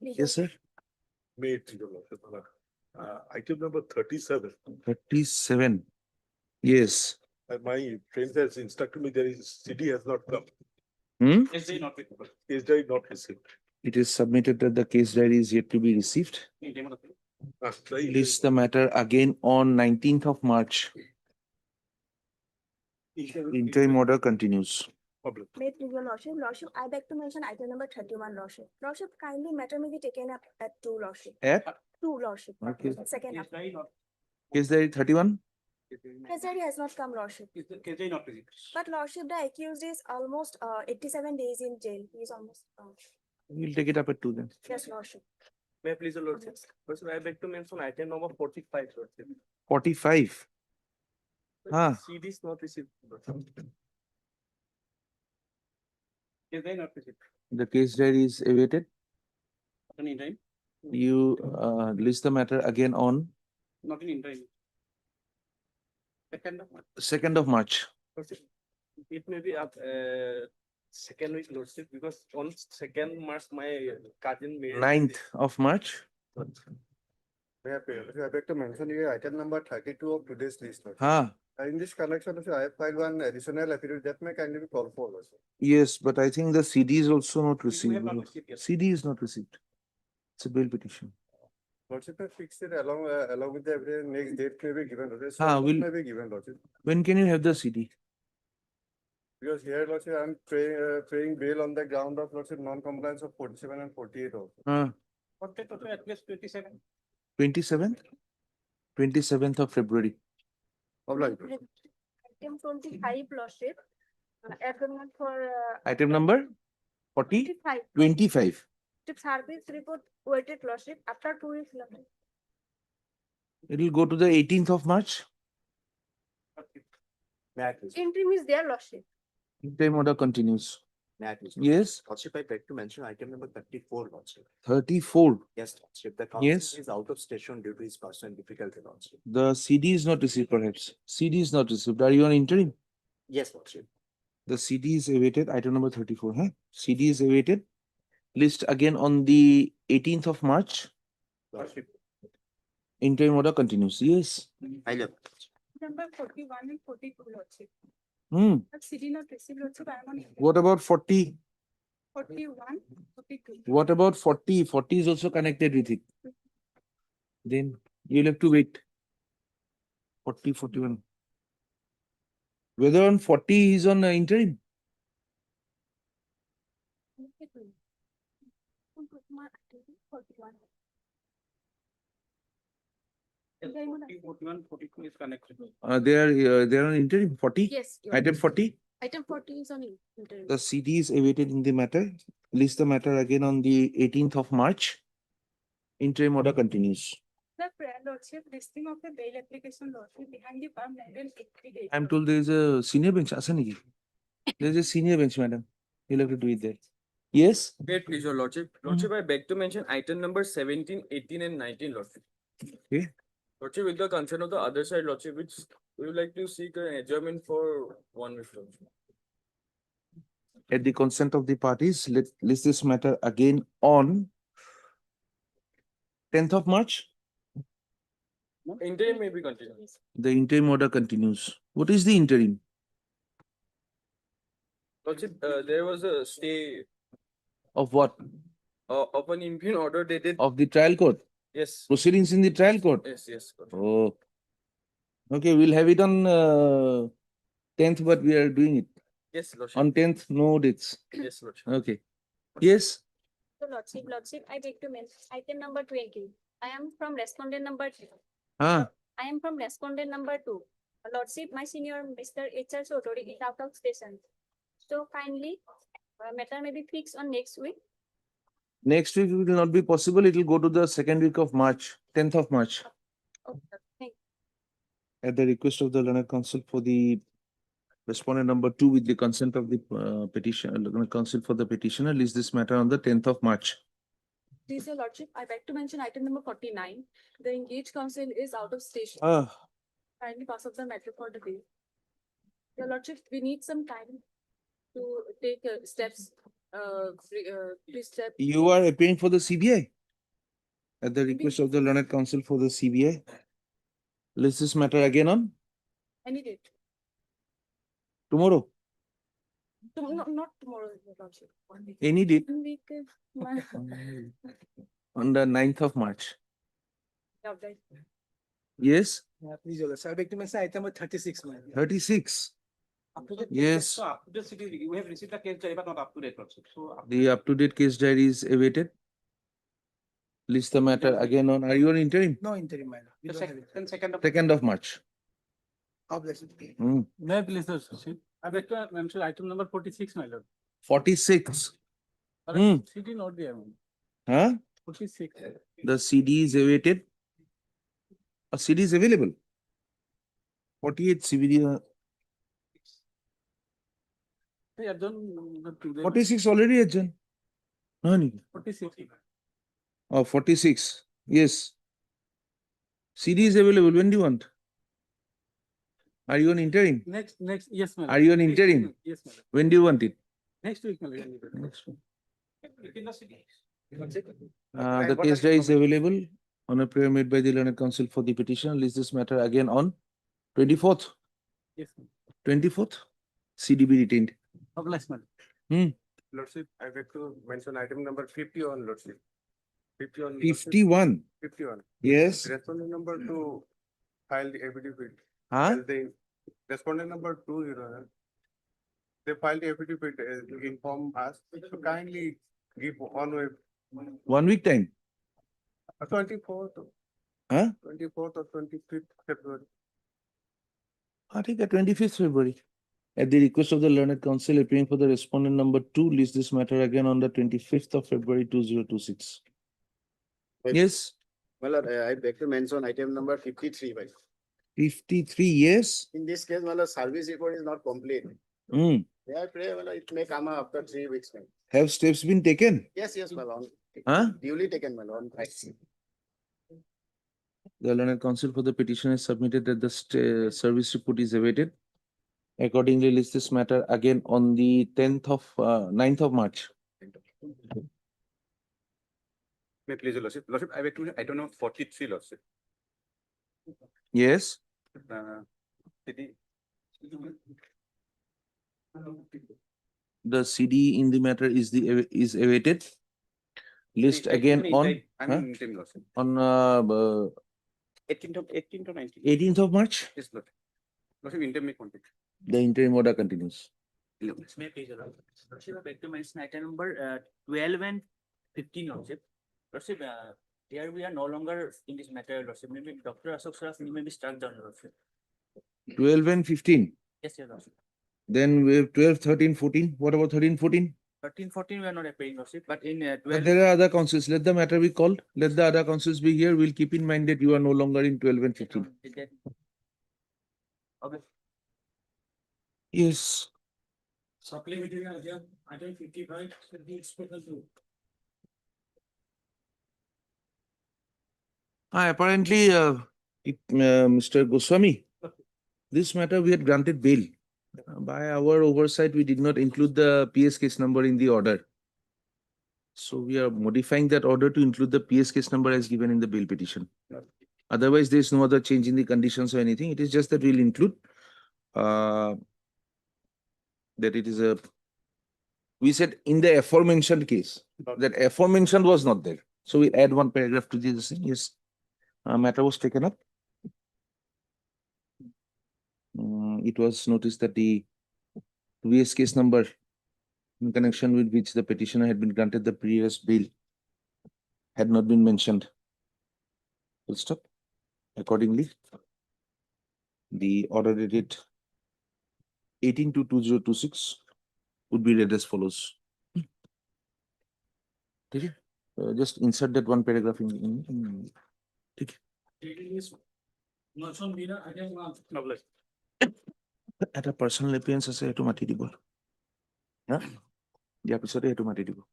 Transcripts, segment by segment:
Yes, sir. Item number 37. 37. Yes. My friend has instructed me there is CD has not come. SJ not with. SJ not received. It is submitted that the case diary is yet to be received. List the matter again on 19th of March. Interim order continues. May it please your lordship. Lordship, I beg to mention item number 31, lordship. Lordship, kindly matter may be taken up at 2, lordship. At 2, lordship. Okay. Second up. case diary 31. Case has not come, lordship. KJ not received. But lordship, the accused is almost 87 days in jail. He is almost. We'll take it up at 2 then. Yes, lordship. May I please your lordship. First, I beg to mention item number 45, lordship. 45. Ah. CD is not received. KJ not received. The case diary is awaited. Not in time. You list the matter again on Not in time. Second of March. 2nd of March. Lordship, it may be up second week, lordship, because on 2nd March my cousin made 9th of March. I beg to mention here item number 32 of today's list. Ah, In this connection, I have filed one additional affidavit that may kindly be called for also. yes, but I think the CD is also not We received. have not received yet. CD is not received. It's a bail petition. Lordship has fixed it along with the evidence, next date may be given. Lordship. Ah, So will- may be given, Lordship. When can you have the CD? Because here, Lordship, I am paying bail on the ground of Lordship non-compliance of 47 and 48 also. What date also at least 27? 27th? 27th of February. Obliged. Item 25, lordship. Agreement for. Item number 40? 25. 25. Service report waited, lordship. After 2 weeks, lordship. It will go to the 18th of March. Interim is there, lordship. Interim order continues. Yes, Lordship, I beg to mention item number 34, Lordship. 34. Yes, Lordship. The Yes. counsel is out of station due to his personal difficulty, Lordship. The CD is not received perhaps. CD is not received. Are you on interim? Yes, Lordship. The CD is awaited. Item number 34. Huh? CD is awaited. List again on the 18th of March. Lordship. Interim order continues. Yes. I love. Number 41 and 42, lordship. Hmm. But CD not received, lordship. I am on What about 40? 41, 42. What about 40? 40 is also connected with it. Then you'll have to wait. 40, 41. Whether on 40 is on interim. Yes, 41, 42 is connected. They are on interim. 40. Yes. Item 40. Item 40 is on interim. The CD is awaited in the matter. List the matter again on the 18th of March. Interim order continues. The prayer, lordship, listing of the bail application, lordship, behind the firm 180 days. I'm told there is a senior bench. Asaniki. There is a senior bench, madam. You'll have to do it there. Yes. Wait, please, your lordship. Lordship, I beg to mention item number 17, 18, and 19, lordship. Okay. Lordship, with the consent of the other side, lordship, which we would like to seek an adjournment for 1 week, lordship. At the consent of the parties, let list this matter again on 10th of March. Interim may be continued. The interim order continues. What is the interim? Lordship, there was a stay Of what? of an impugn order dated. Of the trial court? Yes, Proceedings in the trial court? yes, yes. lordship. Oh. Okay, we'll have it on 10th, but we are doing it. Yes, lordship. On 10th, no dates. Yes, lordship. Okay. Yes. So lordship, I beg to mention item number 20. I am from respondent number 2. Ah, I am from respondent number 2. Lordship, my senior Mr. H.R. Sotori is out of station. So kindly, matter may be fixed on next week. next week it will not be possible. It will go to the second week of March, 10th of March. Okay, thank At the request of the learned counsel for the respondent number 2 with the consent of the learned counsel for the petitioner, list this matter on the 10th of March. Please, your lordship, I beg to mention item number 49. The engaged counsel is out of station. Ah, Kindly pass up the matter for the day. Your lordship, we need some time to take steps please step. You are appearing for the CBI? At the request of the learned counsel for the CBI? List this matter again on Any date. tomorrow, Not tomorrow, Your Lordship. any date One week, my, on the 9th of March. yeah, right. Yes, Please, Your Lordship. I beg to mention item number 36, ma'am. 36. Up to date. Yes. So up to date city, you have received the case diary, but not up to date also. So The up-to-date case diary is awaited. List the matter again on, are you on interim? No interim, madam. We the don't have it. then second of. 2nd of March. Obligation. Hmm. May I please, sir? I beg to mention item number 46, my lord. 46. Hmm. CD not there, ma'am. Huh? 46. The CD is awaited. A CD is available. 48 CBD, Hey, adjourn today. 46 already adjourned. No need. 46. Oh, 46. Yes. CD is available. When do you want? Are you on interim? Next, yes, ma'am. Are you on interim? Yes, ma'am. When do you want it? Next week, ma'am. Next one. Within the city. The case diary is available on a prayer made by the learned counsel for the petition. List this matter again on 24th. Yes, ma'am. 24th. CDB retained. Obligation, ma'am. Lordship, I beg to mention item number 51, Lordship. 51. 51. 51. Yes. Respondent number 2 filed the affidavit. Huh? As they, respondent number 2, Your Honor. They filed the affidavit to inform us, so kindly give on way 1 week time. 24th, Huh? 24th or 25th February. I think at 25th February. At the request of the learned counsel appearing for the respondent number 2, list this matter again on the 25th of February 2026. Yes. Well, I beg to mention item number 53, by. 53 yes. In this case, well, service report is not complete. Hmm. Yeah, I pray, well, it may come after 3 weeks. Time. Have steps been taken? Yes, well, on. Huh? Duly taken, well, on. The learned counsel for the petition has submitted that the service report is awaited. Accordingly, list this matter again on the 9th of March. May please, Your Lordship. Lordship, I beg to mention item number 43, Lordship. Yes. City. The CD in the matter is awaited. List again on I'm huh? in interim, Lordship. on 18 to 19. 18th of March. Yes, Lordship. Lordship, interim may contact. The interim order continues. May please, Your Lordship, I beg to mention item number 12 and 15, Lordship. Lordship, here we are no longer in this matter, Lordship. Maybe Dr. Ashok Saraf may be struck down, Lordship. 12 and 15. Yes, Your Lordship. Then we have 12, 13, 14. What about 13, 14? 13, 14, we are not appearing, Lordship, but in But 12. there are other councils. Let the matter be called. Let the other councils be here. We'll keep in mind that you are no longer in 12 and 15. Okay. Yes. Supplementary item 55, the special rule. Apparently, Mr. Goswami, this matter we had granted bail. By our oversight, we did not include the PS case number in the order. So we are modifying that order to include the PS case number as given in the bail petition. Otherwise, there is no other change in the conditions or anything. It is just that we'll include that it is a, we said in the aforementioned case, that aforementioned was not there. So we add one paragraph to this thing. Yes, matter was taken up. It was noticed that the VS case number in connection with which the petitioner had been granted the previous bail had not been mentioned. Full stop. Accordingly, the order dated 18/2/2026 would be read as follows. Okay. Just insert that one paragraph in. Okay. At a personal appearance as a to mati dibo. Yeah. Yeah, episode to mati dibo.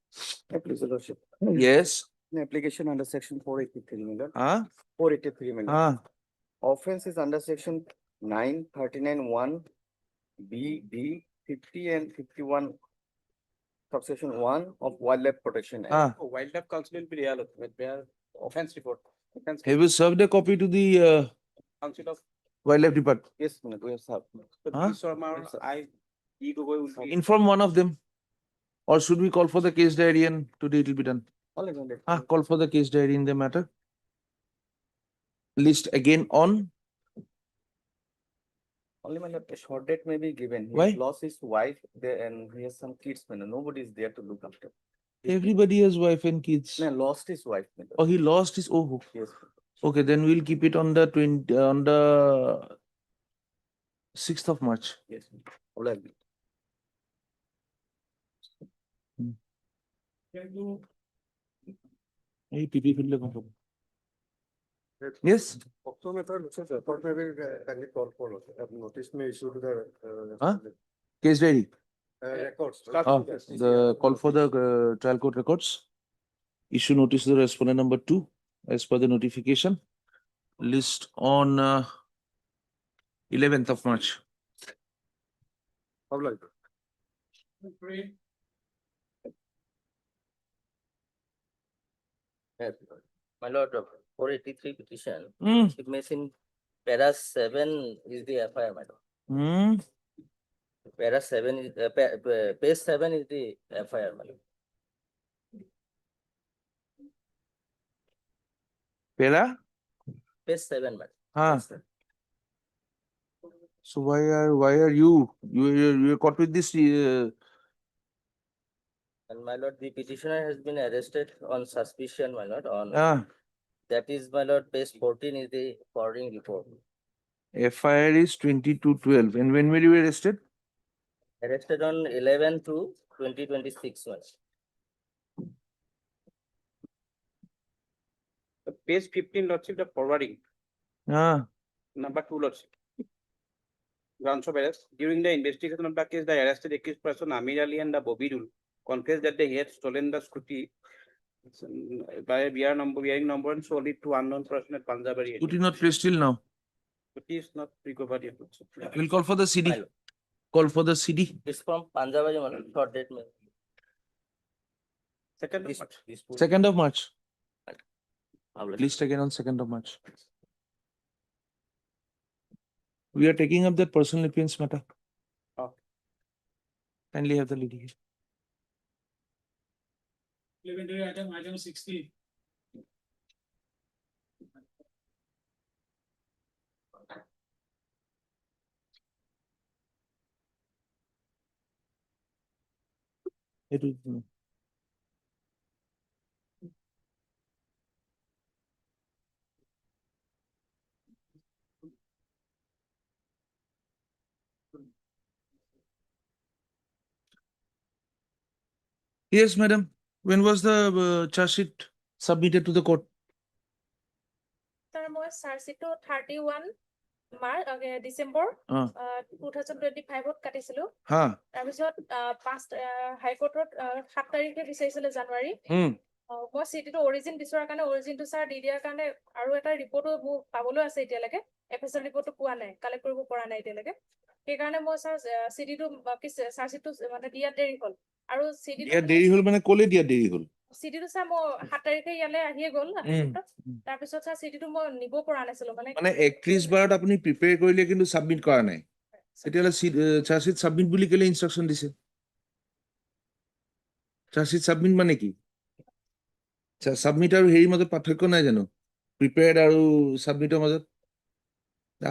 Please, Your Lordship. Yes. Application under section 483, Miller. Ah. 483, Miller. Ah. Offense is under section 939(1), B, 50 and 51 subsection 1 of Wildlife Protection Act. Ah, Wildlife Council will be real, their offense report. Offense have you served a copy to the Council of, Wildlife Department? Yes, we have served. Huh? Sharma, I, E. Gogoi will be. Inform one of them. Or should we call for the case diary and today it will be done? Only one day. Call for the case diary in the matter. List again on. Only my lord, a short date may be given. He Why? has lost his wife there and he has some kids, man. Nobody is there to look after. Everybody has wife and kids. No, lost his wife. my lord. Oh, he lost his. Oh, Yes. okay. Then we'll keep it on the 6th of March. Yes. All right. Hey, PP fill the Yes. Also, method, which is effort maybe can be called for, notice may issue to the. Huh? Case diary. Records. The call for the trial court records. Issue notice to the respondent number 2 as per the notification. List on 11th of March. How like? Yes. My lord, 483 petition. Hmm. It may in para 7 is the FIR, my lord. Hmm. Para 7 is, page 7 is the FIR, my lord. Pera? Page 7, my lord. Huh. Page 7. So why are you're caught with this? And my lord, the petitioner has been arrested on suspicion, my lord, on that is, my lord, page 14 is the forwarding report. FIR is 2212. And when were you arrested? Arrested on 11 to 2026, my lord. Page 15, lordship, the forwarding, Ah. number 2, lordship. Grounds of arrest. During the investigation of the case, the arrested accused person Amir Ali and the Bobidul confessed that they had stolen the scooty by a bearing number and sold it to unknown person at Panjabari. Scooty not placed till now. Scooty is not recovered yet. We'll call for the CD. My lord. Call for the CD. It's from Panjabari, my lord, short date, my lord. Second of This- March. this full- 2nd of March. How late? List again on 2nd of March. We are taking up that personal appearance matter. Oh. Kindly have the lady here. Item 60. It will- Yes, madam. When was the charge sheet submitted to the court? Sir, মই চাৰ্জটো 31 December Ah. 2025 কাটিছিলো। Ha. তাৰপিছত 5 হাইকোৰ্টত 7 তাৰিখে বিচাৰিছিলে জানুৱাৰী। মই চিটিটো origin বিচৰাৰ কাৰণে অৰিজিনটো sir দি দিয়াৰ কাৰণে আৰু এটা ৰিপৰ্টো মোৰ পাবলৈ আছে এতিয়ালৈকে এফএছএল ৰিপৰ্টটো পোৱা নাই কালেক্ট কৰিব পৰা নাই এতিয়ালৈকে সেইকাৰণে মই ছাৰ চিটিটো চাৰ্জটো মানে দিয়াত দেৰি হ'ল আৰু দিয়া দেৰি হ'ল মানে ক'লে দিয়া দেৰি হ'ল? চিটিটো ছাৰ মই 7 তাৰিখে ইয়ালৈ আহিয়ে গ'ল তাৰপিছত ছাৰ চিটিটো মই নিব পৰা নাছিলো মানে 31 আপুনি প্ৰিপেয়াৰ কৰিলে কিন্তু সাবমিট কৰা নাই তেতিয়াহ'লে চাৰ্জ শ্বীট সাবমিট বুলি কেলে ইনষ্ট্ৰাকচন দিছে? চাৰ্জ শ্বীট সাবমিট মানে কি? সাবমিট আৰু হেৰিৰ মাজত পাৰ্থক্য নাই জানো? প্ৰিপেয়াৰ্ড আৰু সাবমিটৰ মাজত?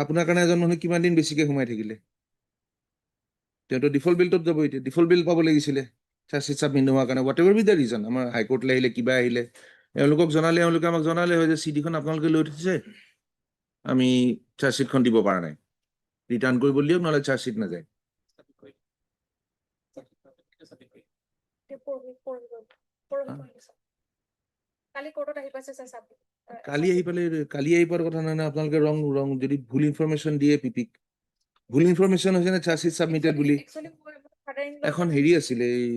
আপোনাৰ কাৰণে এজন মানুহ কিমান দিন বেছিকে সোমাই থাকিলে? তেওঁতো ডিফল্ট বিলটোত যাব এতিয়া ডিফল্ট বিল পাব লাগিছিলে চাৰ্জ শ্বীট সাবমিট নোহোৱাৰ কাৰণে whatever be the reason আমাৰ হাইকোৰ্টলৈ আহিলে কিবা আহিলে এওঁলোকক জনালে এওঁলোকে আমাক জনালে হয় যে চিডিখন আপোনালোকে লৈ থৈছে আমি চাৰ্জ শ্বীটখন দিব পৰা নাই ৰিটাৰ্ণ কৰিব দিয়ক নহ'লে চাৰ্জ শ্বীট নাযায় কালি কোৰ্টত আহি পাইছে ছাৰ চাবমিট কালি আহি পোৱাৰ কথা নহয় আপোনালোকে ৰং যদি ভুল ইনফৰমেশ্যন দিয়ে পিপিক ভুল ইনফৰমেশ্যন হৈছে নে চাৰ্জ শ্বীট সাবমিটেড বুলি এখন হেৰি আছিলে এই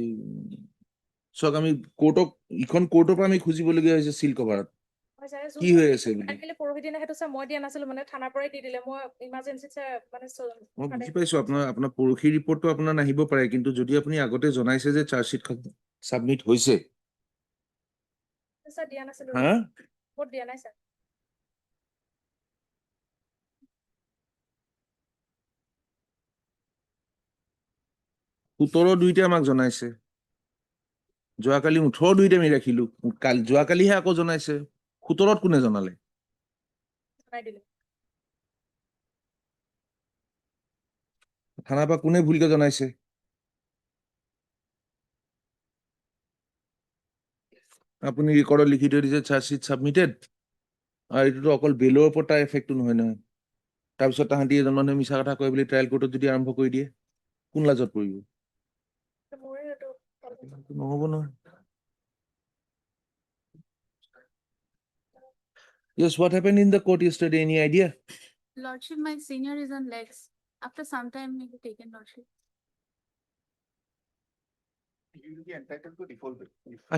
চাওক আমি কোৰ্টক ইখন কোৰ্টৰ পৰা আমি খুজিবলগীয়া হৈছে চিল কভাৰত হয় ছাৰ, কি হৈ আছে বুলি আজিকালি পৰহি দিনা সেইটো ছাৰ মই দিয়া নাছিলো, মানে থানাৰ পৰাই দি দিলে, মই ইমাৰ্জেঞ্চি ছাৰ মানে মই বুজি পাইছো আপোনাৰ পৰহি ৰিপৰ্টটো আপোনাৰ নাহিব পাৰে, কিন্তু যদি আপুনি আগতে জনাইছে যে চাৰ্জশ্বিটখন ছাবমিট হৈছে, ছাৰ দিয়া নাছিলো, হা ৰিপৰ্ট দিয়া নাই ছাৰ। 17/2 আমাক জনাইছে, যোৱাকালি 18/2 আমি ৰাখিলো, যোৱাকালিহে আকৌ জনাইছে, 17 কোনে জনালে? জনাই দিলে। থানাৰ পৰা কোনে ভুলকে জনাইছে? আপুনি ৰেকৰ্ডত লিখি থৈ দিছে চাৰ্জশ্বিট ছাবমিটেড, আৰু এইটোতো অকল বেলৰ ওপৰত তাৰ এফেক্টটো নহয় নহয়। তাৰপিছত তাহাঁতি এজন মানুহে মিছা কথা কয় বুলি ট্ৰায়েল কোৰ্টত যদি আৰম্ভ কৰি দিয়ে, কোন লাজত পৰিব? মোৰে সেইটো নহ'ব নহয়। Yes, what happened in the court yesterday? Any idea? Lordship, my senior is on legs. After some time, he will taken Lordship. He will be entitled to default bill.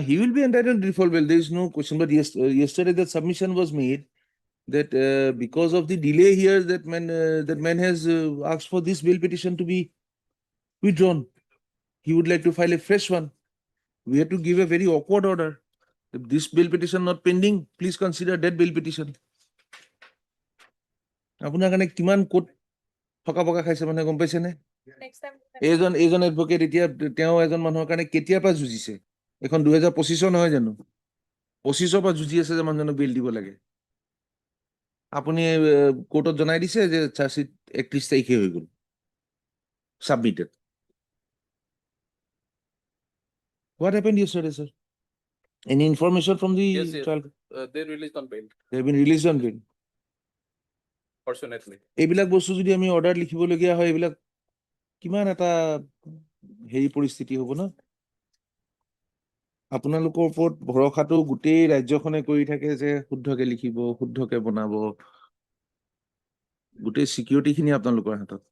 He will be entitled to default bill. There is no question. But yesterday the submission was made that because of the delay here, that man has asked for this bail petition to be withdrawn. He would like to file a fresh one. We have to give a very awkward order. If this bail petition not pending, please consider that bail petition. আপোনাৰ কাৰণে কিমান coat থকা পকা খাইছে মানে গম পাইছে নে? নেক্সট টাইম এইজন এডভোকেট এতিয়া তেওঁ এজন মানুহৰ কাৰণে কেতিয়াৰ পৰা যুঁজিছে? এখন 2025 নহয় জানো? 25ৰ পৰা যুঁজি আছে যে মানুহজনক বেল দিব লাগে। আপুনি কোৰ্টত জনাই দিছে যে চাৰ্জশ্বিট 31 তাৰিখে হৈ গ'ল submitted. What happened yesterday, sir? Any information from the Yes, yes. trial? They released on bail, They have been released on bail. fortunately. এইবিলাক বস্তু যদি আমি অৰ্ডাৰ লিখিবলগীয়া হয়, এইবিলাক কিমান এটা হেৰি পৰিস্থিতি হ'ব ন? আপোনালোকৰ ওপৰত ভৰসাটো গোটেই ৰাজ্যখনে কৰি থাকে যে শুদ্ধকে লিখিব, শুদ্ধকে বনাব, গোটেই চিকিউৰিটি খিনি আপোনালোকৰ হাতত।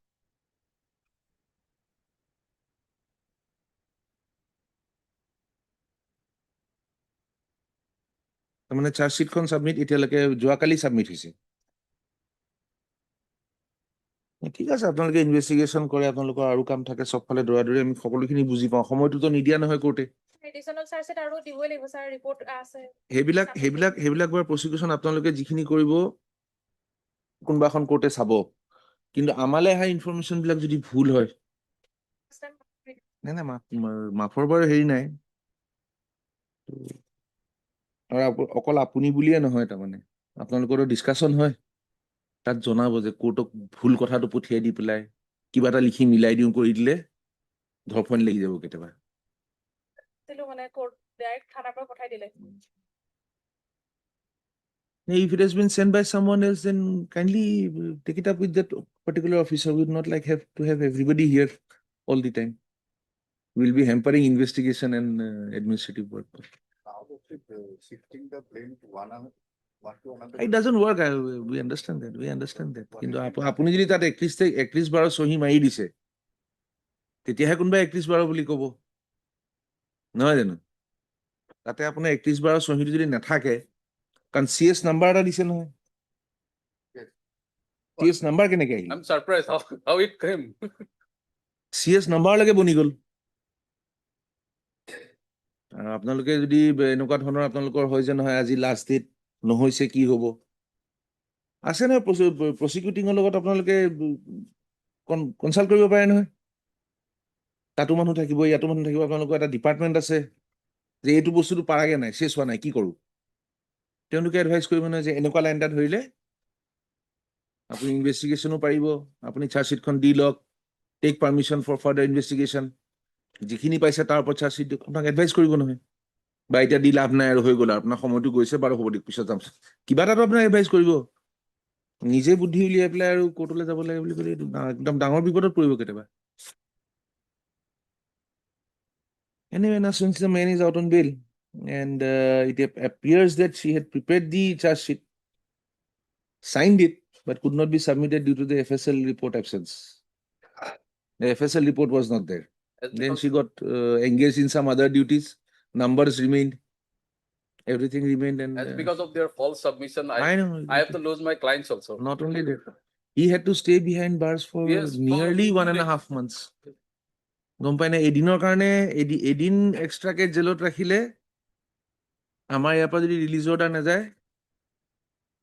তাৰমানে চাৰ্জশ্বিটখন ছাবমিট এতিয়ালৈকে যোৱাকালি ছাবমিট হৈছে। ঠিক আছে, আপোনালোকে ইনভেষ্টিগেশ্যন কৰে, আপোনালোকৰ আৰু কাম থাকে, চবফালে দৌৰা-দৌৰি আমি সকলোখিনি বুজি পাওঁ, সময়টোতো নিদিয়া নহয় কোৰ্টে। এডিশ্যনেল চাৰ্জশ্বিট আৰু দিবই লাগিব ছাৰ, ৰিপৰ্ট আছে। সেইবিলাক বাৰু প্ৰচিকিউশ্যন আপোনালোকে যিখিনি কৰিব কোনোবা এখন কোৰ্টে চাব, কিন্তু আমালৈ অহা ইনফৰমেশ্যন বিলাক যদি ভুল হয়, নাই মাফৰ বাৰু হেৰি নাই, আৰু অকল আপুনি বুলিয়ে নহয়, তাৰমানে আপোনালোকৰো ডিছকাশ্যন হয়, তাত জনাব যে কোৰ্টক ভুল কথাটো পঠিয়াই দি পেলাই কিবা এটা লিখি মিলাই দিওঁ কৰি দিলে ধৰফৰণি লাগি যাব কেতিয়াবা। মানে কোৰ্ট ডাইৰেক্ট থানাৰ পৰা পঠাই দিলে। If it has been sent by someone else, then kindly take it up with that particular officer. We would not like to have everybody here all the time. We'll be hampering investigation and administrative work. How is it shifting the blame to one to another? It doesn't work. We understand that. কিন্তু আপুনি যদি তাত 31/12 চহী মাৰি দিছে, তেতিয়াহে কোনোবাই 31/12 বুলি ক'ব, নহয় জানো? তাতে আপোনাৰ 31/12 চহীটো যদি নাথাকে, কাৰণ CS নাম্বাৰ এটা দিছে নহয়। CS নাম্বাৰ কেনেকে Ahil? I'm surprised how it came. CS নাম্বাৰলৈকে বনি গ'ল। আৰু আপোনালোকে যদি এনেকুৱা ধৰণৰ আপোনালোকৰ হয় যে নহয় আজি লাষ্ট ডেট নহৈছে কি হ'ব, আছে নহয় প্ৰচিকিউটিঙৰ লগত আপোনালোকে কনচাল্ট কৰিব পাৰে নহয়। তাতো মানুহ থাকিব, ইয়াতো মানুহ থাকিব, আপোনালোকৰ এটা ডিপাৰ্টমেণ্ট আছে যে এইটো বস্তুটো পাৰাগে নাই, চেছ হোৱা নাই, কি কৰোঁ? তেওঁলোকে এডভাইচ কৰিব নহয় যে এনেকুৱা লাইন এটা ধৰিলে আপুনি ইনভেষ্টিগেশ্যনো পাৰিব, আপুনি চাৰ্জশ্বিটখন দি লওক, take permission for further investigation, যিখিনি পাইছে তাৰ ওপৰত চাৰ্জশ্বিট আপোনাক এডভাইচ কৰিব নহয়। বা এতিয়া দি লাভ নাই আৰু হৈ গ'ল, আপোনাৰ সময়টো গৈছে বাৰু, হ'ব দিয়ক পিছত যাম, কিবা এটাতো আপোনাক এডভাইচ কৰিব। নিজে বুদ্ধি উলিয়াই পেলাই আৰু কোৰ্টলৈ যাব লাগে বুলি ক'লে একদম ডাঙৰ বিপদত পৰিব কেতিয়াবা। Anyway, now since the man is out on bail and it appears that she had prepared the charge sheet, signed it, but could not be submitted due to the FSL report absence. The FSL report was not there. Then she got engaged in some other duties. Numbers remained. Everything remained and. And because of their false submission, I know. I have to lose my clients also. Not only that, he had to stay behind bars for Yes, from nearly 1.5 days. months. গম পাই নে এদিনৰ কাৰণে এদিন এক্সট্ৰাকে জেলত ৰাখিলে আমাৰ ইয়াৰ পৰা যদি ৰিলিজ অৰ্ডাৰ নাযায়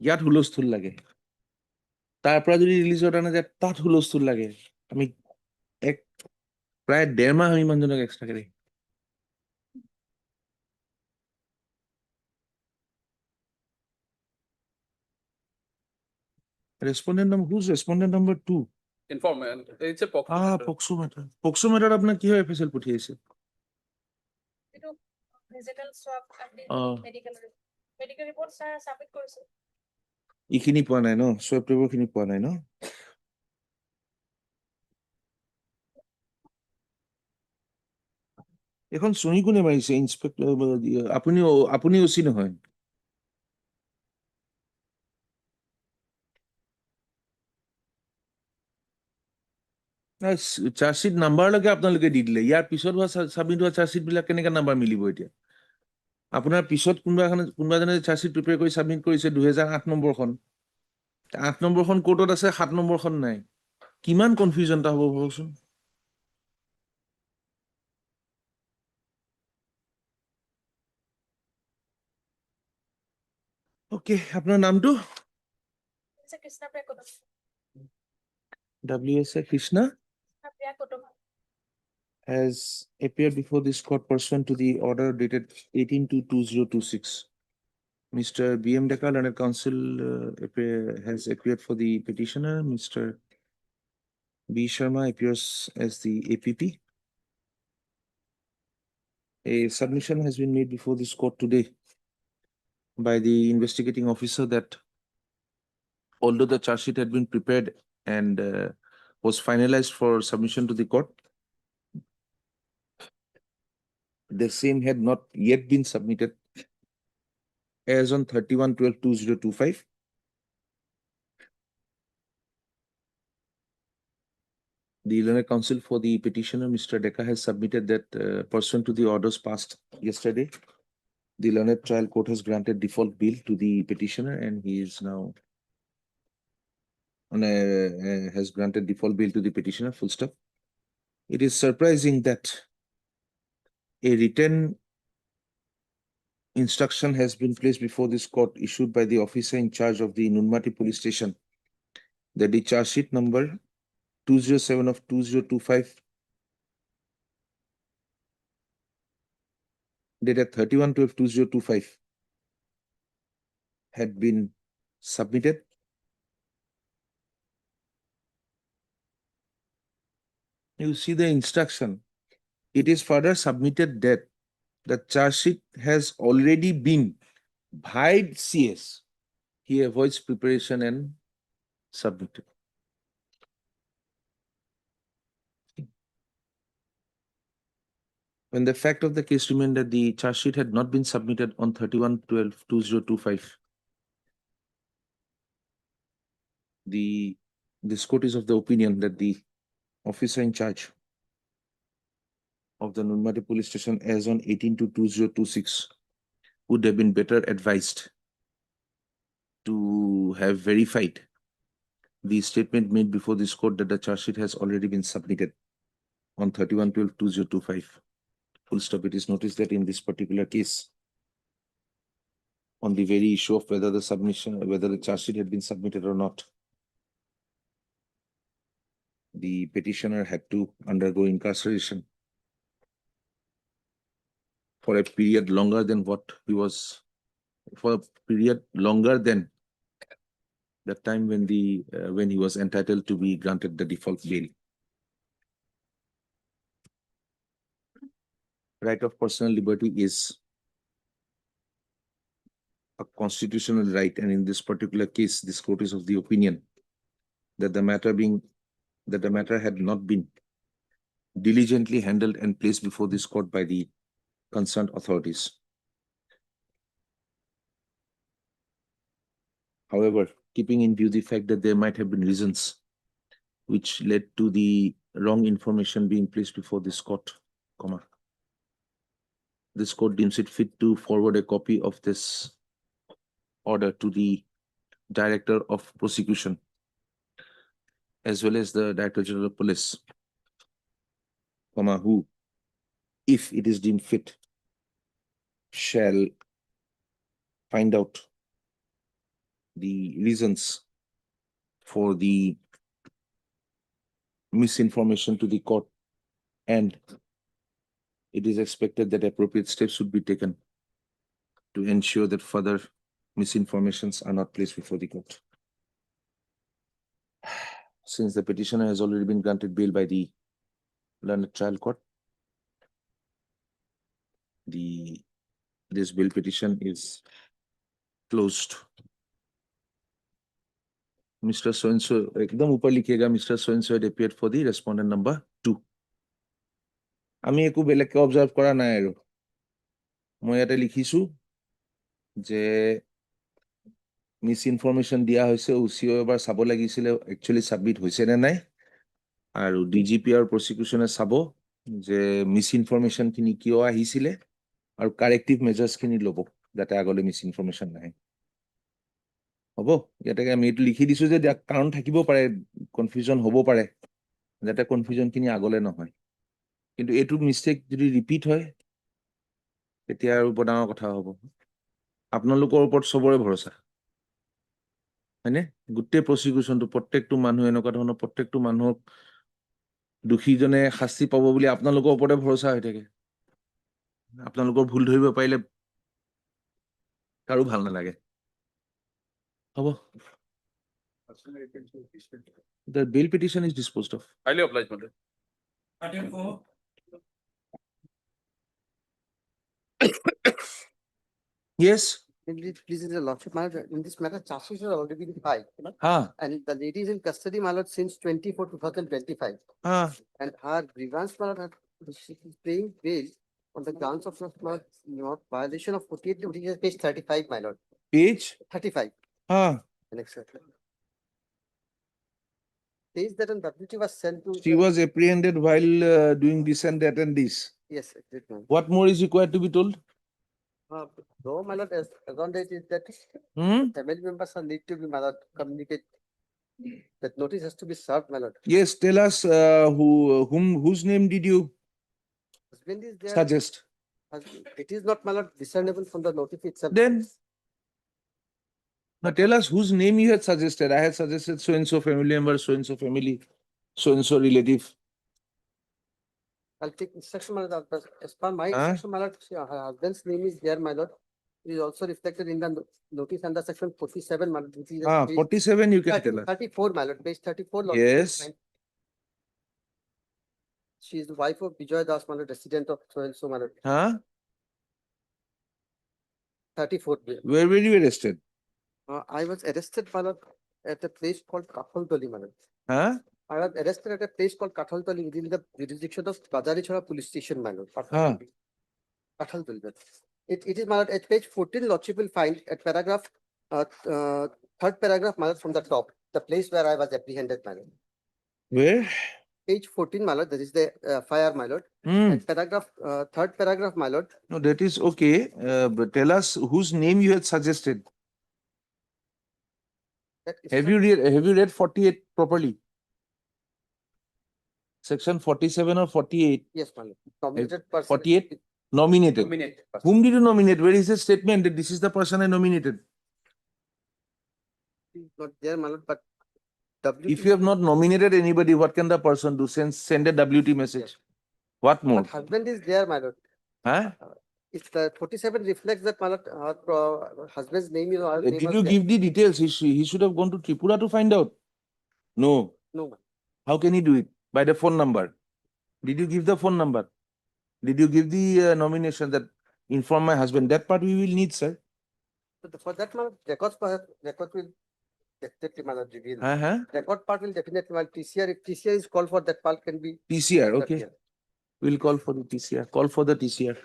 ইয়াত হুলস্থুল লাগে তাৰ পৰা যদি ৰিলিজ অৰ্ডাৰ নাযায় তাত হুলস্থুল লাগে আমি প্ৰায় 1.5 মাহ আমি মানুহজনক এক্সট্ৰাকে ৰাখি respondent number who's respondent number 2 Informant. It's a POCSO matter. POCSO matter আপনার কি হয় এফএসএল পঠিয়েছে এইটো physical swab medical report sir submit কৰিছে ইখিনি পোৱা নাই ন সোয়াব পেপার খিনি পোৱা নাই ন এখন চহী কোনে মাৰিছে ইন্সপেক্টর আপুনি ওসি নহয় চার্জশিট নাম্বাৰলৈকে আপোনালোকে দি দিলে ইয়াৰ পিছত হোৱা সাবমিট হোৱা চার্জশিট বিলাক কেনেকৈ নাম্বাৰ মিলিব এতিয়া আপোনাৰ পিছত কোনোবাজনে চার্জশিট প্ৰিপেয়াৰ কৰি সাবমিট কৰিছে 2008 নম্বৰখন 8 নম্বৰখন কোৰ্টত আছে 7 নম্বৰখন নাই কিমান কনফিউজন এটা হ'ব ভাবকচোন ওকে আপোনাৰ নামটো কৃষ্ণা প্ৰিয়া Cuttack WSA Krishna Priya Cuttack has appeared before this court pursuant to the order dated 18/2/2026. Mr. B.M. Deka, learned counsel, has appeared for the petitioner. Mr. B. Sharma appears as the APP. A submission has been made before this court today by the investigating officer that although the charge sheet had been prepared and was finalized for submission to the court, the same had not yet been submitted as on 31/12/2025. The learned counsel for the petitioner, Mr. Deka, has submitted that pursuant to the orders passed yesterday, the learned trial court has granted default bail to the petitioner and he is now has granted default bail to the petitioner, full stop. It is surprising that a written instruction has been placed before this court issued by the officer in charge of the Nunmati police station that the charge sheet number 207/2025 dated 31/12/2025 had been submitted. You see the instruction. It is further submitted that the charge sheet has already been by CS. He avoids preparation and submitted. When the fact of the case remained that the charge sheet had not been submitted on 31/12/2025, this court is of the opinion that the officer in charge of the Nunmati police station as on 18/2/2026 would have been better advised to have verified the statement made before this court that the charge sheet has already been submitted on 31/12/2025. Full stop. It is noticed that in this particular case, on the very issue of whether the charge sheet had been submitted or not, the petitioner had to undergo incarceration for a period longer than the time when he was entitled to be granted the default bail. Right of personal liberty is a constitutional right, and in this particular case, this court is of the opinion that the matter had not been diligently handled and placed before this court by the concerned authorities. However, keeping in view the fact that there might have been reasons which led to the wrong information being placed before this court, this court deems it fit to forward a copy of this order to the Director of Prosecution as well as the Director General of Police, who, if it is deemed fit, shall find out the reasons for the misinformation to the court, and it is expected that appropriate steps should be taken to ensure that further misinformations are not placed before the court. Since the petitioner has already been granted bail by the learned trial court, this bail petition is closed. Mr. So-and-so, ekdam upar likhega, Mr. So-and-so had appeared for the respondent number 2. আমি একো বেলেগকে observe কৰা নাই আৰু মই ইয়াতে লিখিছো যে মিস ইনফৰমেশন দিয়া হৈছে, উচিও এবাৰ চাব লাগিছিলে একচুয়ালি সাবমিট হৈছে নে নাই, আৰু ডিজিপি আৰু প্ৰসিকিউশনে চাব যে মিস ইনফৰমেশন খিনি কিয় আহিছিলে আৰু কাৰেক্টিভ মেজাৰ্স খিনি ল'ব যাতে আগলৈ মিস ইনফৰমেশন নাহে। হ'ব, ইয়াতে আমি এইটো লিখি দিছো যে কাৰণ থাকিব পাৰে, কনফিউজন হ'ব পাৰে, যাতে কনফিউজন খিনি আগলৈ নহয়। কিন্তু এইটো মিস্টেক যদি ৰিপিট হয় তেতিয়া আৰু বনাওয়া কথা হ'ব। আপোনালোকৰ ওপৰত সবৰে ভৰসা, হয়নে? গোটেই প্ৰসিকিউশনটো প্ৰত্যেকটো মানুহ এনেকুৱা ধৰণৰ প্ৰত্যেকটো মানুহক দোষীজনে শাস্তি পাব বুলি আপোনালোকৰ ওপৰতে ভৰসা হৈ থাকে। আপোনালোকৰ ভুল ধৰিব পাৰিলে কাৰো ভাল নালাগে। হ'ব, the bail petition is disposed of. Highly obliged, madam. Yes. Please, the lordship, my lord, in this matter, charges have already been filed, you know, Huh. and the lady is in custody, my lord, since 2025. Huh. And her grievance, my lord, she is paying bail on the grounds of not violation of 48, which is page 35, my lord. Page. 35. Huh. And etc. Says that an WT was sent to. She was apprehended while doing this and that and this. Yes, it did, ma'am. What more is required to be told? No, my lord, as on that is that family members are need to be, my lord, communicate. That notice has to be served, my lord. Yes, tell us whose name did you Husband is there. suggest? It is not, my lord, discernible from the notice itself. Then, now tell us whose name you had suggested. I had suggested so and so family member, so and so family, so and so relative. I'll take instruction, my lord. As per my instruction, my lord, her husband's name is there, my lord. It is also reflected in the notice under section 47, my lord. Which is page 47 you can tell us. 34, my lord, page 34. Lord, Yes. She is the wife of Bijoy Das, my lord, resident of so and so, my lord. Huh? 34. Where were you arrested? I was arrested, my lord, at a place called Kathaltoli, my lord. Huh? I was arrested at a place called Kathaltoli within the jurisdiction of Bazarichora police station, my lord. Huh. Kathaltoli. It is, my lord, at page 14, lordship will find at paragraph, third paragraph, my lord, from the top, the place where I was apprehended, my lord. Where? Page 14, my lord, that is the fire, my lord. And paragraph, third paragraph, my lord. No, that is okay. But tell us whose name you had suggested. That is Have you read 48 properly? Section 47 or 48? Yes, my lord. Nominated person. 48? Nominated. Nominate. Whom did you nominate? Where is the statement that this is the person I nominated? Not there, my lord, but If you have not nominated anybody, what can the person do? Send a WT message. Yes. What more? But husband is there, my lord. Huh? If the 47 reflects that, my lord, her husband's name is. Did you give the details? He should have gone to Tripura to find out. No. No, ma'am. How can he do it? By the phone number. Did you give the phone number? Did you give the nomination that inform my husband? That part we will need, sir. But for that, my lord, record will definitely, my lord, reveal. Uh-huh. Record part will definitely, my TCR, if TCR is called for, that part can be. TCR, okay. here. We'll call for the TCR. Call for the TCR.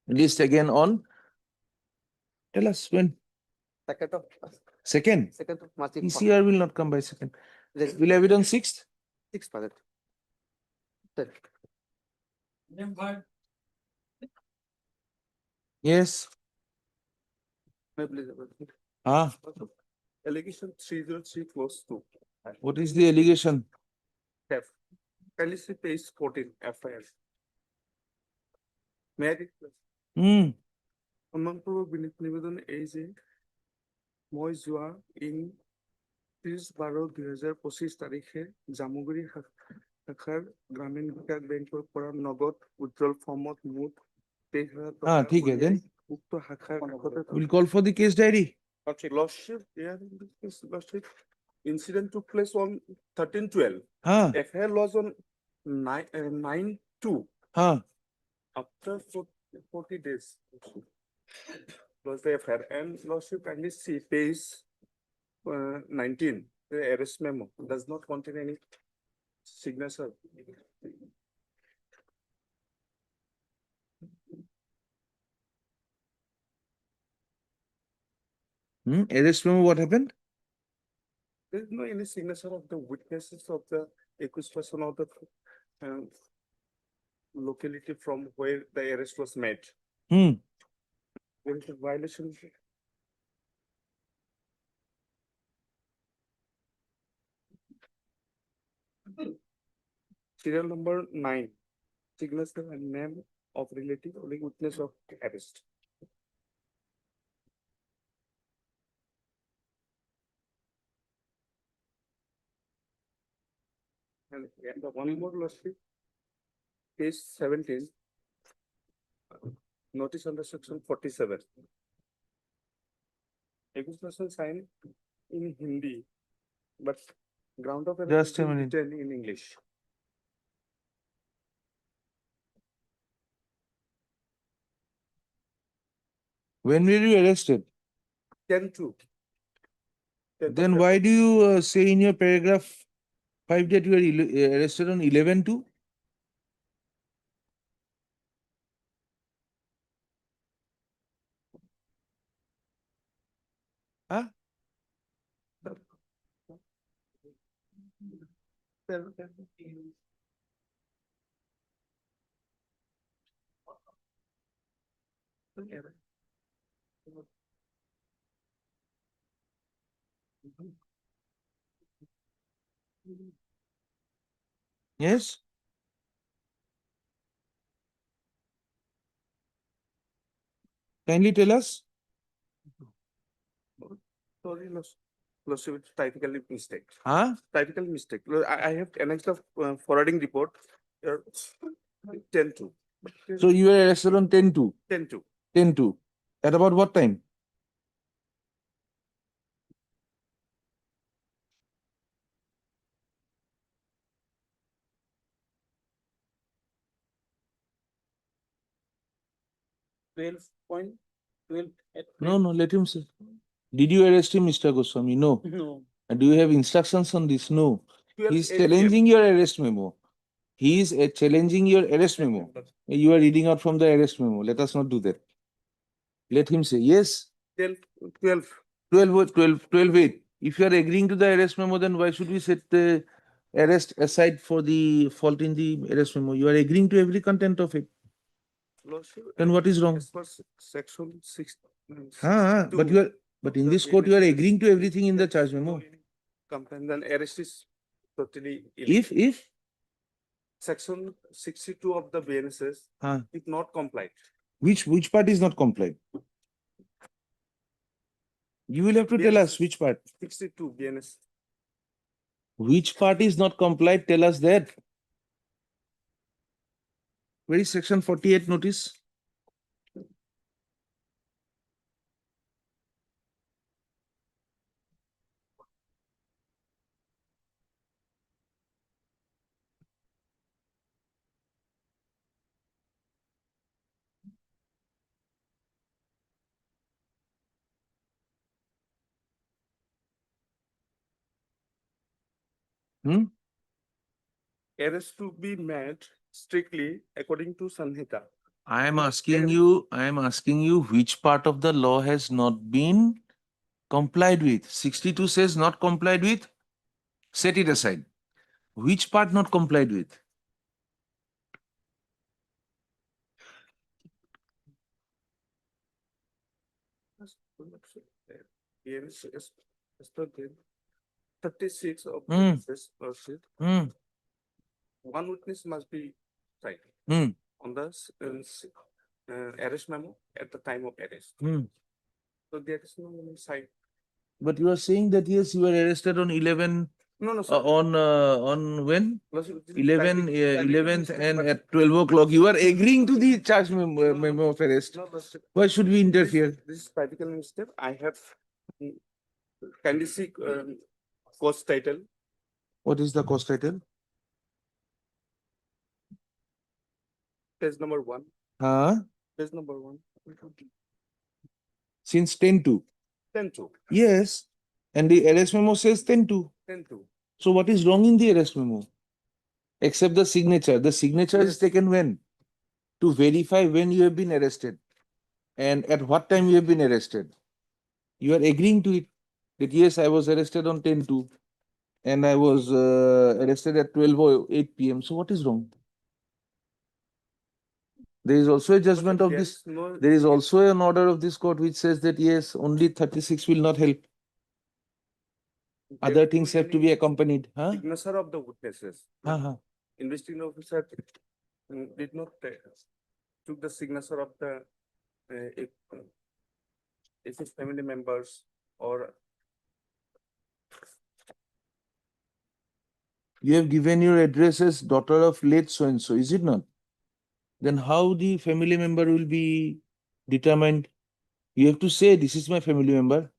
List again on. Tell us when. Second of March. TCR will not come by second. Yes. Will have it on 6th? 6, my lord. Sir. Yes. Ah, Allegation 303 clause 2. what is the allegation? Theft. Kindly see page 14 FIR. May I request? অনুমানপূৰ্বক নিবেদন এই যে মই যোৱা in 30/12/2025 তাৰিখে জামুগুৰি শাখাৰ গ্ৰামীণ বিকাশ বেংকৰ পৰা নগদ উজ্জ্বল ফৰ্মত মুঠ 23,000 টকা ঠিক আছে, then উলিয়াই উক্ত শাখাৰ কাষতে we'll call for the case diary. Lordship, yeah, Lordship, incident took place on 13/12. Ah, FIR was on 9/2. ah, After 40 days. Was the FIR, and Lordship kindly see page 19, the arrest memo does not contain any signature. arrest memo, what happened? There is no any signature of the witnesses of the accused person of the locality from where the arrest was made. There is a violation. Serial number 9, signature and name of relative or witness of arrest. And the one more lordship, page 17, notice under section 47. Accused person signed in Hindi, but ground of arrest Just is a minute. written in English. When were you arrested? 10/2. Then why do you say in your paragraph 5 that you were arrested on 11/2? Huh? Yes. Kindly tell us. Sorry, lordship, it's typically mistake. Huh? Typical mistake. I have annexed the forwarding report. 10/2. So you were arrested on 10/2. 10/2. 10/2. At about what time? No, let him say. Did you arrest him, Mr. Goswami? No. No. And do you have instructions on this? No. 12 He's 8 PM. challenging your arrest memo. He is challenging your arrest memo. You are reading out from the arrest memo. Let us not do that. Let him say yes. 12. 12/8. If you are agreeing to the arrest memo, then why should we set the arrest aside for the fault in the arrest memo? You are agreeing to every content of it. Lordship, Then what is wrong? as per section 6. But in this court, you are agreeing to everything in the charge memo. Complaint, then arrest is totally. If Section 62 of the BNSS, Huh. if not complied. which part is not complied? You will have to tell us which part. 62 BNS. Which part is not complied? Tell us that. Where is section 48 notice? Arrest to be made strictly according to Sanhita. I am asking you which part of the law has not been complied with. 62 says not complied with. Set it aside. Which part not complied with? Yes, yes, yesterday, 36 of Hmm. this lordship. Hmm. One witness must be cited Hmm. on the arrest memo at the time of arrest. Hmm. So there is no site. But you are saying that yes, you were arrested on 11, No, no, sir. on when? Lordship, this is 11, private 11th mistake, and but- at 12 o'clock. You are agreeing to the charge memo of arrest. No, Lordship, Why should we interfere? this is practical mistake. I have kindly seek course title. What is the cost title? Page number 1. Huh? Page number 1. Since 10-2. 10-2. Yes. And the arrest memo says 10-2. 10-2. So what is wrong in the arrest memo? Except the signature. The signature is Yes. taken when? To verify when you have been arrested and at what time you have been arrested. You are agreeing to it that yes, I was arrested on 10-2 and I was arrested at 12:08 p.m. So what is wrong? There is also a judgment of this. There is also an order of this court which says that yes, only 36 will not help. Other things have to be accompanied. Huh? Signature of the witnesses. Uh-huh. Investigating officer did not took the signature of the if his family members or You have given your address as daughter of late so and so, is it not? Then how the family member will be determined? You have to say, this is my family member.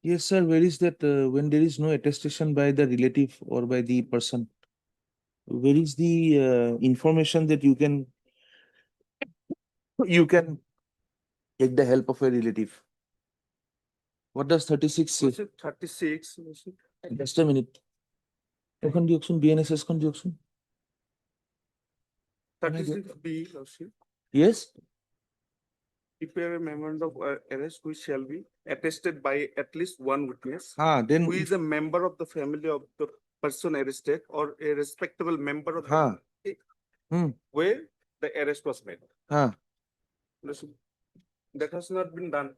Yes, sir. Where is that when there is no attestation by the relative or by the person? Where is the information that you can take the help of a relative? What does 36 say? 36 Just a minute. এখন দিয়কচোন BNSS খন দিয়কচোন 36B Yes. prepare a memorandum of arrest which shall be attested by at least one witness Then who is a member of the family of the person arrested or a respectable member of the where the arrest was made. Listen, that has not been done.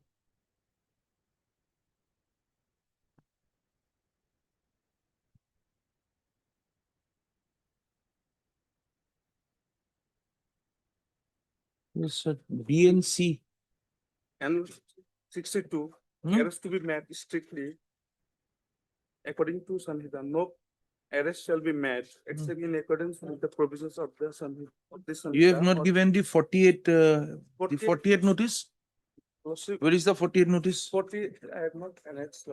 Yes, sir. BNC. And 62, Hmm? arrest to be made strictly according to Sanhita. No arrest shall be made except in accordance with the provisions of the Sanhita. You have not given the 48 notice? Where is the 48 notice? 40, I have not annexed.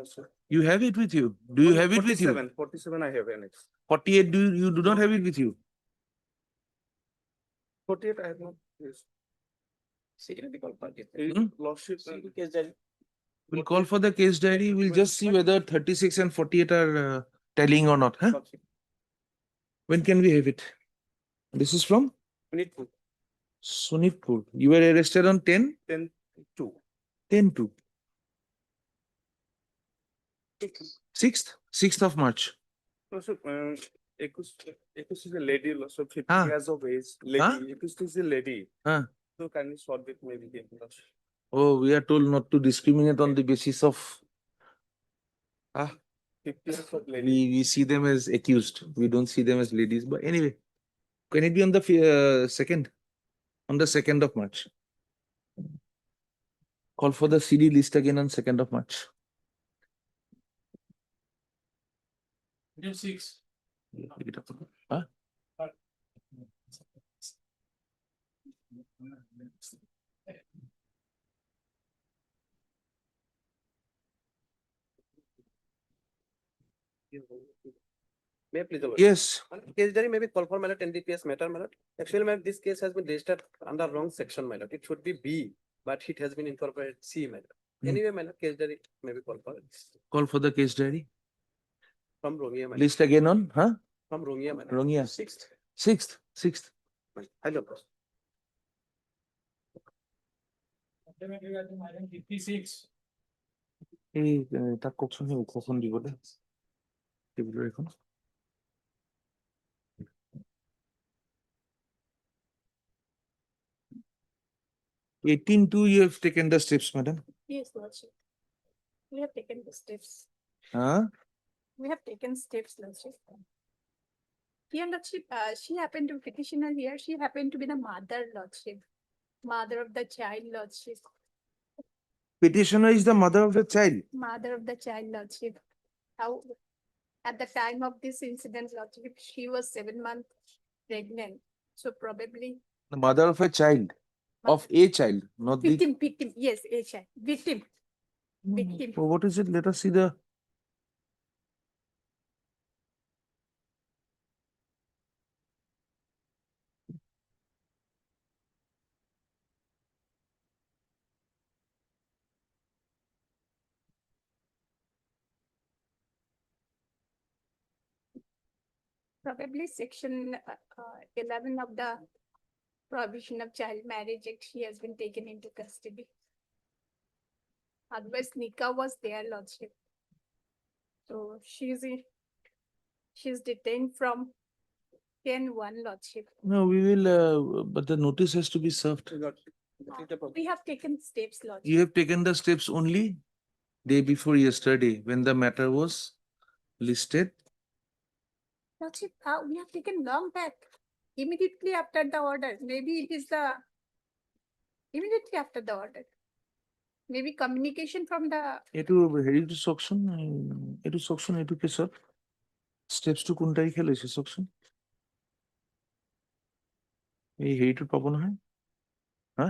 You have it with you. Do you have it with you? 47 I have annexed. 48 you do not have it with you? 48 I have not. Yes. Lordship. We'll call for the case diary. We'll just see whether 36 and 48 are telling or not. Huh? When can we have it? This is from Sunitpur. You were arrested on 10? 10-2. 10-2. 6th? 6th of March. Also, Ekus is a lady, so 50 Ah. years of age. Lady, Ekus is a lady. Huh? So kindly short it maybe. Oh, we are told not to discriminate on the basis of 50 years of lady. we see them as accused. We don't see them as ladies. But anyway, can it be on the 2nd? On the 2nd of March. Call for the CD list again on 2nd of March. 6. Huh? May I please? Yes. Case diary may be called for my lord NDPS matter, my lord. Actually, my lord, this case has been registered under wrong section, my lord. It should be B, but it has been incorporated C, my lord. Anyway, my lord, case diary may be called for. Call for the case diary. From Rongia, my lord. List again on, huh? From Rongia, my lord. Rongia. 6th. 6th. Hello. Item 56. এই তাক কওকচোন সেই ওখখন দিব দে টেবুলৰ এখন 18-2, you have taken the steps, madam. Yes, Lordship. We have taken the steps. Huh? We have taken steps, Lordship. Here, Lordship, she happened to petitioner here. She happened to be the mother, Lordship. Mother of the child, Lordship. Petitioner is the mother of the child. Mother of the child, Lordship. How, at the time of this incident, Lordship, she was 7 months pregnant. So probably The mother of a child. Of a child, not the. victim, yes, a child, victim. Victim. So what is it? Let us see the. Probably section 11 of the Prohibition of Child Marriage Act, she has been taken into custody. Otherwise, Nika was there, Lordship. So she's detained from 10-1, Lordship. No, we will, but the notice has to be served. We have taken steps, Lordship. You have taken the steps only day before yesterday when the matter was listed. Lordship, we have taken long back, immediately after the order. Maybe it is the immediately after the order. Maybe communication from the এইটো হেৰি চাওকচোন এইটো চাওকচোন এইটো কেছত ষ্টেপছটো কোন তাৰিখে লৈছে চাওকচোন এই হেৰিটো পাব নহয় হা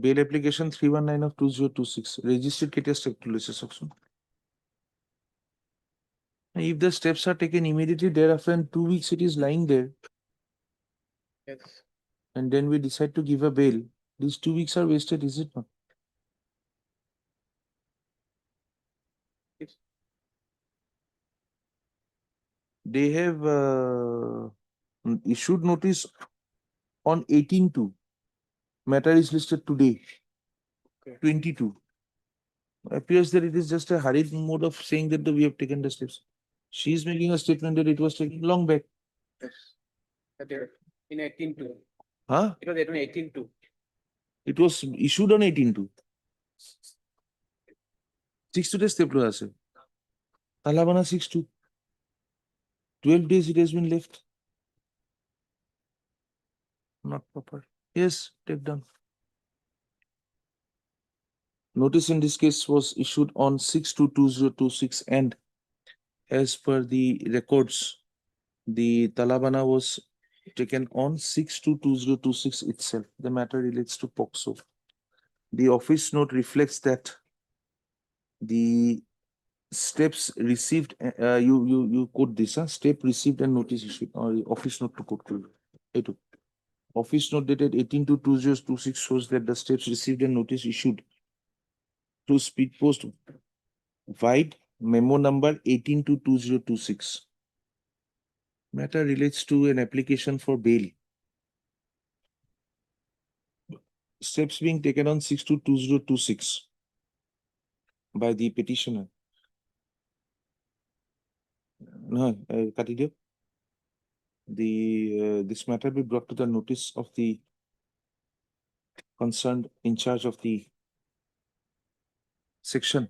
বেল এপ্লিকেশ্যন 319 of 2026 ৰেজিষ্টাৰ্ড কেতিয়া ষ্টেপটো লৈছে চাওকচোন if the steps are taken immediately thereafter in 2 weeks it is lying there Yes. and then we decide to give a bail these 2 weeks are wasted is it not they have issued notice on 18/2. Matter is listed today. Okay. 22. Appears that it is just a hurried mode of saying that we have taken the steps. She is making a statement that it was taken long back. Yes. In 18-2. Huh? It was 18-2. It was issued on 18/2. 6 step lo ase. Talabana 6/2. 12 days it has been left. Not proper. Yes, take down. Notice in this case was issued on 6/2/2026 and as per the records, the Talabana was taken on 6/2/2026 itself. The matter relates to POCSO. The office note reflects that the steps received, you quote this, step received and notice issued, or office note to quote. Office note dated 18/2/2026 shows that the steps received and notice issued through speed post wide memo number 18/2/2026. Matter relates to an application for bail. Steps being taken on 6/2/2026 by the petitioner. No, continue. This matter be brought to the notice of the concerned in charge of the section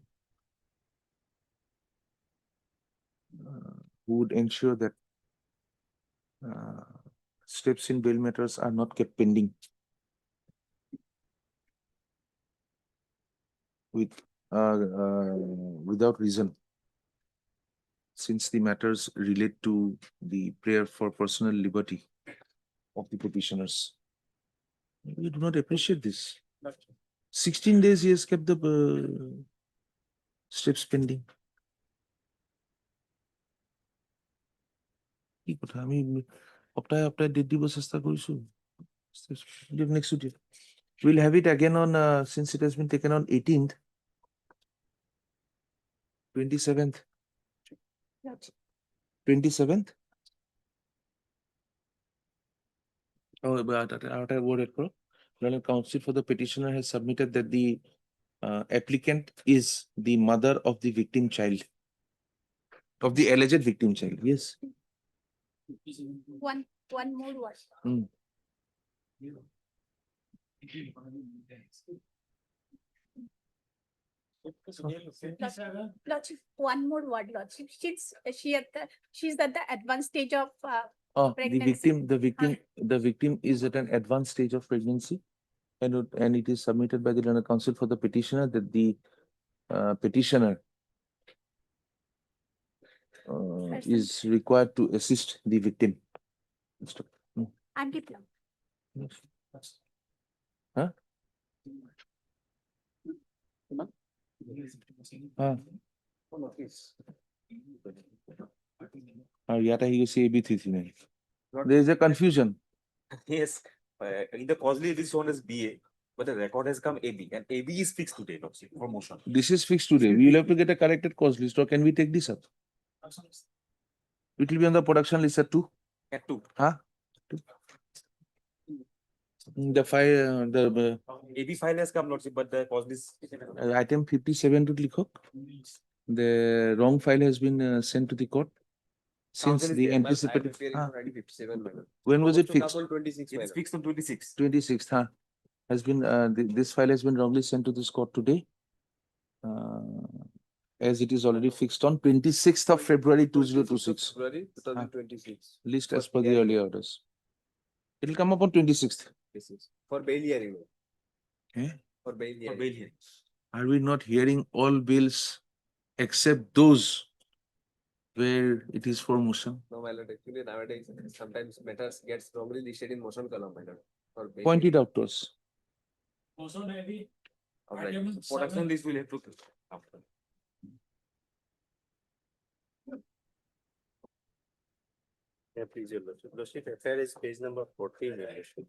who would ensure that steps in bail matters are not kept pending without reason, since the matters relate to the prayer for personal liberty of the petitioners. We do not appreciate this. 16 days he has kept the steps pending. কি কথা আমি সপ্তাহে সপ্তাহে date দিব চেষ্টা কৰিছো next week we'll have it again on since it has been taken on 18th 27th 27th oh but after word it counsel for the petitioner has submitted that the applicant is the mother of the victim child of the alleged victim child. Yes. one more word. Lordship, one more word, Lordship. She's at the advanced stage of Oh, pregnancy. the victim is at an advanced stage of pregnancy, and it is submitted by the learned counsel for the petitioner that the petitioner is required to assist the victim. I'm Gitlam. Huh? ইয়াত আহি গৈছে AB33 নাই. There is a confusion. Yes, in the causally this one is BA, but the record has come AB, and AB is fixed today, Lordship, for motion. This is fixed today. We will have to get a corrected cause list, or can we take this up? It will be on the production list at 2. At 2. Huh? The file, AB file has come, Lordship, but the cause list. item 57 to Likhok. The wrong file has been sent to the court. Since the anticipated. When was it fixed? It's fixed on 26th. 26th, huh? Has been, this file has been wrongly sent to this court today. As it is already fixed on 26th of February 2026. February 2026. List as per the earlier orders. It will come up on 26th. For bail hearing. Eh? For bail For hearing. bail hearing. Are we not hearing all bills except those where it is for motion? No, my lord, actually nowadays sometimes matters gets wrongly listed in motion column, my lord. For bail Point it out to us. Also maybe. Alright. Production list will have to. After. Yeah, please, your lordship. Lordship, FIR is page number 14. Your lordship.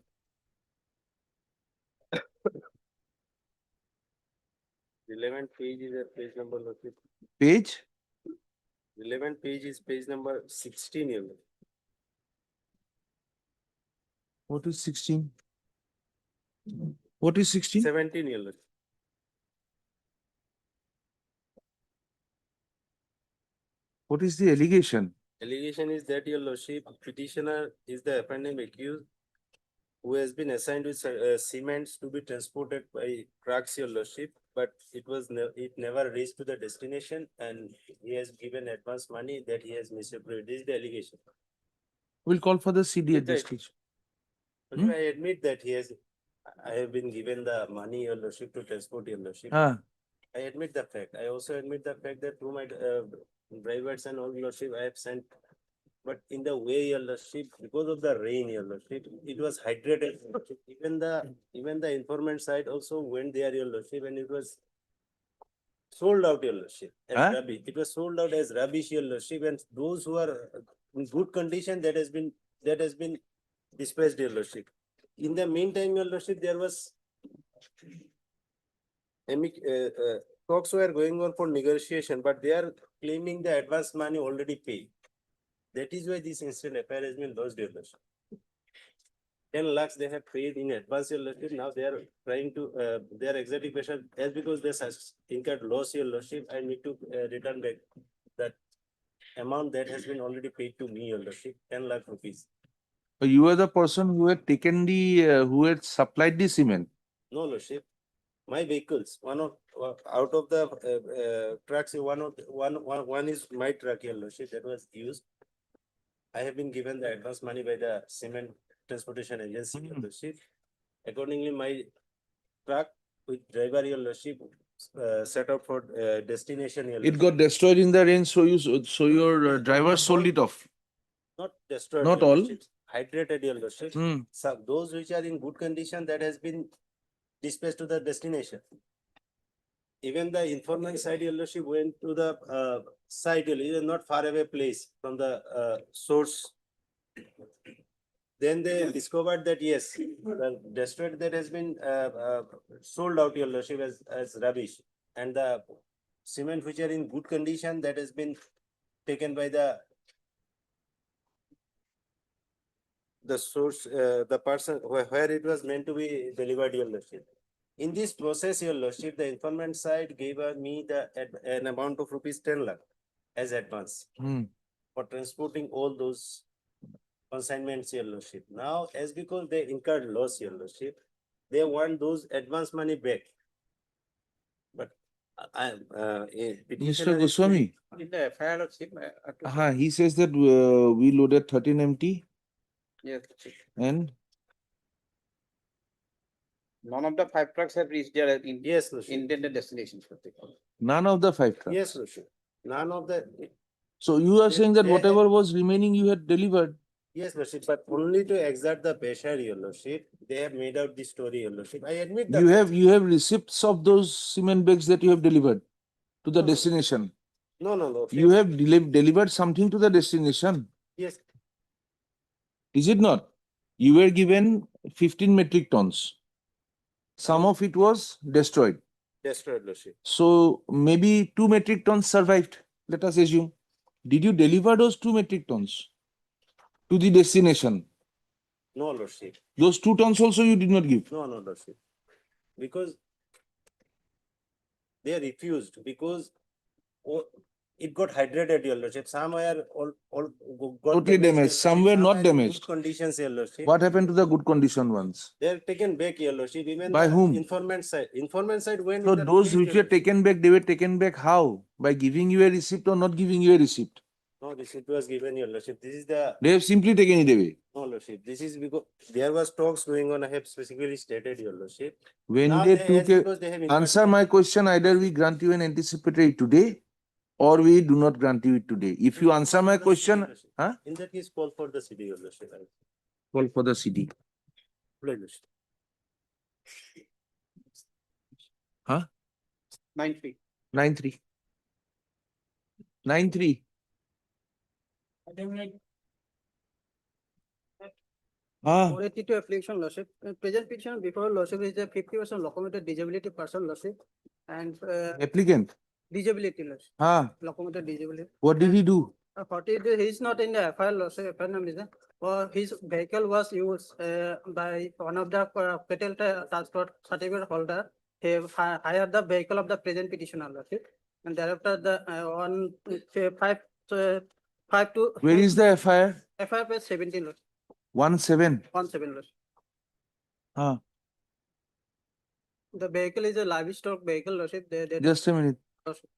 Relevant page is at page number, lordship. Page? Relevant page is page number 16. Your lordship. What is 16? What is 16? 17. Your lordship. What is the allegation? Allegation is that your lordship, petitioner is the offending accused who has been assigned with cements to be transported by trucks, your lordship, but it never reached to the destination, and he has given advance money that he has misappropriated. This is the allegation. We'll call for the CD at this Right. stage. Lordship, I admit that I have been given the money, your lordship, to transport, your lordship. Ah, I admit the fact. I also admit the fact that through my drivers and all, your lordship, I have sent. But in the way, your lordship, because of the rain, your lordship, it was hydrated. Your lordship. Even the informant side also went there, your lordship, and it was sold out, your lordship, as Huh? rubbish. It was sold out as rubbish, your lordship, and those who are in good condition, that has been dispatched, your lordship. In the meantime, your lordship, there was talks were going on for negotiation, but they are claiming the advance money already paid. That is why this incident FIR has been lodged, your lordship. 10 lakhs they have paid in advance, your lordship. Now they are trying to, they are exerting pressure as because they has incurred loss, your lordship. I need to return back that amount that has been already paid to me, your lordship, 10 lakh rupees. you are the person who had taken who had supplied the cement. No, lordship. My vehicles, out of the trucks, one is my truck, your lordship, that was used. I have been given the advance money by the cement transportation agency, your lordship. Accordingly, my truck with driver, your lordship, set out for destination, your It lordship. got destroyed in the rain, so your driver sold it off. Not destroyed. Not your all. lordship. Hydrated, your lordship. Hmm. So those which are in good condition, that has been dispatched to the destination. Even the informant side, your lordship, went to the site, it is not far away place from the source. Then they discovered that yes, the destroyed that has been sold out, your lordship, as rubbish, and the cement which are in good condition, that has been taken by the source, the person where it was meant to be delivered, your lordship. In this process, your lordship, the informant side gave me an amount of rupees 10 lakh as advance for transporting all those consignments, your lordship. Now, as because they incurred loss, your lordship, they want those advance money back. But Mr. petitioner is Goswami, In the FIR Lordship, he says that we loaded 13 MT yes, and none of the 5 trucks have reached their yes, Lordship. intended destinations. none of the 5 trucks. Yes, Lordship. None of the, So you are They- saying that they had- whatever was remaining you had delivered. yes, Lordship, but only to exert the pressure, Your Lordship. They have made out the story, Your Lordship. I admit that. You have receipts of those cement bags that you have delivered to the No, no. destination. No, Lordship. You have delivered something to the destination. Yes, Is it not? You were given 15 metric tons. Some of it was destroyed. destroyed, Lordship. So maybe 2 metric tons survived. Let us assume. Did you deliver those 2 metric tons to the destination? No, Lordship. Those 2 tons also you did not give. No, Lordship. Because they refused, because it got hydrated, Your Lordship. Somewhere all got Totally Your damaged. Lordship. Somewhere not Some are in good damaged. conditions, Your Lordship. What happened to the good condition ones? They are taken back, Your Lordship. Even By the whom? informant side went So in the those police, which Your were Lordship. taken back, they were taken back how? By giving you a receipt or not giving you a receipt? No, receipt was given, Your Lordship. This is the, They have simply taken it away. no, Lordship. This is because there was talks going on. I have specifically stated, Your Lordship. When Now they they, took because they have answer my question, either we grant you an anticipatory today or we do not grant you it today. If you answer my question, huh? In that case, call for the city, Your Lordship. Call for the CD. Please, Lordship. Huh? 9-3. 9-3. 9-3. Ah, Related to application lordship, present petition before lordship is a 50% locomotive disability person lordship and applicant. disability lordship, Ah, locomotive disability. what did he do? 40, he is not in the FIR lordship, FIR name is there. Or his vehicle was used by one of the cattle transport certificate holder. He hired the vehicle of the present petitioner lordship. And thereafter the 5 to. Where is the FIR? FIR page 17 lordship, 17. 17 lordship. Ah, The vehicle is a livestock vehicle lordship. They just a minute. lordship.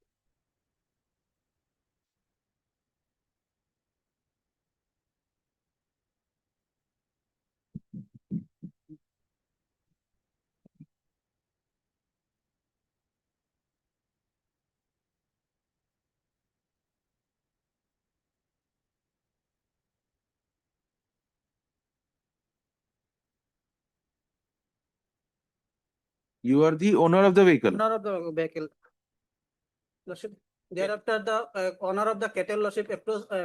You are the owner of the vehicle. Owner of the vehicle. Lordship. Thereafter, the owner of the cattle lordship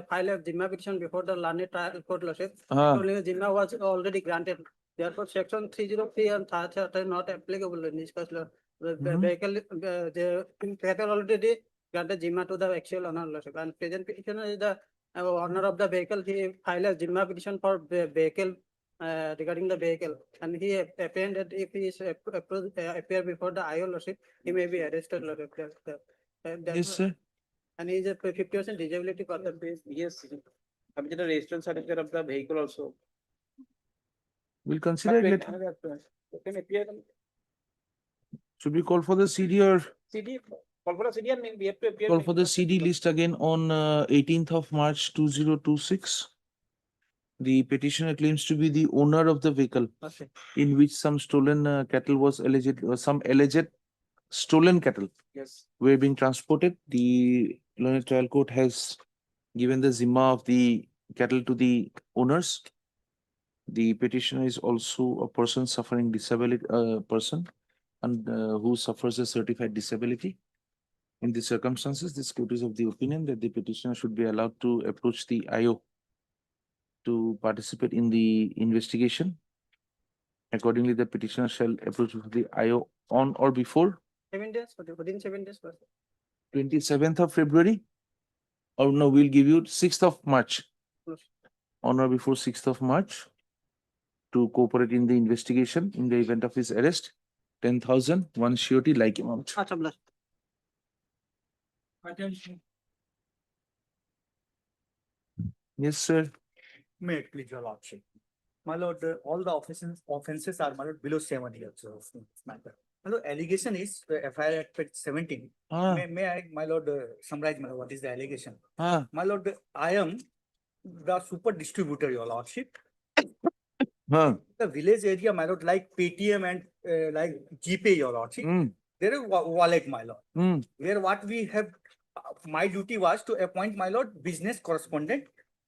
file a Jimma petition before the learned trial court lordship. Ah, Only Jimma was already granted. Therefore, section 303 and 30 are not applicable in this case. The Mhm. vehicle, the cattle already granted Jimma to the actual owner lordship. And present petitioner is the owner of the vehicle. He filed a Jimma petition for the vehicle regarding the vehicle. And he appeared that if he is appear before the IO lordship, he may be arrested lordship. yes, sir. And he is a 50% disability person. Yes. I'm the registered certificate of the vehicle also. We'll consider it later. Should we call for the CD or CD, call for a CD and we have to appear. call for the CD list again on 18th of March 2026? The petitioner claims to be the owner of the vehicle Okay. in which some stolen cattle was alleged, or some alleged stolen cattle Yes. were being transported. The learned trial court has given the zimma of the cattle to the owners. The petitioner is also a person suffering disability, person and who suffers a certified disability. In these circumstances, this court is of the opinion that the petitioner should be allowed to approach the IO to participate in the investigation. Accordingly, the petitioner shall approach the IO on or before 7 days, within 7 days. 27th of February. Or no, we'll give you 6th of March. Yes. On or before 6th of March to cooperate in the investigation. In the event of his arrest, 10,000, one surety like amount. Acha, bless. Yes, sir. May it please your lordship. my lord, all the offenses are, my lord, below 7 years of matter. My lord, allegation is FIR Act 17. Ah, May I, my lord, summarize, my lord, what is the allegation? ah, My lord, I am the super distributor, your lordship. ah, The village area, my lord, like Paytm and like GPay, your lordship. mm, There is wallet, my lord, mm, where what we have, my duty was to appoint, my lord, business correspondent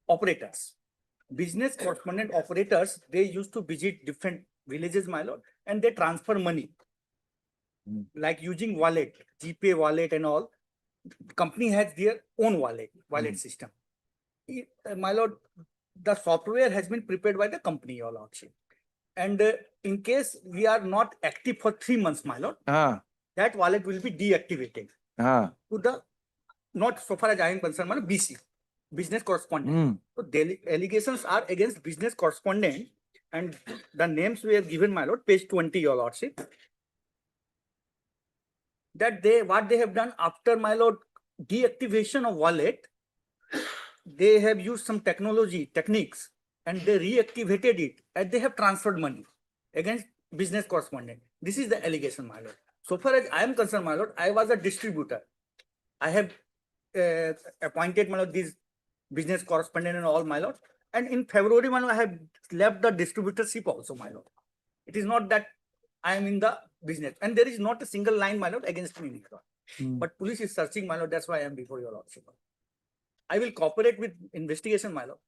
operators. Business correspondent operators, they used to visit different villages, my lord, and they transfer money. Mm. Like using wallet, GPay wallet and all. Company has their own wallet Mm. system. My lord, the software has been prepared by the company, your lordship. And in case we are not active for 3 months, my lord, ah, that wallet will be deactivated ah, to the, not so far as I am concerned, my lord, BC, business correspondent. mm, So the allegations are against business correspondent, and the names were given, my lord, page 20, your lordship. That what they have done after, my lord, deactivation of wallet, they have used some techniques, and they reactivated it, and they have transferred money against business correspondent. This is the allegation, my lord. So far as I am concerned, my lord, I was a distributor. I have appointed, my lord, these business correspondent and all, my lord. And in February, my lord, I have left the distributorship also, my lord. It is not that I am in the business, and there is not a single line, my lord, against me, my lord. mm. But police is searching, my lord. That's why I am before your lordship. I will cooperate with investigation, my lord.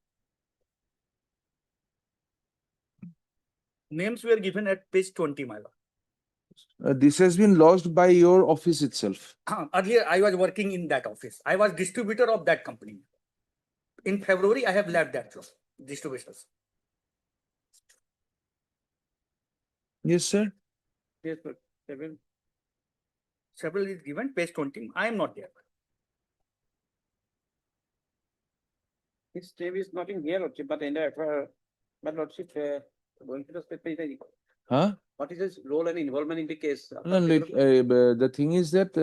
Names were given at page 20, my lord. This has been lodged by your office itself. Earlier, I was working in that office. I was distributor of that company. In February, I have left that job, distributions. Yes, sir. Yes, sir. Seven. Several is given, page 20. I am not there. His name is not in here, Lordship, but in the FIR, but Lordship, going to the specific. Huh? What is his role and involvement in the case? No, the thing is that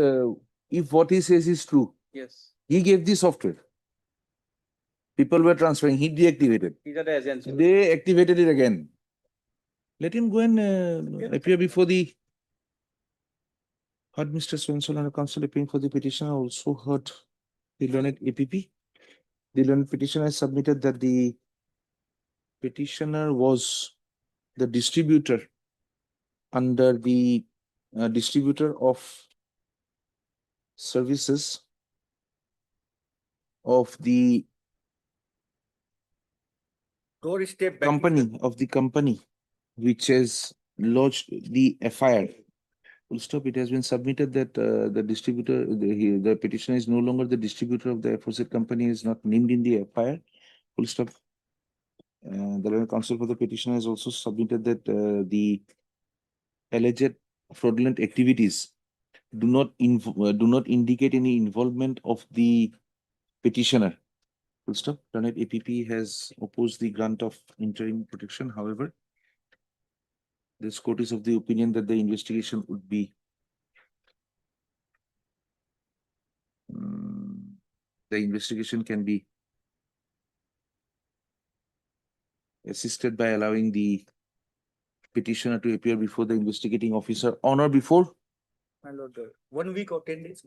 if what he says is true, Yes, he gave the software. People were transferring, he deactivated. these are the agents. They activated it again. Let him go and appear before the. Heard Mr. Swensel and the council appearing for the petitioner, also heard the learned APP. The learned petitioner has submitted that the petitioner was the distributor under the distributor of services of the Doorstep company which has lodged the FIR. Full stop. It has been submitted that the distributor, the petitioner is no longer the distributor of the aforesaid company, is not named in the FIR. Full stop. The learned counsel for the petitioner has also submitted that the alleged fraudulent activities do not indicate any involvement of the petitioner. Full stop. Learned APP has opposed the grant of interim protection. However, this court is of the opinion that the investigation would be the investigation can be assisted by allowing the petitioner to appear before the investigating officer on or before? My lord, 1 week or 10 days.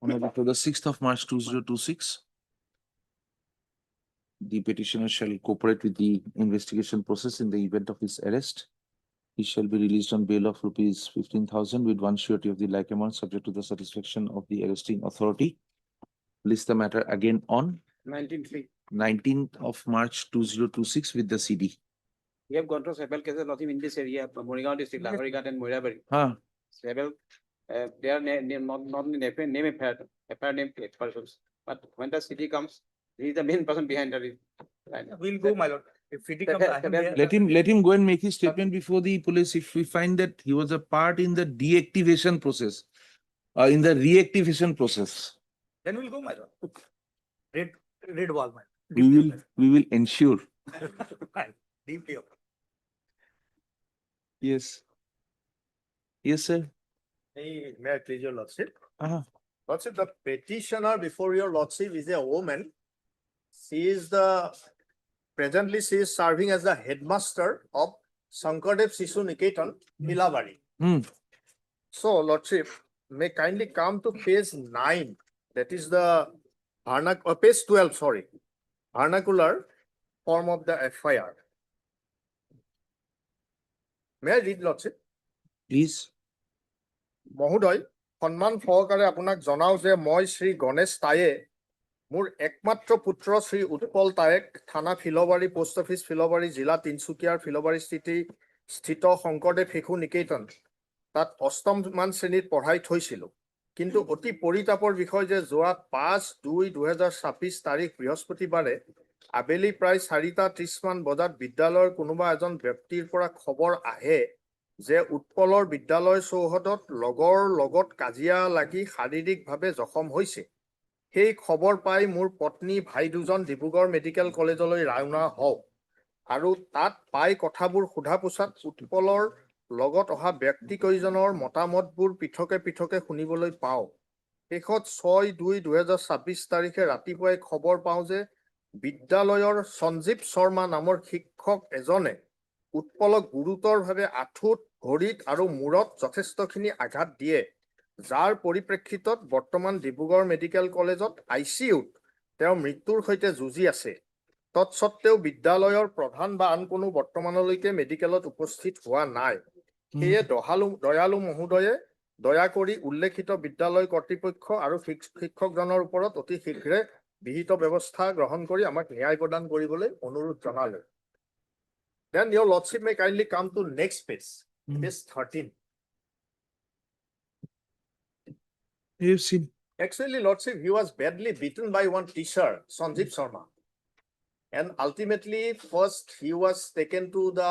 On or before the 6th of March 2026. The petitioner shall cooperate with the investigation process in the event of his arrest. He shall be released on bail of rupees 15,000 with one surety of the like amount subject to the satisfaction of the arresting authority. List the matter again on 19th of March 2026 with the CD. We have gone through several cases, not in this area, Morigaon district, Lahorigat and Moirabari. Several, they are not in name apparent name persons. But when the city comes, he is the main person behind the. We'll go, my lord. If CD comes, I am there. Let him go and make his statement before the police if we find that he was a part in the deactivation process, in the reactivation process. Then we'll go, my lord. Red wall, my lord. We will ensure. Deeply. Yes. Yes, sir. May I please your lordship? Lordship, the petitioner before your lordship is a woman. She is the presently she is serving as the headmaster of Sankardev Sishu Niketan, Hilabari. Hmm. So, Lordship, may kindly come to page 9. That is the page 12, sorry. Vernacular form of the FIR. May I read, Lordship? Please. মহোদয়, সন্মান সহকাৰে আপোনাক জনাও যে মই শ্ৰী গণেশ টায়ে মোৰ একমাত্ৰ পুত্ৰ শ্ৰী উৎপল টায়েক থানা ফিলবাৰী পোষ্ট অফিচ ফিলবাৰী জিলা তিনচুকীয়াৰ ফিলবাৰী স্থিত শংকৰদেৱ শিশু নিকেতন তাত অষ্টমমান শ্ৰেণীত পঢ়াই থৈছিলোঁ। কিন্তু অতি পৰিতাপৰ বিষয় যে যোৱা 5/2/2026 তাৰিখ বৃহস্পতিবাৰে আবেলি প্ৰায় 4:30 বজাত বিদ্যালয়ৰ কোনোবা এজন ব্যক্তিৰ পৰা খবৰ আহে যে উৎপলৰ বিদ্যালয় চৌহদত লগৰ লগত কাজিয়া লাগি শাৰীৰিকভাৱে জখম হৈছে। সেই খবৰ পাই মোৰ পত্নী ভাই দুজন ডিব্ৰুগড় মেডিকেল কলেজলৈ ৰাওনা হওঁ আৰু তাত পাই কথাবোৰ সোধা পোছাত উৎপলৰ লগত অহা ব্যক্তিকেইজনৰ মতামতবোৰ পৃথকে পৃথকে শুনিবলৈ পাওঁ। শেষত 6/2/2026 তাৰিখে ৰাতিপুৱাই খবৰ পাওঁ যে বিদ্যালয়ৰ সঞ্জীৱ শৰ্মা নামৰ শিক্ষক এজনে উৎপলক গুৰুতৰভাৱে আঁঠুত ভৰিত আৰু মূৰত যথেষ্টখিনি আঘাত দিয়ে, যাৰ পৰিপ্ৰেক্ষিতত বৰ্তমান ডিব্ৰুগড় মেডিকেল কলেজত ICUত তেওঁ মৃত্যুৰ সৈতে যুঁজি আছে। তৎসত্ত্বেও বিদ্যালয়ৰ প্ৰধান বা আন কোনো বৰ্তমানলৈকে মেডিকেলত উপস্থিত হোৱা নাই। সেয়ে দয়ালু মহোদয়ে দয়া কৰি উল্লেখিত বিদ্যালয় কৰ্তৃপক্ষ আৰু শিক্ষকজনৰ ওপৰত অতি শীঘ্ৰে বিহিত ব্যৱস্থা গ্ৰহণ কৰি আমাক ন্যায় প্ৰদান কৰিবলৈ অনুৰোধ জনালে। Then your lordship may kindly come to next page, page 13. You've seen. Actually, lordship, he was badly beaten by one teacher, Sanjeev Sharma. And ultimately, first he was taken to the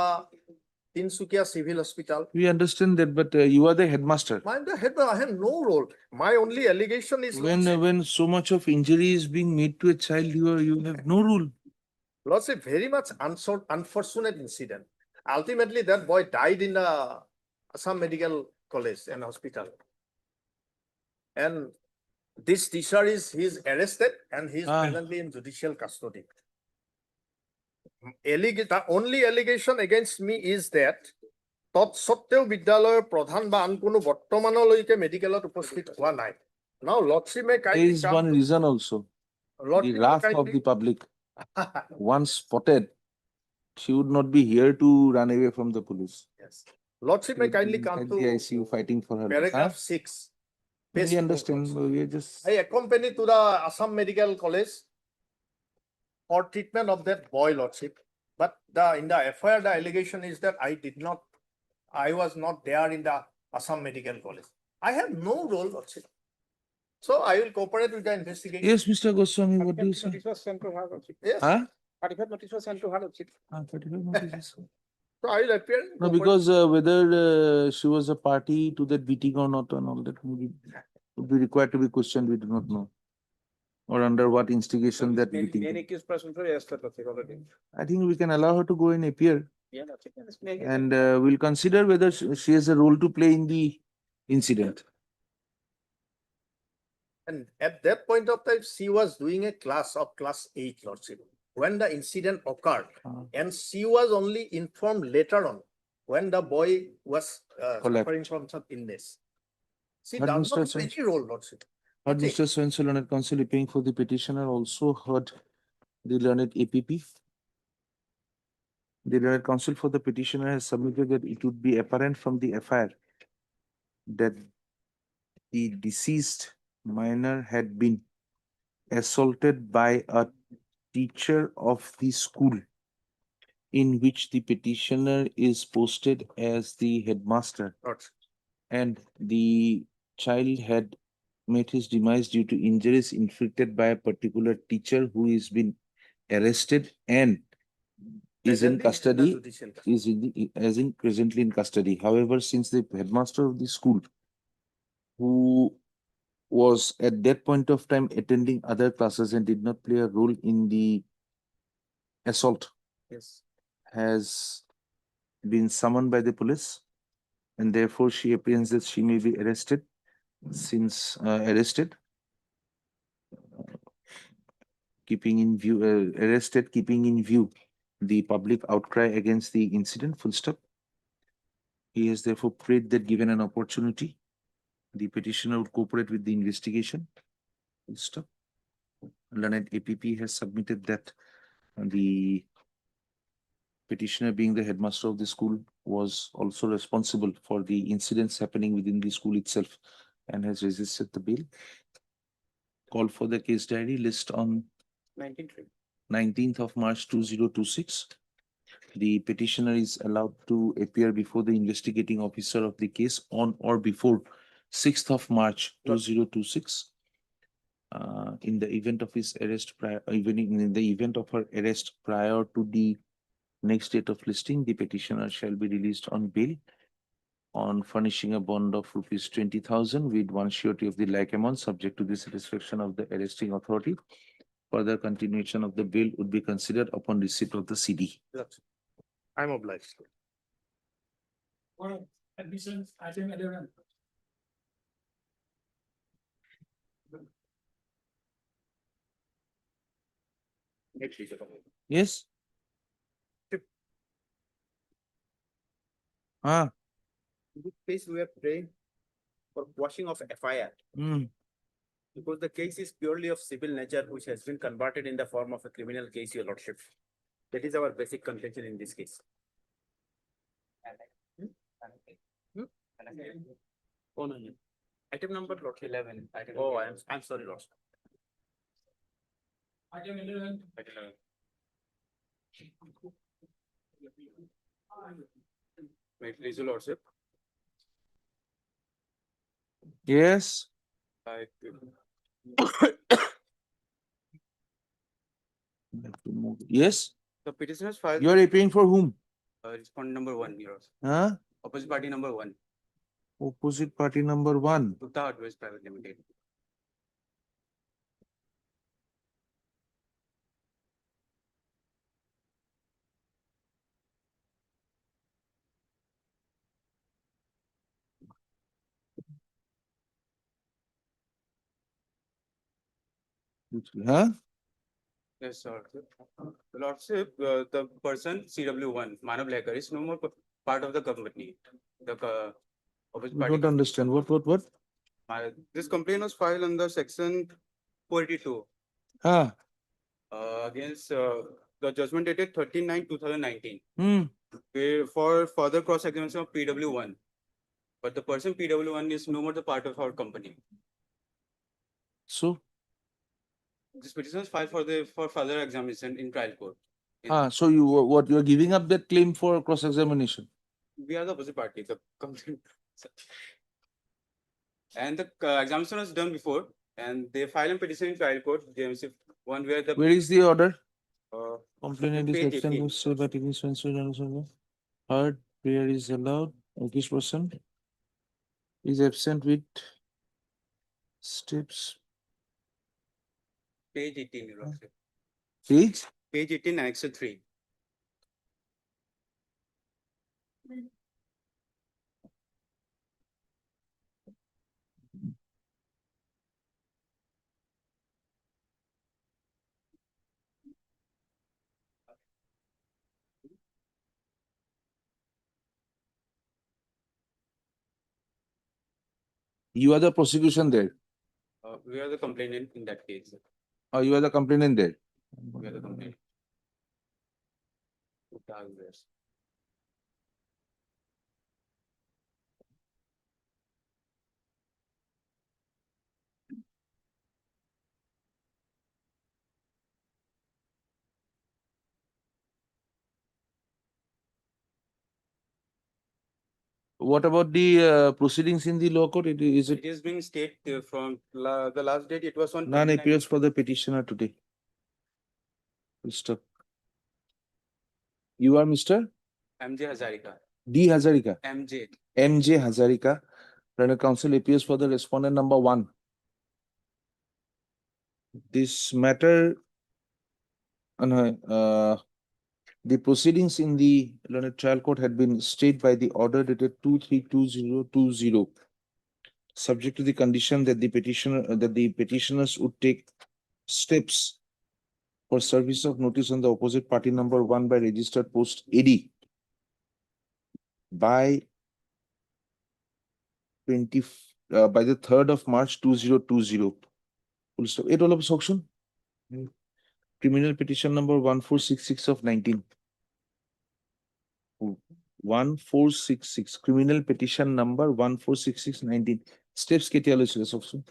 Tinsukia Civil Hospital. We understand that, but you are the headmaster. I have no role. My only allegation is When so much of injury is being made to a child, you have no rule. Lordship, very much unfortunate incident. Ultimately, that boy died in the Assam Medical College and Hospital. And this teacher he's arrested and he's presently in judicial custody. The only allegation against me is that তৎসত্ত্বেও বিদ্যালয়ৰ প্ৰধান বা আন কোনো বৰ্তমানলৈকে মেডিকেলত উপস্থিত হোৱা নাই। Now, Lordship may There kindly is come one to- reason also. Lordship The may wrath of kindly- the public. Once spotted, she would not be here to run away from the police. Yes. Lordship may kindly come At to the ICU fighting for her life. paragraph 6. We page 4, understand. Lordship. We are just. I accompanied to the Assam Medical College for treatment of that boy, Lordship. But in the FIR, the allegation is that I was not there in the Assam Medical College. I have no role, Lordship. So I will cooperate with the investigation. Yes, Mr. Goswami, what do you say? Notice was sent to her, Lordship. Yes. Huh? 35 notice was sent to her, Lordship. 35 notices. So I will appear. No, because whether she was a party to that beating or not and all that would be required to be questioned, we do not know. Or under what instigation that beating. Main accused person was arrested, Lordship, already. I think we can allow her to go and appear Yeah, Lordship. and we'll consider whether she has a role to play in the incident. And at that point of time, she was doing a class of class 8, Lordship, when the incident occurred. And she was only informed later on when the boy was suffering from some illness. She But does Mr. not have any role, Lordship. Heard Okay. Mr. Swenso, learned counsel appearing for the petitioner, also heard the learned APP. The learned counsel for the petitioner has submitted that it would be apparent from the FIR that the deceased minor had been assaulted by a teacher of the school in which the petitioner is posted as the headmaster, Lordship. and the child had met his demise due to injuries inflicted by a particular teacher who is been arrested and is in Presently custody, the judicial custody. presently in custody. However, since the headmaster of the school, who was at that point of time attending other classes and did not play a role in the assault, Yes. has been summoned by the police, and therefore she appears that she may be arrested. Since arrested, keeping in view the public outcry against the incident, full stop. He has therefore prayed that given an opportunity, the petitioner would cooperate with the investigation, full stop. Learned APP has submitted that the petitioner, being the headmaster of the school, was also responsible for the incidents happening within the school itself and has resisted the bail. Call for the case diary list on 19th of March 2026. The petitioner is allowed to appear before the investigating officer of the case on or before 6th of March 2026. In the event of his arrest even in the event of her arrest prior to the next date of listing, the petitioner shall be released on bail on furnishing a bond of rupees 20,000 with one surety of the like amount, subject to the satisfaction of the arresting authority. Further continuation of the bail would be considered upon receipt of the CD. I'm obliged. Admissions, item 11. Yes? Ah. In this case, we are praying for quashing of FIR. Because the case is purely of civil nature, which has been converted in the form of a criminal case, your lordship. That is our basic contention in this case. Oh, no, no. Item number, Lord. 11. Oh, I'm sorry, Lord. Item 11. May it please, your lordship. Yes. I Yes. The petitioners filed. You are appearing for whom? Respondent number 1, your lordship. Huh? Opposite party number 1. Opposite party number 1. Gupta Advice Private Limited. Huh? Yes, sir. Lordship, the person CW1, Manav Lekar, is no more part of the company. The opposite We party. don't understand. What? This complaint was filed under section 482 Ah. against the judgment dated 13/9/2019 Hmm. for further cross-examination of PW1. But the person PW1 is no more the part of our company. So? This petition is filed for further examination in trial court. So you are giving up that claim for cross-examination? We are the opposite party. The complaint. And the examination was done before, and they filed a petition in trial court. JMC one where the Where is the order? in Complainant is page absent 18. with say but it is censored. Heard prayer is allowed. This person is absent with steps. Page 18, Your Lordship. Page? Page 18, Annex 3. You are the prosecution there. We are the complainant in that case. Or you are the complainant there. We are the complainant. What about the proceedings in the law court? It is being stated from the last date. It was on. None appears for the petitioner today. Mr. You are Mr. MJ Hazarika. D. Hazarika. MJ. MJ Hazarika. Learned counsel appears for the respondent number 1. This matter, the proceedings in the learned trial court had been stayed by the order dated 23/20/20, subject to the condition that the petitioners would take steps for service of notice on the opposite party number 1 by registered post AD by by the 3rd of March 2020. Full stop. It all of section. Criminal petition number 1466 of 19. 1466. Criminal petition number 1466/19. Steps কেতিয়া লৈছিলে section.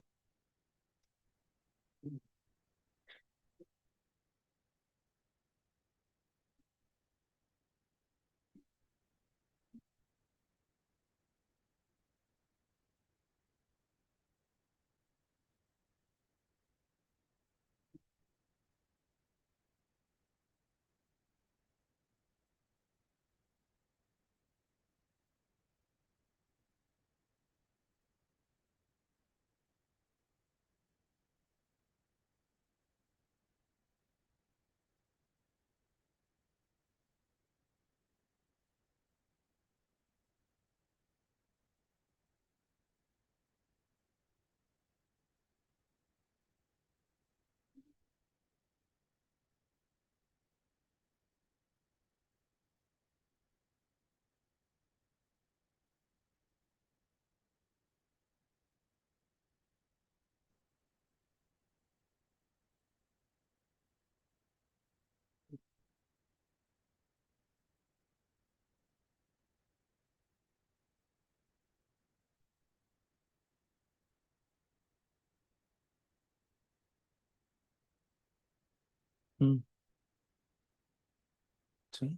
See?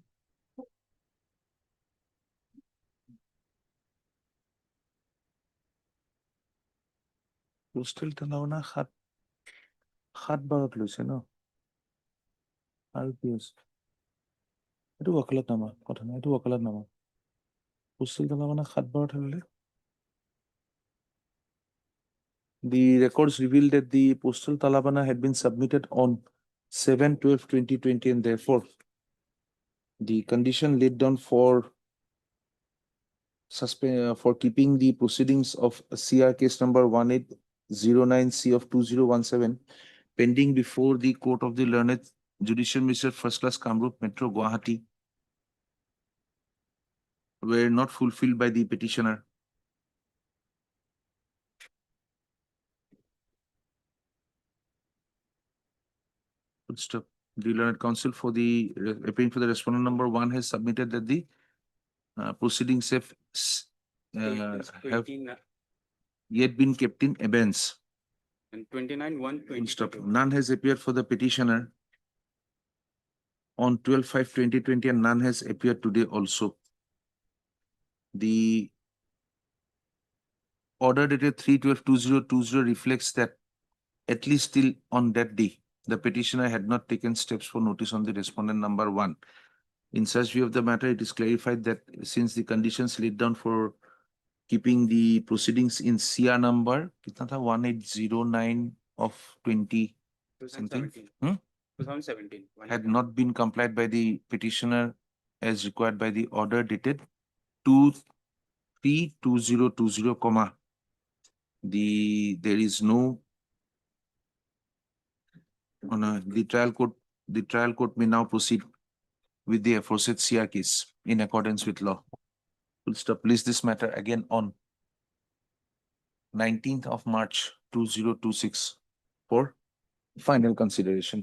Postal Talana 7 বাৰত লৈছে ন আৰু কি আছে এইটো wakalat নামা কথা নাই এইটো wakalat নামা Postal Talana 7 বাৰত হ'লে The records reveal that the postal talabana had been submitted on 7/12/2020 and therefore the condition laid down for keeping the proceedings of CR case number 1809C of 2017 pending before the court of the learned judicial magistrate first class Kamrup Metro Gauhati were not fulfilled by the petitioner. Full stop. The learned counsel for the appearing for the respondent number 1 has submitted that the proceedings have yet been kept in abeyance. And 29/1/2022. Stop. None has appeared for the petitioner on 12/5/2020 and none has appeared today also. The order dated 3/12/2020 reflects that at least till on that day, the petitioner had not taken steps for notice on the respondent number 1. In such view of the matter, it is clarified that since the conditions laid down for keeping the proceedings in CR number 1809 of 20 something 2017. had not been complied by the petitioner as required by the order dated 2/3/2020, comma. There is no the trial court may now proceed with the aforesaid CR case in accordance with law. We'll stop. Place this matter again on 19th of March 2026 for final consideration.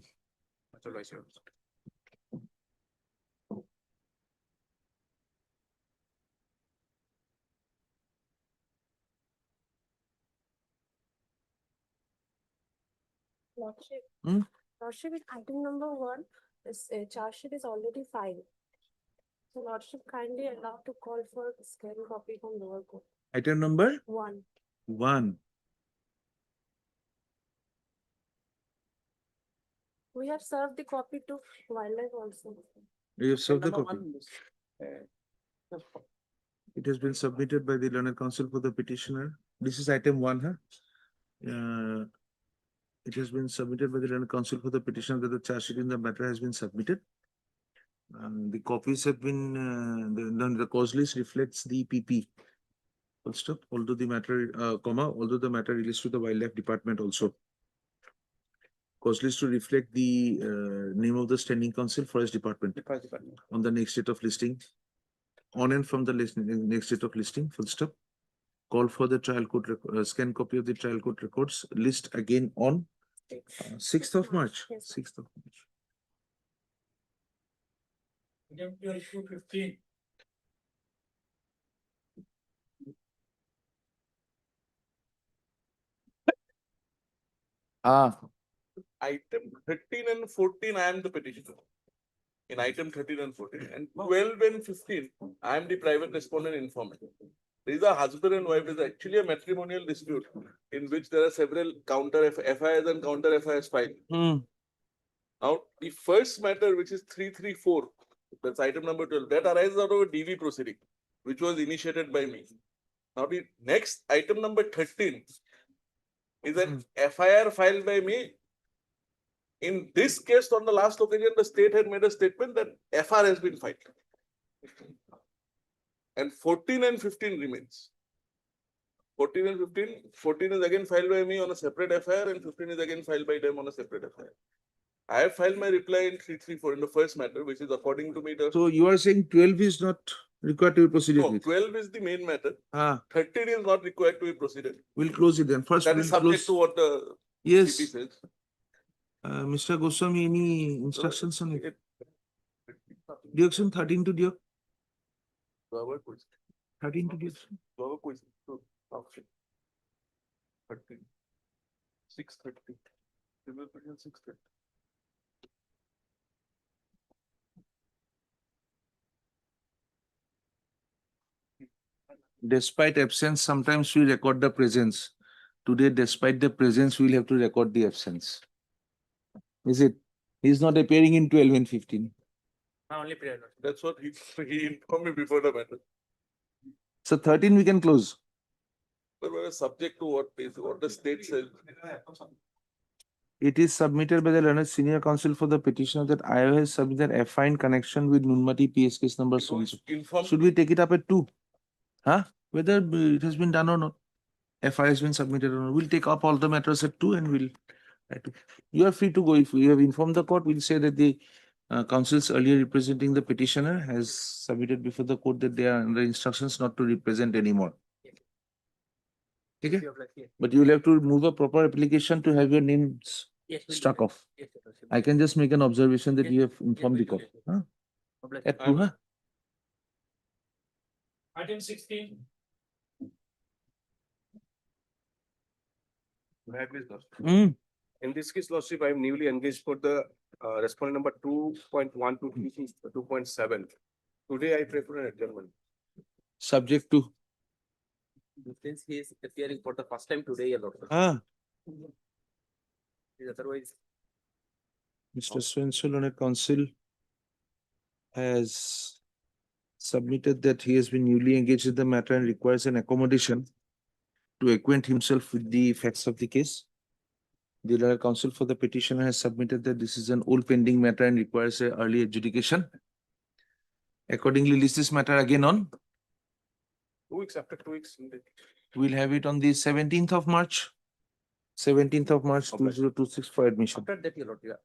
Lordship. Hmm? Lordship, in item number 1, this charge sheet is already filed. So Lordship kindly allowed to call for scan copy from lower court. Item number 1. 1. We have served the copy to wildlife also. You have served the copy. It has been submitted by the learned counsel for the petitioner. This is item 1, huh? It has been submitted by the learned counsel for the petitioner that the charge sheet in the matter has been submitted. The copies have been, the cause list reflects the PP. Full stop. Although the matter, although the matter relates to the wildlife department also. Cause list to reflect the name of the standing counsel, Forest Department, Forest Department. on the next date of listing. On and from the next date of listing, full stop. Call for the trial court, scan copy of the trial court records, list again on 6th of March. Yes. 6th of March. Item 12 to 15. Item 13 and 14, I am the petitioner. In item 13 and 14, and 12 and 15, I am the private respondent informant. These are husband and wife. Is actually a matrimonial dispute in which there are several counter FIRs and counter FIRs filed. Now, the first matter, which is 334, that's item number 12, that arises out of a DV proceeding, which was initiated by me. Now, the next item number 13 is an FIR filed by me. In this case, on the last occasion, the state had made a statement that FR has been filed. And 14 and 15 remains. 14 and 15, 14 is again filed by me on a separate FIR and 15 is again filed by them on a separate FIR. I have filed my reply in 334 in the first matter, which is according to me the. So you are saying 12 is not required to be proceeded No, with? 12 is the main matter. 13 is not required to be proceeded. We'll close it then. First, That we'll is subject close. to what the Yes. CP says. Mr. Goswami, any instructions on it? Direction 13 to Dio. 13 to Dio. 630. 630. Despite absence, sometimes we record the presence. Today, despite the presence, we'll have to record the absence. Is it? He's not appearing in 12 and 15. Only prayer. That's what he informed me before the matter. So 13 we can close. But we're subject to what the state says. It is submitted by the learned senior counsel for the petitioner that IO has submitted FI in connection with Nunmati PS case number so and so. Inform. Should we take it up at 2? Whether it has been done or not. FI has been submitted or not. We'll take up all the matters at 2 and we'll. You are free to go. If we have informed the court, we'll say that the counsels earlier representing the petitioner has submitted before the court that they are under instructions not to represent anymore. Okay? But you will have to move a proper application to have your names struck off. I can just make an observation that you have informed the court. At 2, Item 16. In this case, Lordship, I am newly engaged for the respondent number 2.1 to 2.7. Today, I prefer an adjournment. Subject to. Since he is appearing for the first time today, otherwise. Mr. Swensel on a counsel has submitted that he has been newly engaged in the matter and requires an accommodation to acquaint himself with the facts of the case. The legal counsel for the petitioner has submitted that this is an old pending matter and requires an early adjudication. Accordingly, list this matter again on. 2 weeks after 2 weeks. We'll have it on the 17th of March. 17th of March 2026 for admission. After that,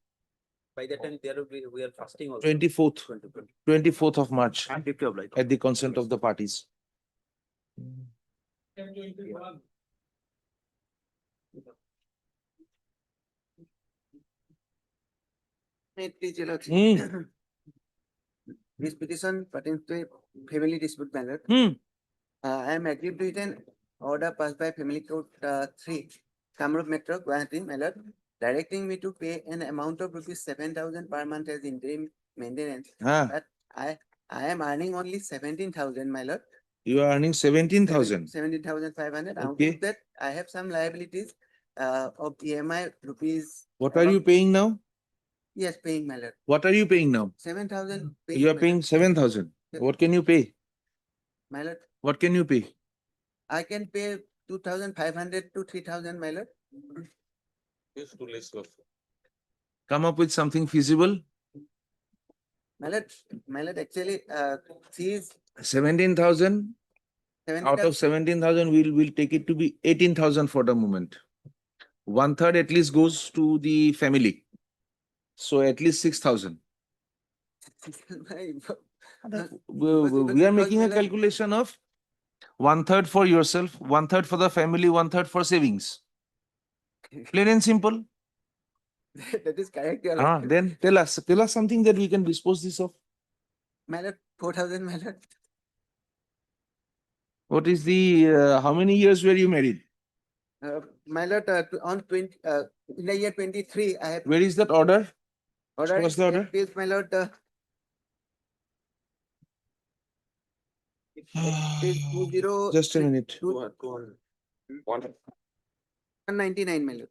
by that time, there will be, we are fasting also. 24th of March at the consent of the parties. Item 21. This petition pertains to a family dispute matter. I am agreed to it an order passed by Family Court 3, Kamrup Metro, Gauhati, Malad, directing me to pay an amount of rupees 7,000 per month as interim maintenance. But I am earning only 17,000, my lord. You are earning 17,000. 17,500. Out Okay. of that, I have some liabilities of EMI rupees. What are you paying now? Yes, paying, my lord. What are you paying now? 7,000. You are paying 7,000. Yes. What can you pay? My lord, What can you pay? I can pay 2,500 to 3,000, my lord. Yes, too less. Come up with something feasible. My lord, actually, she is 17,000 out of 17,000, we'll take it to be 18,000 for the moment. 1/3 at least goes to the family. So at least 6,000. We are making a calculation of 1/3 for yourself, 1/3 for the family, 1/3 for savings. Plain and simple. That is correct. Then tell us something that we can dispose this of. My lord, 4,000, my lord. What is the, how many years were you married? My lord, on 20, in the year 23, I have Where is that order? ordered. What's the order? Please, my lord, it is 20. Just a minute. 199, my lord.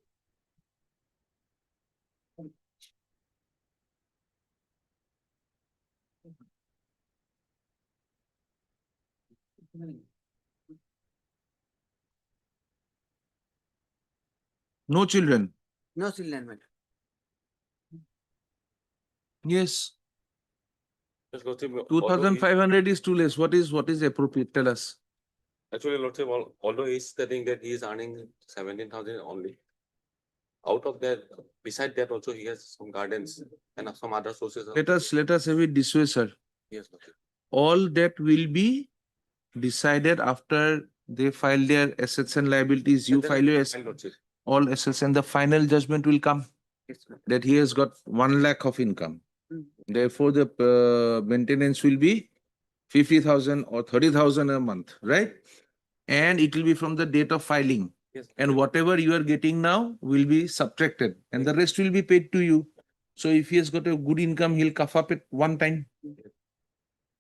No children. No children, my lord. Yes. Yes, Lordship, although 2,500 is too less. What is appropriate? Tell us. Actually, Lordship, although he's stating that he is earning 17,000 only. Out of that, beside that also he has some gardens and some other sources. Let us have it this way, sir. Yes, Lordship. All that will be decided after they file their assets and liabilities. You file your Lordship. all assets, and the final judgment will come that he has got 1 lakh of income. Therefore, the maintenance will be 50,000 or 30,000 a month, right? And it will be from the date of filing. Yes. And whatever you are getting now will be subtracted, and the rest will be paid to you. So if he has got a good income, he'll cough up it one time.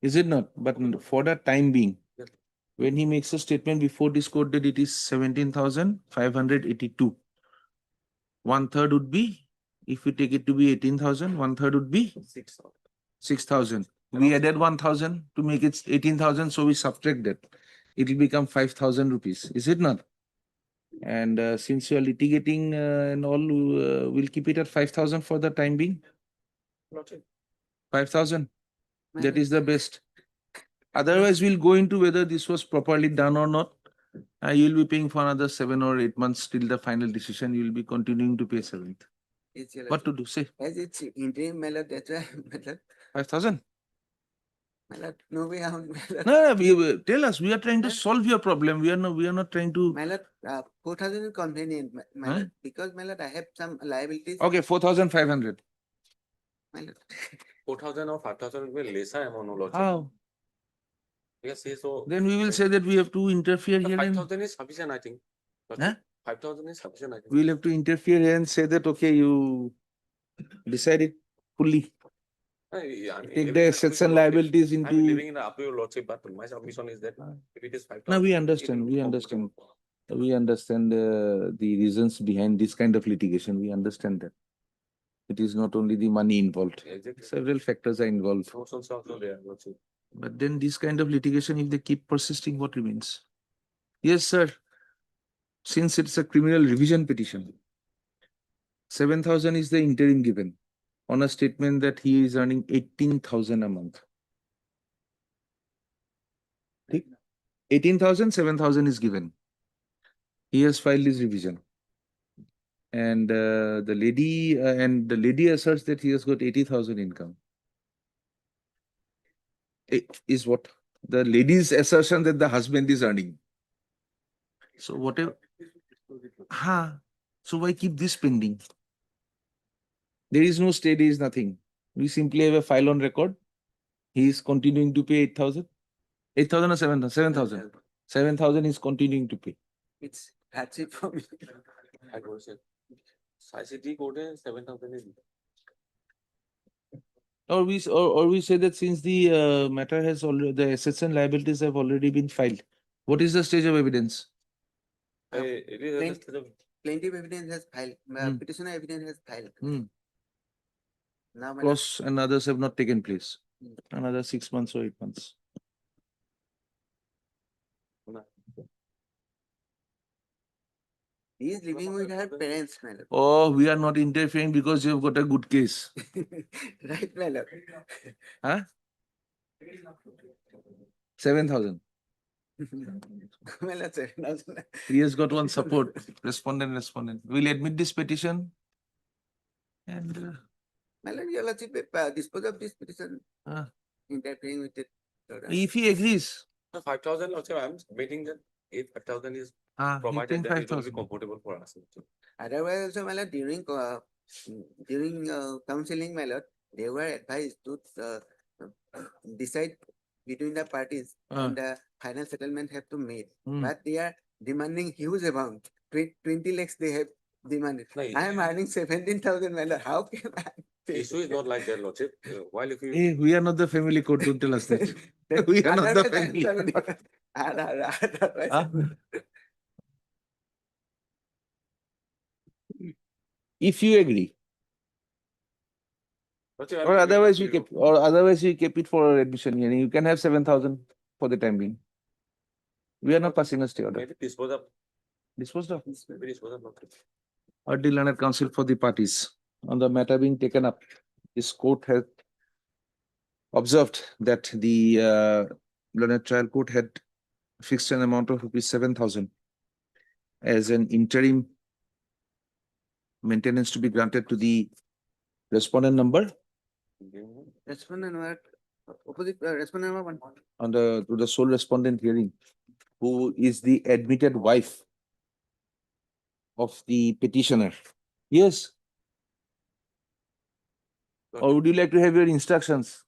Is it not? But for the time being, Yes. when he makes a statement before this court date, it is 17,582. 1/3 would be, if we take it to be 18,000, 1/3 would be 6,000. We added 1,000 to make it 18,000, so we subtract that. It will become 5,000 rupees. Is it not? And since you are litigating and all, we'll keep it at 5,000 for the time being. 5,000. That is the best. Otherwise, we'll go into whether this was properly done or not. You'll be paying for another 7 or 8 months till the final decision. You'll be continuing to pay 7th. What to do? Say. As it's interim, my lord, that's why, my lord. 5,000. My lord, no way out, my lord. No, tell us. We are trying to solve your problem. We are not trying to. My lord, 4,000 is convenient, my Huh? lord, because my lord, I have some liabilities. Okay, 4,500. My lord. 4,000 or 5,000 will be lesser amount, Lordship. How? Yes, so. Then we will say that we have to interfere here. 5,000 is sufficient, I think. Huh? 5,000 is sufficient, I think. We'll have to interfere here and say that, okay, you decide it fully. Take the assets and liabilities I'm into. living in the upper Lordship, but my submission is that if it is 5,000. No, we understand. We understand. We understand the reasons behind this kind of litigation. We understand that. It is not only the money involved. Exactly. Several factors are involved. Promotions are also there, Lordship. But then this kind of litigation, if they keep persisting, what remains? Yes, sir. Since it's a criminal revision petition, 7,000 is the interim given on a statement that he is earning 18,000 a month. 18,000, 7,000 is given. He has filed his revision. And the lady asserts that he has got 80,000 income. It is what? The lady's assertion that the husband is earning. So whatever. So why keep this pending? There is no stay, there is nothing. We simply have a file on record. He is continuing to pay 8,000. 8,000 or 7,000? 7,000. 7,000 is continuing to pay. It's hardship for me. I don't say. ICT code is 7,000 is. Or we say that since the matter has already, the assets and liabilities have already been filed. What is the stage of evidence? It is Plaintiff evidence has filed. Petitioner evidence has filed. Now, my lord, Cross and others have not taken place. Another 6 months or 8 months. he is living with her parents, my lord. Oh, we are not interfering because you have got a good case. Right, my lord. Huh? 7,000. My lord, 7,000. He has got one support, respondent. We'll admit this petition. And My lord, your lordship, dispose of this petition, interfering with it. if he agrees, So 5,000 also, I'm submitting that if 5,000 is he provided, paying then it will be 5,000. comfortable for us. Otherwise, also, my lord, during counseling, my lord, they were advised to decide between the parties and the final settlement have to made. But they are demanding huge amount. 20 lakhs they have demanded. No, I am earning 17,000, my lord. How can I pay? issue is not like that, Lordship. While if you Hey, we are not the family court, don't tell us that. We are not the family. Huh? If you agree, Lordship, I'm or giving otherwise back we to you. keep, or otherwise we keep it for admission hearing. You can have 7,000 for the time being. We are not passing a stay order. Maybe dispose of, Disposed of. maybe dispose of. Lordship. Or the learned counsel for the parties. On the matter being taken up, this court has observed that the learned trial court had fixed an amount of rupees 7,000 as an interim maintenance to be granted to the respondent number Respondent number, opposite, respondent number 1. on to the sole respondent hearing, who is the admitted wife of the petitioner. Yes. Or would you like to have your instructions?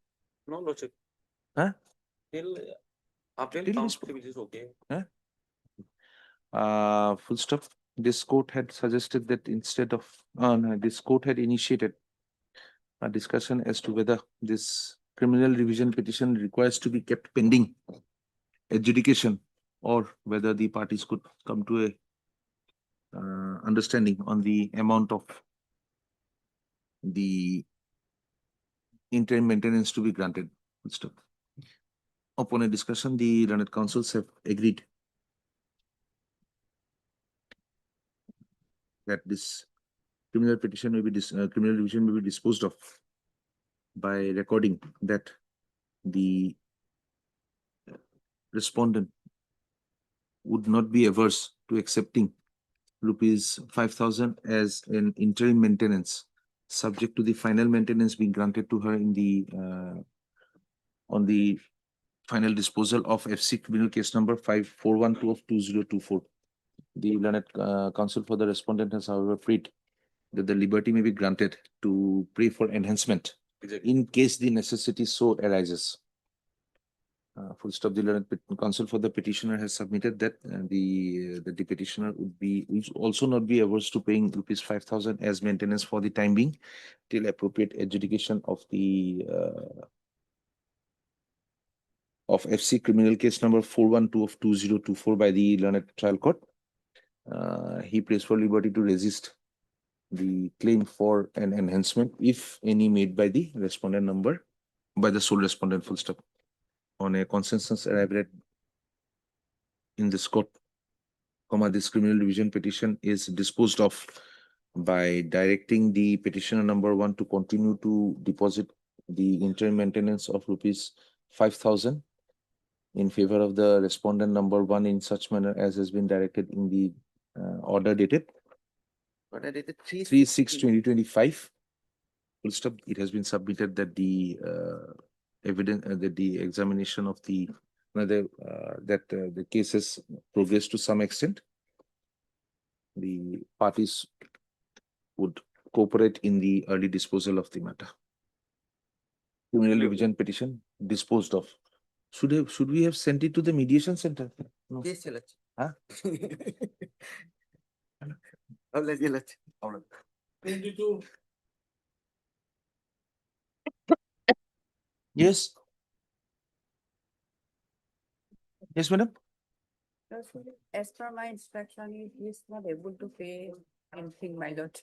No, Lordship. Huh? Till appeal Till comes, this- which is okay. Full stop. This court had suggested that instead of, no, this court had initiated a discussion as to whether this criminal revision petition requires to be kept pending adjudication, or whether the parties could come to a understanding on the amount of the interim maintenance to be granted. Full stop. Upon a discussion, the learned counsels have agreed that this criminal petition may be criminal revision may be disposed of by recording that the respondent would not be averse to accepting rupees 5,000 as an interim maintenance, subject to the final maintenance being granted to her in the on the final disposal of FC criminal case number 5412 of 2024. The learned counsel for the respondent has, however, prayed that the liberty may be granted to pray for enhancement Exactly. in case the necessity so arises. Full stop. The learned counsel for the petitioner has submitted that the petitioner would also not be averse to paying rupees 5,000 as maintenance for the time being, till appropriate adjudication of the of FC criminal case number 412 of 2024 by the learned trial court. He prays for liberty to resist the claim for an enhancement, if any, made by the respondent number, by the sole respondent. Full stop. On a consensus arrived at in this court, this criminal revision petition is disposed of by directing the petitioner number 1 to continue to deposit the interim maintenance of rupees 5,000 in favor of the respondent number 1 in such manner as has been directed in the order dated Order dated 3/6/2025. Full stop. It has been submitted that the evidence that the examination of the the case has progressed to some extent. The parties would cooperate in the early disposal of the matter. Criminal revision petition disposed of. Should we have sent it to the mediation center? No. Yes, your lordship. Huh? All right, your lordship. Yes. Yes, madam. As per my instruction, he is not able to pay anything, my lord.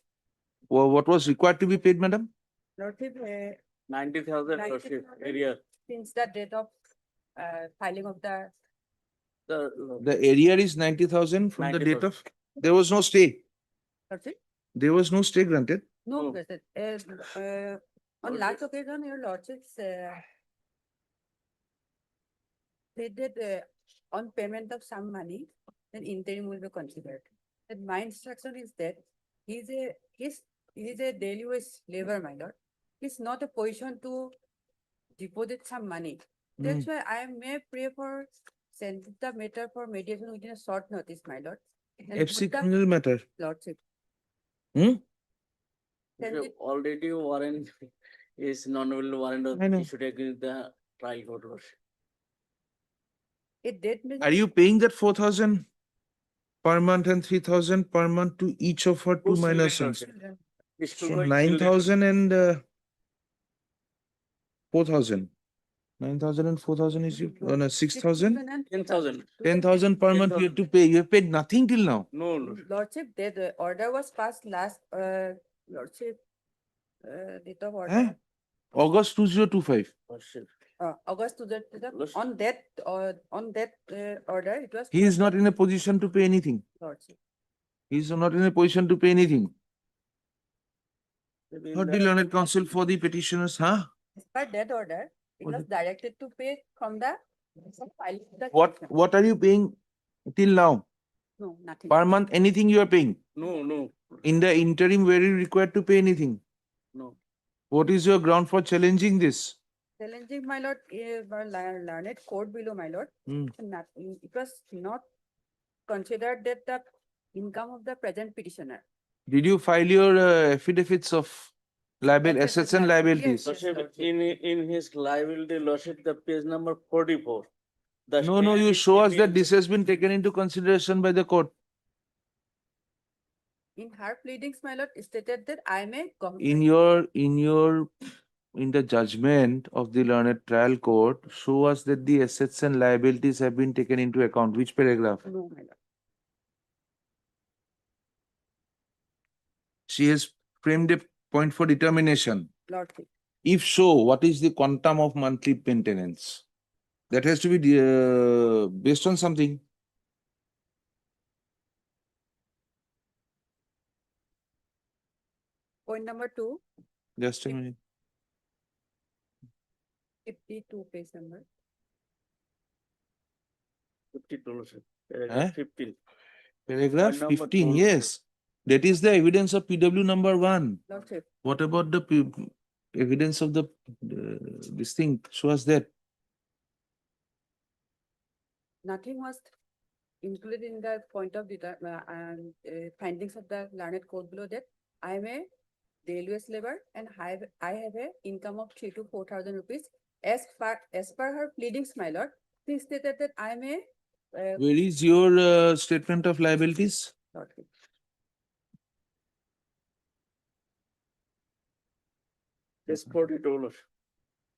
Well, what was required to be paid, madam? Lordship, 90,000 lordship, area. since the date of filing of the The area is 90,000 from the date of. There was no stay. lordship. There was no stay granted. No, on last occasion, your lordships, they did on payment of some money, then interim will be considered. And my instruction is that he's a daily wage labor, my lord. He's not a position to deposit some money. That's why I may pray for send the matter for mediation within a short notice, my lord. And put FC the criminal matter. lordship. Hmm? Send it- Already warrant is non-available warrant I know. issued against the trial court. Lordship. It did mean Are you paying that 4,000 per month and 3,000 per month to each of her two minor sons? children. So 9,000 and 4,000. 9,000 and 4,000 is you, no, 6,000? 6,000 and 10,000. 10,000 per month you have to pay. You have paid nothing till now. No, no. Lordship, the order was passed last, Lordship, date of Eh? order, August 2025. Lordship. August to Lordship. on that, order, it was. He is not in a position to pay anything. Lordship. He is not in a position to pay anything. Maybe in Heard the the- learned counsel for the petitioners, huh? As per that order, it What was is- directed to pay from the. file of the What petition. are you paying till now? No, nothing. Per month, anything you are paying? No, no, In the interim, were you required to pay anything? no. What is your ground for challenging this? Challenging, my lord, learned court below, my lord. Hmm. It was not considered that the income of the present petitioner. Did you file your affidavits of liability, Yes, yes, assets and yes, liabilities? yes. Lordship, in his liability, Lordship, the page number 44. The No, no, state you is show us that giving- this has been taken into consideration by the court. In her pleadings, my lord, stated that I may. In the judgment of the learned trial court, show us that the assets and liabilities have been taken into account. Which paragraph? No, my lord. She has framed a point for determination. Lordship. If so, what is the quantum of monthly maintenance? That has to be based on something. Point number 2, Just a minute. 52 page number. 52, Lordship. Eh? Paragraph 15. Paragraph Point number 15, 2. yes. That is the evidence of PW number 1. Lordship. What about the evidence of the this thing? Show us that. Nothing was included in the point of findings of the learned court below that I am a daily wage labor and I have a income of 3,000 to 4,000 rupees. As per her pleadings, my lord, she stated that I am a. Where is your statement of liabilities? Lordship. It's 42, Lordship.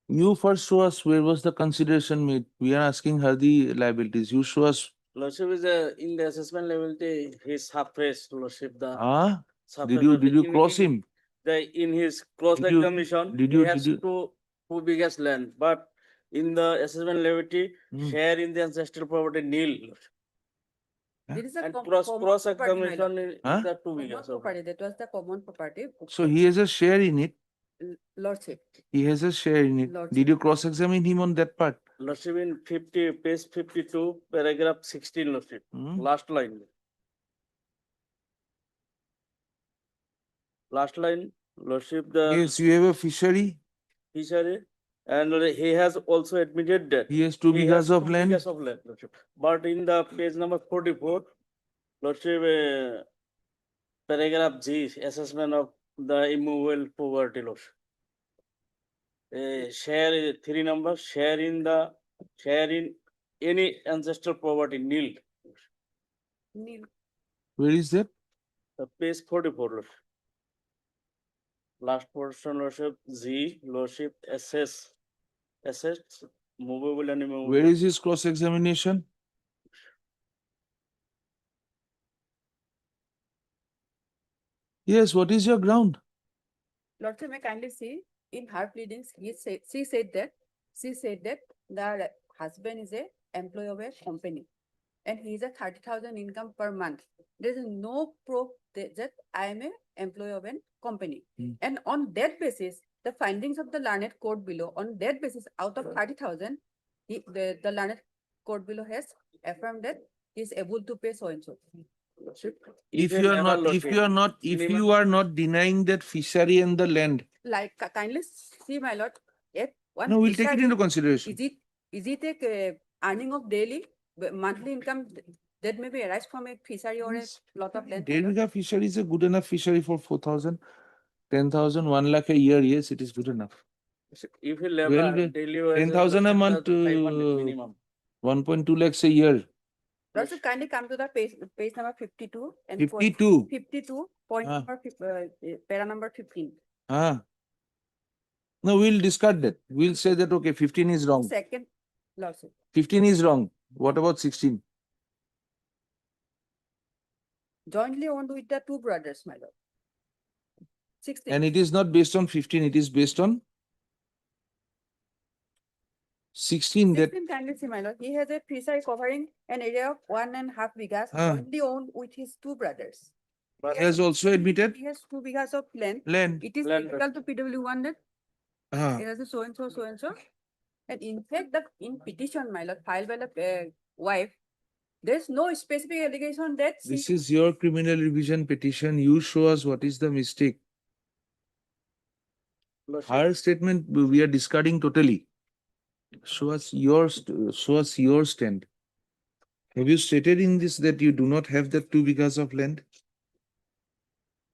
You first show us where was the consideration made. We are asking her the liabilities. You show us. Lordship is in the assessment liability, his half-face, Lordship, the. Ah, half-face did you in- cross him? In his cross Did you- examination, did he you- has did two biggest land, but in the assessment liability, Hmm. share in the ancestral property nil. There is a And common cross property, my lord. examination is Huh? the two Common biggest. property, that was the common property. So he has a share in it. Lordship. He has a share in it. Lordship. Did you cross-examine him on that part? Lordship in page 52, paragraph 16, Lordship, Hmm? last line. Last line, Lordship, the Yes, you have a fishery. fishery, and he has also admitted that. He has 2 he bighas has of 2 land. bighas of land, Lordship. But in the page number 44, Lordship, paragraph G, assessment of the immovable property, Lordship. Share 3 number, share in any ancestral property, nil. Nil. Where is that? Page 44, Lordship. Last portion, Lordship, G, Lordship, assets, movable and immovable. Where is his cross-examination? Yes, what is your ground? Lordship, may kindly see in her pleadings, she said that the husband is a employee of a company and he is a 30,000 income per month. There is no proof that I am a employee of a company. Hmm. And on that basis, the findings of the learned court below, on that basis, out of 30,000, the learned court below has affirmed that he is able to pay so and so. If you are not, if you are not denying that fishery and the land, Like, kindly see, my lord, if one. no, we'll take it fishery- into consideration. Is it a earning of daily, monthly income that may be arise from a fishery or a lot of land? my lord? Derbiga fishery is a good enough fishery for 4,000, 10,000, 1 lakh a year. Yes, it is good enough. If you Well, level daily wage 10,000 a month, 500 minimum. 1.2 lakhs a year. Also, kindly come to the page number 52 and 52. 52, point Ah. number, para number 15. Ah. No, we'll discard that. We'll say that, okay, 15 is wrong. Second lawsuit. 15 is wrong. What about 16? Jointly owned with the two brothers, my lord. 16. And it is not based on 15, it is based on 16 that 16, kindly see, my lord. He has a fishery covering an area of 1.5 bighas, Ah. jointly owned with his two brothers. he has also admitted He has 2 bighas of land. land. It is Land. equal to PW1 that Ah. it has a so and so, so and so. And in fact, the in petition, my lord, filed by the wife, there is no specific allegation that This is your criminal revision petition. You show us what is the mistake. Her statement we are discarding totally. Show us your stand. Have you stated in this that you do not have that 2 bighas of land?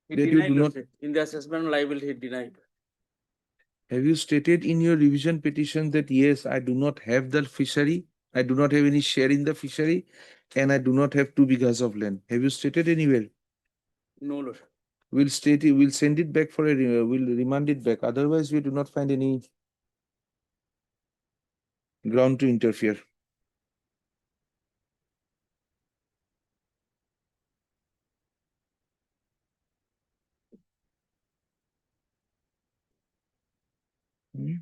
He That you denied do not. lordship. In the assessment liability, he denied. Have you stated in your revision petition that yes, I do not have the fishery, I do not have any share in the fishery, and I do not have 2 bighas of land? Have you stated anywhere? No, lordship. We'll state it, we'll send it back for a, we'll remand it back. Otherwise, we do not find any ground to interfere. Hmm?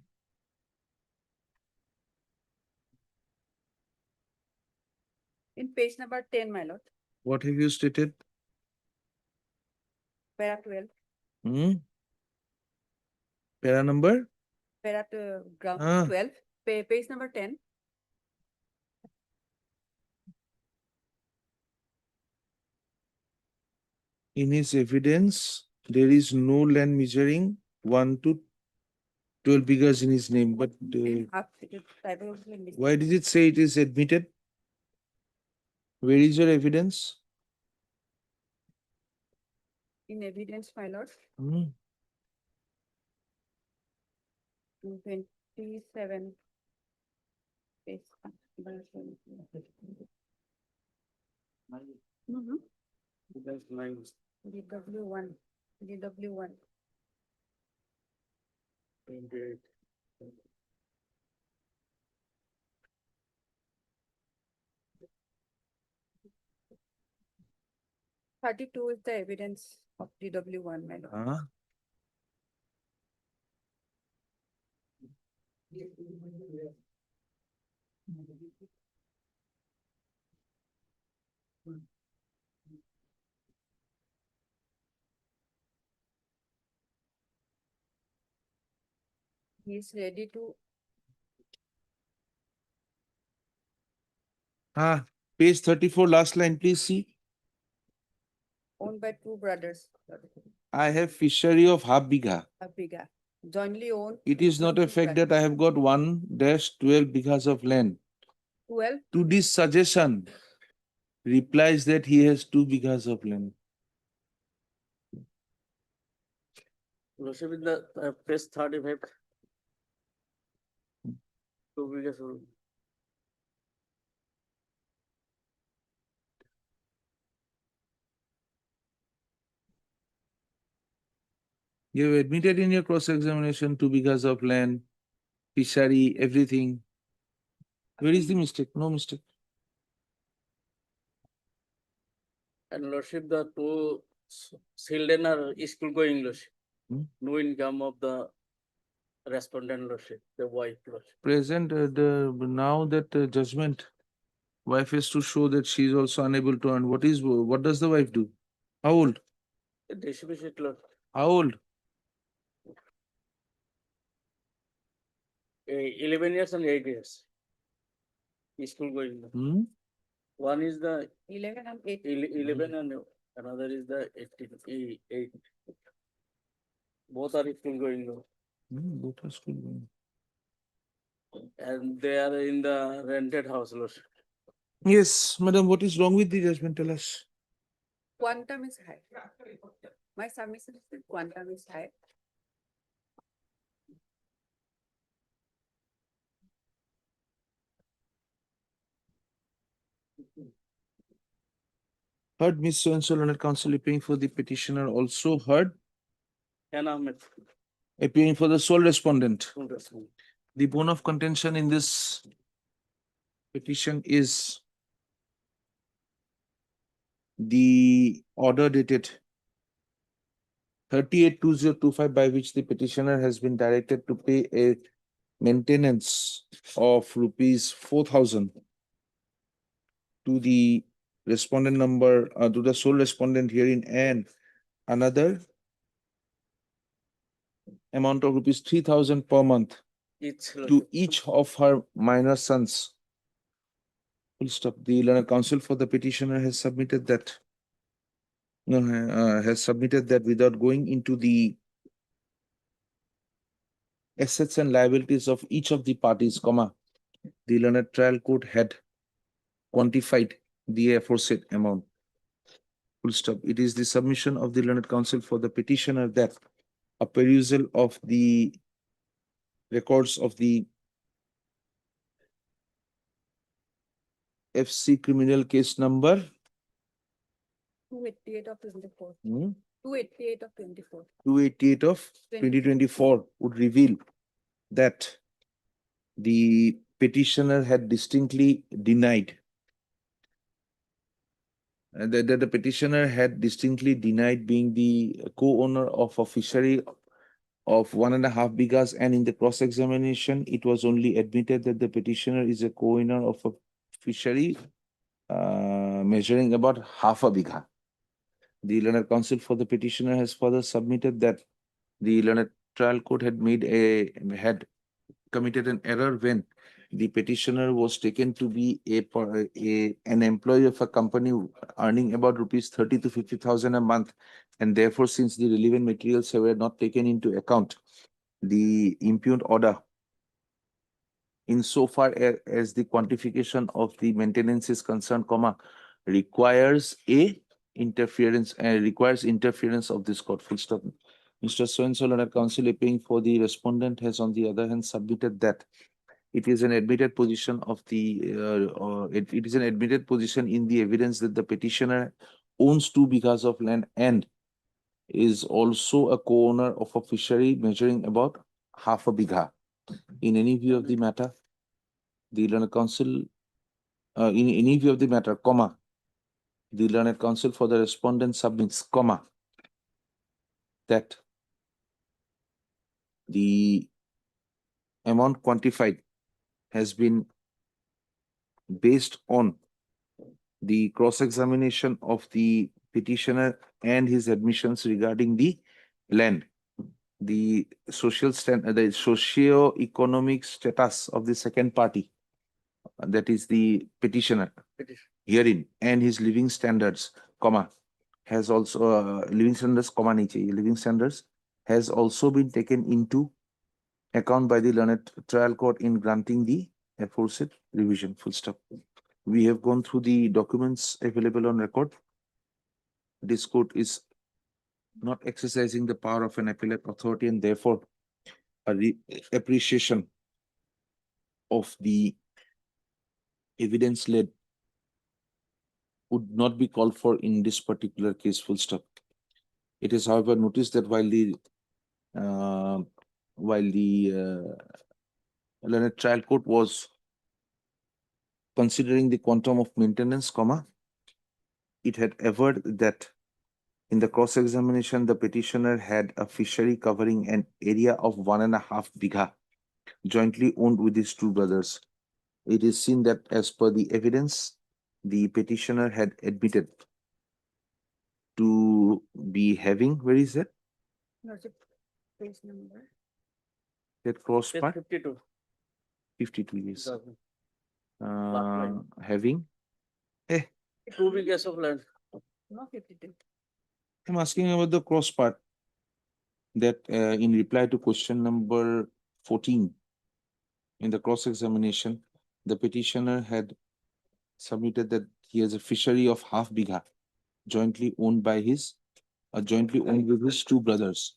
in page number 10, my lord, What have you stated? para 12, Hmm? Para number? para ground Ah. 12, page number 10. In his evidence, there is no land measuring 1 to 12 bighas in his name. But Half type of mistake. why did it say it is admitted? Where is your evidence? In evidence, my lord, Hmm? 27. Page. Mhm. That's nice. DW1, DW1. 28. 32 is the evidence of DW1, my lord. Huh? He is ready to Ah, page 34, last line, please see. owned by two brothers. I have fishery of half bigha. A bigger, jointly owned. It is not a fact that I have got 1-12 bighas of land. 12. To this suggestion, replies that he has 2 bighas of land. Lordship, in the page 35. 2 bighas only. You have admitted in your cross-examination 2 bighas of land, fishery, everything. Where is the mistake? No mistake. And lordship, the two children are school going, lordship. Hmm? No income of the respondent, lordship, the wife, lordship. Present now that judgment, wife has to show that she is also unable to earn. What does the wife do? How old? Disseminate, lord. How old? 11 years and 8 years. School going. Hmm? One is the 11 and 8. 11 and another is the 8. Both are school going now. Both are school going. And they are in the rented house. Lordship. Yes, madam, what is wrong with the judgment? Tell us. Quantum is high. My submission is that quantum is high. Heard Miss So-and-so learned counsel appearing for the petitioner also heard And Ahmed. appearing for the sole respondent. The bone of contention in this petition is the order dated 38/2025 by which the petitioner has been directed to pay a maintenance of rupees 4,000 to the respondent number, to the sole respondent herein, and another amount of rupees 3,000 per month to each of her minor sons. Full stop. The learned counsel for the petitioner has submitted that without going into the assets and liabilities of each of the parties, the learned trial court had quantified the aforesaid amount. Full stop. It is the submission of the learned counsel for the petitioner that a perusal of the records of the FC criminal case number 288 of 24. hmm, 288 of 24. 288 of 2024 would reveal that the petitioner had distinctly denied that the petitioner had distinctly denied being the co-owner of a fishery of 1.5 bighas, and in the cross-examination, it was only admitted that the petitioner is a co-owner of a fishery measuring about 0.5 bigha. The learned counsel for the petitioner has further submitted that the learned trial court had committed an error when the petitioner was taken to be an employee of a company earning about rupees 30 to 50,000 a month, and therefore, since the relevant materials were not taken into account, the impugned order, insofar as the quantification of the maintenance is concerned, requires interference of this court. Full stop. Mr. So-and-so learned counsel appearing for the respondent has, on the other hand, submitted that it is an admitted position of the it is an admitted position in the evidence that the petitioner owns 2 bighas of land and is also a co-owner of a fishery measuring about 0.5 bigha. In any view of the matter, the learned counsel, in any view of the matter, the learned counsel for the respondent submits, that the amount quantified has been based on the cross-examination of the petitioner and his admissions regarding the land, the socio-economic status of the second party, that is the petitioner herein, and his living standards, has also living standards, has also been taken into account by the learned trial court in granting the aforesaid revision. Full stop. We have gone through the documents available on record. This court is not exercising the power of an appellate authority, and therefore a appreciation of the evidence led would not be called for in this particular case. Full stop. It is, however, noticed that while the learned trial court was considering the quantum of maintenance, it had averred that in the cross-examination, the petitioner had a fishery covering an area of 1.5 bigha, jointly owned with his 2 brothers. It is seen that as per the evidence, the petitioner had admitted to be having, where is it? Lordship, page number. That cross part? 52. 52 years. having, Two acres of land. No 52. I'm asking about the cross part. That in reply to question number 14, in the cross examination, the petitioner had submitted that he has a fishery of half bigha jointly owned by jointly owned with his two brothers.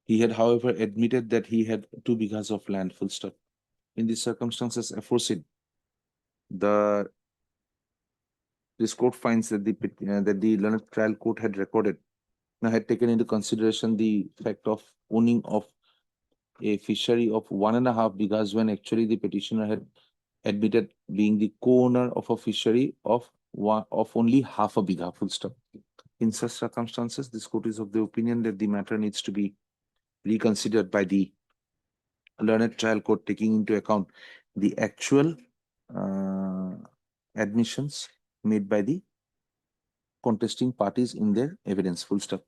He had, however, admitted that he had 2 bighas of land, full stop. In these circumstances aforesaid, this court finds that the learned trial court had had taken into consideration the fact of owning of a fishery of 1.5 bighas when actually the petitioner had admitted being the co-owner of a fishery of only half a bigha, full stop. In such circumstances, this court is of the opinion that the matter needs to be reconsidered by the learned trial court, taking into account the actual admissions made by the contesting parties in their evidence, full stop.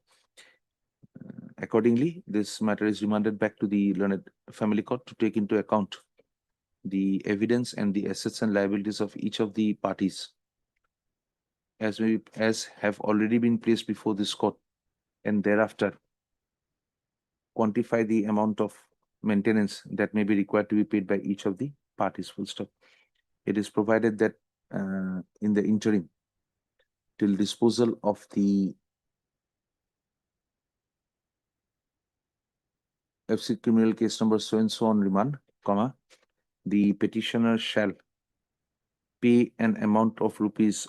Accordingly, this matter is remanded back to the learned family court to take into account the evidence and the assets and liabilities of each of the parties as have already been placed before this court, and thereafter quantify the amount of maintenance that may be required to be paid by each of the parties, full stop. It is provided that in the interim, till disposal of the FC criminal case number so and so on remand, the petitioner shall pay an amount of rupees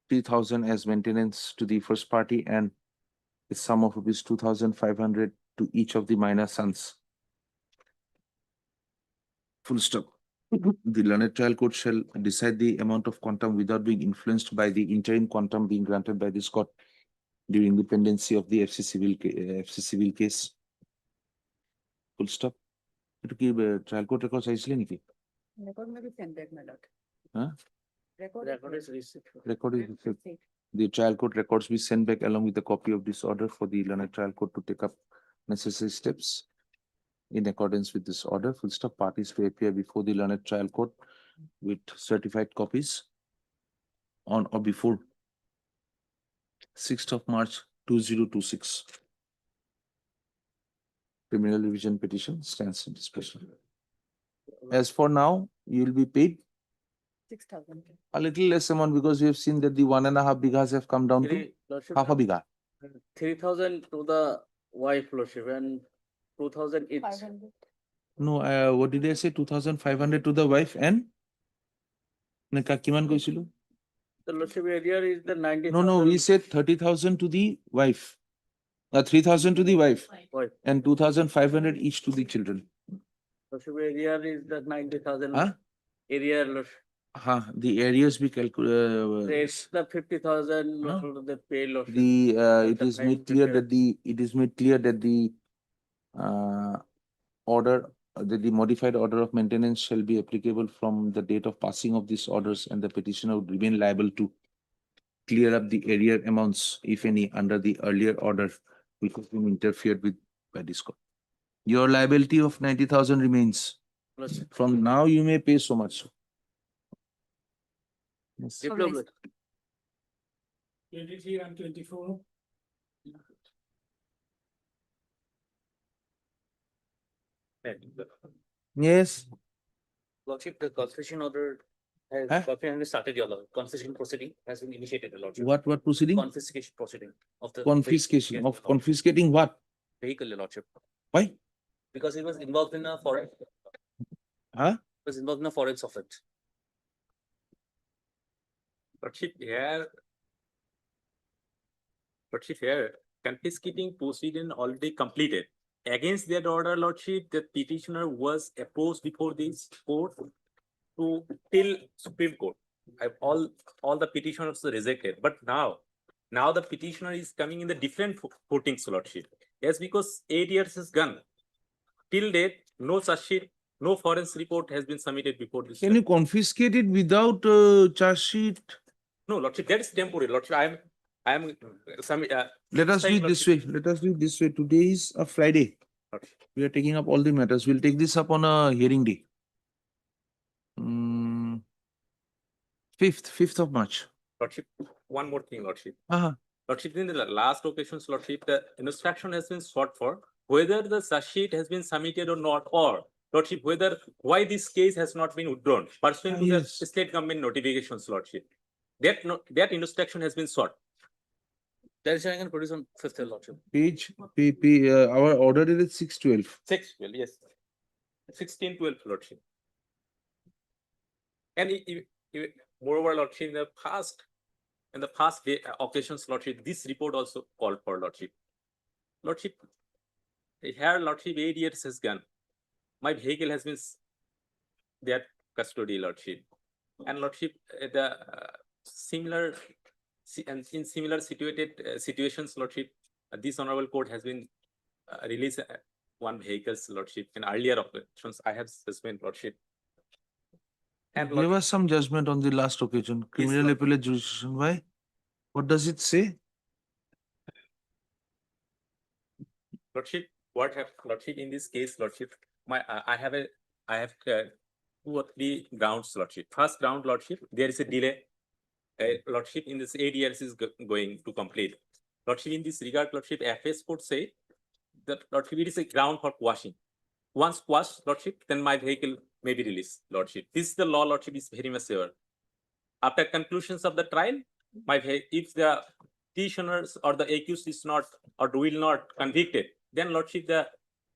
3,000 as maintenance to the first party and a sum of rupees 2,500 to each of the minor sons. Full stop. The learned trial court shall decide the amount of quantum without being influenced by the interim quantum being granted by this court during the pendency of the FC civil case. Full stop. Itu ki trial court record চাইছিলে নেকি? Record may be sent back, my lord. Huh? Record is received. Record is received. The trial court records be sent back along with a copy of this order for the learned trial court to take up necessary steps in accordance with this order. Full stop. Parties to appear before the learned trial court with certified copies on or before 6th of March 2026. Criminal revision petition stands in discussion. As for now, you will be paid 6,000. a little less amount because we have seen that the 1.5 bighas have come down to half a bigha. 3,000 to the wife, Lordship, and 2,000 each. 500. No, what did I say? 2,500 to the wife and kiman koisilu? The Lordship area is the 90,000. No, we said 30,000 to the wife. 3,000 to the wife Wife. and 2,500 each to the children. Lordship area is the 90,000. Huh? Area, Lordship. The areas be calculated. It's the 50,000 Huh? the pay, Lordship. It is made clear that the order, the modified order of maintenance shall be applicable from the date of passing of these orders, and the petitioner would remain liable to clear up the arrear amounts, if any, under the earlier order which has been interfered with by this court. Your liability of 90,000 remains. Lordship. From now, you may pay so much. Yes. Diploma. 23 and 24. Yes. Lordship, the concession order has started, your lord. Concession proceeding has been initiated, Lordship. What proceeding? Confiscation proceeding of the Confiscation vehicle. of confiscating what? Vehicle, your Lordship. Why? Because it was involved in a foreign. Huh? It was involved in a foreign offense. Lordship, here, confiscating proceeding already completed. Against that order, Lordship, the petitioner was opposed before this court till Supreme Court. All the petitioners were rejected. But now the petitioner is coming in the different footings, Lordship. Yes, because 8 years is gone. Till date, no charge sheet, no forensic report has been submitted before this. Can you confiscate it without charge sheet? No, Lordship, that is temporary, Lordship. I am some. Let us do it this way. Let us do it this way. Today is a Friday. We are taking up all the matters. We'll take this up on a hearing day. 5th of March. Lordship, one more thing, Lordship. Uh-huh. Lordship, in the last occasions, Lordship, the instruction has been sought for whether the charge sheet has been submitted or not, or Lordship, whether why this case has not been withdrawn pursuant to Yes. the state government notifications, Lordship. That instruction has been sought. That is I can produce on 5th, Lordship. Our order is 612. 612, yes. 1612, Lordship. And moreover, Lordship, in the past occasions, Lordship, this report also called for, Lordship. Lordship, here, Lordship, 8 years has gone. My vehicle has been their custody, Lordship. And Lordship, the similar and in similar situations, Lordship, this honorable court has been released one vehicle's, Lordship. In earlier occasions, I have suspended, Lordship. And Give us some judgment on the last occasion. Criminal Lord. appellate jurisdiction. Why? What does it say? Lordship, what have Lordship in this case, Lordship? I have 2 or 3 grounds, Lordship. First ground, Lordship, there is a delay. Lordship, in this 8 years is going to complete. Lordship, in this regard, Lordship, FS court say that Lordship, it is a ground for quashing. Once quashed, Lordship, then my vehicle may be released, Lordship. This is the law, Lordship, is very much severe. After conclusions of the trial, if the petitioners or the accused is not or will not convicted, then Lordship, the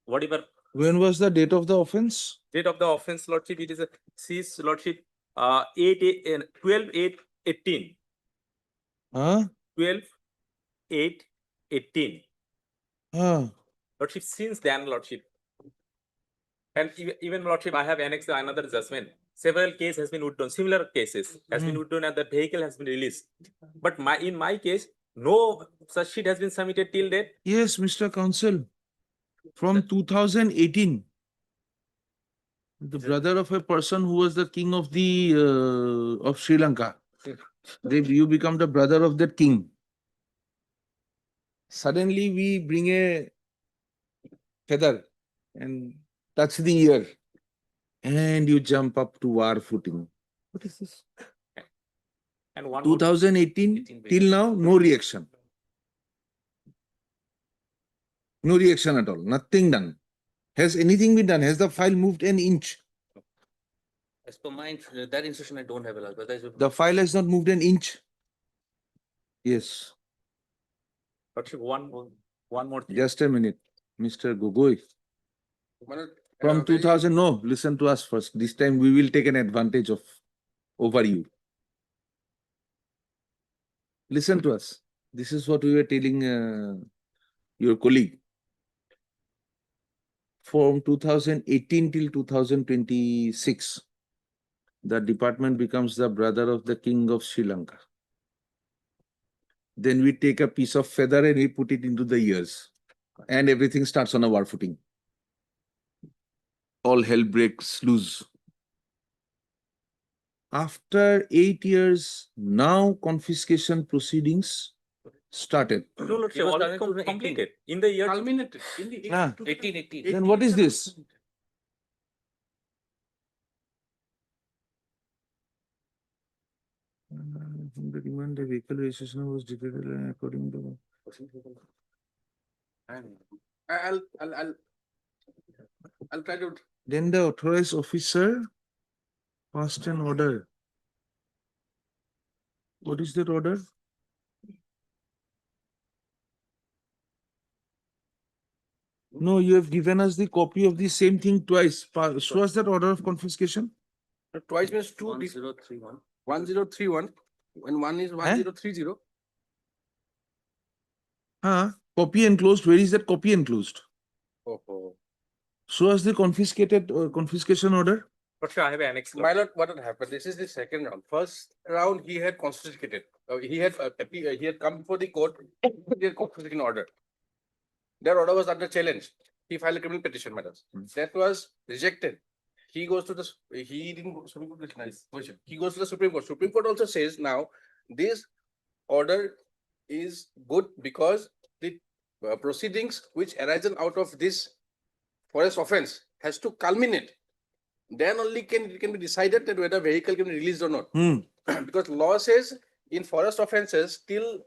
whatever When was the date of the offense? date of the offense, Lordship, it is a cease, Lordship, 12/8/18. Huh? 12/8/18. Lordship, since then, Lordship, and even Lordship, I have annexed another judgment. Several cases has been withdrawn, similar cases has been withdrawn, and the vehicle has been released. But in my case, no such sheet has been submitted till date. Yes, Mr. Counsel. From 2018, the brother of a person who was the king of the of Sri Lanka. You become the brother of that king. Suddenly we bring a feather and touch the ear, and you jump up to war footing. What is this? And one more 2018 till now, no reaction. No reaction at all. Nothing done. Has anything been done? Has the file moved an inch? As per my, that instruction I don't have, but The file has not moved an inch. Yes. Lordship, one more thing. Just a minute, Mr. Gogoi. From 2000, no, listen to us first. This time we will take an advantage over you. Listen to us. This is what we were telling your colleague. From 2018 till 2026, the department becomes the brother of the king of Sri Lanka. Then we take a piece of feather and we put it into the ears, and everything starts on a war footing. All hell breaks loose. After 8 years, now confiscation proceedings started. No, Lordship, already completed in the year. Culminated in the 18. Then what is this? From the demand, the vehicle registration was declared according to. I'll try to. Then the authorized officer passed an order. What is that order? No, you have given us the copy of the same thing twice. Show us that order of confiscation. Twice means 2 1031. 1031 and one is 1030. Copy enclosed. Where is that copy enclosed? Oh. Show us the confiscated confiscation order. Lordship, I have annexed. My lord, what had happened? This is the second round. First round, he had confiscated. He had come before the court. He had confiscating order. Their order was under challenge. He filed a criminal petition, madam. That was rejected. He goes to the. He didn't go to Supreme Court. He goes to the Supreme Court. Supreme Court also says now this order is good because the proceedings which arises out of this forest offense has to culminate. Then only it can be decided that whether vehicle can be released or not. Because law says in forest offenses till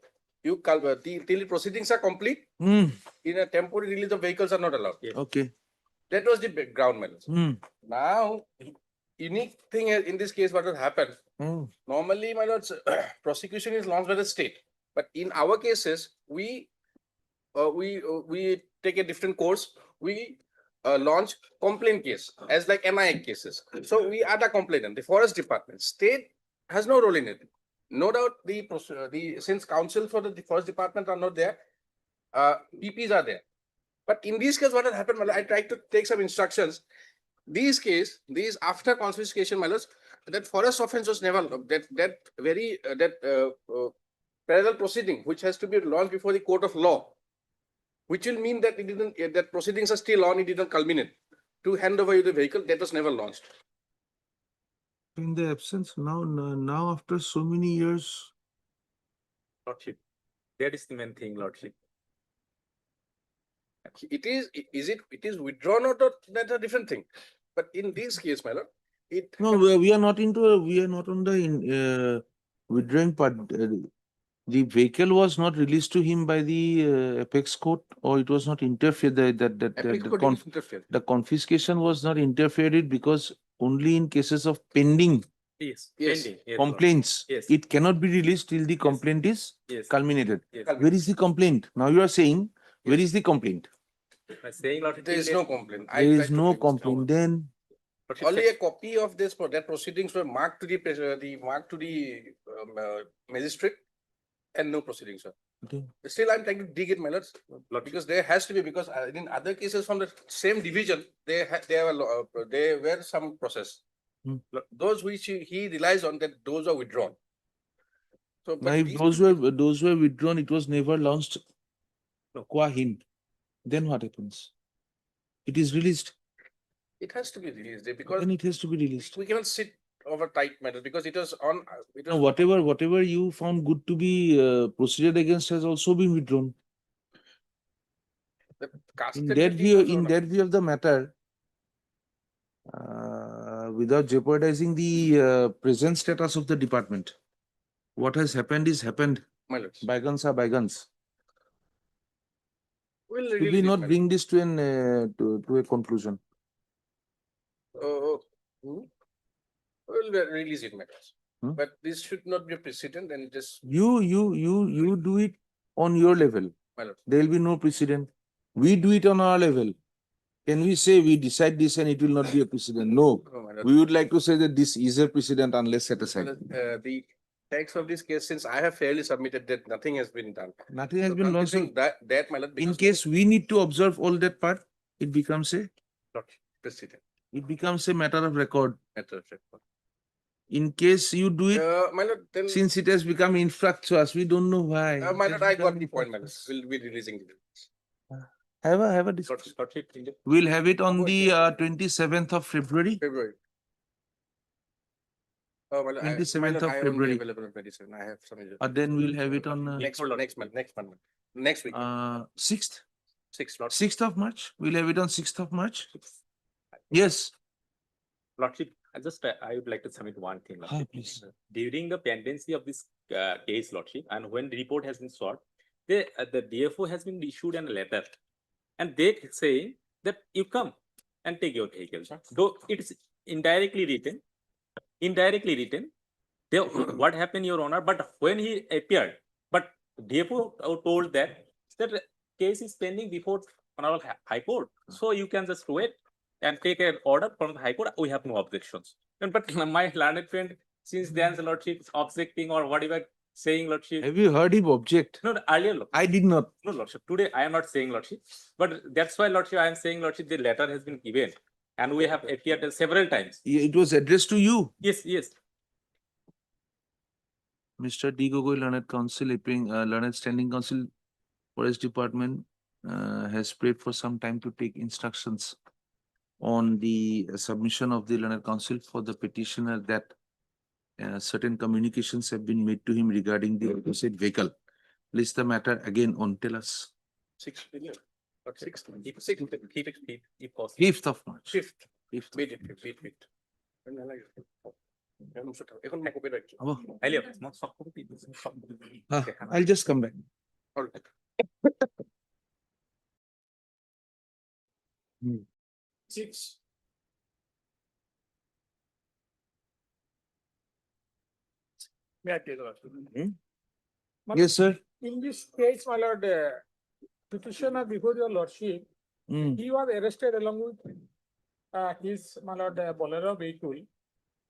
till the proceedings are complete, in a temporary release of vehicles are not allowed. Okay. That was the background matter. Now, unique thing in this case, what has happened? Normally, my lords, prosecution is launched by the state, but in our cases, we take a different course. We launch complaint case as like MI cases. So we are the complainant. The forest department, state has no role in it. No doubt, since counsel for the forest department are not there, PPs are there. But in this case, what has happened? I tried to take some instructions. These after confiscation, my lords, that forest offense was never parallel proceeding, which has to be launched before the court of law, which will mean that that proceedings are still on. It didn't culminate to hand over you the vehicle. That was never launched. In the absence now after so many years. Lordship, that is the main thing, Lordship. It is withdrawn or not, that's a different thing. But in this case, my lord, No, we are not on the withdrawing part. The vehicle was not released to him by the apex court, or it was not interfered. The confiscation was not interfered with because only in cases of pending Yes. complaints, it cannot be released till the complaint is culminated. Where is the complaint? Now you are saying, where is the complaint? I'm saying, Lordship, there is no complaint. There is no complaint. Then only a copy of this for that proceedings were marked to the magistrate, and no proceedings, sir. Okay. Still, I'm trying to dig it, my lords, because there has to be, because in other cases from the same division, there were some process. Those which he relies on, that those are withdrawn. So, now if those were withdrawn, it was never launched qua him. Then what happens? It is released. It has to be released because then it has to be released. We cannot sit over tight matters because it was on. Now, whatever you found good to be proceeded against has also been withdrawn. In that view of the matter, without jeopardizing the present status of the department, what has happened is happened. Bygones are bygones. Should we not bring this to a conclusion? We'll release it, matters. But this should not be a precedent, and just you do it on your level. There will be no precedent. We do it on our level. Can we say we decide this and it will not be a precedent? No. We would like to say that this is a precedent unless set aside. The text of this case, since I have fairly submitted that nothing has been done. Nothing has been launched. In case we need to observe all that part, it becomes a precedent. It becomes a matter of record. In case you do it, since it has become infractuous, we don't know why. My lord, I got the point, my lord. We'll be releasing it. Have a discussion. We'll have it on the 27th of February. Oh, well, 27th of February. Available on 27. I have some. Then we'll have it on next month. Next week. 6th. 6th of March. We'll have it on 6th of March. Yes. Lordship, I would like to submit one thing. Hi, please. During the pendency of this case, Lordship, and when the report has been sought, the DFO has been issued a letter, and they say that you come and take your vehicle. Though it is indirectly written, what happened, Your Honor? But when he appeared, but DFO told that the case is pending before Honorable High Court, so you can just wait and take an order from the High Court. We have no objections. But my learned friend, since then, the Lordship is objecting or whatever, saying, Lordship. Have you heard him object? No, earlier, Lordship. I did not. No, Lordship. Today, I am not saying, Lordship. But that's why, Lordship, I am saying, Lordship, the letter has been given. And we have appeared several times. It was addressed to you. Yes. Mr. D. Gogoi, Learned Counsel, Learned Standing Counsel, Forest Department has prayed for some time to take instructions on the submission of the Learned Counsel for the petitioner that certain communications have been made to him regarding the aforesaid vehicle. List the matter again on, tell us. 6 billion. But 6, If possible. 5th of March. 5th. 5th. Wait. এখন মই copy ৰাখিছো। Oh, Alia, not soft copy. I'll just come back. Alright. Hmm. 6. May I take the last one? Yes, sir. In this case, my lord, petitioner before your lordship, Hmm. he was arrested along with his, my lord, Bolero vehicle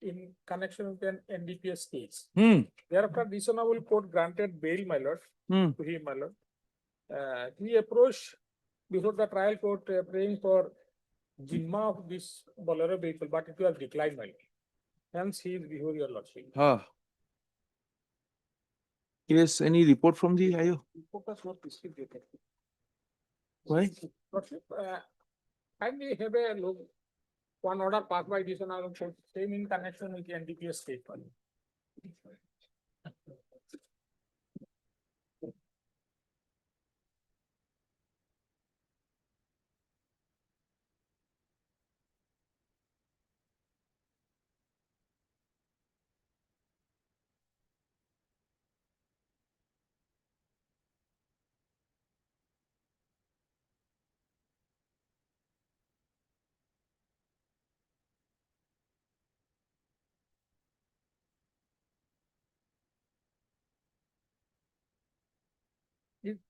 in connection with an NDPS case. Hmm. Thereafter, reasonable court granted bail, my lord, Hmm. to him, my lord. He approached before the trial court praying for Jimma of this Bolero vehicle, but it was declined, my lord. Hence, he is before your lordship. Ah. Yes, any report from the IO? Focus what is he getting? Why? Lordship, kindly have a look. One order passed by this and I same in connection with the NDPS case.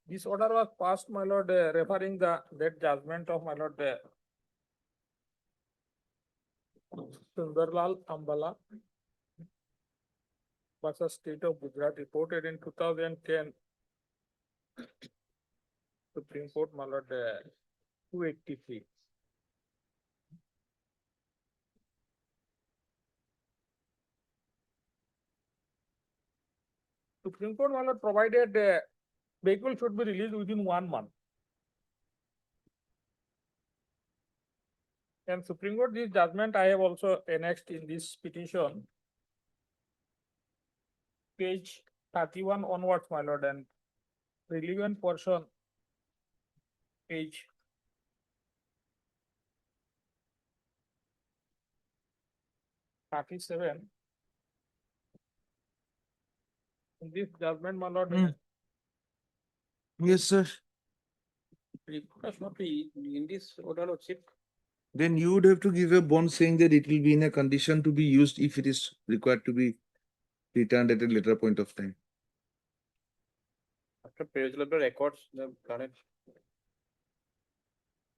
This order was passed, my lord, referring the death judgment of my lord Sundarlal Ambala versus State of Gujarat reported in 2010. Supreme Court, my lord, 283. Supreme Court, my lord, provided vehicle should be released within 1 month. And Supreme Court, this judgment I have also annexed in this petition. Page 31 onwards, my lord, and relevant portion, page 37. In this judgment, my lord, Hmm. Yes, sir. Report has not been in this order, lordship. Then you would have to give a bond saying that it will be in a condition to be used if it is required to be returned at a later point of time. After perusal of the records, the current.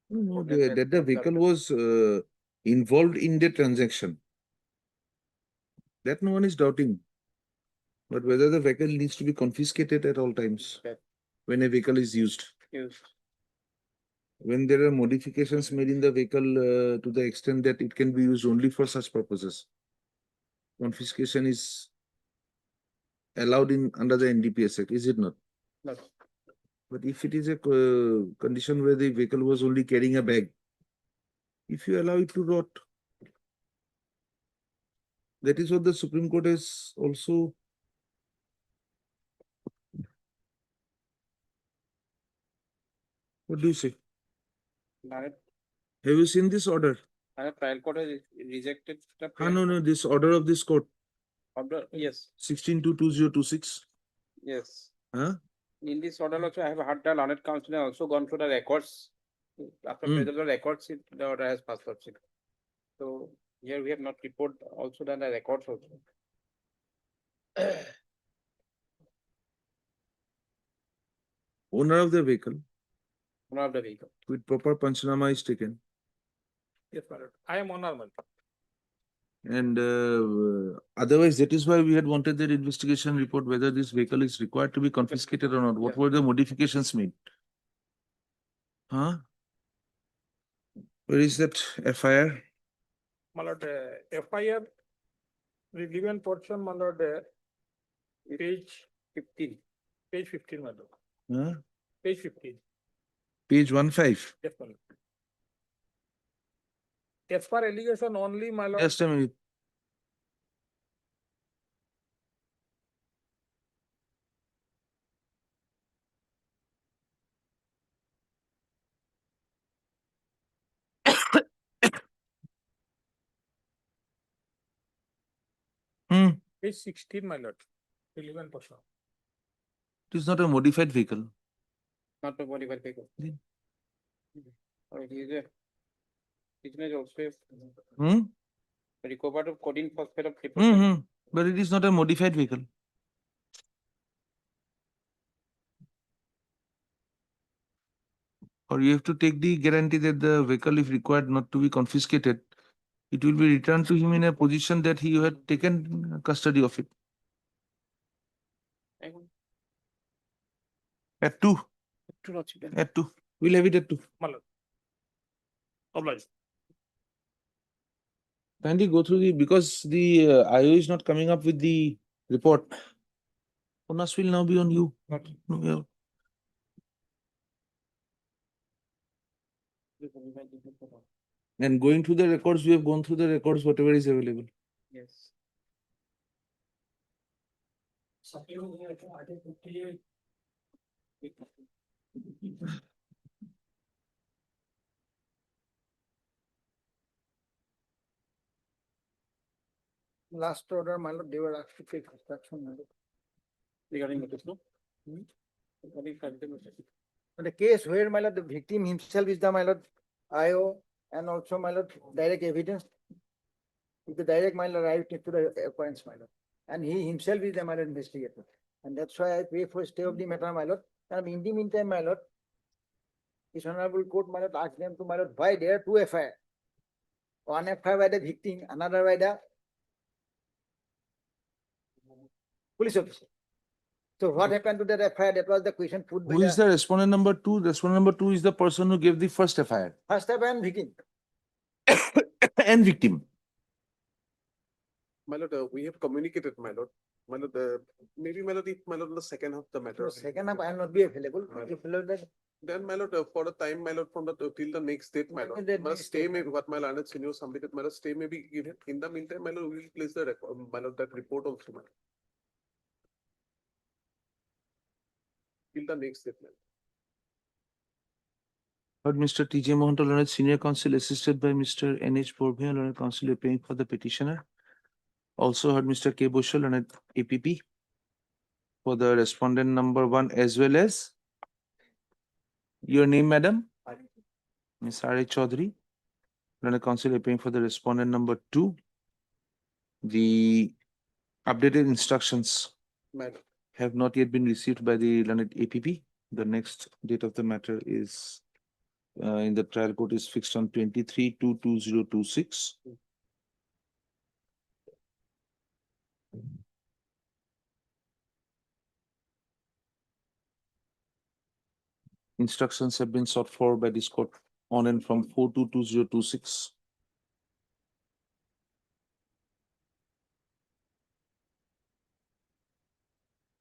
No, Okay, that the vehicle was involved in the transaction. That no one is doubting. But whether the vehicle needs to be confiscated at all times Okay. when a vehicle is used. Used. When there are modifications made in the vehicle to the extent that it can be used only for such purposes, confiscation is allowed in under the NDPS Act, is it not? No. But if it is a condition where the vehicle was only carrying a bag, if you allow it to rot, that is what the Supreme Court has also. What do you say? Direct, Have you seen this order? trial court has rejected the. No, this order of this court, Order, yes, 16-2026. yes. Huh? In this order also, I have heard the learned counsel has also gone through the records. After perusal of the records, the order has passed, lordship. So here we have not report also done the records also. Owner of the vehicle Owner of the vehicle. with proper Panchanama is taken. yes, my lord. I am honored, my lord. And otherwise, that is why we had wanted that investigation report, whether this vehicle is required to be confiscated or not. What were the modifications made? Huh? Where is that FIR? My lord, FIR, relevant portion, my lord, page 15. Page 15, my lord. Huh? Page 15. Page 15. Yes, my lord. As per allegation only, my lord. Just a minute. Page 16, my lord. 11%. It is not a modified vehicle. Not a modified vehicle. Then- Or it is a. It is also Hmm? recovered of codeine phosphate of 3%. But it is not a modified vehicle. Or you have to take the guarantee that the vehicle, if required not to be confiscated, it will be returned to him in a position that he had taken custody of it. At 2. At 2. We'll have it at 2. My lord. Obliged. Kindly go through because the IO is not coming up with the report. Onus will now be on you. Not. No, yeah. And going through the records, we have gone through the records, whatever is available. Yes. Last order, my lord, they were asked to take instruction, my lord. Regarding notice, no? The case where, my lord, the victim himself is the, my lord, IO, and also, my lord, direct evidence. With the direct, my lord, right to the points, my lord. And he himself is the, my lord, investigator. And that's why I pray for stay of the matter, my lord. And in the meantime, my lord, His Honorable Court, my lord, asked them to, my lord, why there are 2 FIR? One FIR by the victim, another by the police officer. So what happened to that FIR? That was the question put by Who is the respondent number 2? Respondent number 2 is the person who gave the first FIR first FIR and victim. and victim. My lord, we have communicated, my lord. My lord, maybe my lord, if my lord, the second half, the matter. So second half, I will not be available. If you lord, Then, my lord, for the time, my lord, from the till the next date, my lord. That My lord, next stay date, may what my lord senior submitted, my lord, stay may be given. In the meantime, my lord, we will place the record, my lord, that report also, my lord. Till the next date, my lord. Heard Mr. T.J. Mohanto, learned senior counsel, assisted by Mr. N.H. Borbhia, learned counsel appearing for the petitioner. Also heard Mr. K. Bushel, learned APP for the respondent number 1, as well as your name, madam? Ms. R. A. Chaudhary, learned counsel appearing for the respondent number 2. The updated instructions My lord. have not yet been received by the learned APP. The next date of the matter is in the trial court is fixed on 23/2/2026. Instructions have been sought for by this court on and from 4/2/2026.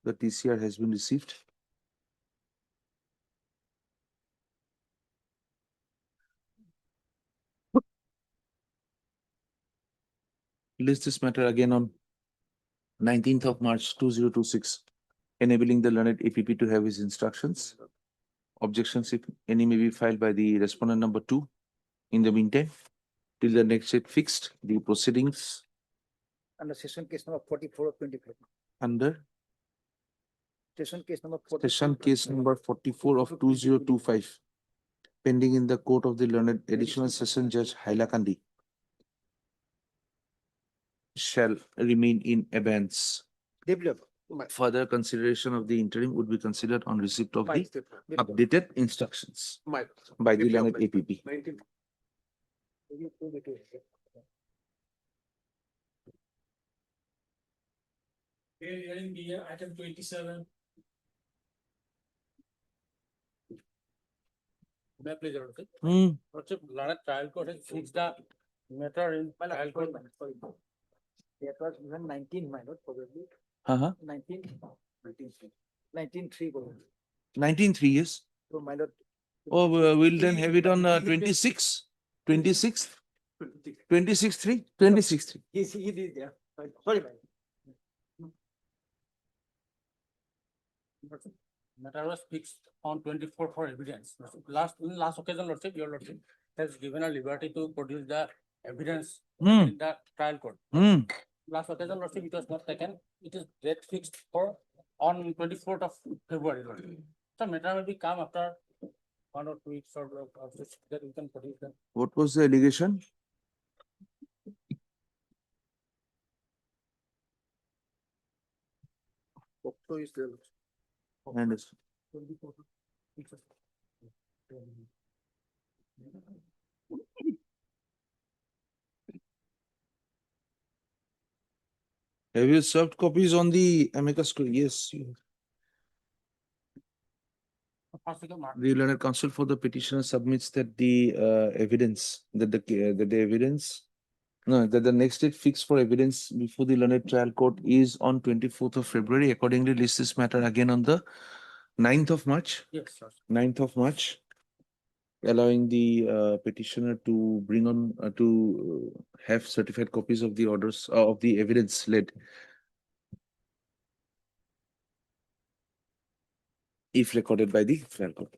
The TCR has been received. List this matter again on 19th of March 2026, enabling the learned APP to have his instructions. Objections, if any, may be filed by the respondent number 2. In the meantime, till the next date fixed, the proceedings under session case number 44 of 25. under Session case number 44. session case number 44 of 2025, pending in the court of the learned additional session judge Hailakandi, shall remain in abeyance. Develop. Further consideration of the interim would be considered on receipt of the updated instructions My. by the learned APP. 19. Hearing the item 27. May I please, Your Honor? Learned trial court has fixed the matter in trial court. That was even 19, my lord, probably. 19. 19-3, probably. 19/3 years. So, my lord. Oh, we'll then have it on 26, 26, 26/3, 26/3. He is there. Sorry, my lord. Matter was fixed on 24 for evidence. Last occasion, Lordship, your Lordship has given a liberty to produce the evidence in the trial court. last occasion, Lordship, it was not taken. It is date fixed for on 24th of February, Lordship. So matter will be come after 1 or 2 weeks or this, that we can produce them. What was the allegation? POCSO is there. I understand. 24th. Have you served copies on the amicus curiae? Yes. First week of March. The learned counsel for the petitioner submits that the evidence that the evidence that the next date fixed for evidence before the learned trial court is on 24th of February. Accordingly, list this matter again on the 9th of March. Yes, sir. 9th of March, allowing the petitioner to bring on to have certified copies of the orders of the evidence led, if recorded by the trial court.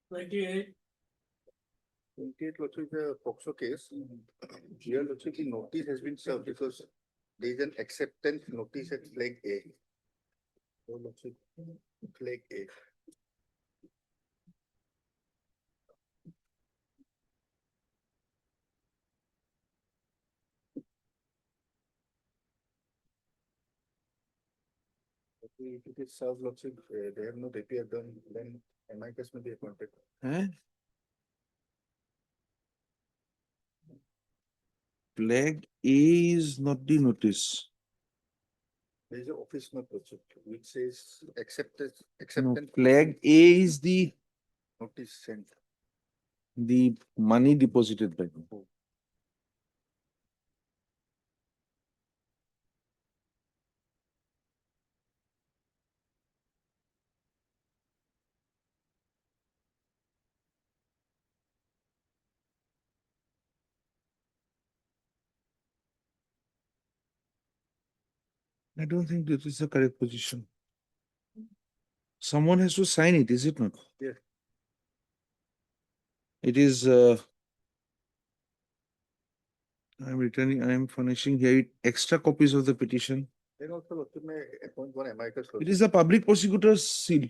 28. 28 Lordship, the POCSO case. Here Lordship, the notice has been served because there is an acceptance notice at flag A. So Lordship, flag A. If it is served Lordship, they have not appeared done, then amicus may be appointed. Flag A is not the notice. There is an office note Lordship, which says No, acceptance flag A is the notice sent. money deposited by them. I don't think this is the correct position. Someone has to sign it, is it not? Yes. It is, I am furnishing here extra copies of the petition. Then also Lordship may appoint one amicus It Lordship. is the public prosecutor's seal.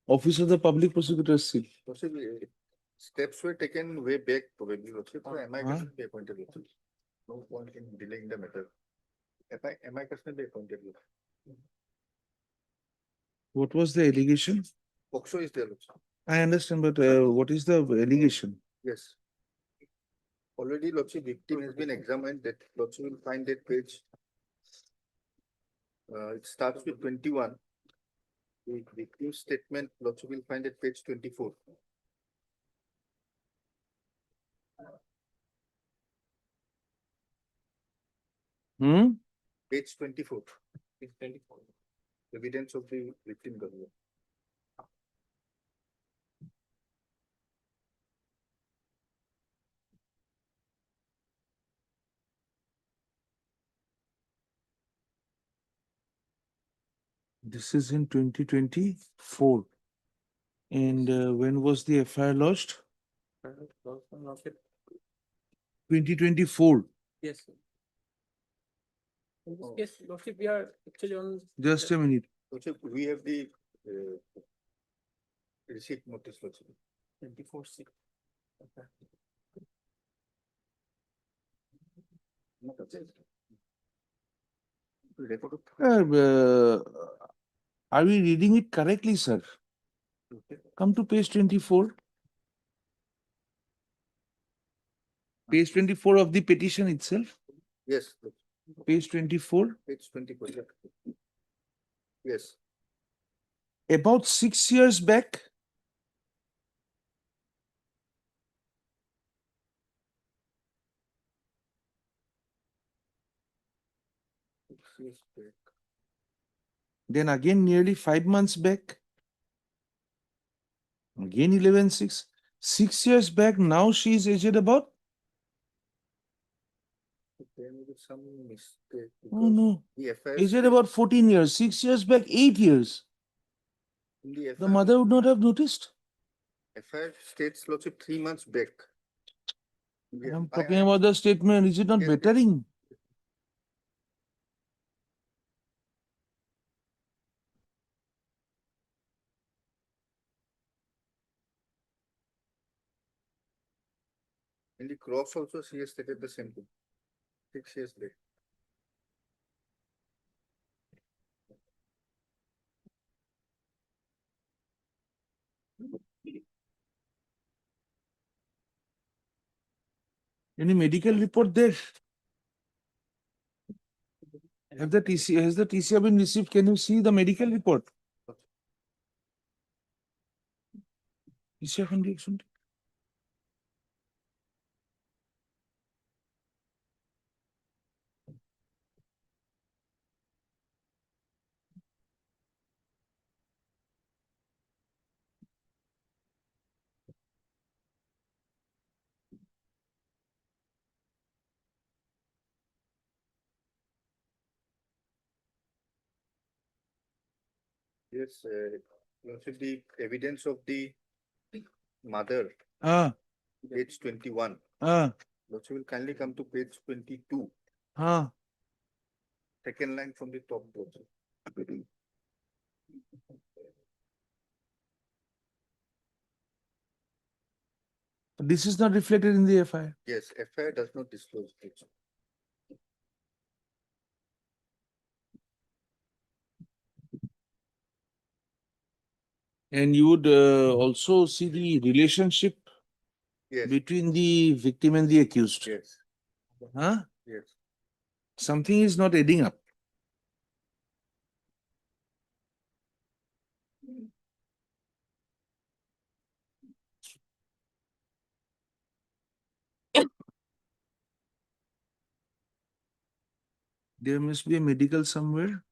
Office of the public prosecutor's seal. Lordship, steps were taken way back probably Lordship, so amicus Huh? will be appointed Lordship. No point in delaying the matter. Amicus may be appointed Lordship. What was the allegation? POCSO is there Lordship. I understand, but what is the allegation? Yes. Already Lordship, victim has been examined, that Lordship will find that page. It starts with 21. The victim statement, Lordship will find at page 24. Page 24. Page 24. Evidence of the victim government. This is in 2024. And when was the FIR lodged? 2024. Yes. Sir. In this case, Lordship, we are actually on. Just a minute. Lordship, we have the receipt notice Lordship. 24/6. Okay. Record of- Are we reading it correctly, sir? Come to page 24. Page 24 of the petition itself. Yes, Page 24. page 24. Yeah. Yes. About 6 years back, Yes, back. then again nearly 5 months back, again 11/6. 6 years back, now she is aged about? There may be some mistake. Oh no, The FIR aged state- about 14 years. 6 years back, 8 years. in the The FIR mother would not have noticed. FIR states Lordship 3 months back. Yes, I'm I- talking about the statement. Is it not Yes, yes. bettering? In the cross also, she has stated the same thing. 6 years late. Any medical report there? Has the TCR been received? Can you see the medical report? TCR condition. Yes, Lordship, the evidence of the mother, Ah, page 21. ah, Lordship will kindly come to page 22, ah. second line from the top. Lordship. This is not reflected in the FIR. Yes, FIR does not disclose it. And you would also see the relationship Yes, between the victim and the accused. yes, Huh? yes. Something is not adding up. There must be a medical somewhere.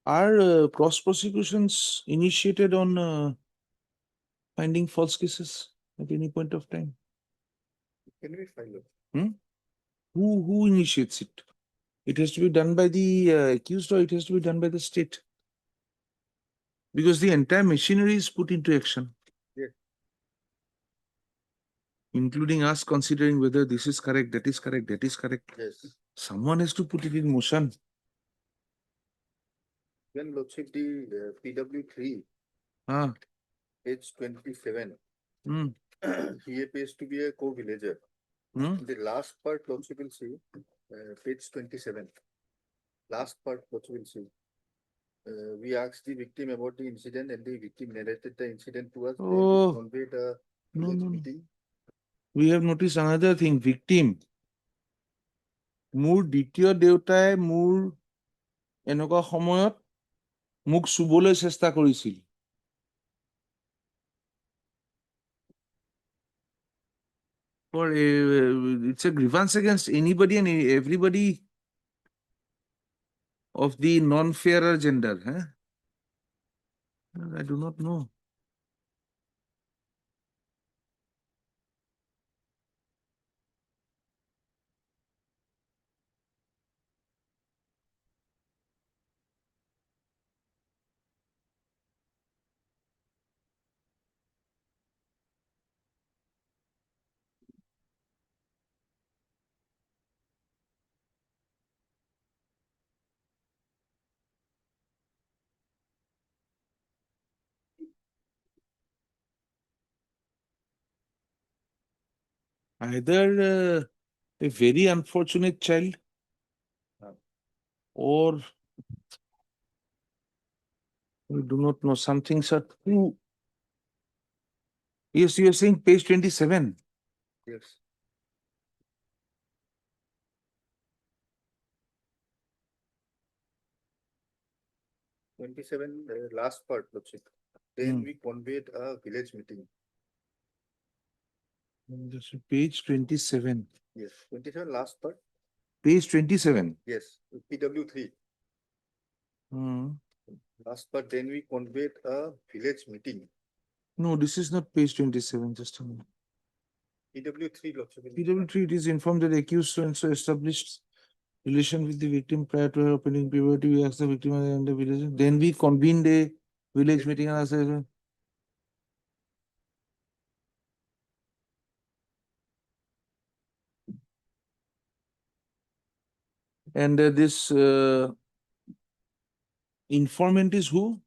Are cross prosecutions initiated on finding false cases at any point of time? Can we file it? Who initiates it? It has to be done by the accused, or it has to be done by the state? Because the entire machinery is put into action. Yes. Including us considering whether this is correct, that is correct, that is correct. Yes. Someone has to put it in motion. Then Lordship, the PW3, Ah, page 27. hmm, He appears to be a co-villager. hmm. The last part, Lordship will see, page 27. Last part, Lordship will see. We asked the victim about the incident and the victim narrated the incident to us. Then Oh, we conveyed a no, village no, no. meeting. We have noticed another thing, victim. মোৰ দ্বিতীয় দেউতাই মোৰ এনেকুৱা সময়ত মোক চুবলৈ চেষ্টা কৰিছিল। For it's a grievance against anybody and everybody of the non-fairer gender. Huh? I do not know. Either a very unfortunate child or we do not know, some things are too. Yes, you are saying page 27. Yes. Last part, Lordship. Then we conveyed a village meeting. This is page 27. Yes, 27 last part. Page 27. Yes, PW3. Last part, then we conveyed a village meeting. No, this is not page 27. Just a minute. EW3 Lordship. PW3, it is informed that accused so and so established relation with the victim prior to her opening puberty. We ask the victim and the village. Then we convened a village meeting and asked. And this informant is who?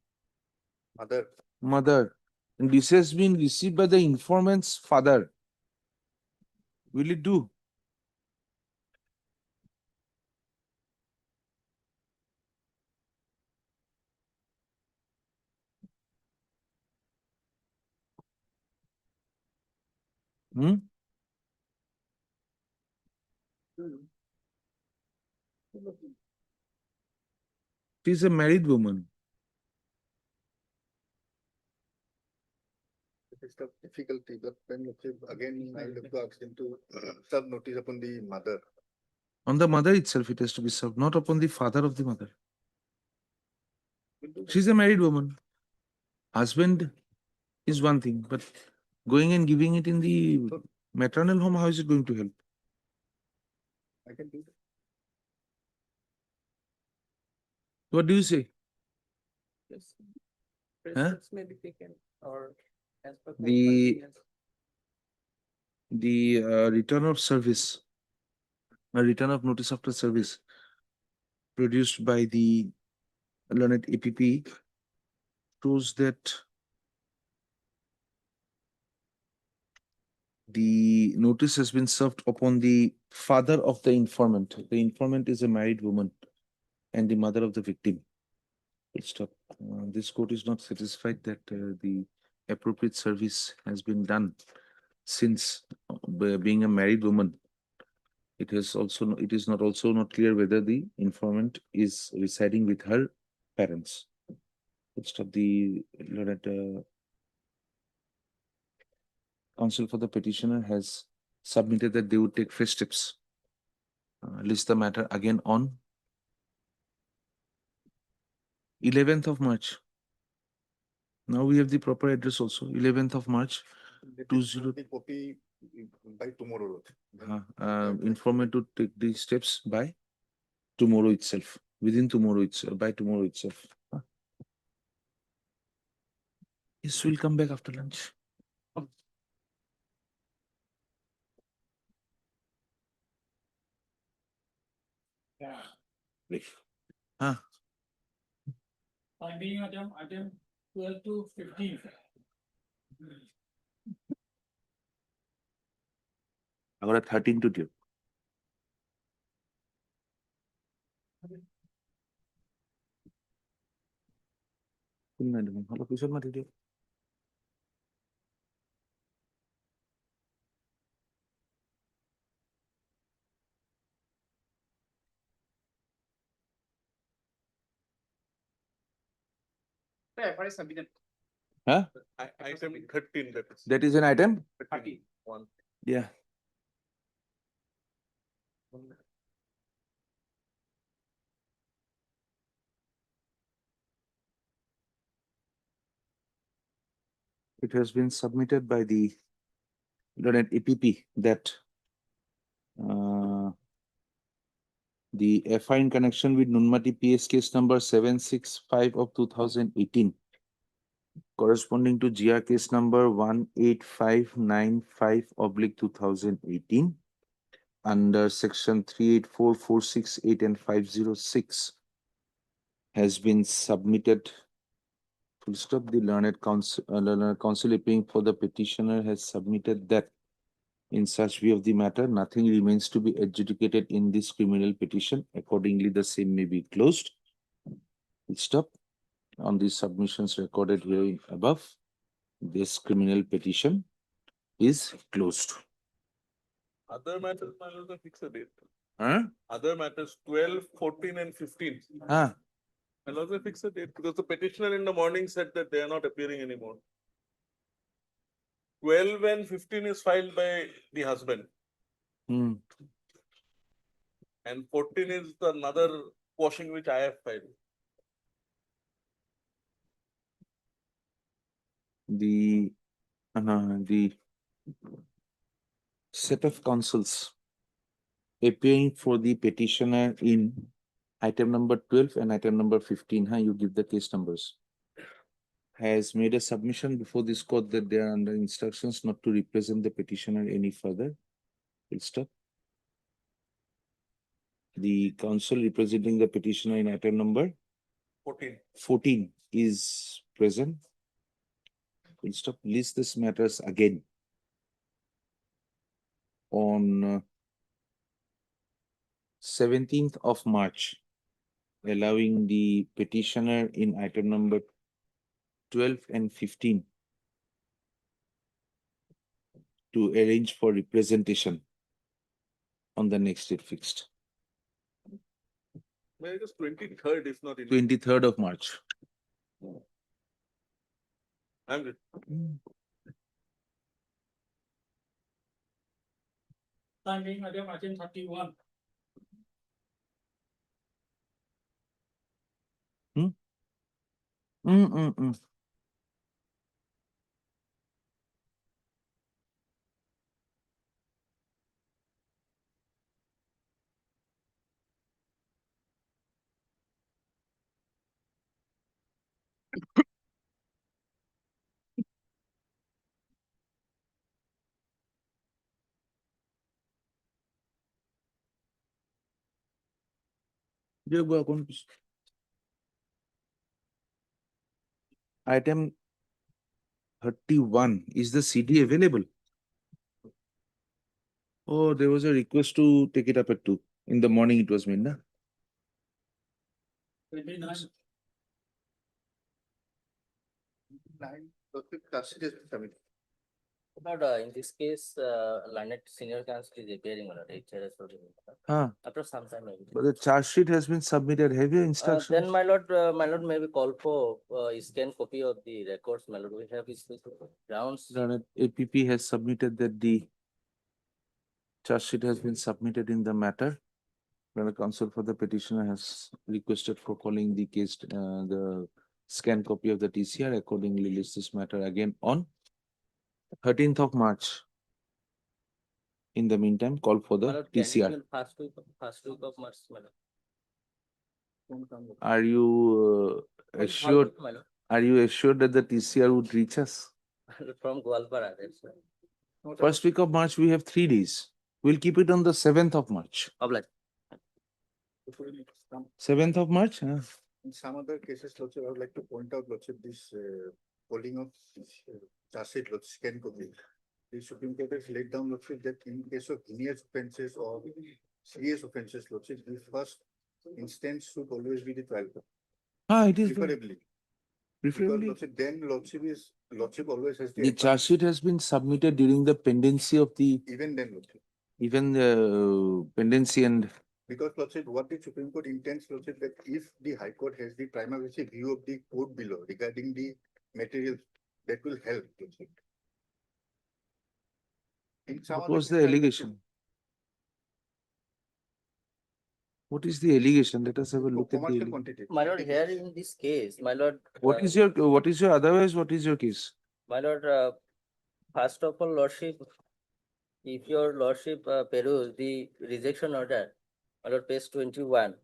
Mother. Mother. And this has been received by the informant's father. Will it do? Hmm? She is a married woman. It is the difficulty, but then again, I will have to ask him to serve notice upon the mother. On the mother itself, it has to be served, not upon the father of the mother. She's a married woman. Husband is one thing, but going and giving it in the maternal home, how is it going to help? I can do that. What do you say? Yes. Huh? Precedents may be taken or as per. The return of service, a return of notice after service produced by the learned APP shows that the notice has been served upon the father of the informant. The informant is a married woman and the mother of the victim. Full stop. This court is not satisfied that the appropriate service has been done since being a married woman. It is not also not clear whether the informant is residing with her parents. Full stop. The counsel for the petitioner has submitted that they would take fresh steps. List the matter again on 11th of March. Now we have the proper address also. 11th of March. The copy by tomorrow. Informant to take the steps by tomorrow itself. Within tomorrow itself. By tomorrow itself. Yes, we'll come back after lunch. Yeah. Finding item 12 to 15. I got a 13 to do. Hello, Kishore, my dear. Huh? Item 13. That is an item? 31. Yeah. It has been submitted by the learned APP that the FI in connection with Nunmati PS case number 765 of 2018 corresponding to GR case number 18595/2018 under section 384, 468 and 506 has been submitted. Full stop. The learned counsel appearing for the petitioner has submitted that in such view of the matter, nothing remains to be adjudicated in this criminal petition. Accordingly, the same may be closed. Full stop. On the submissions recorded here above, this criminal petition is closed. Other matters, the fix a date. Huh? Other matters 12, 14 and 15. Huh? I'll also fix a date because the petitioner in the morning said that they are not appearing anymore. 12 and 15 is filed by the husband. Hmm. And 14 is another quashing which I have filed. The set of counsels appearing for the petitioner in item number 12 and item number 15, you give the case numbers, has made a submission before this court that they are under instructions not to represent the petitioner any further. Full stop. The counsel representing the petitioner in item number 14 is present. Full stop. List these matters again on 17th of March, allowing the petitioner in item number 12 and 15 to arrange for representation on the next date fixed. Maybe just 23rd, if not in. 23rd of March. I'm good. Time being, Madam, item 31. Item 31, is the CD available? Oh, there was a request to take it up at 2. In the morning it was made, na? 29. But in this case, Linet senior counsel is appearing on it. After some time, maybe. But the charge sheet has been submitted. Have your instructions? Then my lord, maybe call for scan copy of the records. My lord, we have his grounds. APP has submitted that the charge sheet has been submitted in the matter. The counsel for the petitioner has requested for calling the case, the scan copy of the TCR. Accordingly, list this matter again on 13th of March. In the meantime, call for the TCR. First week of March, my lord. Are you assured? My lord. Are you assured that the TCR would reach us? From Gauhati, that's right. First week of March, we have 3 days. We'll keep it on the 7th of March. Obliged. 7th of March? In some other cases, Lordship, I would like to point out, Lordship, this polling of charge sheet, Lordship, scan copy. The Supreme Court has laid down, Lordship, that in case of heinous offences or serious offences, Lordship, the first instance should always be the trial court. It is Preferably. Because Lordship, then Lordship always has the charge sheet has been submitted during the pendency of the even then, Lordship. even the pendency and Because Lordship, what the Supreme Court intends, Lordship, that if the High Court has the prima facie view of the court below regarding the materials, that will help, Lordship. In some what other was the cases, allegation? What is the allegation? Let us have a look at the commercial allegation. quantity. My lord, here in this case, my lord. What is your otherwise? What is your case? My lord, first of all, lordship, if your lordship peruse the rejection order, my lord, page 21,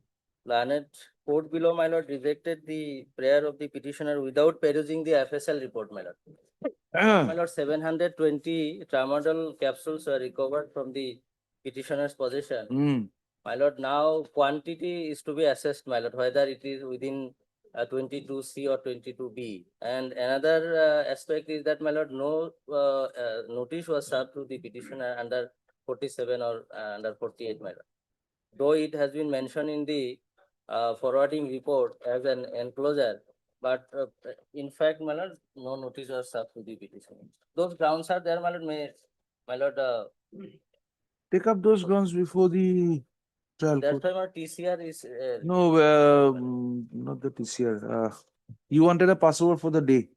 Learned court below, my lord, rejected the prayer of the petitioner without perusing the FSL report, my lord. My lord, 720 tramadol capsules were recovered from the petitioner's possession. My lord, now quantity is to be assessed, my lord, whether it is within 22C or 22B. And another aspect is that, my lord, no notice was served to the petitioner under 47 or under 48, my lord. Though it has been mentioned in the forwarding report as an enclosure, but in fact, my lord, no notice was served to the petitioner. Those grounds are there, my lord. My lord. Take up those grounds before the trial That's court. why my TCR is. No, not the TCR. You wanted a passover for the day.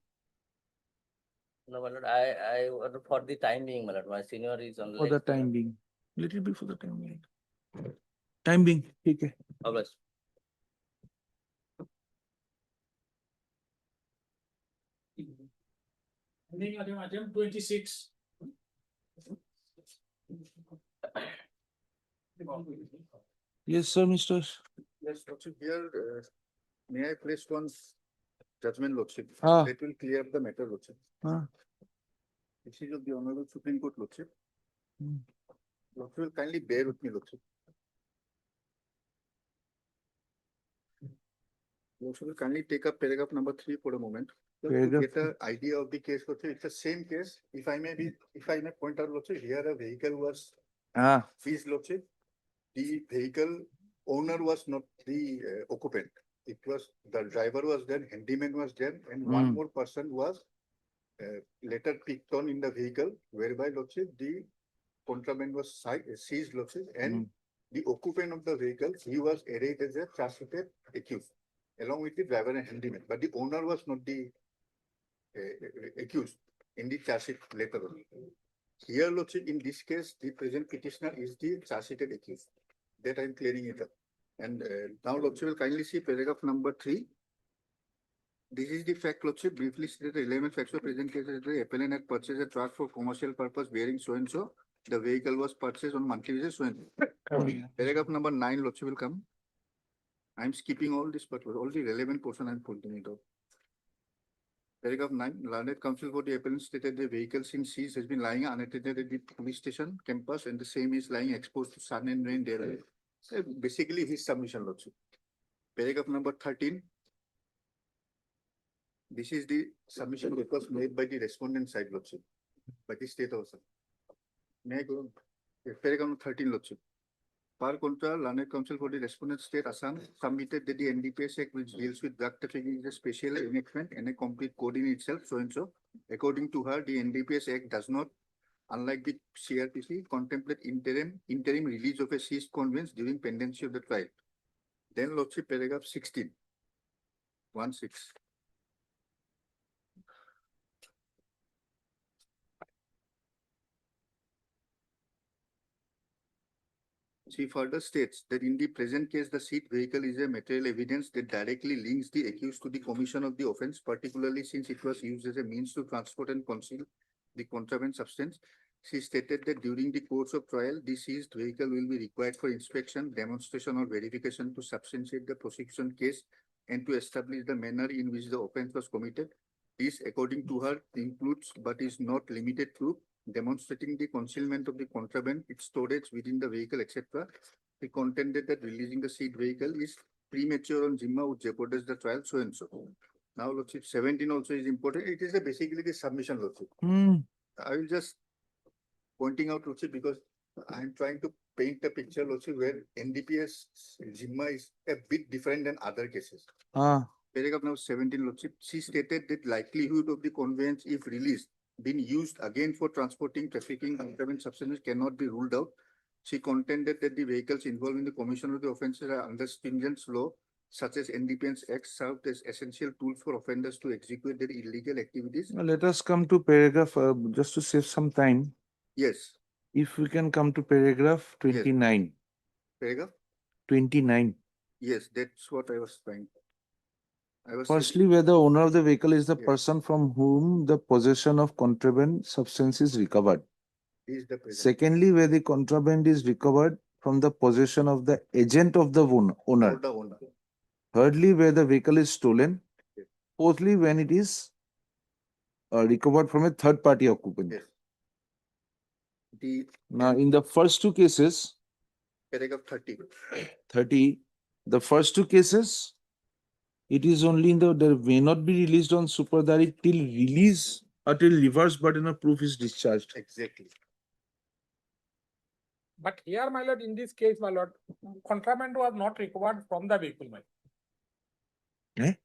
No, my lord, I for the time being, my lord, my senior is on. For the time being. Little bit for the time being. Time being, okay. Obliged. Item 26. Yes, sir, Mr. Yes, Lordship, here, may I place one judgment, Lordship? Ah. That will clear up the matter, Lordship. This is of the Honorable Supreme Court, Lordship. Hmm. Lordship will kindly bear with me, Lordship. Lordship will kindly take up paragraph number 3 for a moment. Just to Paragraph get an idea of the case, Lordship, it's the same case. If I may point out, Lordship, here a vehicle was seized, Lordship. The vehicle owner was not the occupant. It was, the driver was there, handyman was there, and one more person was later picked on in the vehicle, whereby, Lordship, the contraband was seized, Lordship, and the occupant of the vehicle, he was arraigned as a charge-sheeted accused, along with the driver and handyman. But the owner was not the accused in the charge sheet later on. Here, Lordship, in this case, the present petitioner is the charge-sheeted accused. That I am clearing it up. And now, Lordship will kindly see paragraph number 3. This is the fact, Lordship, briefly stated, 11 facts of present case that the appellant had purchased a truck for commercial purpose bearing so and so. The vehicle was purchased on monthly basis so and so. Paragraph number 9, Lordship, will come. I am skipping all this, but all the relevant portion I am pointing it out. Paragraph 9, learned counsel for the appellant stated the vehicle since seized has been lying unattended at the police station campus and the same is lying exposed to sun and rain there. Basically, his submission, Lordship. Paragraph number 13. This is the submission that was made by the respondent side, Lordship, by the state also. May I go on? Paragraph number 13, Lordship. Par contra, learned counsel for the respondent state Assam submitted that the NDPS Act, which deals with drug trafficking, is a special enactment and a complete code in itself, so and so. According to her, the NDPS Act does not, unlike the CRPC, contemplate interim release of a seized conveyance during pendency of the trial. Then, Lordship, paragraph 16. 1-6. She further states that in the present case, the seized vehicle is a material evidence that directly links the accused to the commission of the offence, particularly since it was used as a means to transport and conceal the contraband substance. She stated that during the course of trial, the seized vehicle will be required for inspection, demonstration, or verification to substantiate the prosecution case and to establish the manner in which the offence was committed. This, according to her, includes but is not limited to demonstrating the concealment of the contraband, its storage within the vehicle, etc. He contended that releasing the seized vehicle is premature on Zimma would jeopardize the trial, so and so. Now, Lordship, 17 also is important. It is basically the submission, Lordship. I will just pointing out, Lordship, because I am trying to paint a picture, Lordship, where NDPS Zimma is a bit different than other cases. Paragraph number 17, Lordship, she stated that likelihood of the conveyance, if released, being used again for transporting, trafficking, contraband substances cannot be ruled out. She contended that the vehicles involved in the commission of the offences are under stringent law, such as NDPS Act, served as essential tools for offenders to execute their illegal activities. Now let us come to paragraph, just to save some time. Yes. If we can come to paragraph 29. Paragraph? 29. Yes, that's what I was trying. Firstly, where the owner of the vehicle is the person from whom the possession of contraband substance is recovered. Secondly, where the contraband is recovered from the possession of the agent of the owner. Thirdly, where the vehicle is stolen. Fourthly, when it is recovered from a third party occupant. Now, in the first two cases, paragraph 30, the first two cases, it is only in the, there may not be released on superdiary till release or till reverse burden of proof is discharged. Exactly. But here, my lord, in this case, my lord, contraband was not recovered from the vehicle, my lord.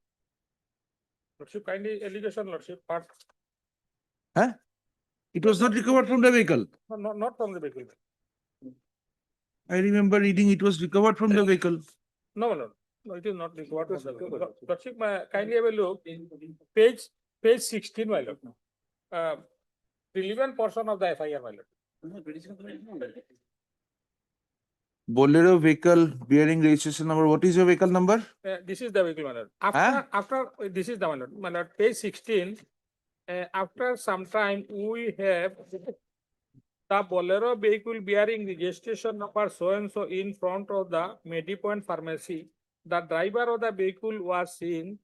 Lordship, kindly allegation, Lordship, but It was not recovered from the vehicle. no, not from the vehicle. I remember reading it was recovered from the vehicle. No, my lord. No, it is not recovered from the vehicle. Lordship, kindly have a look. Page 16, my lord. Relevant portion of the FIR, my lord. Bolero vehicle bearing registration number. What is your vehicle number? This is the vehicle, my lord. After this is the my lord. Page 16. After some time, we have the Bolero vehicle bearing the registration number so and so in front of the Medipoint pharmacy. The driver of the vehicle was seen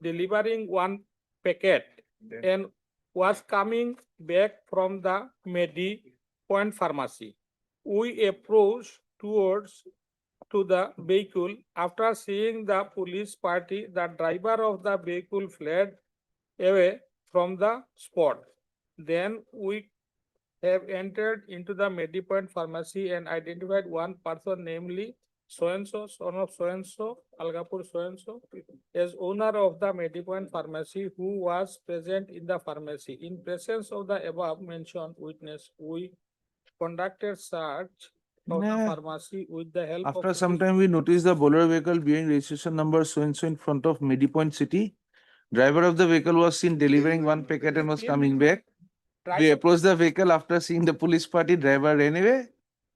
delivering one packet and was coming back from the Medipoint pharmacy. We approached towards to the vehicle. After seeing the police party, the driver of the vehicle fled away from the spot. Then we have entered into the Medipoint pharmacy and identified one person, namely so-and-so, son of so-and-so, Algapur so-and-so, as owner of the Medipoint pharmacy who was present in the pharmacy. In presence of the above mentioned witness, we conducted search of the Nah. pharmacy with the help of. After some time, we noticed the Bolero vehicle bearing registration number so and so in front of Medipoint City. Driver of the vehicle was seen delivering one packet and was coming back. We approached the vehicle after seeing the police party. Driver ran away.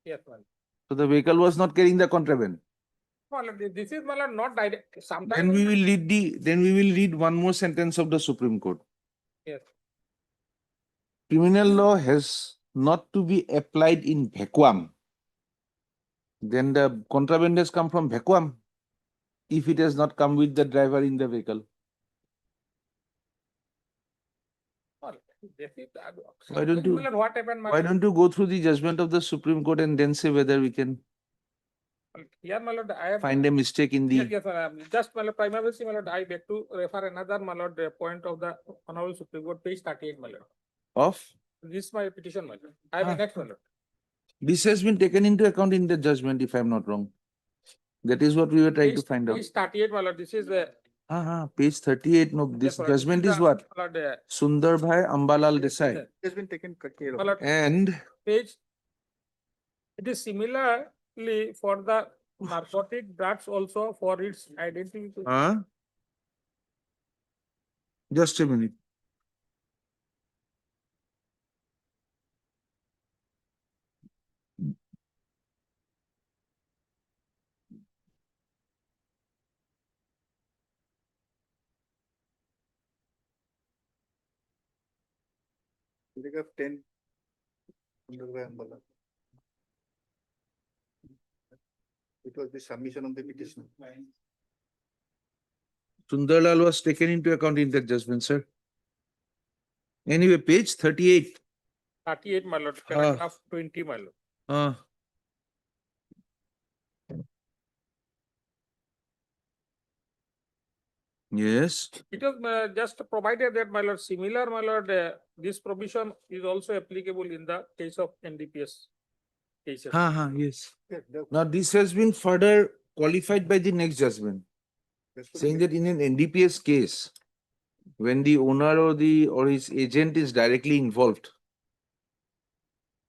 Yes, ma'am. So the vehicle was not carrying the contraband. Well, this is well, not direct. Then Sometimes. we will read one more sentence of the Supreme Court. Yes. Criminal law has not to be applied in vacuum. Then the contraband has come from vacuum if it has not come with the driver in the vehicle. Why don't you, What happened? why don't you go through the judgment of the Supreme Court and then say whether we can Here, my lord, I have. find a mistake in Yes, the. yes, sir. Just, my lord, prima facie, my lord, I beg to refer another, my lord, point of the Honorable Supreme Court, page 38, my lord. Of? This is my petition, my lord. I have Ah. a next, my lord. This has been taken into account in the judgment, if I'm not wrong. That is what we were trying to find out. Page 38, my lord, this is the. Page 38. No, this Yes, my lord, judgment this is what? my lord, Sundar Bhai Ambalal Desai. It has been taken care my of. lord, And page. It is similarly for the narcotic drugs also for its identification. just a minute. Paragraph 10. Umbrella. It was the submission of the petition. Sundarlal was taken into account in that judgment, sir. Anyway, page 38. 38, my lord, paragraph 20, my lord. Yes. It was just provided that, my lord, similar, my lord, this provision is also applicable in the case of NDPS cases. Yes. Now, this has been further qualified by the next judgment, saying that in an NDPS case, when the owner or his agent is directly involved,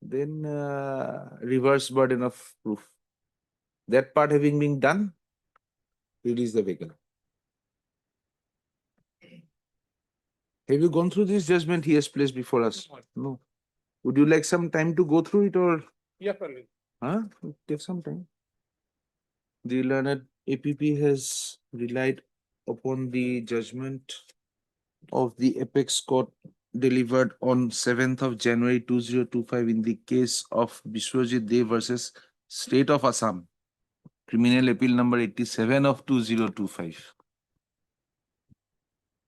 then reverse burden of proof. That part having been done, release the vehicle. Have you gone through this judgment he has placed before us? No. Would you like some time to go through it or? Yes, my lord. Take some time. The learned APP has relied upon the judgment of the Apex Court delivered on 7th of January 2025 in the case of Biswajit Dev versus State of Assam, criminal appeal number 87 of 2025.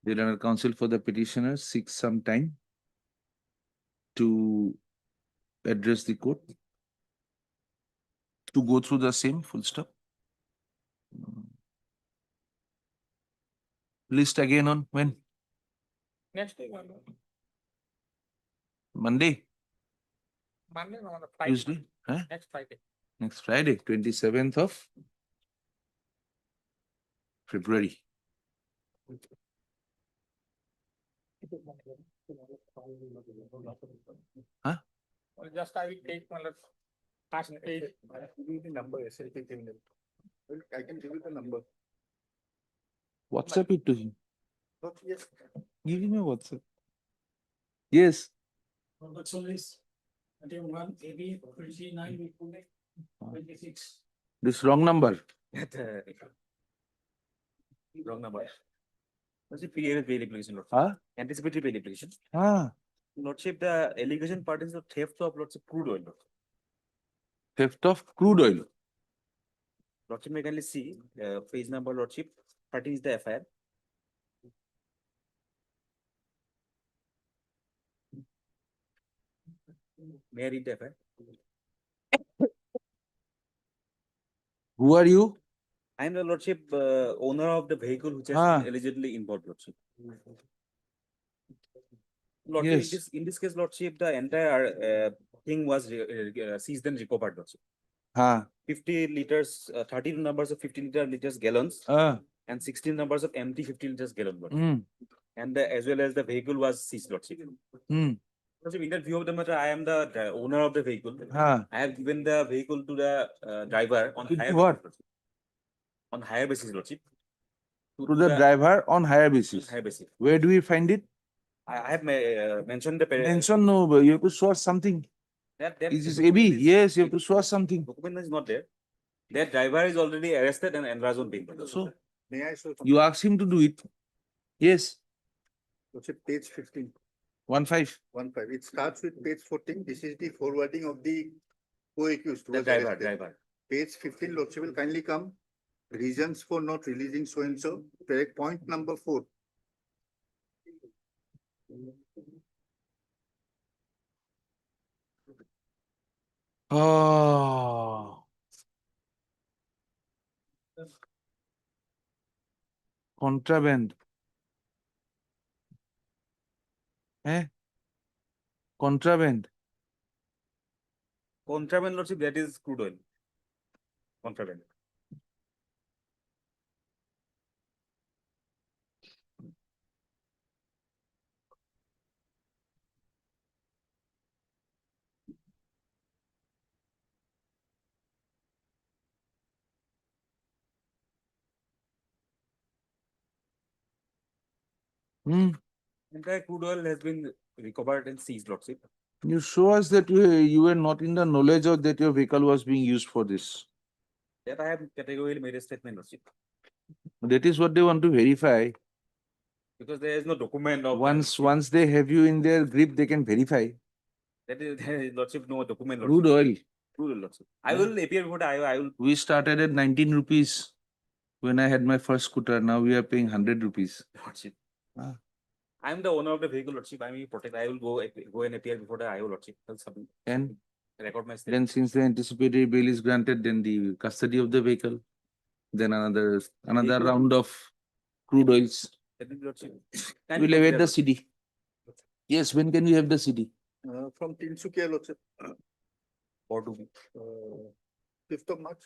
The learned counsel for the petitioner seeks some time to address the court, to go through the same full stop. List again on when? Next week, my lord. Monday, Monday, no, on the Friday. Tuesday, Next Friday. next Friday, 27th of February. Well, just I will take, my lord, past page. Give me the number, SLP criminal. Well, I can give you the number. WhatsApp it to him. Not yes. Give him a WhatsApp. Yes. This wrong number. Wrong number. What's the period of bail application? Huh? Anticipatory bail application. Lordship, the allegation part is the theft of Lordship crude oil. Theft of crude oil. Lordship may kindly see, page number Lordship, 13 is the FIR. May I read the FIR? Who are you? I am the Lordship, owner of the vehicle which has Ah. been allegedly involved, Lordship. Lordship, Yes. in this case, Lordship, the entire thing was seized and recovered, Lordship. Huh. 50 liters, 13 numbers of 50 liters gallons, and 16 numbers of empty 50 liters gallon, Lordship. Mm. And as well as the vehicle was seized, Lordship. Mm. Lordship, in that view of the matter, I am the owner of the vehicle. Huh. I have given the vehicle to the driver on To hire what? basis, Lordship. On hire basis, Lordship. To the driver on hire basis. Hire basis. Where do we find it? I have mentioned the Mention no, but you have to show us something. that Is this document AB? Yes, you have to show us something. document is not there. That driver is already arrested and enlarged on bail. So May I show you ask him to do it. Yes. something? Page 15. 1-5. 1-5. It starts with page 14. This is the forwarding of the co-accused. who The was driver, arrested. driver. Page 15, Lordship will kindly come. Reasons for not releasing so and so. Point number 4. Oh. Contraband. Contraband. Contraband, Lordship, that is crude oil. Contraband. Hmm. Entire crude oil has been recovered and seized, Lordship. You show us that you were not in the knowledge of that your vehicle was being used for this. That I have categorically made a statement, Lordship. That is what they want to verify. Because there is no document of Once they have you in their grip, they can verify. that is there is, Lordship, no document. Crude Lordship. oil. Crude oil, Lordship. I will appear before I will. We started at 19 rupees when I had my first scooter. Now we are paying 100 rupees. Lordship. Ah. I am the owner of the vehicle, Lordship. I will protect. I will go and appear before the IO, Lordship. I'll And record my then statement. since the anticipatory bail is granted, then the custody of the vehicle, then another Vehicle- round of crude oils. That will be, Lordship. We'll await the CD. Yes, when can we have the CD? From Tinsukia, Lordship. Or to be. 5th of March.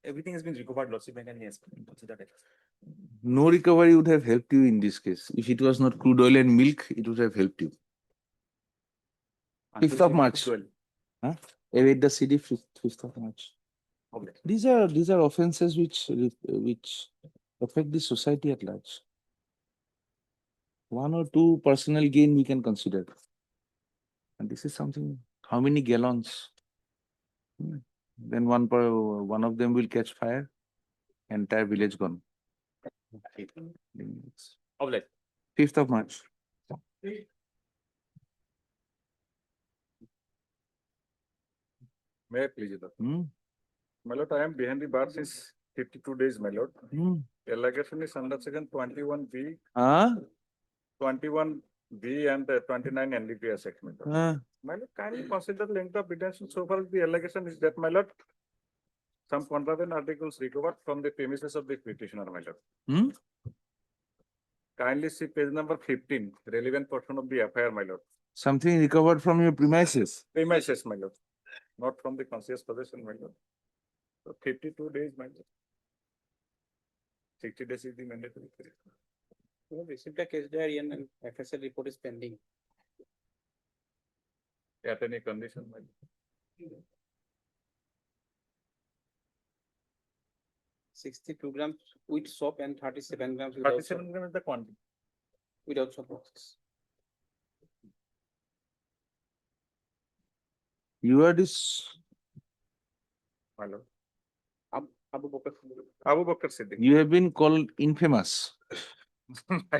Everything has been recovered, Lordship. I can yes, consider that. No recovery would have helped you in this case. If it was not crude oil and milk, it would have helped you. 5th of March. Crude oil. Await the CD 5th of March. Okay. These are offences which affect the society at large. 1 or 2 personal gain we can consider. And this is something, how many gallons? Then one of them will catch fire, entire village gone. Okay. 5th of March. May I please, Lord? Hmm. My lord, I am behind the bars since 52 days, my lord. Hmm. Allegation is under section 21B, Huh? 21B and 29 NDPS Act, my lord. Huh? My lord, kindly consider length of detention so far as the allegation is that, my lord, some contraband articles recovered from the premises of the petitioner, my lord. Hmm? Kindly see page number 15, relevant portion of the FIR, my lord. Something recovered from your premises. Premises, my lord, not from the conscious possession, my lord. So 52 days, my lord. 60 days is the mandatory period. We have received a case diary and FSL report is pending. At any condition, my lord. 62 grams with soap and 37 grams without soap. 37 grams is the quantity. Without soap boxes. You are this. My lord. Abu Bakr. Abu Bakr Siddiq. You have been called infamous.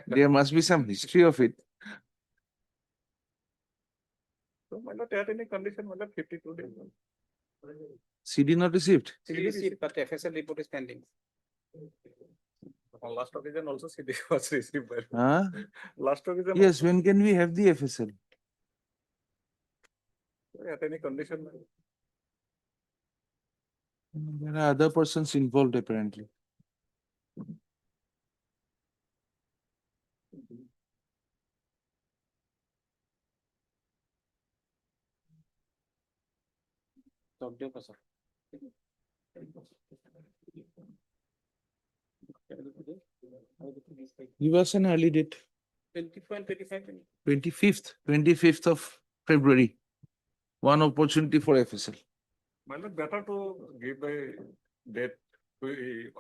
There must be some history of it. So my lord, at any condition, my lord, 52 days. CD not received? CD received, but FSL report is pending. On last occasion also CD was received by. Huh? Last occasion. Yes, when can we have the FSL? also, at any condition. my lord. There are other persons involved apparently. Give us an early date. 24 and 25. 25th of February. One opportunity for FSL. My lord, better to give a date to,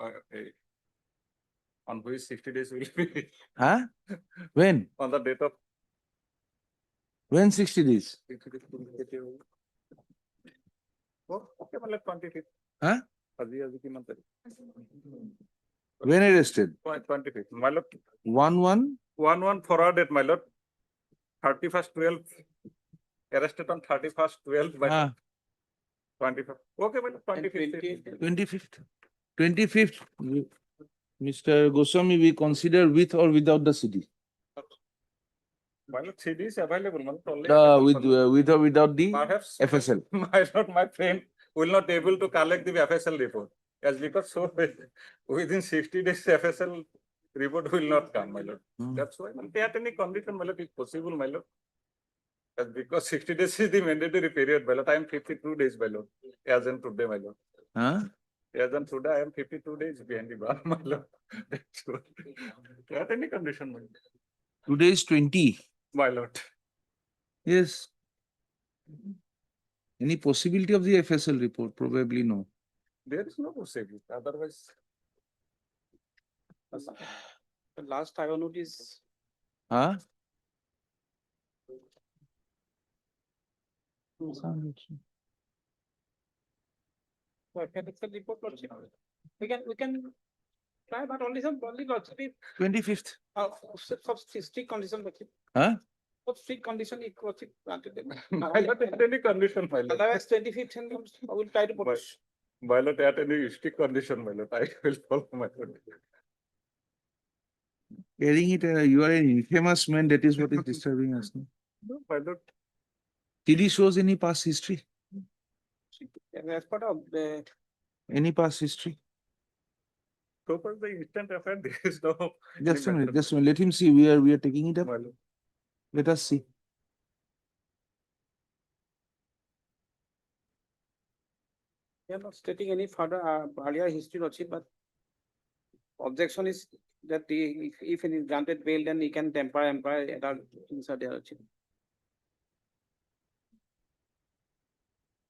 on which 60 days will be. Huh? When? On the date of. When 60 days? Oh, okay, my lord, 25th. Huh? Aji ki month. When arrested? 25th. My lord, 1-1? 1 forward date, my lord. 31st 12. Arrested on 31st 12 by Ah, 25th. Okay, my lord, 25th. 25th. 25th. Mr. Goswami, we consider with or without the CD? My lord, CD is available. My lord, only available. With or without the Perhaps FSL? my lord, my friend will not able to collect the FSL report. Yes, because so within 60 days FSL report will not come, my lord. That's why, at any condition, my lord, if possible, my lord. Yes, because 60 days is the mandatory period, my lord. I am 52 days, my lord. As in today, my lord. Huh? As in today, I am 52 days behind the bar, my lord. That's why. At any condition, my lord. Today is 20. My lord. Yes. Any possibility of the FSL report? Probably no. There is no possibility. Otherwise, The last IO notice, Huh? FSL report, lordship. We can try, but only lordship. 25th. For strict condition, lordship. Huh? For strict condition, lordship granted. my lord, at any condition, my lord. Otherwise, 25th, I will try to push. My lord, at any strict condition, my lord, I will follow my lord. Hearing it, you are an infamous man. That is what is disturbing us. No? No, my lord. CD shows any past history? As part of the Any past history? So far the instant affair, there is no. Just a any minute, matter. just a minute. Let him see. We are taking it up. My lord. Let us see. We are not stating any further earlier history, lordship, but objection is that if he is granted bail, then he can employ other things are there, lordship.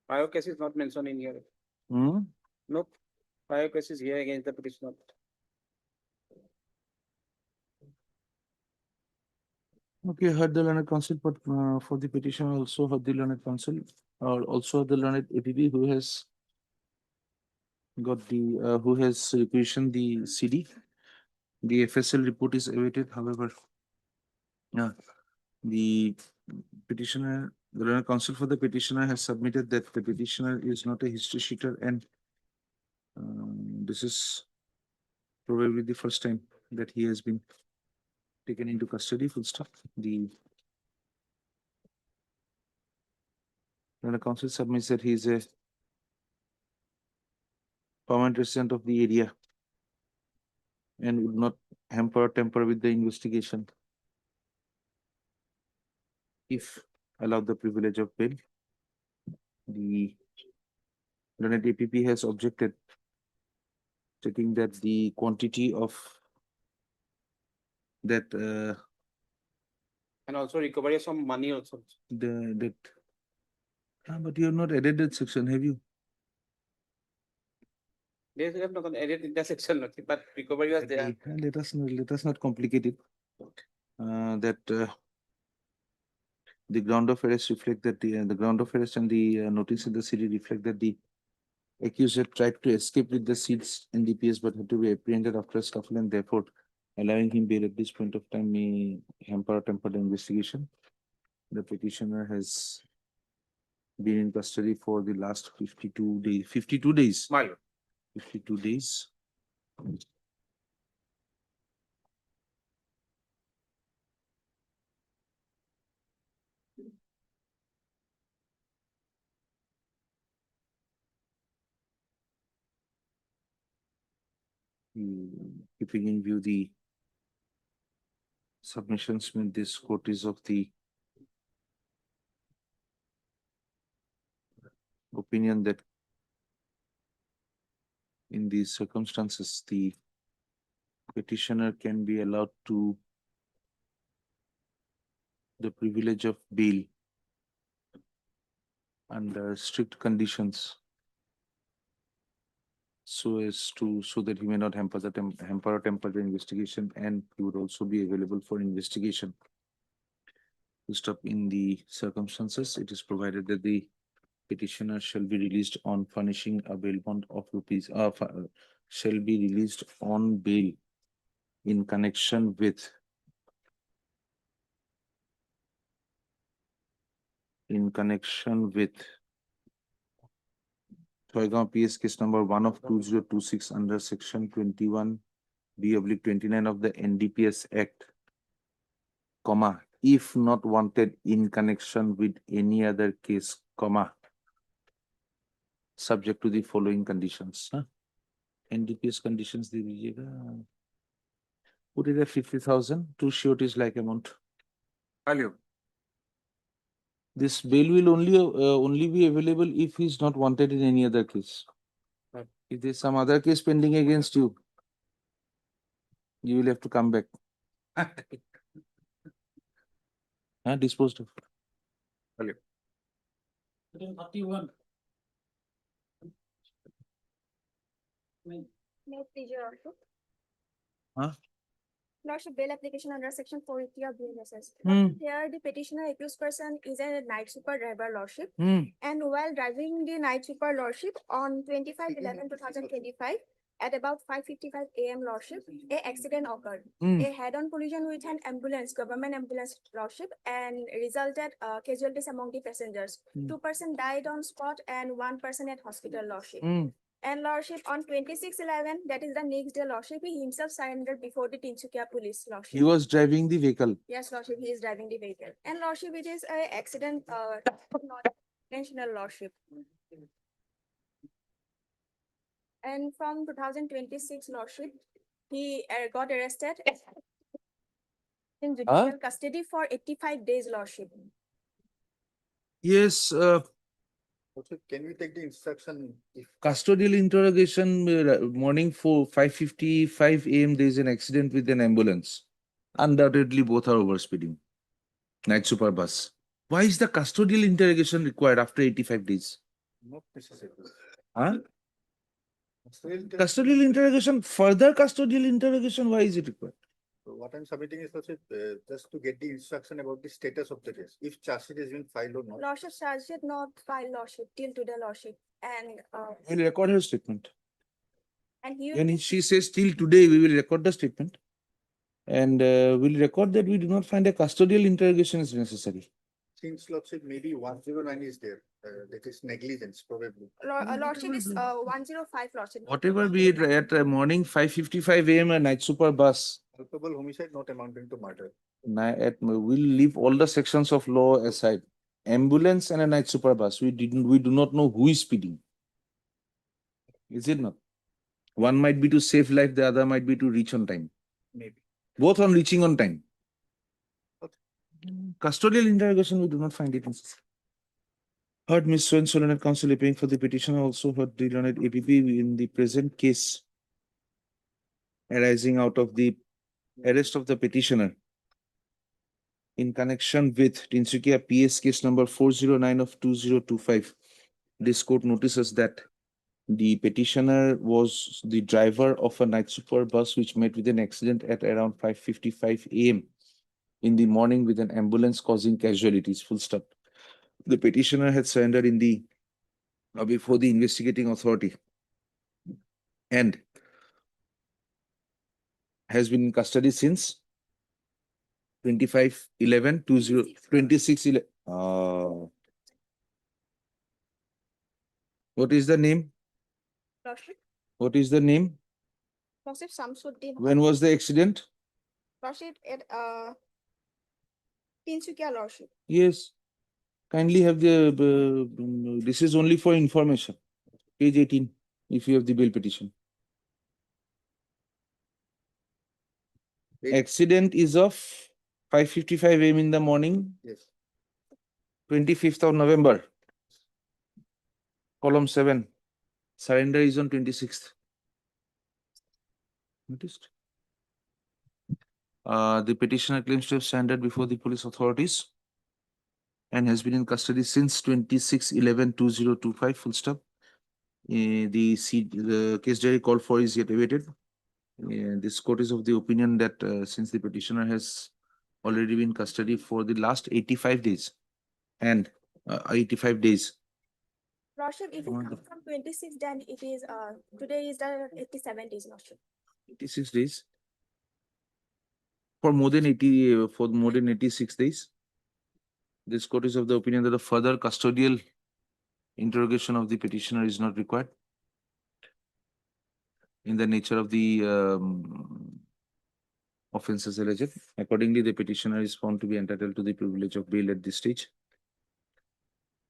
Prior case is not mentioned in here. Hmm? No prior case is here against the petitioner. Okay, heard the learned counsel, but for the petition also heard the learned counsel, or also the learned APP who has got the who has requisitioned the CD. The FSL report is awaited. However, the petitioner, the learned counsel for the petitioner has submitted that the petitioner is not a history sheeter, and this is probably the first time that he has been taken into custody. Full stop. The learned counsel submits that he is a permanent resident of the area and would not hamper or tamper with the investigation if allowed the privilege of bail. The learned APP has objected, stating that the quantity of that And also recovery of some money also. but you have not added that section, have you? They have not added in that section, lordship, but recovery was there. Okay, let us not complicate it. The ground of arrest reflect that the ground of arrest and the notice in the city reflect that the accused had tried to escape with the seeds in DPS but had to be apprehended after a scuffle, and therefore allowing him bail at this point of time may hamper or temper the investigation. The petitioner has been in custody for the last 52 days, 52 days, My lord. 52 days. Keeping in view the submissions with this court is of the opinion that in these circumstances, the petitioner can be allowed to the privilege of bail under strict conditions so that he may not hamper or temper the investigation, and he would also be available for investigation. To stop in the circumstances, it is provided that the petitioner shall be released on furnishing a bail bond of rupees, shall be released on bail in connection with Toigaon PS case number 1 of 2026 under section 21B/29 of the NDPS Act, comma, if not wanted in connection with any other case, comma, subject to the following conditions. NDPS conditions, put it at 50,000, two sureties like amount. Value. This bail will only be available if he is not wanted in any other case. If there's some other case pending against you, you will have to come back. Disposed of. 31. Lordship, bail application under section 480 of BNSS. Here, the petitioner accused person is a night super driver, Lordship. And while driving the night super, Lordship, on 25/11/2025, at about 5:55 AM, Lordship, a accident occurred. A head-on collision with an ambulance, government ambulance, Lordship, and resulted casualties among the passengers. 2 persons died on spot and 1 person at hospital, Lordship. And Lordship, on 26/11, that is the next day, Lordship, he himself surrendered before the Tinsukia police, Lordship. He was driving the vehicle. Yes, Lordship, he is driving the vehicle. And Lordship, it is a accident, not intentional, Lordship. And from 2026, Lordship, he got arrested in judicial custody for 85 days, Lordship. Yes, Also, can we take the instruction if custodial interrogation, morning 5:55 AM, there is an accident with an ambulance. Undoubtedly, both are overspeeding. Night super bus. Why is the custodial interrogation required after 85 days? not necessary? Custodial interrogation, further custodial interrogation, why is it required? So what I'm submitting is also just to get the instruction about the status of the case, if charge sheet has been filed or not. Lordship, charge sheet not filed, Lordship, till today, Lordship. And We'll record her statement. and he When she says till today, we will record the statement. And we'll record that we do not find a custodial interrogation is necessary. Since Lordship, maybe 109 is there, that is negligence probably. Lordship is 105, Lordship. Whatever be it, at morning 5:55 AM, a night super bus. Culpable homicide not amounting to murder. We'll leave all the sections of law aside. Ambulance and a night super bus. We do not know who is speeding. Is it not? One might be to save life, the other might be to reach on time. Maybe. Both on reaching on time. Custodial interrogation, we do not find it necessary. Heard Ms. So and counsel appearing for the petitioner, also heard the learned APP in the present case arising out of the arrest of the petitioner in connection with Tinsukia PS case number 409 of 2025. This court notices that the petitioner was the driver of a night super bus which met with an accident at around 5:55 AM in the morning with an ambulance causing casualties, full stop. The petitioner had surrendered in the before the investigating authority and has been in custody since 25/11/26/11. What is the name? Lordship, What is the name? Lordship Samsuddin. When was the accident? Lordship at Tinsukia Lordship. Yes. Kindly have the, this is only for information. Page 18, if you have the bail petition. Accident is of 5:55 AM in the morning, Yes. 25th of November. Column 7. Surrender is on 26th. Noticed? The petitioner claims to have surrendered before the police authorities and has been in custody since 26/11/2025, full stop. The case diary called for is yet awaited. This court is of the opinion that since the petitioner has already been in custody for the last 85 days and 85 days. Lordship, if it comes from 26, then it is today is the 87 days, Lordship. 86 days. For more than 80, for more than 86 days. This court is of the opinion that a further custodial interrogation of the petitioner is not required in the nature of the offenses alleged. Accordingly, the petitioner is found to be entitled to the privilege of bail at this stage.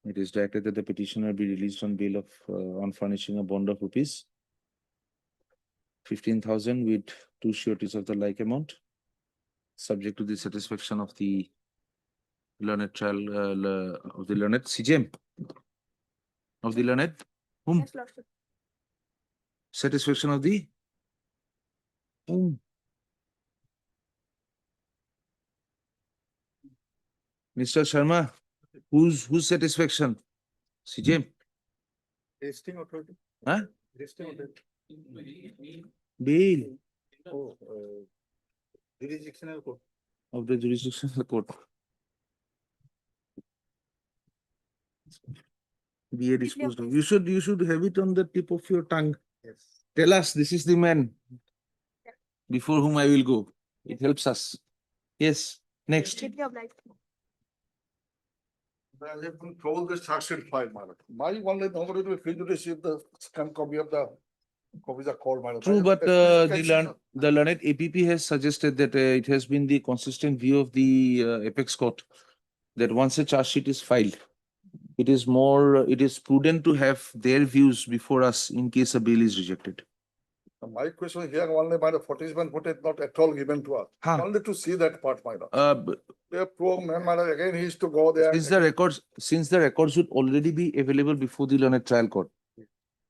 It is directed that the petitioner be released on bail of on furnishing a bond of rupees 15,000 with 2 sureties of the like amount, subject to the satisfaction of the learned trial of the learned CJM of the learned whom? Yes, Lordship. Satisfaction of the whom? Mr. Sharma, whose satisfaction? CJM? Testing authority. Huh? Testing authority. Bail Oh, jurisdictional court. of the jurisdictional court. Be a disposed of. You should have it on the tip of your tongue. Yes. Tell us, this is the man before whom I will go. It helps us. Yes. Next. Deeply obliged. I have been told the charge sheet file, my lord. My only number to free to receive the scan copy of the copies are called, my lord. True, but the learned APP has suggested that it has been the consistent view of the apex court that once a charge sheet is filed, it is prudent to have their views before us in case a bail is rejected. My question here only by the 47 foot is not at all given to us. Huh. Only to see that part, my lord. The poor man, my lord, again he is to go there. Since the records would already be available before the learned trial court.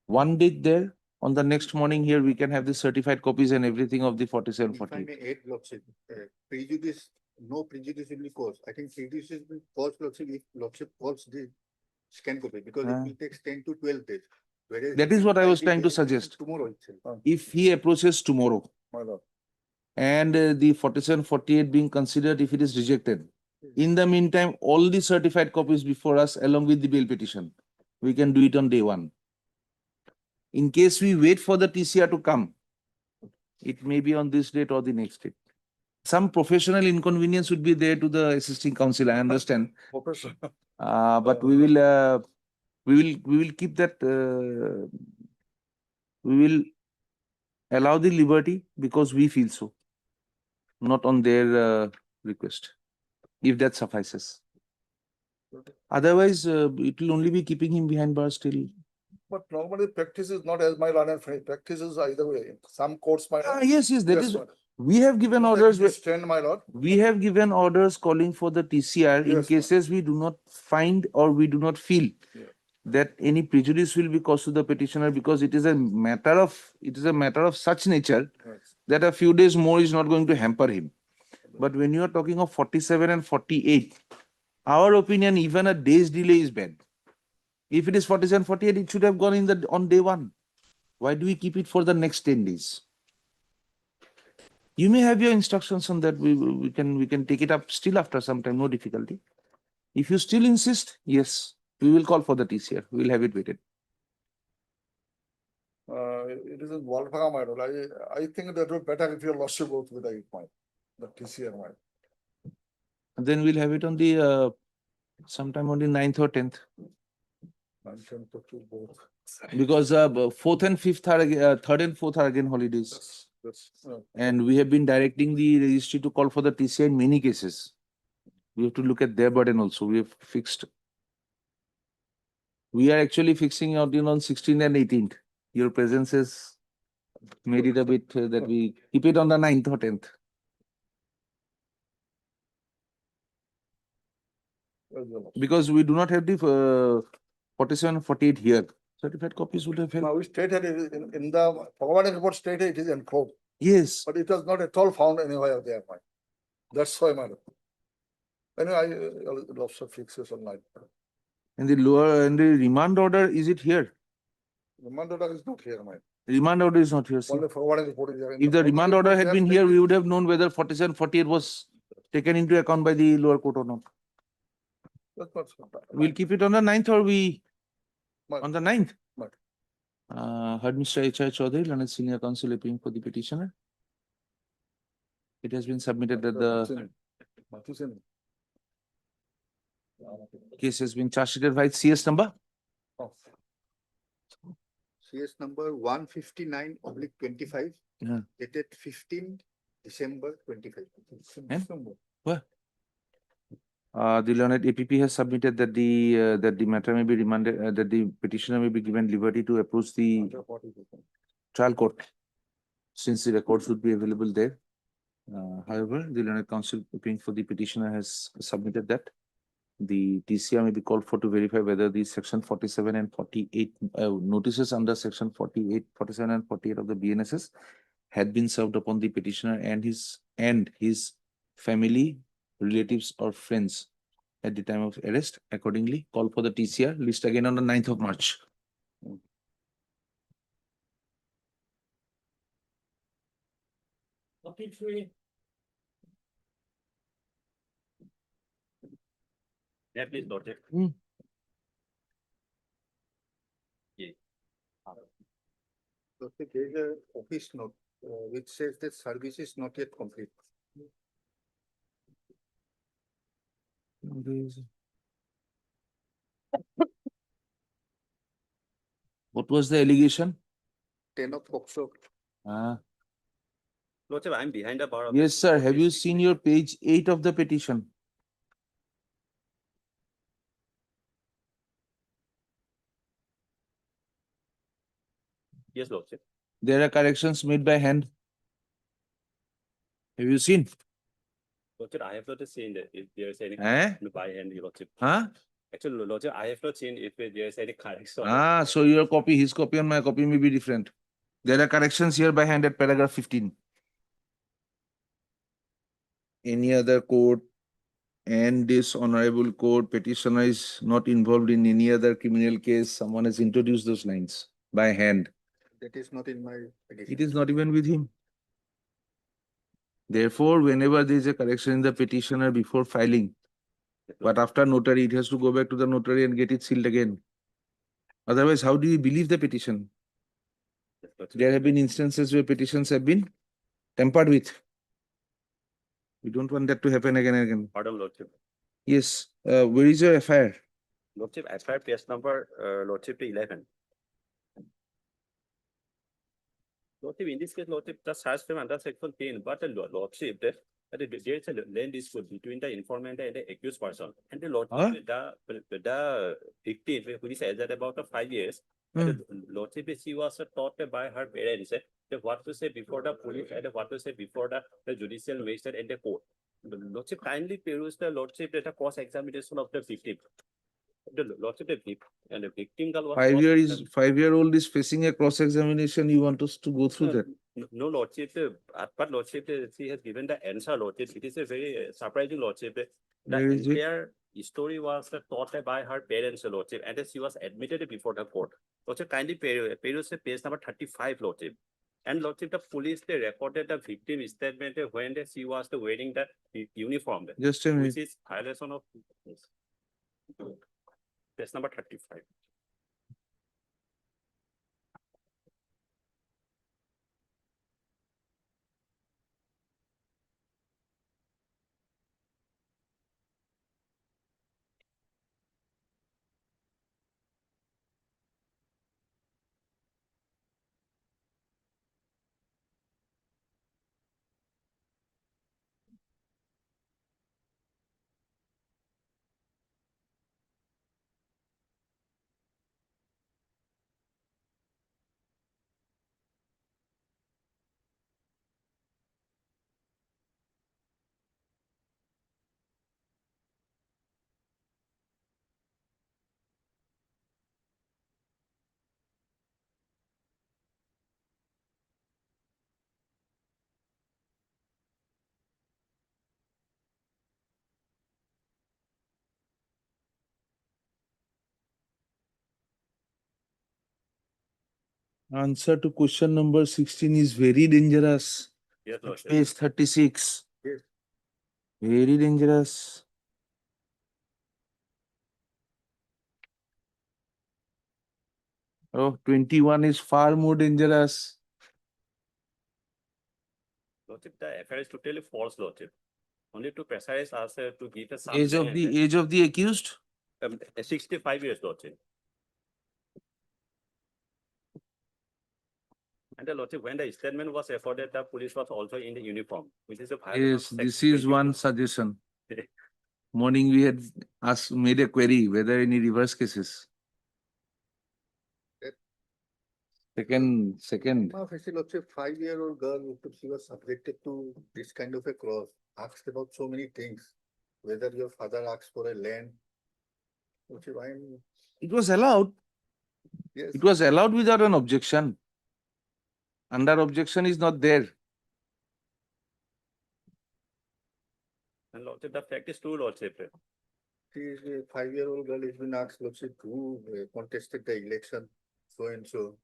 One date there, on the next morning here, we can have the certified copies and everything of the 47, If I 48. may add, Lordship, prejudice, no prejudice will be caused. I think prejudice will be caused, Lordship, if Lordship calls the scan copy, because it will take 10 to 12 days. Whereas That you is can what I file was the trying to bail petition suggest. tomorrow itself. If he approaches tomorrow My lord. and the 47, 48 being considered if it is rejected, in the meantime, all the certified copies before us along with the bail petition, we can do it on day 1. In case we wait for the TCR to come, it may be on this date or the next date. Some professional inconvenience would be there to the assisting counsel, I understand. Professor. But we will keep that, we will allow the liberty because we feel so, not on their request, if that suffices. Otherwise, it will only be keeping him behind bars till. But normally practice is not as my learned friend. Practice is either way. Some courts might. Yes, that is. my lord. We have given Just like orders. this stand, my lord. We have given orders calling for the TCR in Yes, cases we do not find or we do not feel that any prejudice will be caused to the petitioner, because it is a matter of such nature Yes. that a few days more is not going to hamper him. But when you are talking of 47 and 48, our opinion, even a day's delay is bad. If it is 47, 48, it should have gone on day 1. Why do we keep it for the next 10 days? You may have your instructions on that. We can take it up still after some time, no difficulty. If you still insist, yes, we will call for the TCR. We will have it waited. It is in Walpaga, my lord. I think that would better if your lordship goes with the point, the TCR, my. Then we'll have it on the sometime on the 9th or 10th. Both. Because fourth and fifth are third and fourth are again holidays. And we have been directing the registry to call for the TCI in many cases. We have to look at their burden also. We have fixed. We are actually fixing out on 16th and 18th. Your presence has made it a bit that we keep it on the 9th or 10th. Because we do not have the 47 and 48 here. Certified copies would have helped. Now, we stated it in the Bhagavani report stated it is enclosed, Yes. but it was not at all found anywhere there, man. That's why, madam. Anyway, lots of fixes online. And the lower and the remand order, is it here? Remand order is not here, man. Remand order is not here. See. Only forwarding report is there. In If the remand forwarding order report, had they been have here, stated- we would have known whether 47, 48 was taken into account by the lower court or not. That's not so bad. We'll keep it on the 9th or we Ma'am. on the 9th. Ma'am. Heard Mr. H.I. Chaudhary, Learned Senior Counsel appearing for the petitioner. It has been submitted that the case has been charged sheeted by CS number. CS number 159/25. Yeah. Dated 15 December 25. What? The learned APP has submitted that the matter may be remanded, that the petitioner may be given liberty to approach the trial court, since the records would be available there. However, the learned counsel appearing for the petitioner has submitted that the TCR may be called for to verify whether the section 47 and 48 notices under section 48, 47 and 48 of the BNSS had been served upon the petitioner and his family, relatives or friends at the time of arrest. Accordingly, call for the TCR list again on the 9th of March. Yeah, please, Lord. So there is a office note which says that service is not yet complete. What was the allegation? 10 of October. Lordship, I'm behind the bar. of Yes, this sir. court Have you case. seen your page 8 of the petition? Yes, Lordship. There are corrections made by hand. Have you seen? Lordship, I have not seen that if there is any Eh? by hand, Lordship. Huh? Actually, Lordship, I have not seen if there is any correction. So your copy, his copy and my copy may be different. There are corrections here by hand at paragraph 15. Any other court and this honorable court, petitioner is not involved in any other criminal case. Someone has introduced those lines by hand. That is not in my petition. It is not even with him. Therefore, whenever there is a correction in the petitioner before filing, but after notary, it has to go back to the notary and get it sealed again. Otherwise, how do you believe the petition? There have been instances where petitions have been tampered with. We don't want that to happen again and again. Pardon, Lordship. Yes. Where is your FIR? Lordship, FIR page number, Lordship 11. Lordship, in this case, Lordship, the search frame under section 10, but the Lordship, there is a land dispute between the informant and the accused person. And the Lordship, the victim, who is aged about 5 years, and the Lordship, she was taught by her parents what to say before the police and what to say before the judicial magistrate and the court. The Lordship kindly peruse the Lordship at a cross examination of the victim. The Lordship, and the victim girl was 5-year-old is facing a cross examination. You want us to go through that? No, Lordship, but Lordship, she has given the answer, Lordship. It is a very surprising, Lordship. The Where is it? entire story was taught by her parents, Lordship, and she was admitted before the court. Lordship, kindly peruse page number 35, Lordship. And Lordship, the police, they recorded the victim statement when she was wearing the uniform. Just a minute. Which is violation of page number 35. Answer to question number 16 is very dangerous. Yes, Lordship. Page 36. Yes. Very dangerous. Oh, 21 is far more dangerous. Lordship, the affair is totally false, Lordship. Only to precise us to give a Age of the accused? 65 years, Lordship. And the Lordship, when the statement was afforded, the police was also in the uniform, which is a violation of Yes, Section this is 22. one suggestion. Morning we had made a query whether any reverse cases. Second. Let's say 5-year-old girl, if she was subjected to this kind of a cross, asked about so many things, whether your father asked for a land. It was allowed. Yes. It was allowed without an objection. Under objection is not there. And Lordship, the fact is true, Lordship. She is a 5-year-old girl has been asked, let's say, who contested the election, so and so.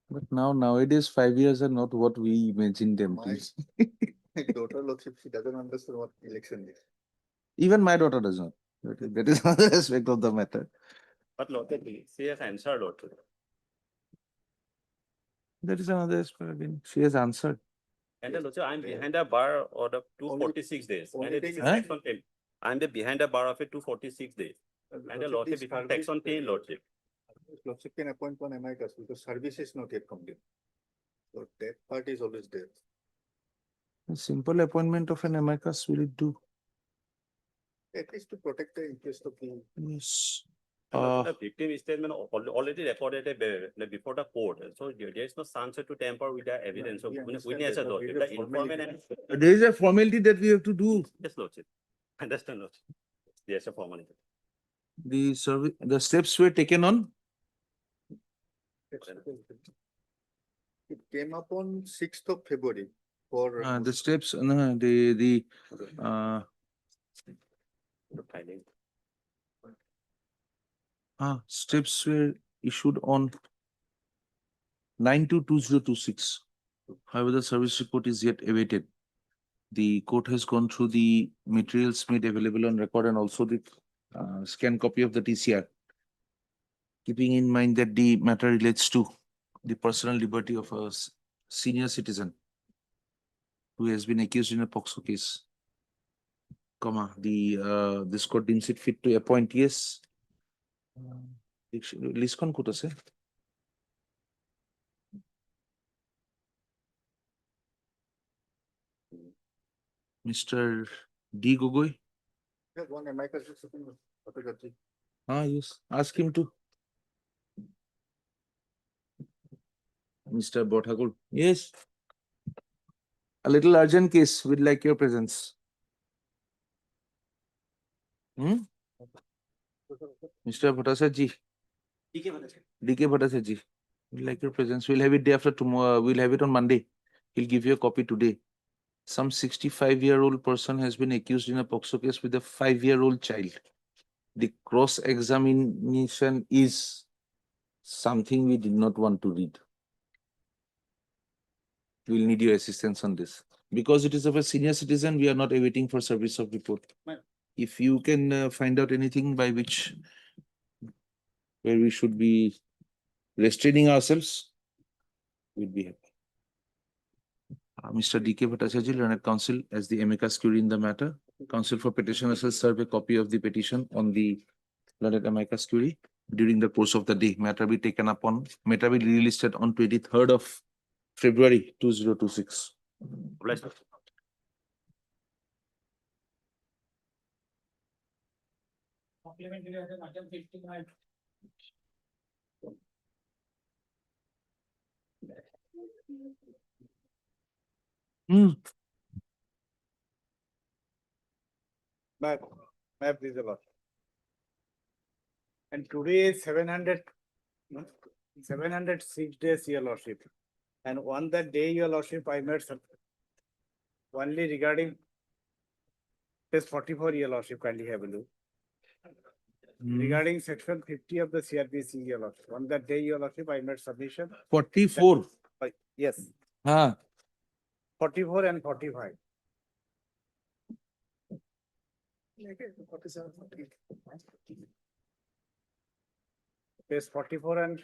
But nowadays 5 years are not what we imagine them to My be. daughter looks if she doesn't understand what election is. Even my daughter does not. That is another aspect of the matter. But Lordship, she has answered, Lordship. That is another aspect. Again, she has answered. And then Lordship, I'm behind the bar of the 246 days. only And this thing is is- section 10. I'm behind the bar of it 246 days. And the Lordship, because section 10, Lordship. Lordship can appoint one amicus because service is not yet complete. So that part is always there. A simple appointment of an amicus will it do? At least to protect the interest of the. Yes. And the victim statement already recorded before the court. So there is no chance to tamper with the evidence of we understand witness, that, but Lordship. we The have formality. informant. There is a formality that we have to do. Yes, Lordship. Understand, Lordship. Yes, a formality. The steps were taken on. It came up on 6th of February for. The steps, Filing. steps were issued on 9/2/2026. However, the service report is yet awaited. The court has gone through the materials made available on record and also the scanned copy of the TCR. Keeping in mind that the matter relates to the personal liberty of a senior citizen who has been accused in a POCSO case, this court deems it fit to appoint, yes. List kon kut ase? Mr. D. Gogoi? One amicus is sitting with Patagadji. Yes. Ask him to. Mr. Bothakul. Yes. A little urgent case. We'd like your presence. Mr. Bhattacharya. DK Bhattacharya. We'd like your presence. We'll have it day after tomorrow. We'll have it on Monday. He'll give you a copy today. Some 65-year-old person has been accused in a POCSO case with a 5-year-old child. The cross-examination is something we did not want to read. We'll need your assistance on this. Because it is of a senior citizen, we are not awaiting for service of report. If you can find out anything by which, where we should be restraining ourselves, we'd be happy. Mr. D.K. Bhattacharya, learned counsel as the amicus curiae in the matter. Counsel for petitioners will serve a copy of the petition on the learned amicus curiae during the course of the day. Matter be relisted on 23rd of February 2026. Bless you. Map, this a lot. And today is 706 days, your lordship. And on that day, your lordship, I made some only regarding page 44, your lordship, kindly have a look. regarding section 50 of the CRPC, Your Lordship. On that day, Your Lordship, I made submission. 44. Yes, Huh. 44 and 45. Page 44 and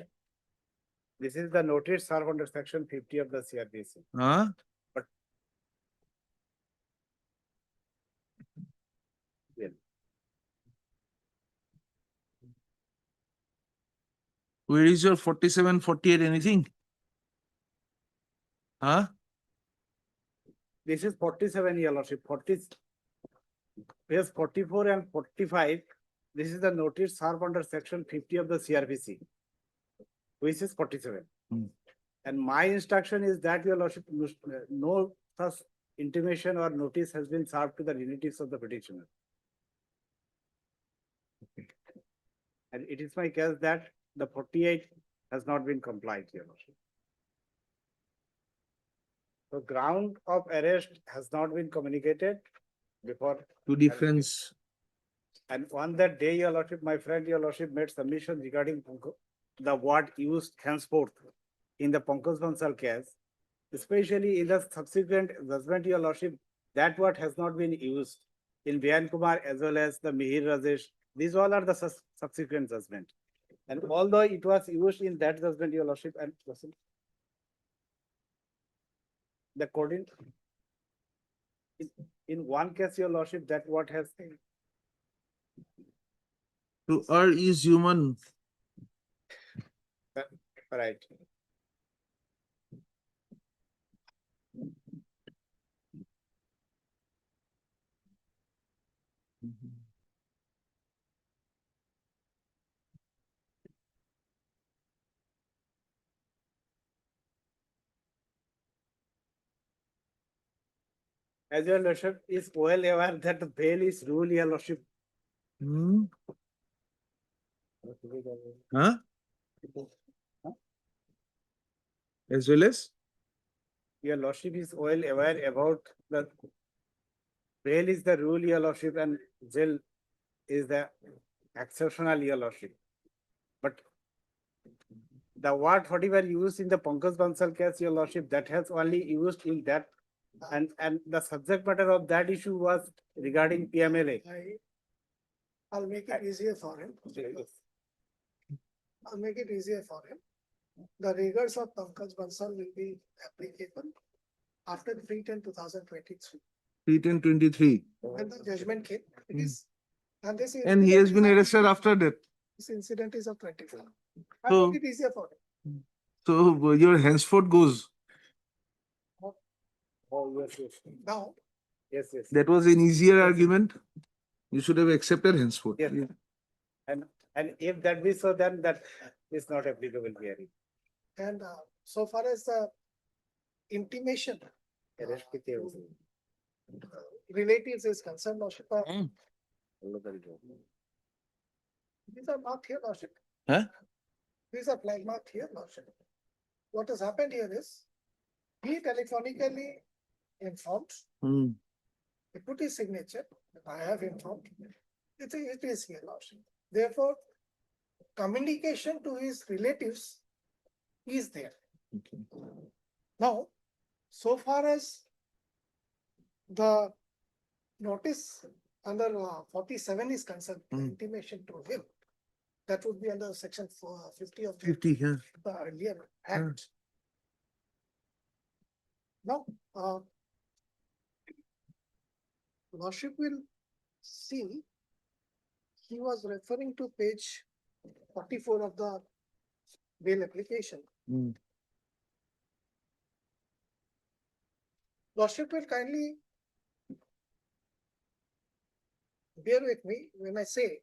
this is the notice served under section 50 of the CRPC. Huh? But yeah. Where is your 47, 48, anything? Huh? This is 47, Your Lordship, page 44 and 45. This is the notice served under section 50 of the CRPC, which is 47. And my instruction is that, Your Lordship, no such intimation or notice has been served to the relatives of the petitioner. And it is my case that the 48 has not been complied, Your Lordship. The ground of arrest has not been communicated before. Two difference. And on that day, Your Lordship, my friend, Your Lordship, made submission regarding the word used henceforth in the Pankaj Bansal case, especially in the subsequent judgment, Your Lordship, that word has not been used in Bhayan Kumar as well as the Mihir Rajesh. These all are the subsequent judgment. And although it was used in that judgment, Your Lordship, and the coding in one case, Your Lordship, that what has To err is human. right. As Your Lordship is well aware that the bail is rule, Your Lordship. Huh? As well as? Your Lordship is well aware about the bail is the rule, Your Lordship, and jail is the exceptional, Your Lordship. But the word whatever used in the Pankaj Bansal case, Your Lordship, that has only used in that, and the subject matter of that issue was regarding PMLA. I'll make it easier for him. I'll make it easier for him. The rigors of Pankaj Bansal will be applicable after 3/10/2023. 3/10/23. When the judgment came, it is, and this And he has been arrested after that. This incident is of 24. So- I'll make it easier for him. So your henceforth goes. Oh, yes, yes. Now, Yes, yes. That was an easier argument. You should have accepted henceforth. Yes. And if that be so, then that is not applicable here. and so far as the intimation Arrest ki the relatives is concerned, Lordship, these are marked here, Lordship. Huh? These are flag marked here, Lordship. What has happened here is, he telephonically informed, he put his signature, I have informed, it is here, Lordship. Therefore, communication to his relatives is there. Now, so far as the notice under 47 is concerned, intimation to him, that would be under section 50 of the 50, yeah. earlier act. Now, Lordship will see, he was referring to page 44 of the bail application. Lordship will kindly bear with me when I say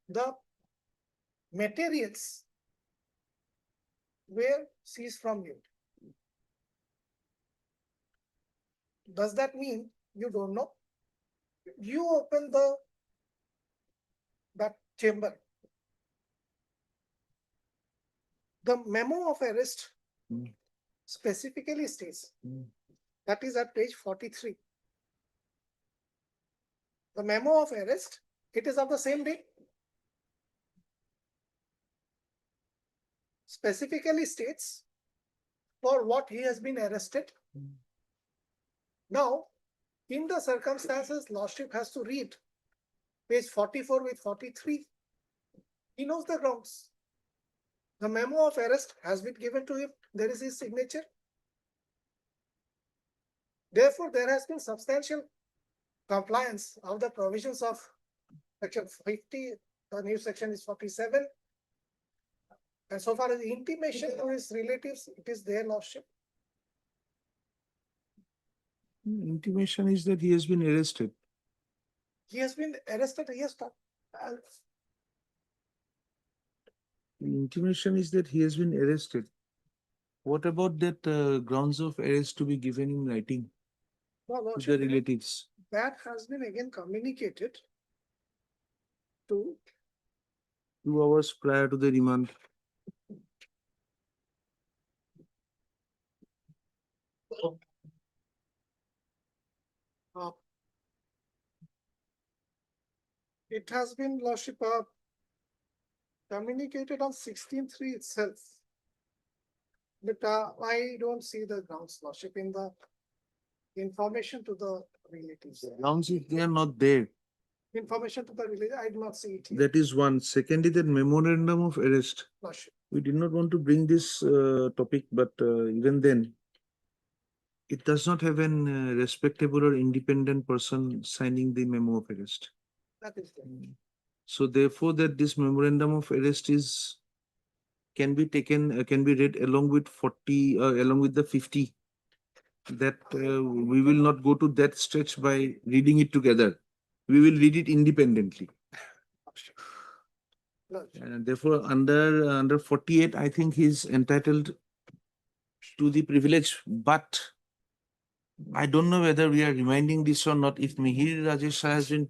the materials were seized from you. Does that mean you don't know? You open that chamber. The memo of arrest specifically states, that is at page 43. The memo of arrest, it is of the same date. specifically states for what he has been arrested. Now, in the circumstances, Lordship has to read page 44 with 43. He knows the grounds. The memo of arrest has been given to him. There is his signature. Therefore, there has been substantial compliance of the provisions of section 50. The new section is 47. And so far as intimation to his relatives, it is their Lordship. Intimation is that he has been arrested. He has been arrested. He has stopped. The intimation is that he has been arrested. What about that grounds of arrest to be given in writing No, to the Lordship, relatives? that has been again communicated to 2 hours prior to the remand. it has been, Lordship, communicated on 16/3 itself. But I don't see the grounds, Lordship, in the information to the relatives. Grounds if they are not there. Information to the relatives, I do not see it here, That is one. Secondly, that memorandum of arrest. Lordship. We did not want to bring this topic, but even then, it does not have an respectable or independent person signing the memo of arrest. That is there. So therefore, that this memorandum of arrest is can be taken, can be read along with 40, along with the 50. That we will not go to that stretch by reading it together. We will read it independently. And therefore, under 48, I think he's entitled to the privilege, but I don't know whether we are reminding this or not. If Mihir Rajesh has been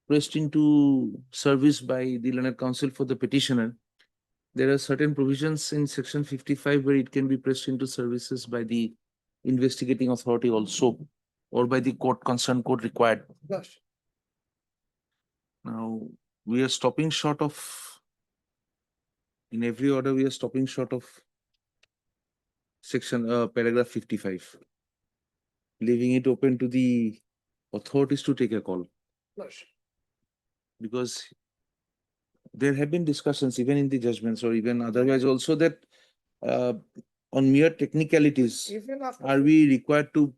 pressed into service by the learned counsel for the petitioner, there are certain provisions in section 55 where it can be pressed into services by the investigating authority also, or by the court, concerned court required. Lordship. Now, we are stopping short of, in every order, we are stopping short of section, paragraph 55, leaving it open to the authorities to take a call. Lordship. Because there have been discussions even in the judgments or even otherwise also that on mere technicalities, Even after are we required to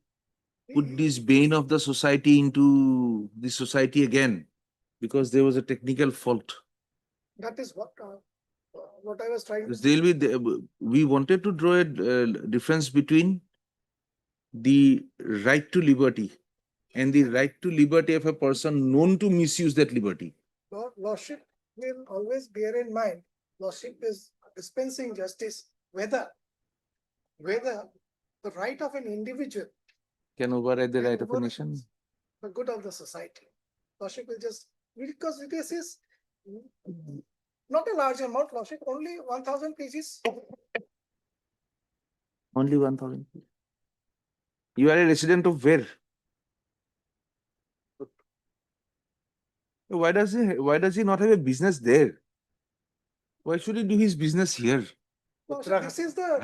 put this bane of the society into the society again because there was a technical fault? that is what I was trying to Because they'll be, we wanted to draw a difference between the right to liberty and the right to liberty of a person known to misuse that liberty. Lordship will always bear in mind, Lordship is dispensing justice, whether the right of an individual Can override the can right of a override nation. the good of the society. Lordship will just, because this is not a large amount, Lordship, only 1,000 pages. Only 1,000. You are a resident of where? Why does he not have a business there? Why should he do his business here? Lordship, this is the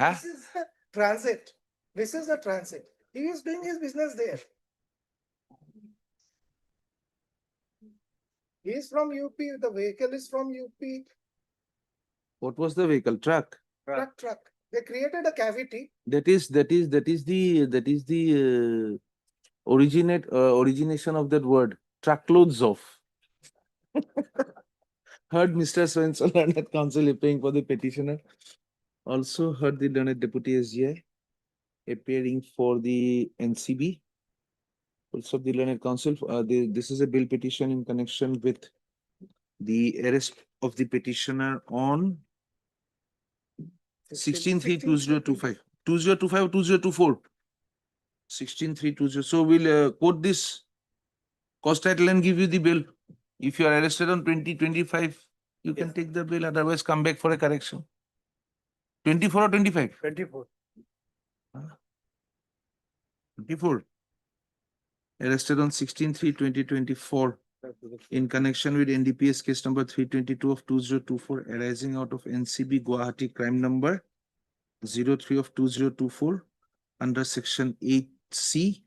transit. This is the transit. He is doing his business there. He is from UP, the vehicle is from UP, What was the vehicle? Truck. truck. They created a cavity. That is the origination of that word. Truckloads of. Heard Mr. So-and-so learned counsel appearing for the petitioner. Also heard the learned deputy SGI appearing for the NCB. Also the learned counsel. This is a bill petition in connection with the arrest of the petitioner on 16/3/2025. 2025 or 2024? 16/3/20. So we'll quote this cost title and give you the bill. If you are arrested on 2025, you can take the bill. Otherwise, come back for a correction. 24 or 25? 24. 24. Arrested on 16/3/2024. in connection with NDPS case number 322 of 2024 arising out of NCB Gauhati crime number 03 of 2024 under section 8C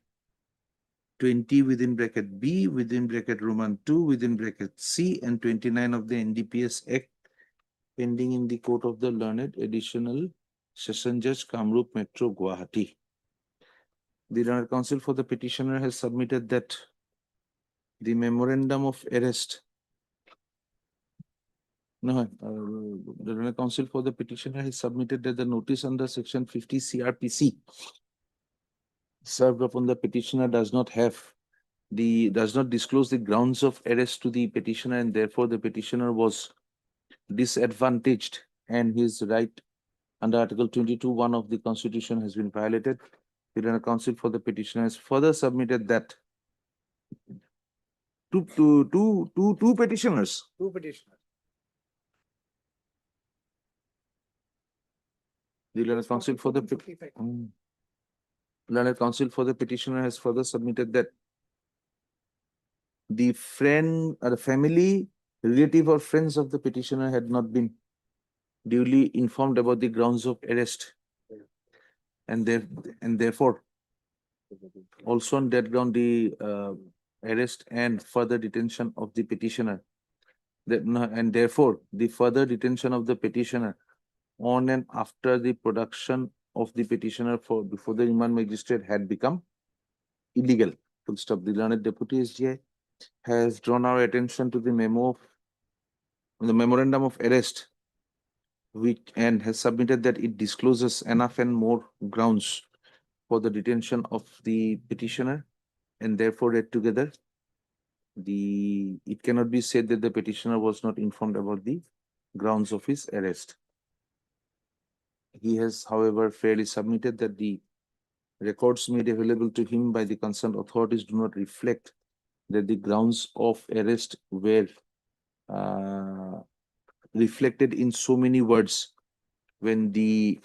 20 within bracket B within bracket Roman 2 within bracket C and 29 of the NDPS Act pending in the court of the learned additional session judge Kamrup Metro Gauhati. The learned counsel for the petitioner has submitted that the memorandum of arrest the learned counsel for the petitioner has submitted that the notice under section 50 CRPC served upon the petitioner does not disclose the grounds of arrest to the petitioner, and therefore the petitioner was disadvantaged and his right under Article 22(1) of the Constitution has been violated. The learned counsel for the petitioner has further submitted that two petitioners. Two petitioners. The learned counsel for the learned counsel for the petitioner has further submitted that the friend or the family, relative or friends of the petitioner had not been duly informed about the grounds of arrest, and therefore also on that ground the arrest and further detention of the petitioner, and therefore the further detention of the petitioner on and after the production of the petitioner before the remand magistrate had become illegal. Full stop. The learned deputy SGI has drawn our attention to the memorandum of arrest, and has submitted that it discloses enough and more grounds for the detention of the petitioner, and therefore read together, it cannot be said that the petitioner was not informed about the grounds of his arrest. He has, however, fairly submitted that the records made available to him by the concerned authorities do not reflect that the grounds of arrest were reflected in so many words when the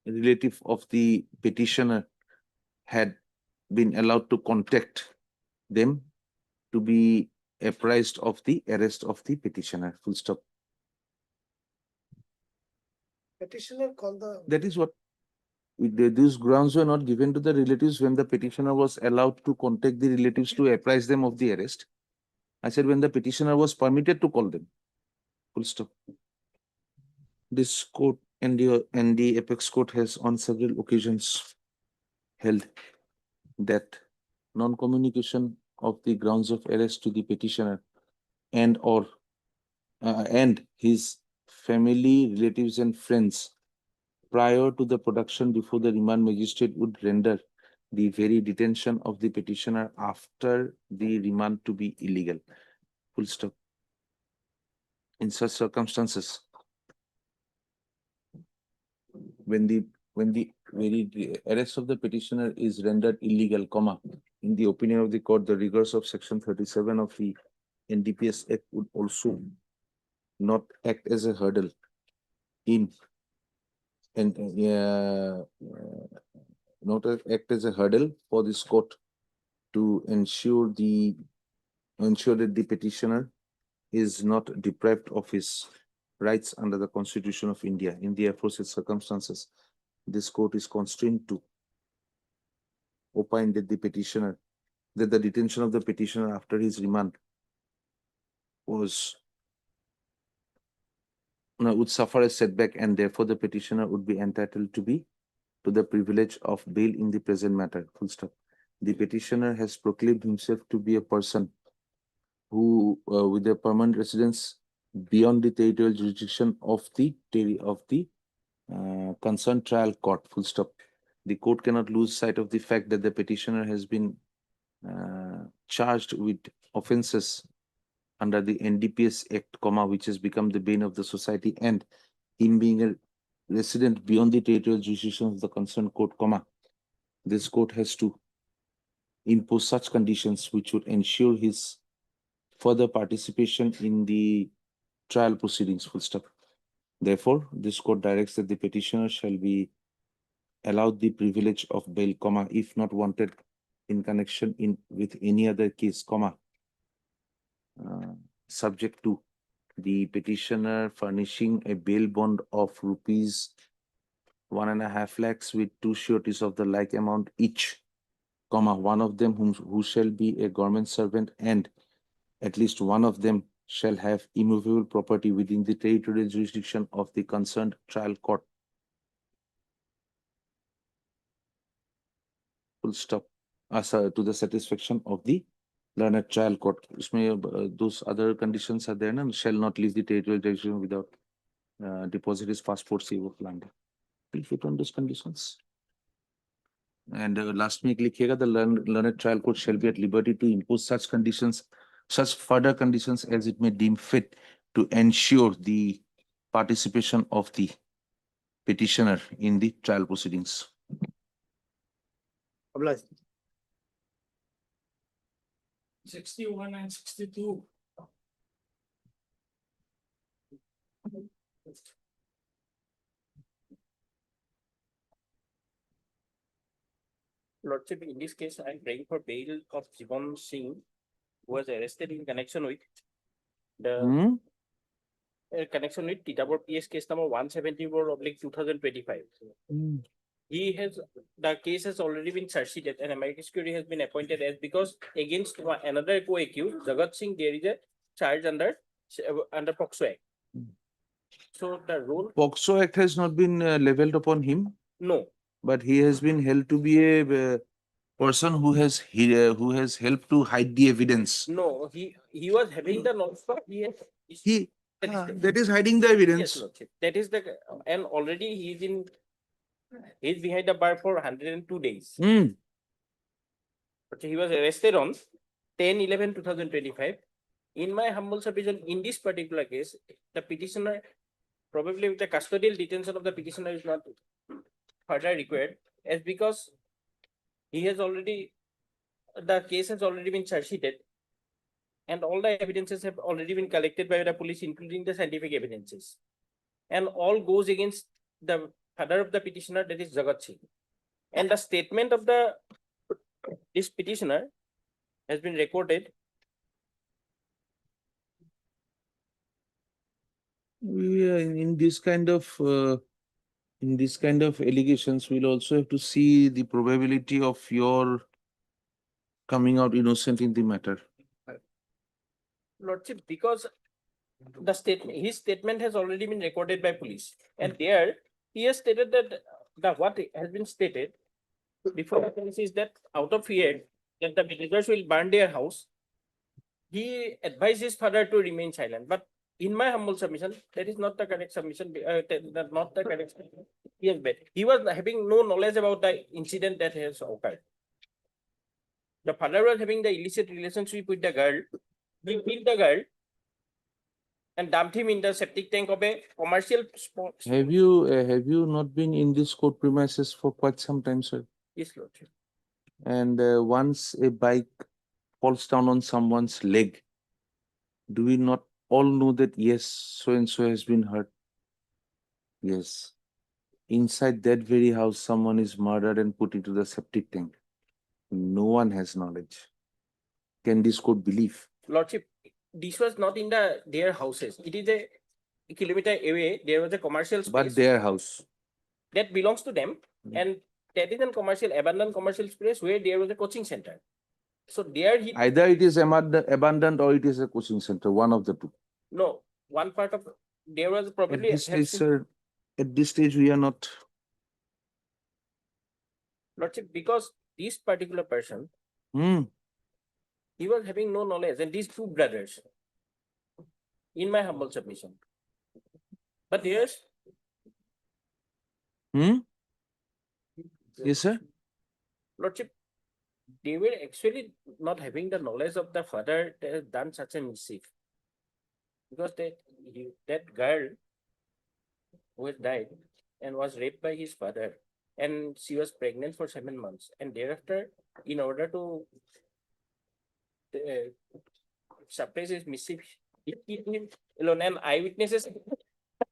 relative of the petitioner had been allowed to contact them to be apprised of the arrest of the petitioner. Full stop. Petitioner called the. That is what these grounds were not given to the relatives when the petitioner was allowed to contact the relatives to apprise them of the arrest. I said when the petitioner was permitted to call them. Full stop. This court and the apex court has on several occasions held that non-communication of the grounds of arrest to the petitioner and his family, relatives, and friends prior to the production before the remand magistrate would render the very detention of the petitioner after the remand to be illegal. Full stop. In such circumstances, when the very arrest of the petitioner is rendered illegal, in the opinion of the court, the rigors of section 37 of the NDPS Act would also not act as a hurdle not act as a hurdle for this court to ensure that the petitioner is not deprived of his rights under the Constitution of India. In the aforesaid circumstances, this court is constrained to opine that the detention of the petitioner after his remand would suffer a setback, and therefore the petitioner would be entitled to the privilege of bail in the present matter. Full stop. The petitioner has proclaimed himself to be a person who, with a permanent residence beyond the territorial jurisdiction of the concerned trial court. Full stop. The court cannot lose sight of the fact that the petitioner has been charged with offences under the NDPS Act, which has become the bane of the society, and him being a resident beyond the territorial jurisdiction of the concerned court, this court has to impose such conditions which would ensure his further participation in the trial proceedings. Full stop. Therefore, this court directs that the petitioner shall be allowed the privilege of bail, if not wanted in connection with any other case, comma, subject to the petitioner furnishing a bail bond of rupees 1.5 lakhs with 2 sureties of the like amount each, comma, one of them who shall be a government servant and at least one of them shall have immovable property within the territorial jurisdiction of the concerned trial court. Full stop. To the satisfaction of the learned trial court. Those other conditions are there and shall not leave the territorial jurisdiction without deposit his passport, save of land. Please fit on those conditions. And last में लिखिएगा the learned trial court shall be at liberty to impose such conditions, such further conditions as it may deem fit to ensure the participation of the petitioner in the trial proceedings. Obliged. 61 and 62. Lordship, in this case, I'm praying for bail of Jivan Singh, who was arrested in connection with the connection with Titapur PS case number 174/2025. The case has already been charged sheeted and American Security has been appointed as because against another co-accused, Jagat Singh, there is a charge under POCSO Act. So the role POCSO Act has not been leveled upon him. No. But he has been held to be a person who has helped to hide the evidence. No, he was having the knowledge, but that is hiding the evidence. Yes, Lordship. That is the and already he's behind the bar for 102 days. But he was arrested on 10/11/2025. In my humble submission, in this particular case, the petitioner, probably the custodial detention of the petitioner is not further required, as because the case has already been charge sheeted and all the evidences have already been collected by the police, including the scientific evidences, and all goes against the father of the petitioner, that is Jagat Singh. And the statement of this petitioner has been recorded. Yeah, in this kind of allegations, we'll also have to see the probability of your coming out innocent in the matter. Lordship, because his statement has already been recorded by police, and there he has stated that what has been stated before the police is that out of fear that the villagers will burn their house, he advised his father to remain silent. But in my humble submission, that is not the correct submission. Not the correct statement. He was having no knowledge about the incident that has occurred. The father was having the illicit relationship with the girl. He killed the girl and dumped him in the septic tank of a commercial spot. Have you not been in this court premises for quite some time, sir? Yes, Lordship. And once a bike falls down on someone's leg, do we not all know that yes, so and so has been hurt? Yes. Inside that very house, someone is murdered and put into the septic tank. No one has knowledge. Can this court believe? Lordship, this was not in their houses. It is a kilometer away. There was a commercial space. But their house. That belongs to them. And that is a abandoned commercial space where there was a coaching center. So there either it is abandoned or it is a coaching center, one of the two. No, one part of there was probably at this stage we are not. Lordship, because this particular person, he was having no knowledge, and these two brothers, in my humble submission. But yes. Yes, sir. Lordship, they were actually not having the knowledge of the father that has done such a mischief. Because that girl who has died and was raped by his father, and she was pregnant for 7 months, and thereafter, in order to suppress his mischief, he killed him alone. And eyewitnesses,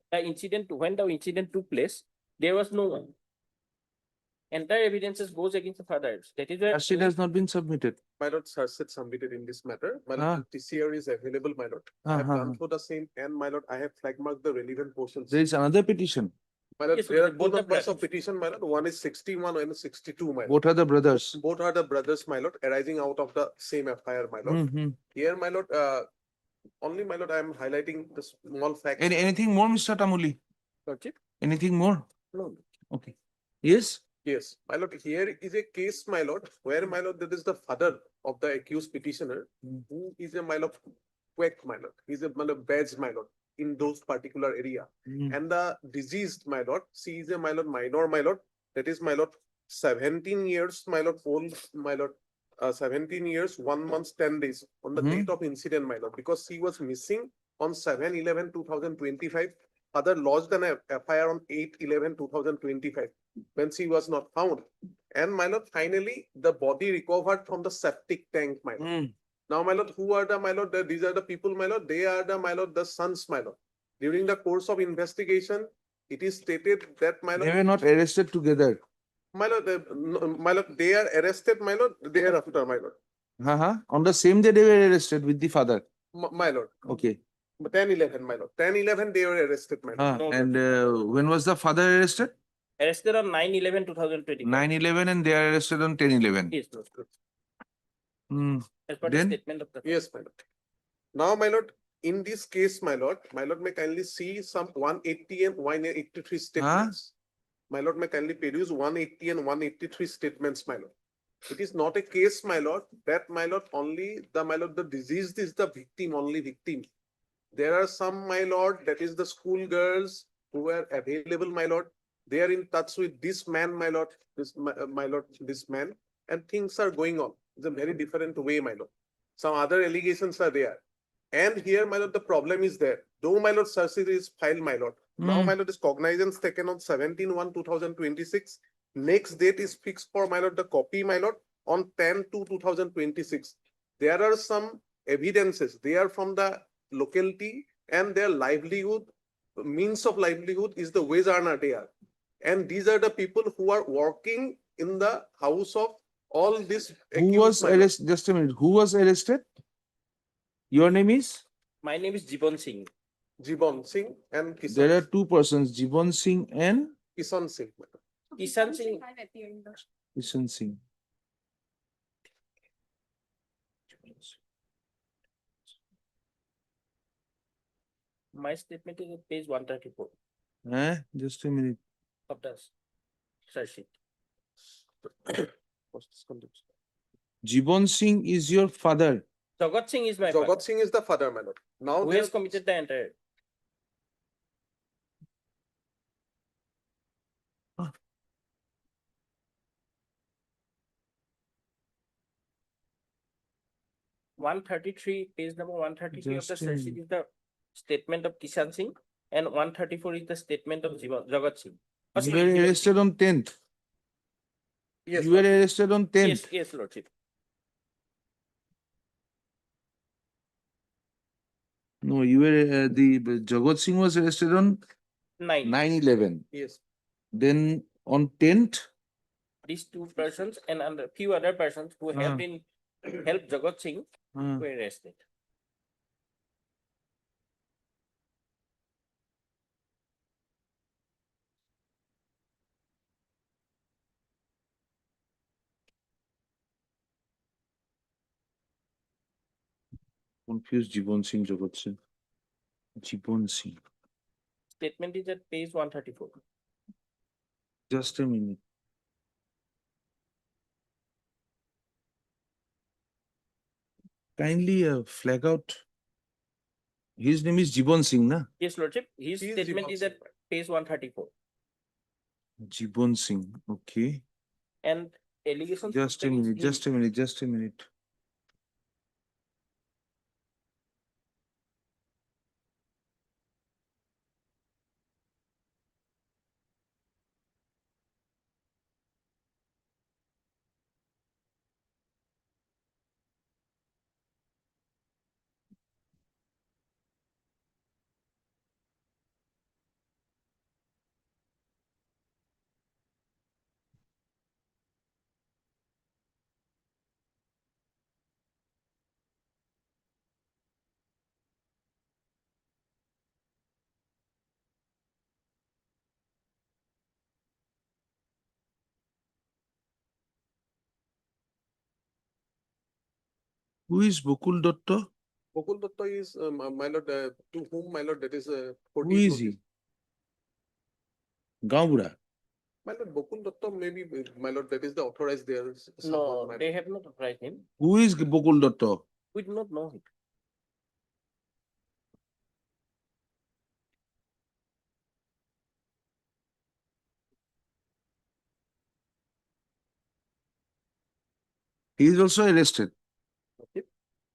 when the incident took place, there was no one. entire evidences goes against the father. That is why. Charge sheet has not been submitted. My lord, search sheet submitted in this matter. My Ah. lord, TCR is available, my lord. I have gone through the same, and my lord, I have flag marked the relevant portions. There is another petition. My lord, Yes, there are both two the numbers of brothers. petition, my lord. One is 61 and 62, my lord. Both are the brothers. Both are the brothers, my lord, arising out of the same FIR, my lord. Mhm. Here, my lord, only, my lord, I am highlighting the small facts. Anything more, Mr. Tamuli? Lordship? Anything more? No. Okay. Yes? Yes, my lord, here is a case, my lord, where, my lord, that is the father of the accused petitioner, who is a, my lord, quack, my lord. He's a, my lord, badge, my lord, in those particular area. Mm. And the deceased, my lord, she is a, my lord, minor, my lord, that is, my lord, 17 years, my lord, old, my lord, 17 years, 1 month, 10 days on the date of incident, my lord, because she was missing on 7/11/2025. Father lodged an FIR on 8/11/2025 when she was not found. And, my lord, finally, the body recovered from the septic tank, my lord. Now, my lord, who are the, my lord, these are the people, my lord, they are the, my lord, the sons, my lord. During the course of investigation, it is stated that, my They lord, were not arrested together. my lord, my lord, they are arrested, my lord, thereafter, my lord. On the same day they were arrested with the father. My lord. Okay. 10/11, my lord. 10/11, they were arrested, my lord. And when was the father arrested? Arrested on 9/11/2025. 9/11 and they are arrested on 10/11. Yes, Lord. As per the Then? statement of the. Yes, my lord. Now, my lord, in this case, my lord may kindly see some 180 and 183 statements. My lord may kindly produce 180 and 183 statements, my lord. It is not a case, my lord, that, my lord, only the, my lord, the deceased is the victim, only victim. There are some, my lord, that is the school girls who are available, my lord. They are in touch with this man, my lord, my lord, this man, and things are going on. It's a very different way, my lord. Some other allegations are there. And here, my lord, the problem is there. Though, my lord, search sheet is filed, my lord. Now, my lord, is cognizance taken on 17/1/2026. Next date is fixed for, my lord, the copy, my lord, on 10/2/2026. There are some evidences. They are from the locality, and their livelihood, means of livelihood is the wage earner they are. And these are the people who are working in the house of all this. Who was arrested? Just a minute. Who was arrested? Your name is? My name is Jibon Singh. Jibon Singh and Kisan. There are two persons, Jibon Singh and Kisan Singh. Kisan Singh. Kishan Singh. My statement is at page 134 Just a minute. of the search sheet. Jibon Singh is your father. Jagat Singh is my father. Jagat Singh is the father, my lord. Now Who has committed the entire. One 133, page number 133 of the Just a search sheet is the statement of Kishan Singh, and 134 is the statement of Jagat Singh. You were arrested on 10th. Yes, You were arrested on 10th. Yes, yes, Lordship. No, you were the Jagat Singh was arrested on 9/11. Yes. Then on 10th, These two persons and a few other persons who have been helped Jagat Singh were arrested. confused Jibon Singh, Jagat Singh. Jibon Singh. Statement is at page 134. Just a minute. Kindly flag out. His name is Jibon Singh, na? Yes, Lordship. His He is statement Jibon is at page 134. Jibon Singh. Okay. And allegations. Just a against minute. him- Just a minute. Just a minute. Who is Bokul Datta? Gokul Datta is, my lord, to whom, my lord, that is, Who 40 is he? Gaura. My lord, Bokul Datta, maybe, my lord, that is the authorized there. No, they have not authorized him. Who is Bokul Datta? We do not know him. He is also arrested. Okay.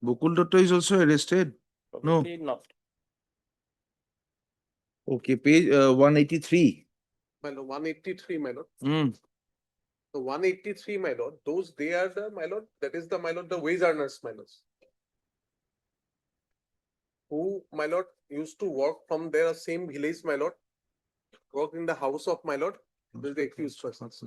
Bokul Datta is also arrested. No. Probably not. Okay, page 183. My lord, 183, my lord. Hmm. So 183, my lord, those, they are the, my lord, that is the, my lord, the wage earners, my lords. Who, my lord, used to work from their same village, my lord, work in the house of my lord, will the accused persons.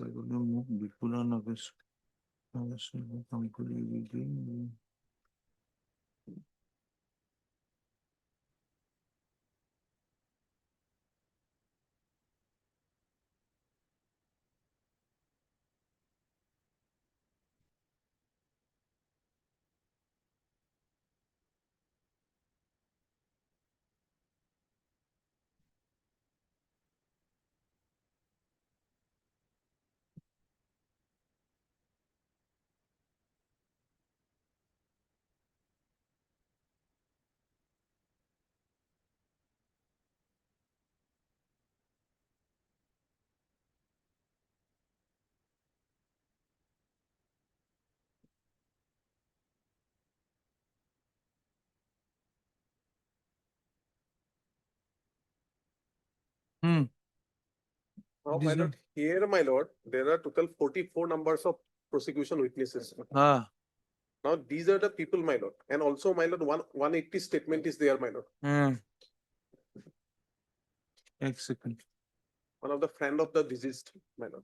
Hmm. Now, It my is lord, here, my lord, there are total 44 numbers of prosecution witnesses. Ah. Now, these are the people, my lord, and also, my lord, 180 statement is there, my lord. Hmm. Excellent. One of the friend of the deceased, my lord.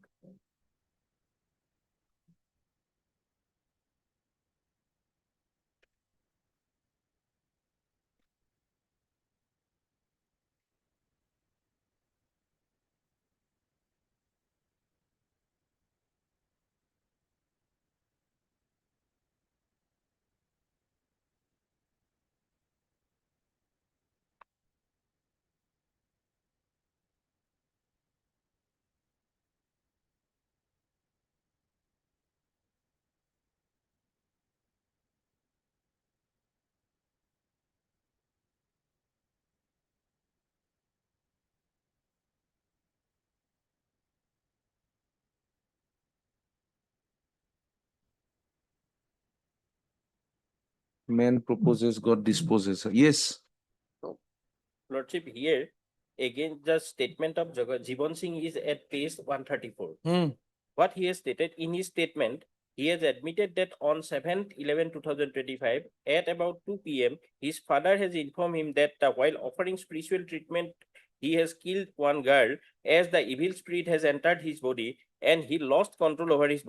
Man proposes, God disposes. Yes. Lordship, here, again, the statement of Jivan Singh is at page 134. Hmm. What he has stated in his statement, he has admitted that on 7th 11/2025 at about 2 p.m., his father has informed him that while offering spiritual treatment, he has killed one girl as the evil spirit has entered his body and he lost control over his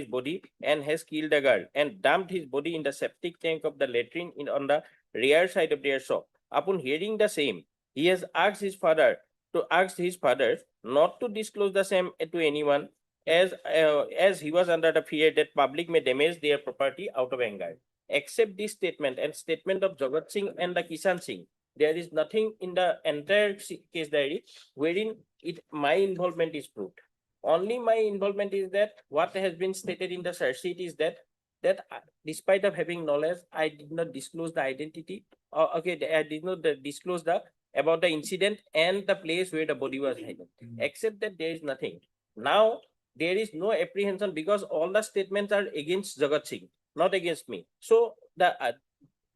body and has killed the girl and dumped his body in the septic tank of the latrine on the rear side of their shop. Upon hearing the same, he has asked his father not to disclose the same to anyone as he was under the fear that public may damage their property out of anger. Except this statement and statement of Jagat Singh and the Kishan Singh, there is nothing in the entire case diary wherein my involvement is proved. Only my involvement is that what has been stated in the search sheet is that despite of having knowledge, I did not disclose the identity. I did not disclose about the incident and the place where the body was hidden. Except that there is nothing. Now there is no apprehension because all the statements are against Jagat Singh, not against me. So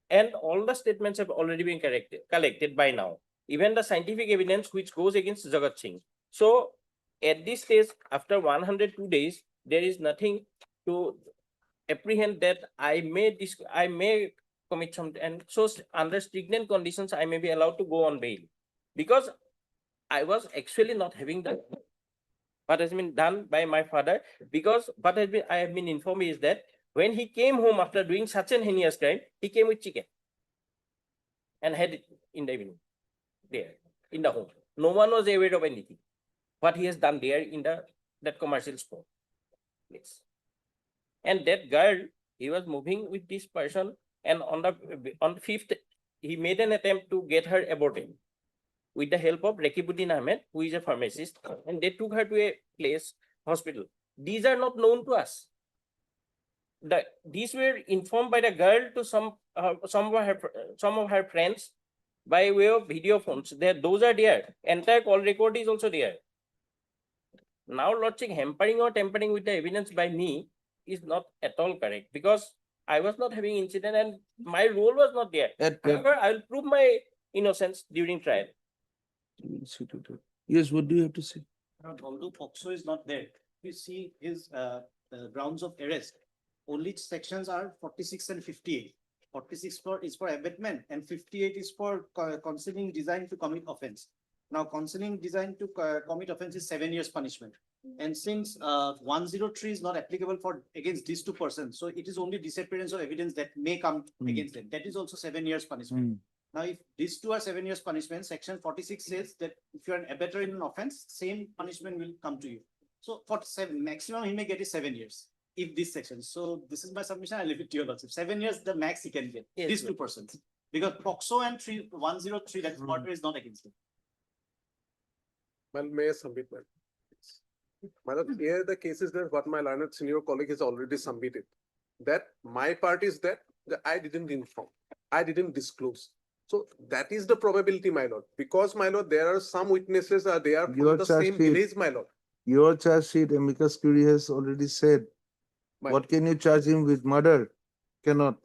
and all the statements have already been collected by now. Even the scientific evidence which goes against Jagat Singh. So at this stage, after 102 days, there is nothing to apprehend that I may commit some, and so under stringent conditions I may be allowed to go on bail because I was actually not having the what has been done by my father, because what has been I have been informed is that when he came home after doing such an heinous crime, he came with chicken and had it in the evening there in the home. No one was aware of anything. What he has done there in that commercial store. Yes. And that girl, he was moving with this person And on the 5th, he made an attempt to get her aborted with the help of Rekibuddin Ahmed, who is a pharmacist, and they took her to a place, hospital. These are not known to us. These were informed by the girl to some of her friends by way of video phones. Those are there. Entire call record is also there. Now, Lordship, hampering or tampering with the evidence by me is not at all correct, because I was not having incident and my role was not there. However, I will prove my innocence during trial. Yes, what do you have to say? Although POCSO is not there, we see his grounds of arrest. Only sections are 46 and 58. 46 is for abatement and 58 is for concealing design to commit offense. Now, concealing design to commit offense is 7 years punishment. And since 103 is not applicable for against these two persons, so it is only disappearance of evidence that may come against them. That is also 7 years punishment. Now, if these two are 7 years punishment, section 46 says that if you are an abettor in an offense, same punishment will come to you. So for maximum he may get is 7 years. If this section, so this is my submission, I leave it to your lordship. 7 years the max he can get, Yes, these two persons. Because POCSO and 103, that murder is not against him. Well, may I submit, man? Madam, here the case is that what my learned senior colleague has already submitted. That my part is that I didn't inform, I didn't disclose. So that is the probability, my lord. Because, my lord, there are some witnesses are there from the same village, my lord. Your charge sheet, amicus curiae has already said. What can you charge him with? Murder? Cannot.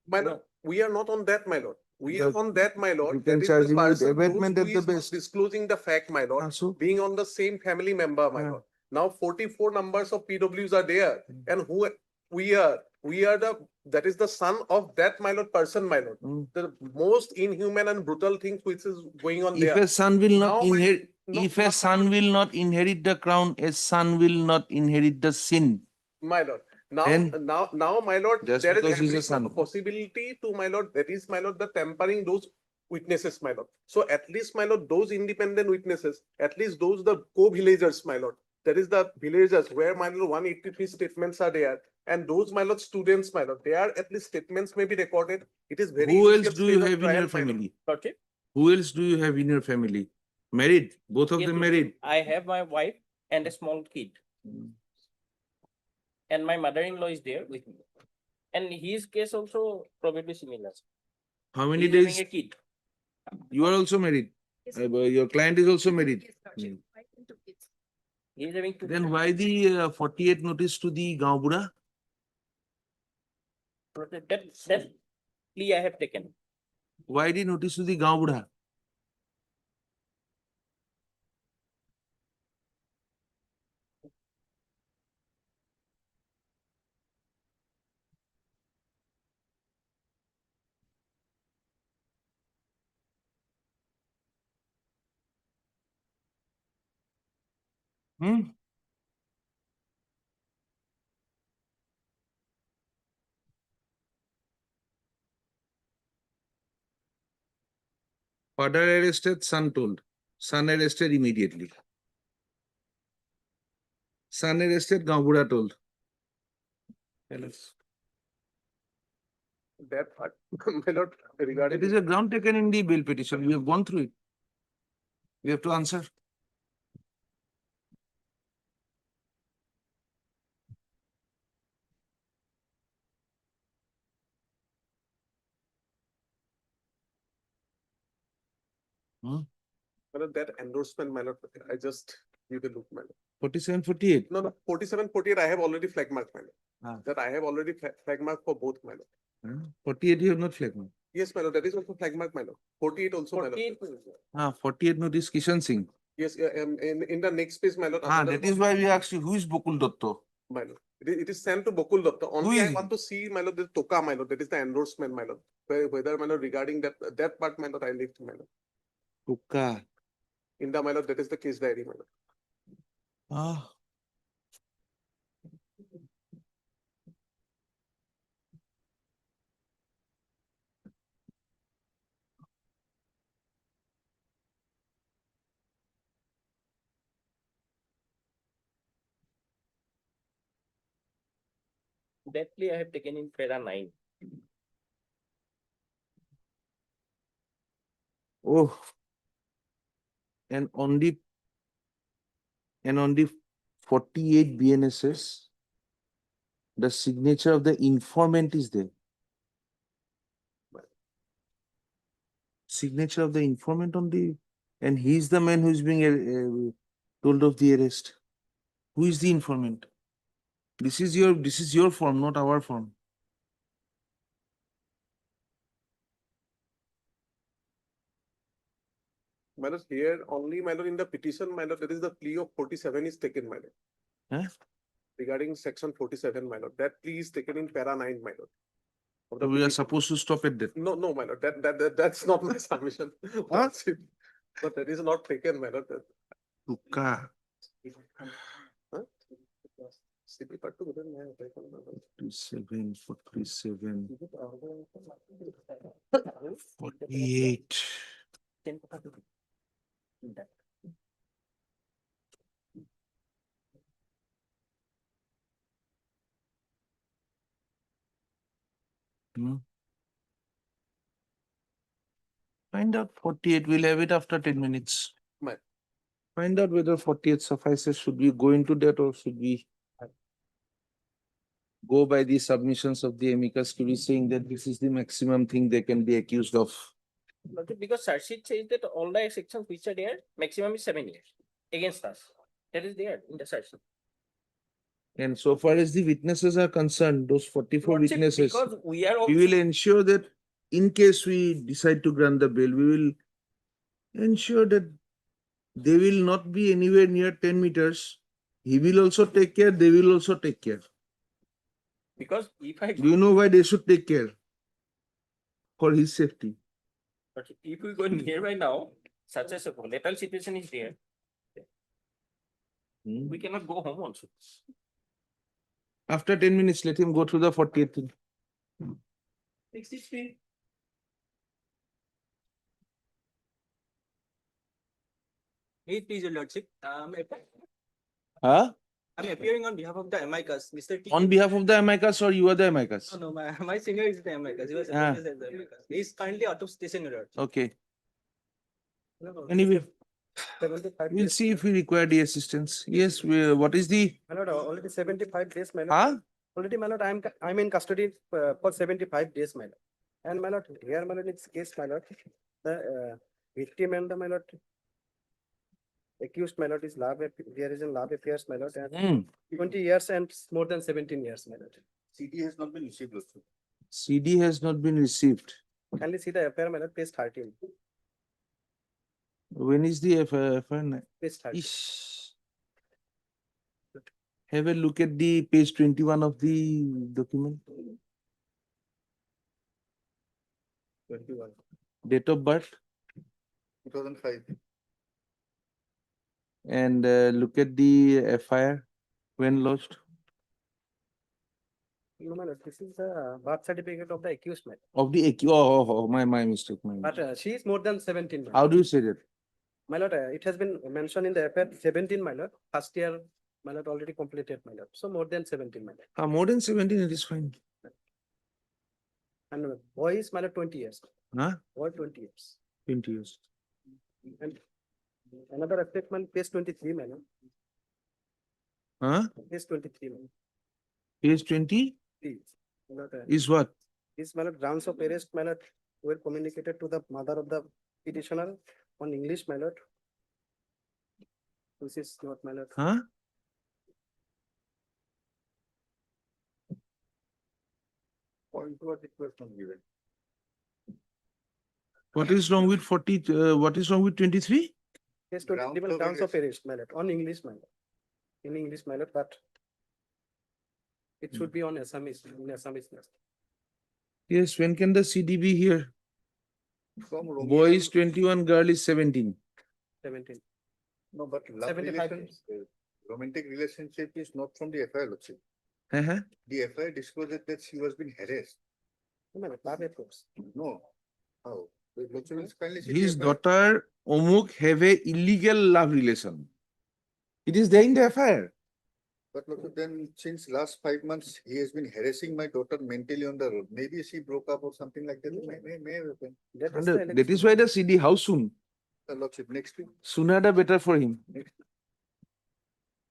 My lord, we are not on that, my lord. We are on that, my lord. You can That is charge the him with person abatement who at the is not best. disclosing the fact, my lord, being on the same family member, my lord. Now 44 numbers of PWs are there, and who we are that is the son of that, my lord, person, my lord. The most inhuman and brutal things which is going on If there. a son will not Now, inherit, no, if a son will not inherit the crown, a son will not inherit the sin. my lord. Now, Then, now, my lord, just there because he's a is son. possibility to, my lord, that is, my lord, the tampering those witnesses, my lord. So at least, my lord, those independent witnesses, at least those the co-villagers, my lord. That is the villagers where, my lord, 183 statements are there. And those, my lord, students, my lord, they are at least statements may be recorded. It is very Who initial else do you stage of have in your trial, my lord. family? Okay. Who else do you have in your family? Married? Both of Yes, them Lordship. married? I have my wife and a small kid. And my mother-in-law is there with me. And his case also probably similar. How many He's days? having a kid. You are also married? Your client is also married? He's having two. Then why the 48 notice to the Gaubura? That plea I have taken. Why the notice to the Gaubura? Father arrested, son told. Son arrested immediately. Son arrested, Gaubura told. That part, my lord, regarding It is a ground taken in the bail petition. We have gone through it. We have to answer. that endorsement, my lord, I just give a look, my lord. 47, 48. No, 47, 48, I have already flag marked, my lord. Ah. That I have already flag marked for both, my lord. 48 you have not flag marked. Yes, my lord, that is also flag marked, my lord. 48 also, my 48. lord. 48 notice Kishan Singh. Yes, in the next page, my lord. That is why we asked you, who is Bokul Dotto? My lord. It is sent to Bokul Datta. Only is I he? want to see, my lord, the Toka, my lord. That is the endorsement, my lord. Whether, my lord, regarding that part, my lord, I left, my lord. Toka. In the, my lord, that is the case diary, my lord. Ah. That plea I have taken in para 9. Oh. And on the 48 BNSS, the signature of the informant is there. Signature of the informant on the, and he's the man who's being told of the arrest. Who is the informant? This is your form, not our form. My lord, here only, my lord, in the petition, my lord, that is the plea of 47 is taken, my lord. Huh? Regarding section 47, my lord, that plea is taken in para 9, my lord. Of the So we are petition. supposed to stop at that. No, no, my lord, that's not my submission. Huh? But that is not taken, my lord. Tuka. Huh? CP part 2, then I have taken, my lord. 47, 47, 48. Hmm. Find out 48. We'll have it after 10 minutes. Right. Find out whether 48 suffices. Should we go into that or should we go by the submissions of the amicus curiae saying that this is the maximum thing they can be accused of? Because search sheet says that all the sections which are there, maximum is 7 years against us. That is there in the search sheet. And so far as the witnesses are concerned, those 44 Lordship, witnesses, because we are we also, will ensure that in case we decide to grant the bail, we will ensure that they will not be anywhere near 10 meters. He will also take care, they will also take care. because if I Do you know why they should take care? For his safety. but if we go nearby now, such as a volatile situation is there, we cannot go home also. After 10 minutes, let him go through the 48th thing. 63. Please, your lordship. Huh? I'm appearing on behalf of the amicus, Mr. T. On behalf of the amicus or you are the amicus? No, my senior is the amicus. He was Ah. appointed as the amicus. He is currently out of station, your lordship. Okay. No, Anyway, 75 we'll days. see if we require the assistance. Yes, what is the? My lord, already 75 days, my lord. Huh? Already, my lord, I'm in custody for 75 days, my lord. And my lord, here, my lord, it's case, my lord. The victim and the, my lord, accused, my lord, is there is in love affairs, my lord, and 20 years and more than 17 years, my lord. CD has not been received also. CD has not been received. Kindly see the FIR, my lord, page 13. When is the FIR? Page 13. Ish. Have a look at the page 21 of the document. 21. Date of birth. 2005. And look at the FIR when lodged. No, my lord, this is the birth certificate of the accused, my Of the my mistake. My lord. But she is more than 17, my How lord. do you say that? My lord, it has been mentioned in the FIR 17, my lord. First year, my lord, already completed, my lord. So more than 17, my lord. More than 17, it is fine. And boy is, my lord, 20 years. Huh? Boy, 20 years. 20 years. And another statement, page 23, my lord. Huh? Page 23, my lord. Page 20 Please. My lord, is what? These, my lord, grounds of arrest, my lord, were communicated to the mother of the petitioner on English, my lord. This is not, my lord. Huh? Point to a request not given. What is wrong with 40? What is wrong with 23? Page 20, grounds of arrest, my lord, on English, my lord. In English, my lord, but it should be on Assamese, in Assamese. Yes, when can the CD be here? From Romeo. Boy is 21, girl is 17. 17. No, but love 75 romantic relationship is not from the FIR, Lordship. Uh-huh. The FIR disclosed that she was being harassed. No, love affairs. No. How? The Lordship will kindly see the His FIR. daughter Omuk have a illegal love relation. It is there in the FIR. But look, then since last 5 months, he has been harassing my daughter mentally on the road. Maybe she broke up or something like that. May have happened. That is why the CD, how soon? Lordship, next week. Sooner the better for him.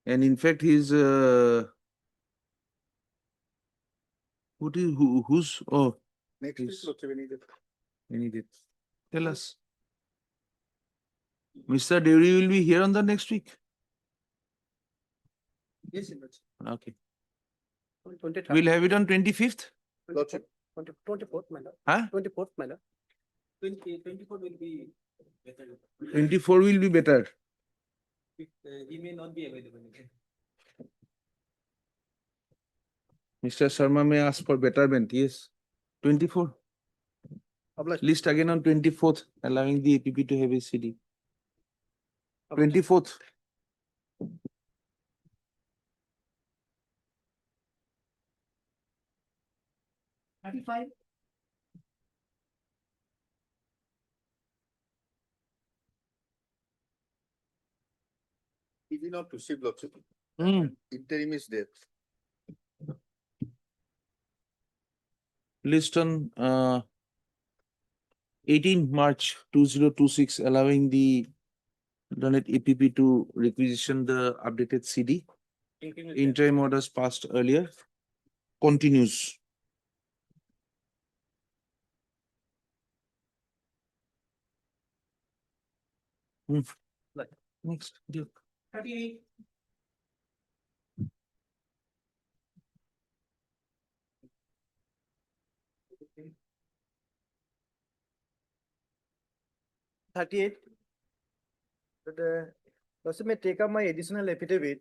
And in fact, he's who's Next week, Yes. Lordship, any day. any date. Tell us. Mr. Devi will be here on the next week. Yes, Your Lordship. Okay. 23rd. We'll have it on 25th. Lordship. 24th, my lord. Huh? 24th, my lord. 24 will be better. 24 will be better. He may not be available again. Mr. Sharma may ask for betterment. Yes. 24. List again on 24th, allowing the APP to have a CD. 24th. He did not receive, Lordship. Hmm. Interim is there. List on 18 March 2026, allowing the donate APP to requisition the updated CD. Interim orders passed earlier. Continues. Next. Duke. 38. But, Lordship may take up my additional affidavit.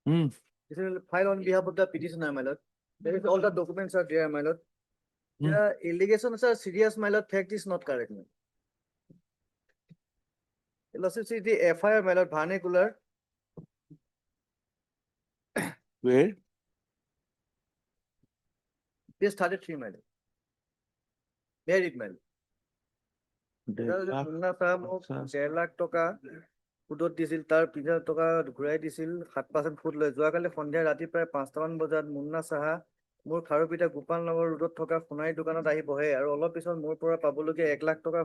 Hmm. This will file on behalf of the petitioner, my lord. There is all the documents are there, my lord. The allegations are serious, my lord. Fact is not correct. Lordship, see the FIR, my lord, vernacular. Where? Page 33, my lord. Married, my lord. Munna চাহাব মোক 1.5 লাখ টকা সুদত দিছিল, তাৰ 50,000 টকা ঘূৰাই দিছিল 7% সুদ লৈ। যোৱাকালি সন্ধিয়া ৰাতি প্ৰায় 5টামান বজাত মুন্না চাহা মোৰ খাৰুপিঠা গোপাল নগৰ ৰোডত থকা সোণাৰী দোকানত আহি বহে আৰু অলপ পিছত মোৰ পৰা পাবলগীয়া 1 লাখ টকা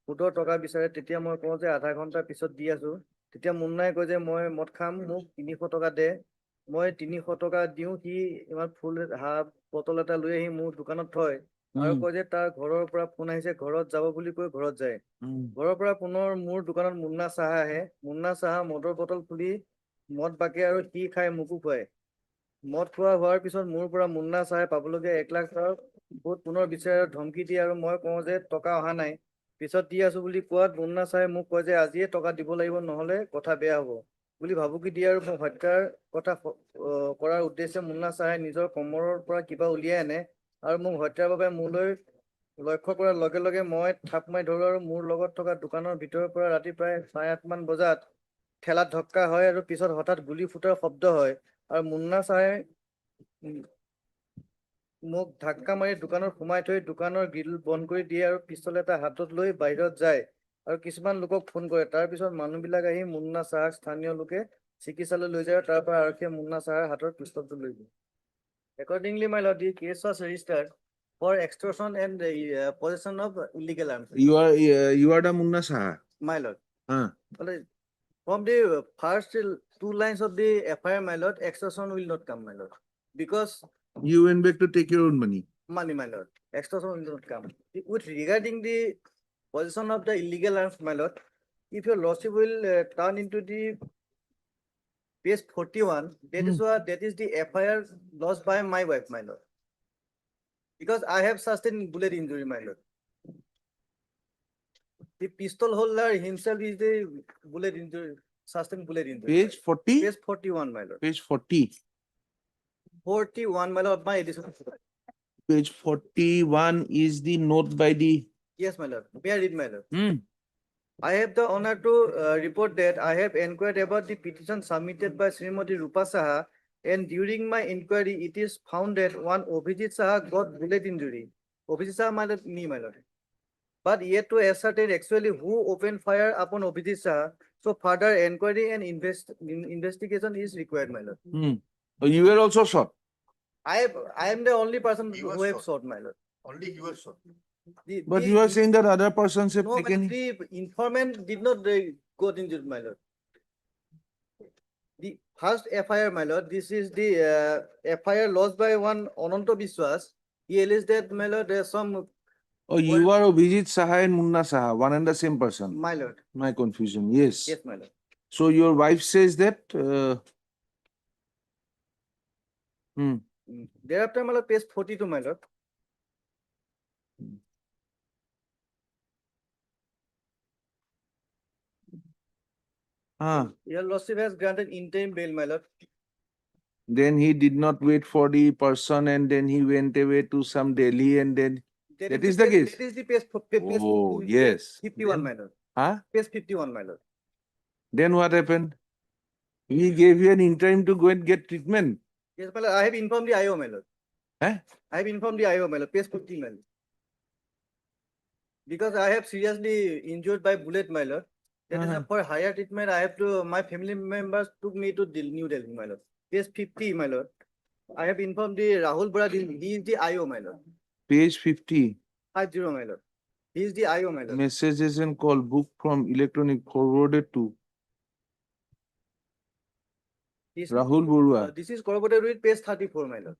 সুদৰ টকা বিচাৰে। তেতিয়া মই কওঁ যে আধা ঘণ্টাৰ পিছত দি আছো। তেতিয়া মুন্নাই কয় যে মই মদ খাম, মোক 300 টকা দে। মই 300 টকা দিওঁ, সি ইমান ফুল হাফ বটল এটা লৈ আহি মোৰ দোকানত থয় আৰু কয় যে তাৰ ঘৰৰ পৰা ফোন আহিছে, ঘৰত যাব বুলি কৈ ঘৰত যায়। ঘৰৰ পৰা পুনৰ মোৰ দোকানত মুন্না চাহা আহে। মুন্না চাহা মদৰ বটল খুলি মদ বাকে আৰু সি খাই মোকো খুৱায়। মদ খোৱা হোৱাৰ পিছত মোৰ পৰা মুন্না চাহাই পাবলগীয়া 1 লাখ টকা সুদ পুনৰ বিচাৰে আৰু ধমকি দিয়ে আৰু মই কওঁ যে টকা অহা নাই, পিছত দি আছো বুলি কোৱাত মুন্না চাহাই মোক কয় যে আজিয়ে টকা দিব লাগিব, নহলে কথা বেয়া হ'ব বুলি ভাবুকি দিয়ে আৰু মোক হত্যাৰ কথা কৰাৰ উদ্দেশ্যে মুন্না চাহাই নিজৰ কমৰৰ পৰা কিবা উলিয়াই আনে আৰু মোক হত্যাৰ বাবে মোলৈ লক্ষ্য কৰাৰ লগে লগে মই থাপ মাৰি ধৰো আৰু মোৰ লগত থকা দোকানৰ ভিতৰৰ পৰা ৰাতি প্ৰায় 8:30 মান বজাত ঠেলাত ধক্কা হয় আৰু পিছত হঠাৎ গুলি ফুটাৰ শব্দ হয় আৰু মুন্না চাহাই মোক ধাক্কা মাৰি দোকানত সোমাই থৈ দোকানৰ গ্ৰিল বন্ধ কৰি দিয়ে আৰু পিষ্টল এটা হাতত লৈ বাহিৰত যায় আৰু কিছুমান লোকক ফোন কৰে। তাৰ পিছত মানুহবিলাক আহি মুন্না চাহাক স্থানীয় লোকে চিকিৎসালয় লৈ যায় আৰু তাৰ পৰা আৰক্ষীয়ে মুন্না চাহাৰ হাতৰ পিষ্টলটো লৈ যায়। Accordingly, my lord, the case was registered for extortion and possession of illegal arms. You are the Munna Saha. My lord. Huh. From the first 2 lines of the FIR, my lord, extortion will not come, my lord. Because You went back to take your own money. Money, my lord. Extortion will not come. With regarding the possession of the illegal arms, my lord, if your lordship will turn into the page 41, that is the FIR lost by my wife, my lord. Because I have sustained bullet injury, my lord. The pistol holder himself is the bullet injury, sustained bullet injury. Page 40? Page 41, my lord. Page 40. 41, my lord, my edition. Page 41 is the note by the. Yes, my lord. May I read, my lord? Hmm. I have the honor to report that I have inquired about the petition submitted by Srimati Rupa Saha, and during my inquiry, it is found that one Abhijit Saha got bullet injury. Abhijit Saha, my lord, me, my lord. but yet to ascertain actually who opened fire upon Abhijit Shah. So further inquiry and investigation is required, my lord. Oh, you were also shot. I am the only person You were who have shot. shot, my lord. Only you were shot. But you are saying that other persons have No, my taken. lord, the informant did not got injured, my lord. The first FIR, my lord, this is the FIR lodged by one Ananta Biswas. He alleged that, my lord, there's some. Oh, you are Abhijit Saha and Munna Saha, one and the same person. My lord. My confusion. Yes. Yes, my lord. So your wife says that. Thereafter, my lord, page 42, my lord. Your lordship has granted interim bail, my lord. Then he did not wait for the person and then he went away to some Delhi and then that is the case. That is the page, Oh, yes. 51, my lord. Huh? Page 51, my lord. Then what happened? He gave you an interim to go and get treatment. Yes, my lord, I have informed the IO, my lord. Huh? I have informed the IO, my lord, page 50, my lord. Because I have seriously injured by bullet, my lord. That is for higher treatment. I have to, my family members took me to New Delhi, my lord. Page 50, my lord. I have informed the Rahul Bora, he is the IO, my lord. Page 50. 50, my lord. He is the IO, my lord. Messages and call book from electronic forwarded to Rahul Borua. This is corroborated with page 34, my lord.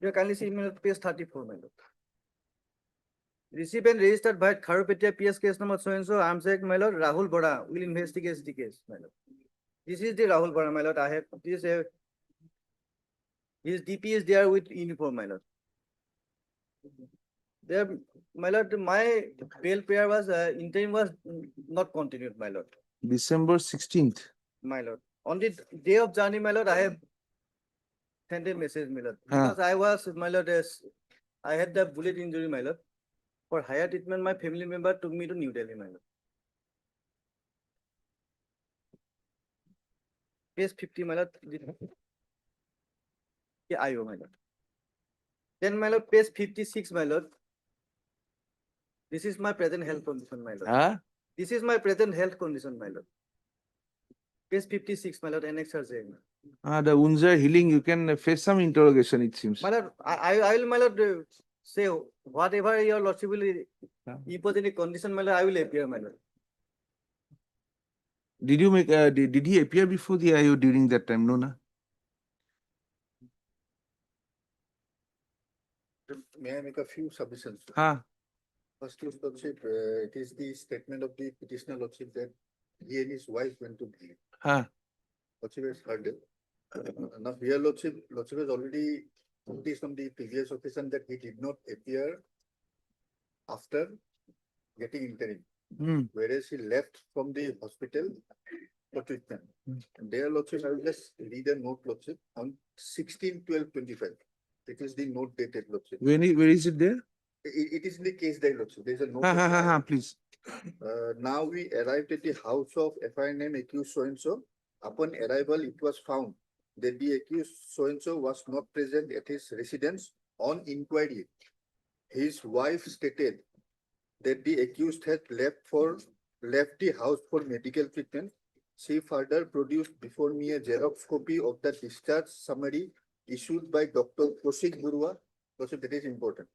You kindly see page 34, my lord. Received and registered by Kharupetia PS case number so and so, Arms Act, my lord. Rahul Bora will investigate the case, my lord. This is the Rahul Bora, my lord. I have this. His DP is there with uniform, my lord. There, my lord, my bail prayer was interim was not continued, my lord. December 16th. My lord. On the day of journey, my lord, I have sent a message, my lord. Because I was, my lord, I had the bullet injury, my lord. For higher treatment, my family member took me to New Delhi, my lord. Page 50, my lord. Yeah, IO, my lord. Then, my lord, page 56, my lord. This is my present health condition, my lord. This is my present health condition, my lord. Page 56, my lord, annexure. The wounds are healing. You can face some interrogation, it seems. My lord, I will, my lord, say whatever your lordship will impose any condition, my lord, I will appear, my lord. Did you make, did he appear before the IO during that time? No, na? May I make a few submissions? First, Your Lordship, it is the statement of the petitioner lordship that he and his wife went to Delhi. Lordship has heard it. Now, here lordship has already noticed on the previous occasion that he did not appear after getting interim, whereas he left from the hospital for treatment. And there, lordship, I will just read a note, lordship, on 16/12/25. It is the note dated, lordship. Where is it there? It is in the case diary, lordship. There is a note. Please. Now we arrived at the house of FIR name accused so-and-so. Upon arrival, it was found that the accused so-and-so was not present at his residence. On inquiry, his wife stated that the accused had left the house for medical treatment. She further produced before me a Xerox copy of the discharge summary issued by Dr. Kaushik Burua. Also, that is important.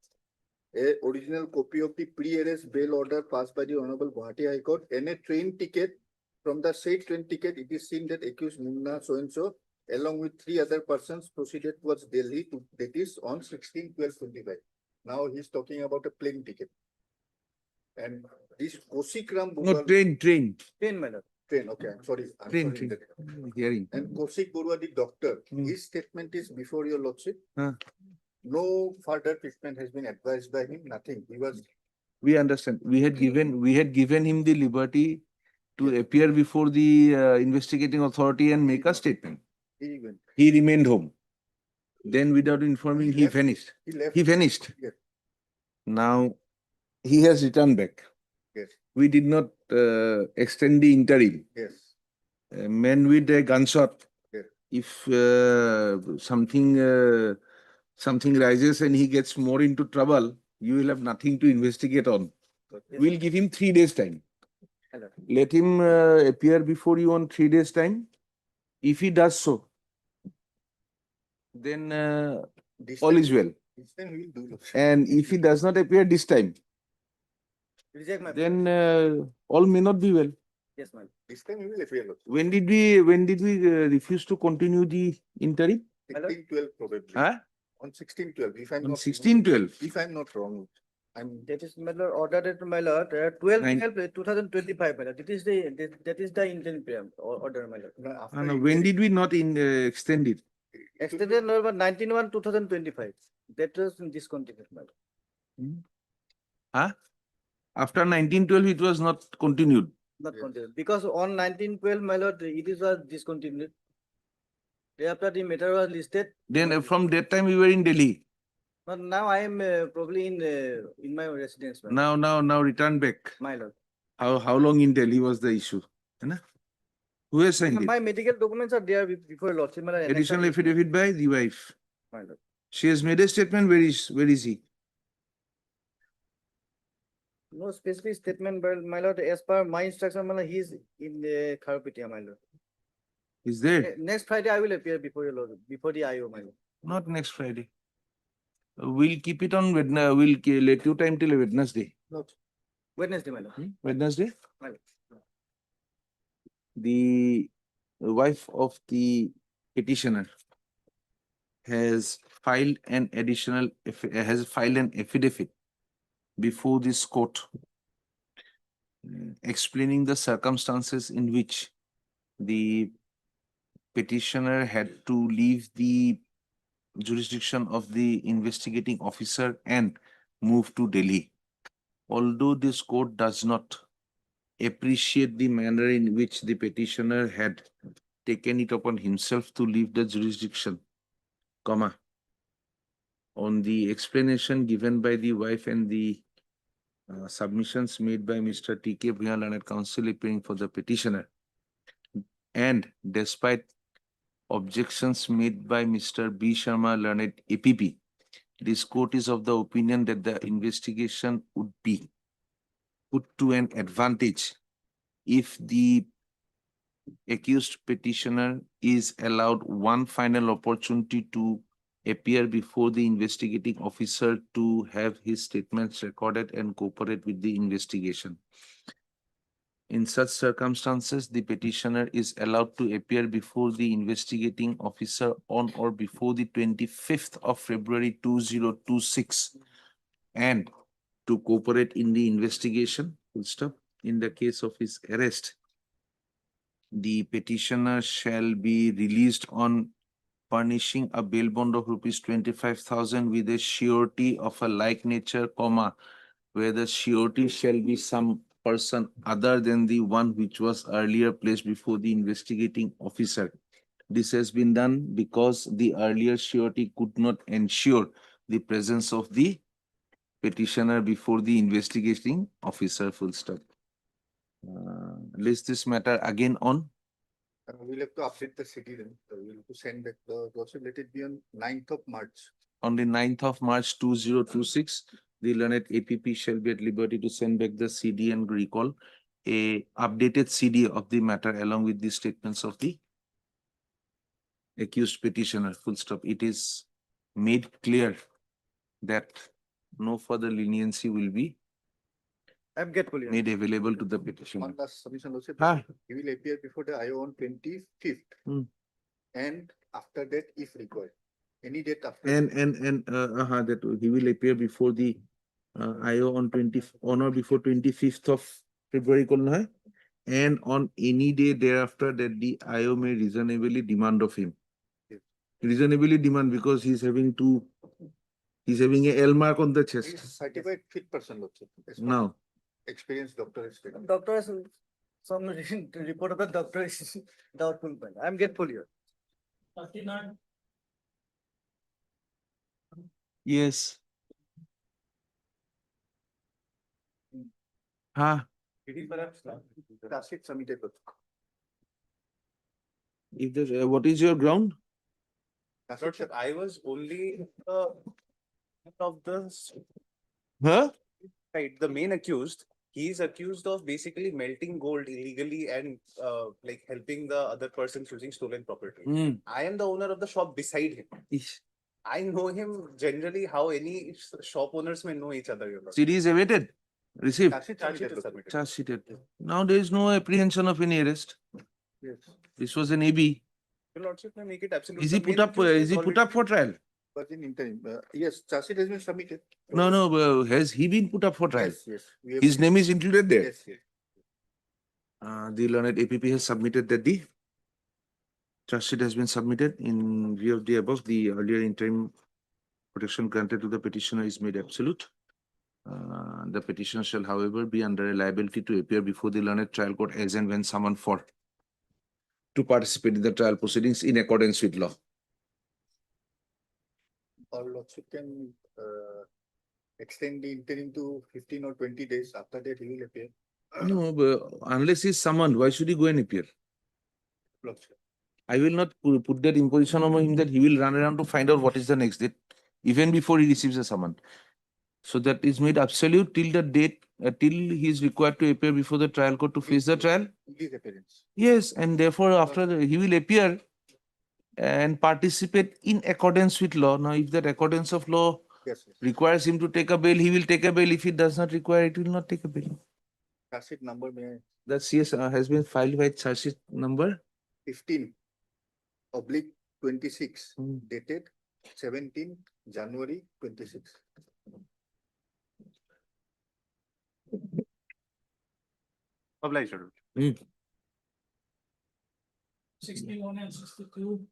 A original copy of the pre-arrest bail order passed by the Honorable Gauhati High Court and a train ticket. From the said train ticket, it is seen that accused Munna so-and-so, along with 3 other persons, proceeded towards Delhi to, that is on 16/12/25. Now he's talking about a plane ticket. And this Kaushik Ram Burua. No, train. Train, my lord. Train, okay, I'm sorry. Train. Hearing. And Kaushik Burua, the doctor, his statement is before your lordship. No further treatment has been advised by him, nothing. He was. We understand. We had given him the liberty to appear before the investigating authority and make a statement. He remained home. Then without informing, he vanished. He vanished. Yes. Now he has returned back. Yes. We did not extend the interim. Yes. A man with a gunshot. Yes. If something rises and he gets more into trouble, you will have nothing to investigate on. We'll give him 3 days time. Hello. Let him appear before you on 3 days time. If he does so, then This all time is well. This time we will do. Lordship. And if he does not appear this time, Reject my. then all may not be well. Yes, my lord. This time we will appear. Lordship. When did we refuse to continue the interim? 16/12 probably. Huh? On 16/12, if I'm On not 16/12. if I'm not wrong, I'm That is, my lord, ordered, my lord, 12, Nine- 2025, my lord. That is the interim PM order, my lord. after No, when did we not extend it? Extended number 19/1/2025. That was discontinued, my lord. Huh? After 1912, it was not continued. Not Yes. continued. Because on 1912, my lord, it is was discontinued. Thereafter the matter was listed. Then from that time, we were in Delhi. But now I am probably in my residence, my lord. Now return back. My lord. How long in Delhi was the issue? Hai na? Who has signed it? My medical documents are there before lordship, my lord. Additional affidavit by the wife. My lord. She has made a statement. Where is he? No specific statement, but my lord, as per my instruction, my lord, he is in the Kharpitia, my lord. Is there? Next Friday, I will appear before your lord, before the IO, my lord. Not next Friday. We'll keep it on Wednesday. We'll let you time till Wednesday. Wednesday, my lord. Wednesday? My lord. The wife of the petitioner has filed an affidavit before this court explaining the circumstances in which the petitioner had to leave the jurisdiction of the investigating officer and move to Delhi. Although this court does not appreciate the manner in which the petitioner had taken it upon himself to leave the jurisdiction, on the explanation given by the wife and the submissions made by Mr. T.K. Bhuyan, Learned Counsel appearing for the petitioner, and despite objections made by Mr. B. Sharma, Learned APP, this court is of the opinion that the investigation would be put to an advantage if the accused petitioner is allowed one final opportunity to appear before the investigating officer to have his statements recorded and cooperate with the investigation. In such circumstances, the petitioner is allowed to appear before the investigating officer on or before the 25th of February 2026 and to cooperate in the investigation. Full stop. In the case of his arrest, the petitioner shall be released on furnishing a bail bond of rupees 25,000 with a surety of a like nature, where the surety shall be some person other than the one which was earlier placed before the investigating officer. This has been done because the earlier surety could not ensure the presence of the petitioner before the investigating officer. Full stop. List this matter again on. We'll have to update the city then. We'll have to send back the lordship. Let it be on 9th of March. On the 9th of March 2026, the Learned APP shall be at liberty to send back the CD and recall a updated CD of the matter along with the statements of the accused petitioner. Full stop. It is made clear that no further leniency will be I'm grateful. Your made available to the petitioner. One last submission, lordship. Ah. He will appear before the IO on 25th. And after that, if required, any date after. That he will appear before the IO on or before 25th of February, and on any day thereafter that the IO may reasonably demand of him. Yes. Reasonably demand because he's having a L mark on the chest. He's certified fit person, lordship. As per Now, experienced doctor is taken. doctor has some report of the doctor is doubtful. I'm grateful here. yes. It is perhaps tacit submitted. If there's, what is your ground? Lordship, I was only of the Huh? right, the main accused, he is accused of basically melting gold illegally and like helping the other persons using stolen property. I am the owner of the shop beside him. Ish. I know him generally how any shop owners may know each other. CD is awaited, received, Charge sheet is submitted. charge sheeted. Now there is no apprehension of any arrest. Yes. This was an AB. Your lordship may make it absolute. Is The he put main up? accused Is he put already- up for trial? But in interim, yes, charge sheet has been submitted. No, no. Has he been put up for trial? Yes, yes. we have His been- name is included there. Yes, yes. The learned APP has submitted that the charge sheet has been submitted. In view of the above, the earlier interim protection granted to the petitioner is made absolute. The petitioner shall, however, be under a liability to appear before the learned trial court as and when summoned for to participate in the trial proceedings in accordance with law. Or lordship can extend the interim to 15 or 20 days. After that, he will appear. No, but unless he's summoned, why should he go and appear? Lordship. I will not put that imposition on him that he will run around to find out what is the next date, even before he receives a summon. So that is made absolute till the date, till he is required to appear before the trial court to face the trial. His appearance. Yes, and therefore he will appear and participate in accordance with law. Now, if that accordance of law Yes, yes. requires him to take a bail, he will take a bail. If it does not require, it will not take a bail. Charge sheet number may I- That CS has been filed by charge sheet number 15/26 dated 17 January 26. Obliged, Your Lordship. 61 and 62.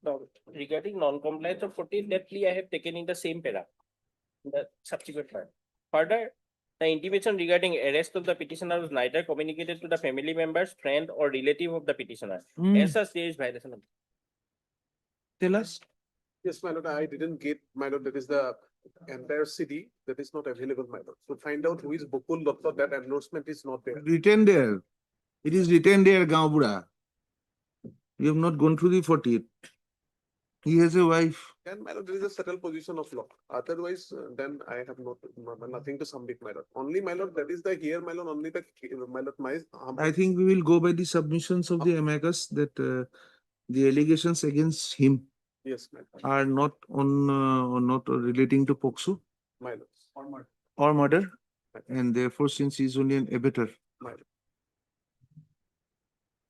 Now, regarding non-compliance of 14, that plea I have taken in the same para, the subsequent part. Further, the intimation regarding arrest of the petitioner was neither communicated to the family members, friend, or relative of the petitioner. As such, there is violation of. Tell us. Yes, my lord, I didn't get, my lord, that is the entire CD that is not available, my lord. So find out who is Bukul Doctor, that endorsement is not there. Written there. It is written there, Gaubura. You have not gone through the 40th. He has a wife. And my lord, there is a settled position of law. Otherwise, then I have nothing to submit, my lord. Only, my lord, that is the here, my lord, only the, my lord, I think we will go by the submissions of the amicus that the allegations against him yes, my lord. are not not relating to POCSO My lord. or murder, and therefore, since he is only an abettor, My lord.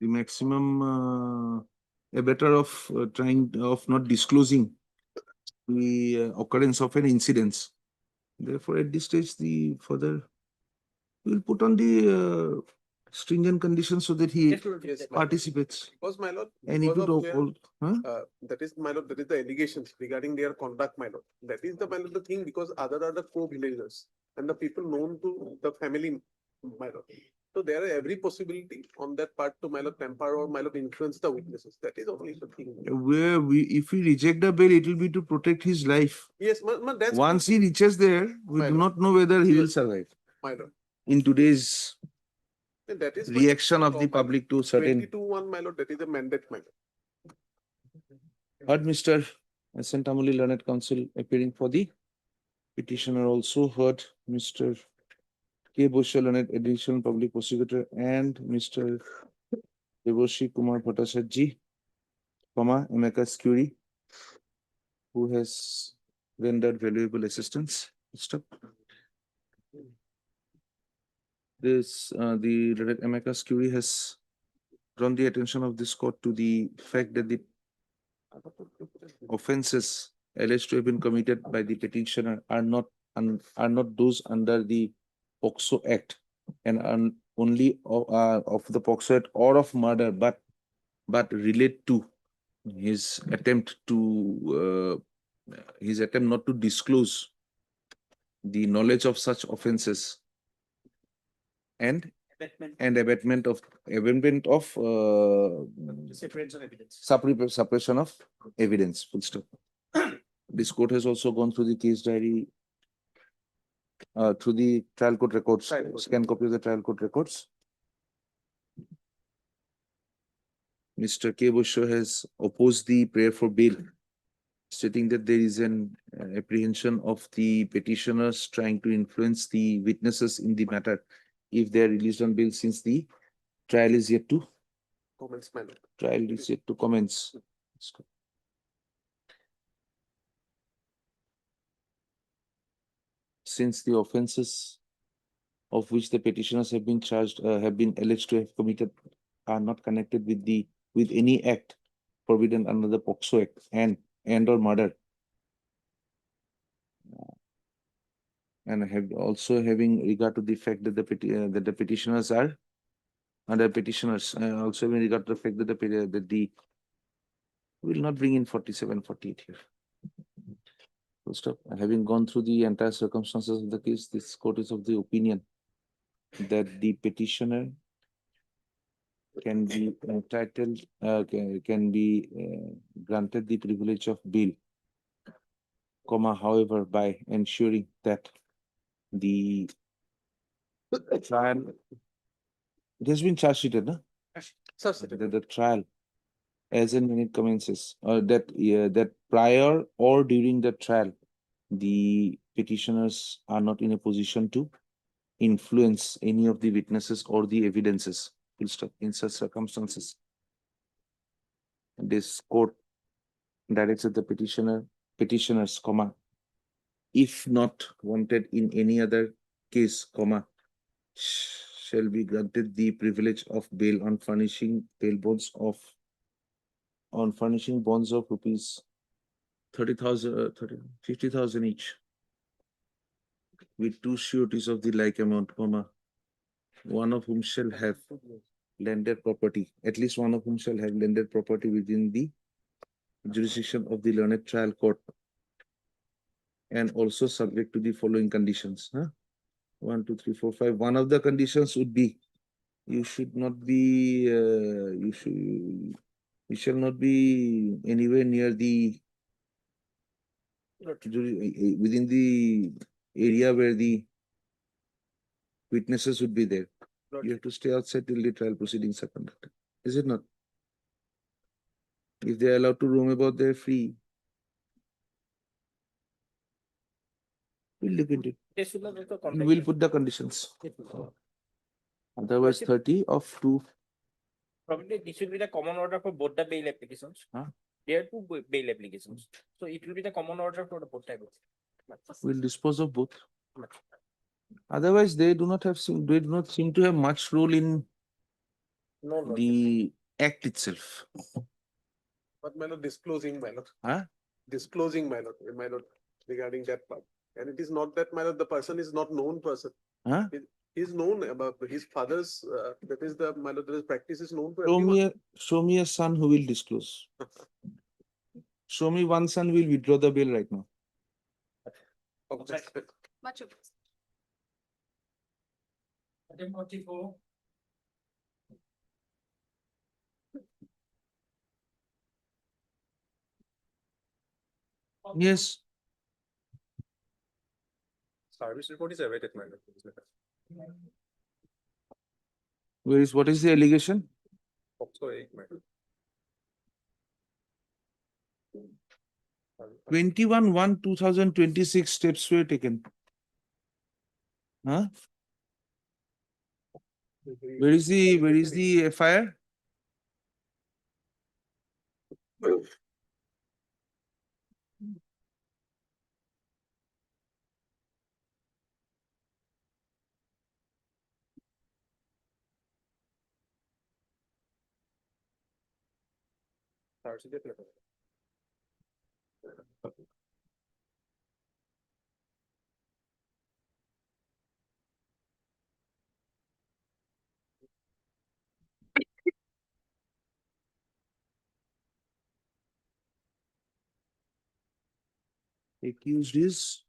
the maximum abettor of of not disclosing the occurrence of an incident. Therefore, at this stage, the further we will put on the stringent conditions so that he Yes, my lord. participates. Because, my lord, And if because you of don't, their, that is, my lord, that is the allegations regarding their conduct, my lord. That is the, my lord, the thing, because other are the co-villagers and the people known to the family, my lord. So there are every possibility on that part to, my lord, temper or, my lord, influence the witnesses. That is only the thing. where if we reject the bail, it will be to protect his life. Yes, that's. Once he reaches there, we My do lord. not know whether he will survive. My lord. In today's And that is. reaction of the public to certain. 22-1, my lord, that is a mandate, my lord. Heard Mr. Sentamuli Learned Counsel appearing for the petitioner, also heard Mr. K. Bosha Learned Additional Public Prosecutor and Mr. Devoshi Kumar Bhattacharjee, amicus curiae, who has rendered valuable assistance. Stop. The amicus curiae has drawn the attention of this court to the fact that the offences alleged to have been committed by the petitioner are not those under the POCSO Act and are only of the POCSO Act or of murder, but relate to his attempt not to disclose the knowledge of such offences and abetment of suppression of evidence. Full stop. This court has also gone through the case diary, through the trial court records, scan copy of the trial court records. Mr. K. Busho has opposed the prayer for bail stating that there is an apprehension of the petitioners trying to influence the witnesses in the matter if they are released on bail, since the trial is yet to Comments, my lord. commence. Since the offences of which the petitioners have been charged, have been alleged to have committed, are not connected with any act forbidden under the POCSO Act and or murder, and have also having regard to the fact that the petitioners are under petitioners, also in regard to the fact that the will not bring in 47, 48 here. Full stop. Having gone through the entire circumstances of the case, this court is of the opinion that the petitioner can be entitled, can be granted the privilege of bail, however, by ensuring that the trial, it has been charge sheeted, no? The trial, as and when it commences, or that prior or during the trial, the petitioners are not in a position to influence any of the witnesses or the evidences. Full stop. In such circumstances, this court directs that the petitioners, if not wanted in any other case, shall be granted the privilege of bail on furnishing bonds of rupees 30,000, 50,000 each, with two sureties of the like amount, one of whom shall have landed property, at least one of whom shall have landed property within the jurisdiction of the learned trial court, and also subject to the following conditions. 1, 2, 3, 4, 5. One of the conditions would be you should not be, you shall not be anywhere near the within the area where the witnesses would be there. You have to stay outside till the trial proceedings are conducted. Is it not? If they are allowed to roam about, they're free. We'll look into it. We'll put the conditions. Otherwise, 30 of 2. Probably this will be the common order for both the bail applications. There are two bail applications. So it will be the common order for the both types. We'll dispose of both. Otherwise, they do not seem to have much role in the act itself. But my lord, disclosing, my lord. Disclosing, my lord, regarding that part. And it is not that, my lord, the person is not known person. He is known about his father's, that is the, my lord, his practice is known to everyone. Show me a son who will disclose. Show me one son will withdraw the bill right now. Much obliged. Item 44. Yes. Service report is awaited, my lord. What is the allegation? Also, my lord. 21/1/2026 steps were taken. Where is the FIR? Accused is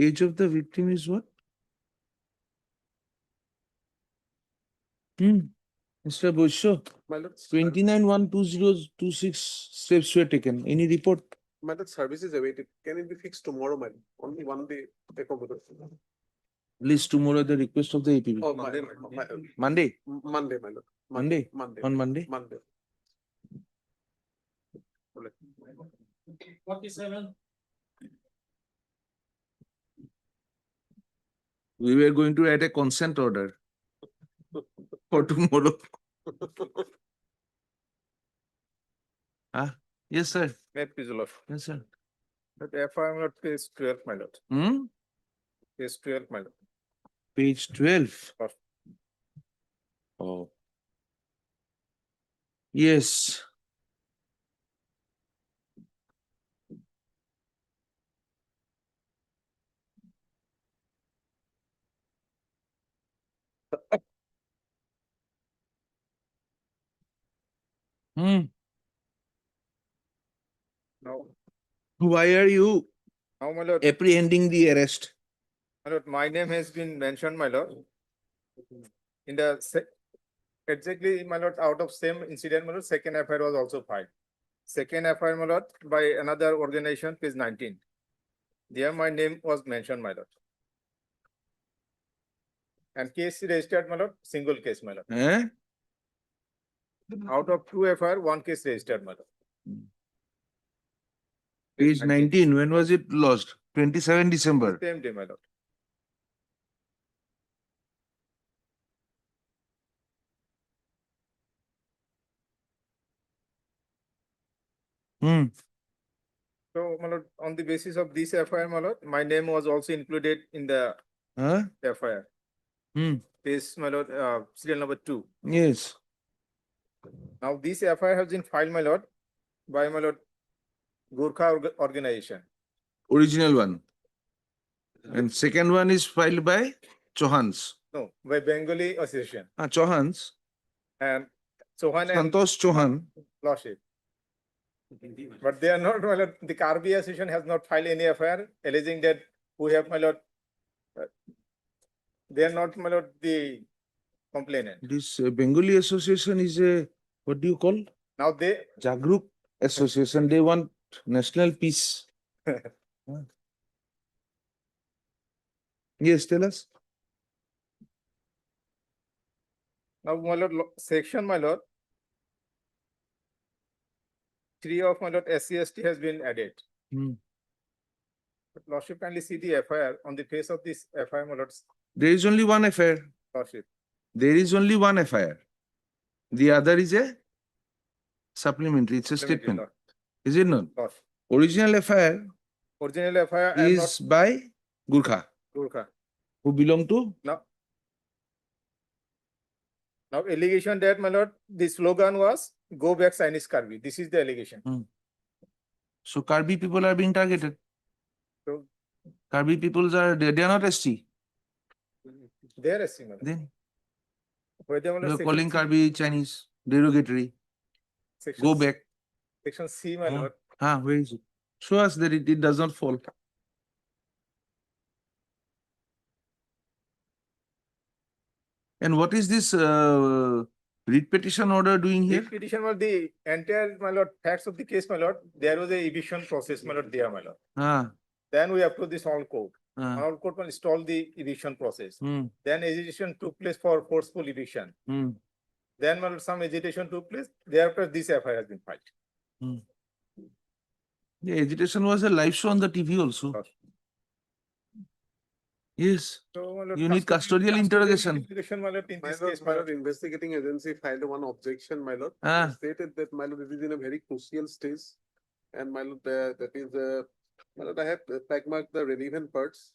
age of the victim is what? Mr. Busho, My lord, 29-1-2026 steps were taken. Any report? my lord, service is awaited. Can it be fixed tomorrow, my lord? Only one day accommodation. Please tomorrow the request of the APB. Oh, Monday. Monday, my lord. Monday? Monday. On Monday? Monday. 47. We were going to add a consent order for tomorrow. Yes, sir. Please, Lord. Yes, sir. But FIR, my lord, page 12, my lord. Hmm? Page 12, my lord. Page 12. Yes. Oh. Yes. Hmm. Now, Why are you now, my lord, apprehending the arrest? my lord, my name has been mentioned, my lord. In the exactly, my lord, out of same incident, my lord, second FIR was also filed. Second FIR, my lord, by another organization, page 19. There my name was mentioned, my lord. And case registered, my lord, single case, my lord. Eh? Out of two FIR, one case registered, my lord. Page 19. When was it lost? 27 December. Same day, my lord. Hmm. So, my lord, on the basis of this FIR, my lord, my name was also included in the Huh? FIR. Hmm. Page, my lord, serial number 2. Yes. Now, this FIR has been filed, my lord, by my lord, Gurkha organization. Original one. And second one is filed by Chauhan's. No, by Bengali Association. Chauhan's. And Chauhan and Santosh Chauhan. Lordship. But they are not, my lord, the Karbi Association has not filed any FIR alleging that we have, my lord, they are not, my lord, the complainant. This Bengali Association is a, what do you call? Now they, Jagruk Association. They want national peace. Yes, tell us. now, my lord, section, my lord, 3 of my lord SC/ST has been added. Hmm. But Lordship, kindly see the FIR on the face of this FIR, my lord. There is only one FIR. Lordship. There is only one FIR. The other is a supplementary. It's a statement. Lord. Is it not? Lordship. Original FIR Original FIR I am not is by Gurkha, Gurkha. who belong to Now allegation that, my lord, the slogan was "Go back Chinese Karbi." This is the allegation. So Karbi people are being targeted. So Karbi peoples are they are not ST. they are SC, my lord. Then Whether, my they lord, are section calling C- Karbi Chinese, derogatory. section Go C- back. Section C, my lord. Where is it? Show us that it does not fall. And what is this writ petition order doing here? Writ petition was the entire, my lord, facts of the case, my lord. There was a eviction process, my lord, there, my lord. Then we approved this all court. All court will install the eviction process. Then agitation took place for forceful eviction. Then, my lord, some agitation took place. Thereafter, this FIR has been filed. The agitation was a live show on the TV also. Yes. So, my lord, You need custodial interrogation. My lord, in My this lord, case, my lord, investigating agency filed one objection, my lord. It stated that, my lord, it is in a very crucial stage. And my lord, that is, my lord, I have marked the relevant parts.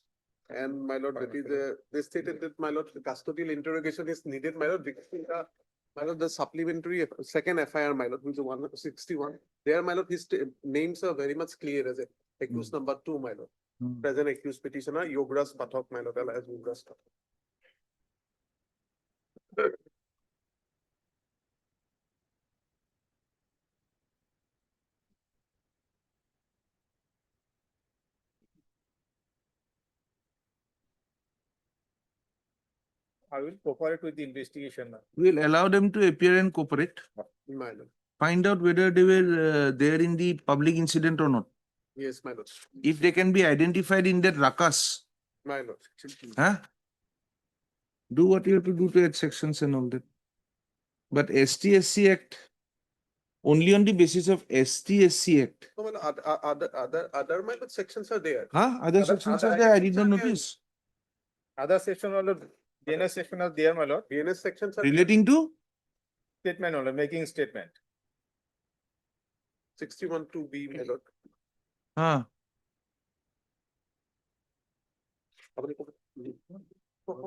And my lord, that is, they stated that, my lord, the custodial interrogation is needed, my lord, because my lord, the supplementary second FIR, my lord, which is 161. There, my lord, his names are very much clear as a accused number 2, my lord. Present accused petitioner, Yogras Pathak, my lord, as Yogras Pathak. I will cooperate with the investigation now. We'll allow them to appear and cooperate. My lord. Find out whether they were there in the public incident or not. Yes, my lord. If they can be identified in that ruckus, My lord. huh? Do what you have to do to add sections and all that. But ST-SC Act, only on the basis of ST-SC Act. No, my lord, other my lord sections are there. Huh? Other sections are there. I did not notice. Other section or the DNS section are there, my lord. DNS sections are Relating to? Statement only, making statement. 61 to B, my lord. Huh?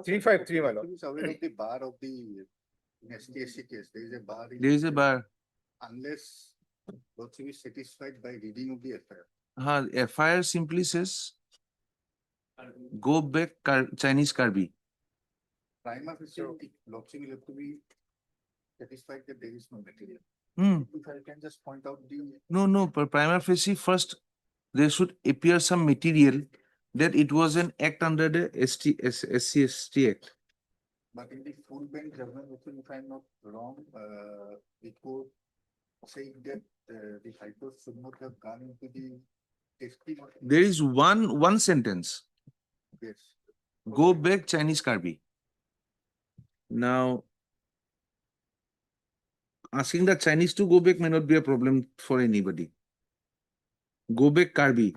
353, my lord. Who is aware of the bar of the STSC case? There is a bar. There is a bar. Unless Lordship is satisfied by reading of the FIR. FIR simply says, go back Chinese Karbi. Prima facie, Lordship will have to be satisfied that there is no material. If I can just point out the. No, but prima facie first, there should appear some material that it was an act under the SC Act. But in the full bench judgment, if I'm not wrong, the court saying that the High Court should not have gone into the testimony. There is one sentence. Yes. Go back Chinese Karbi. Now, asking the Chinese to go back may not be a problem for anybody. Go back Karbi.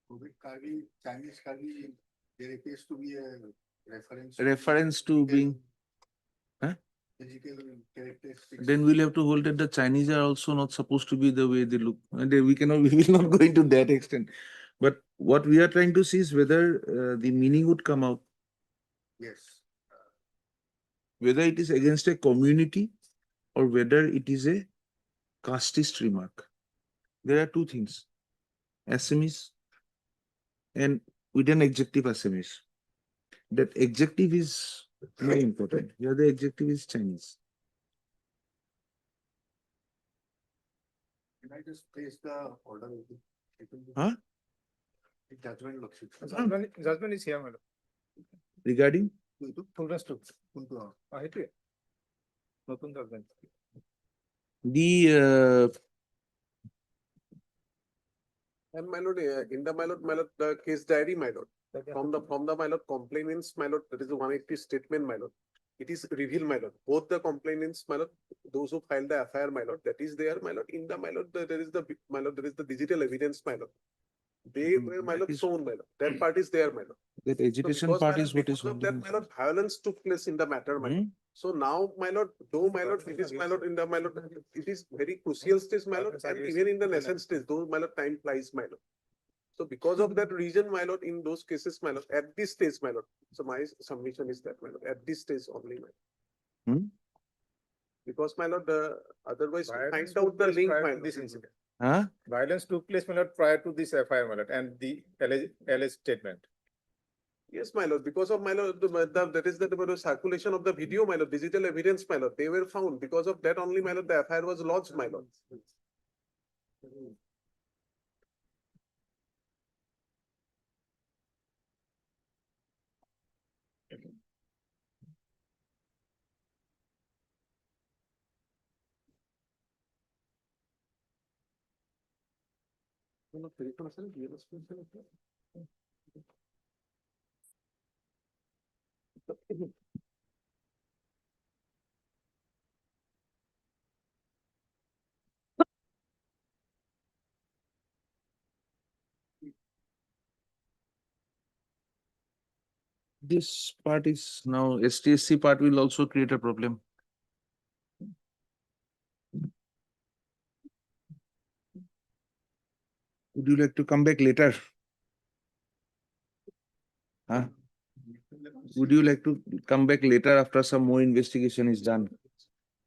Go back Karbi, Chinese Karbi, there appears to be a reference. Reference to being. Huh? Physical characteristics. Then we'll have to hold that the Chinese are also not supposed to be the way they look. And we will not go into that extent. But what we are trying to see is whether the meaning would come out. Yes. Whether it is against a community or whether it is a casteist remark. There are two things. Assamese and with an adjective Assamese. That adjective is very important. Here the adjective is Chinese. Can I just place the order? Huh? The judgment looks. Judgment is here, madam. Regarding? Fullness to. Notun judgment. The And my lord, in the my lord, the case diary, my lord. From the my lord complainants, my lord, that is the 180 statement, my lord. It is revealed, my lord. Both the complainants, my lord, those who filed the FIR, my lord, that is there, my lord. In the my lord, there is the my lord, there is the digital evidence, my lord. They were my lord shown, my lord. That part is there, my lord. that agitation Because, part my is lord, what is because of holding. that, my lord, violence took place in the matter, my lord. So now, my lord, though my lord, it is my lord in the my lord, it is very crucial stage, my lord, and even in the nascent stage, though my lord, time flies, my lord. So because of that reason, my lord, in those cases, my lord, at this stage, my lord. So my submission is that, my lord, at this stage only, my lord. Because, my lord, otherwise find out the link, my lord. This incident. Huh? Violence took place, my lord, prior to this FIR, my lord, and the alleged statement. Yes, my lord, because of my lord, that is the circulation of the video, my lord, digital evidence, my lord, they were found. Because of that only, my lord, the FIR was lodged, my lord. This part is now STSC part will also create a problem. Would you like to come back later? Huh? Would you like to come back later after some more investigation is done?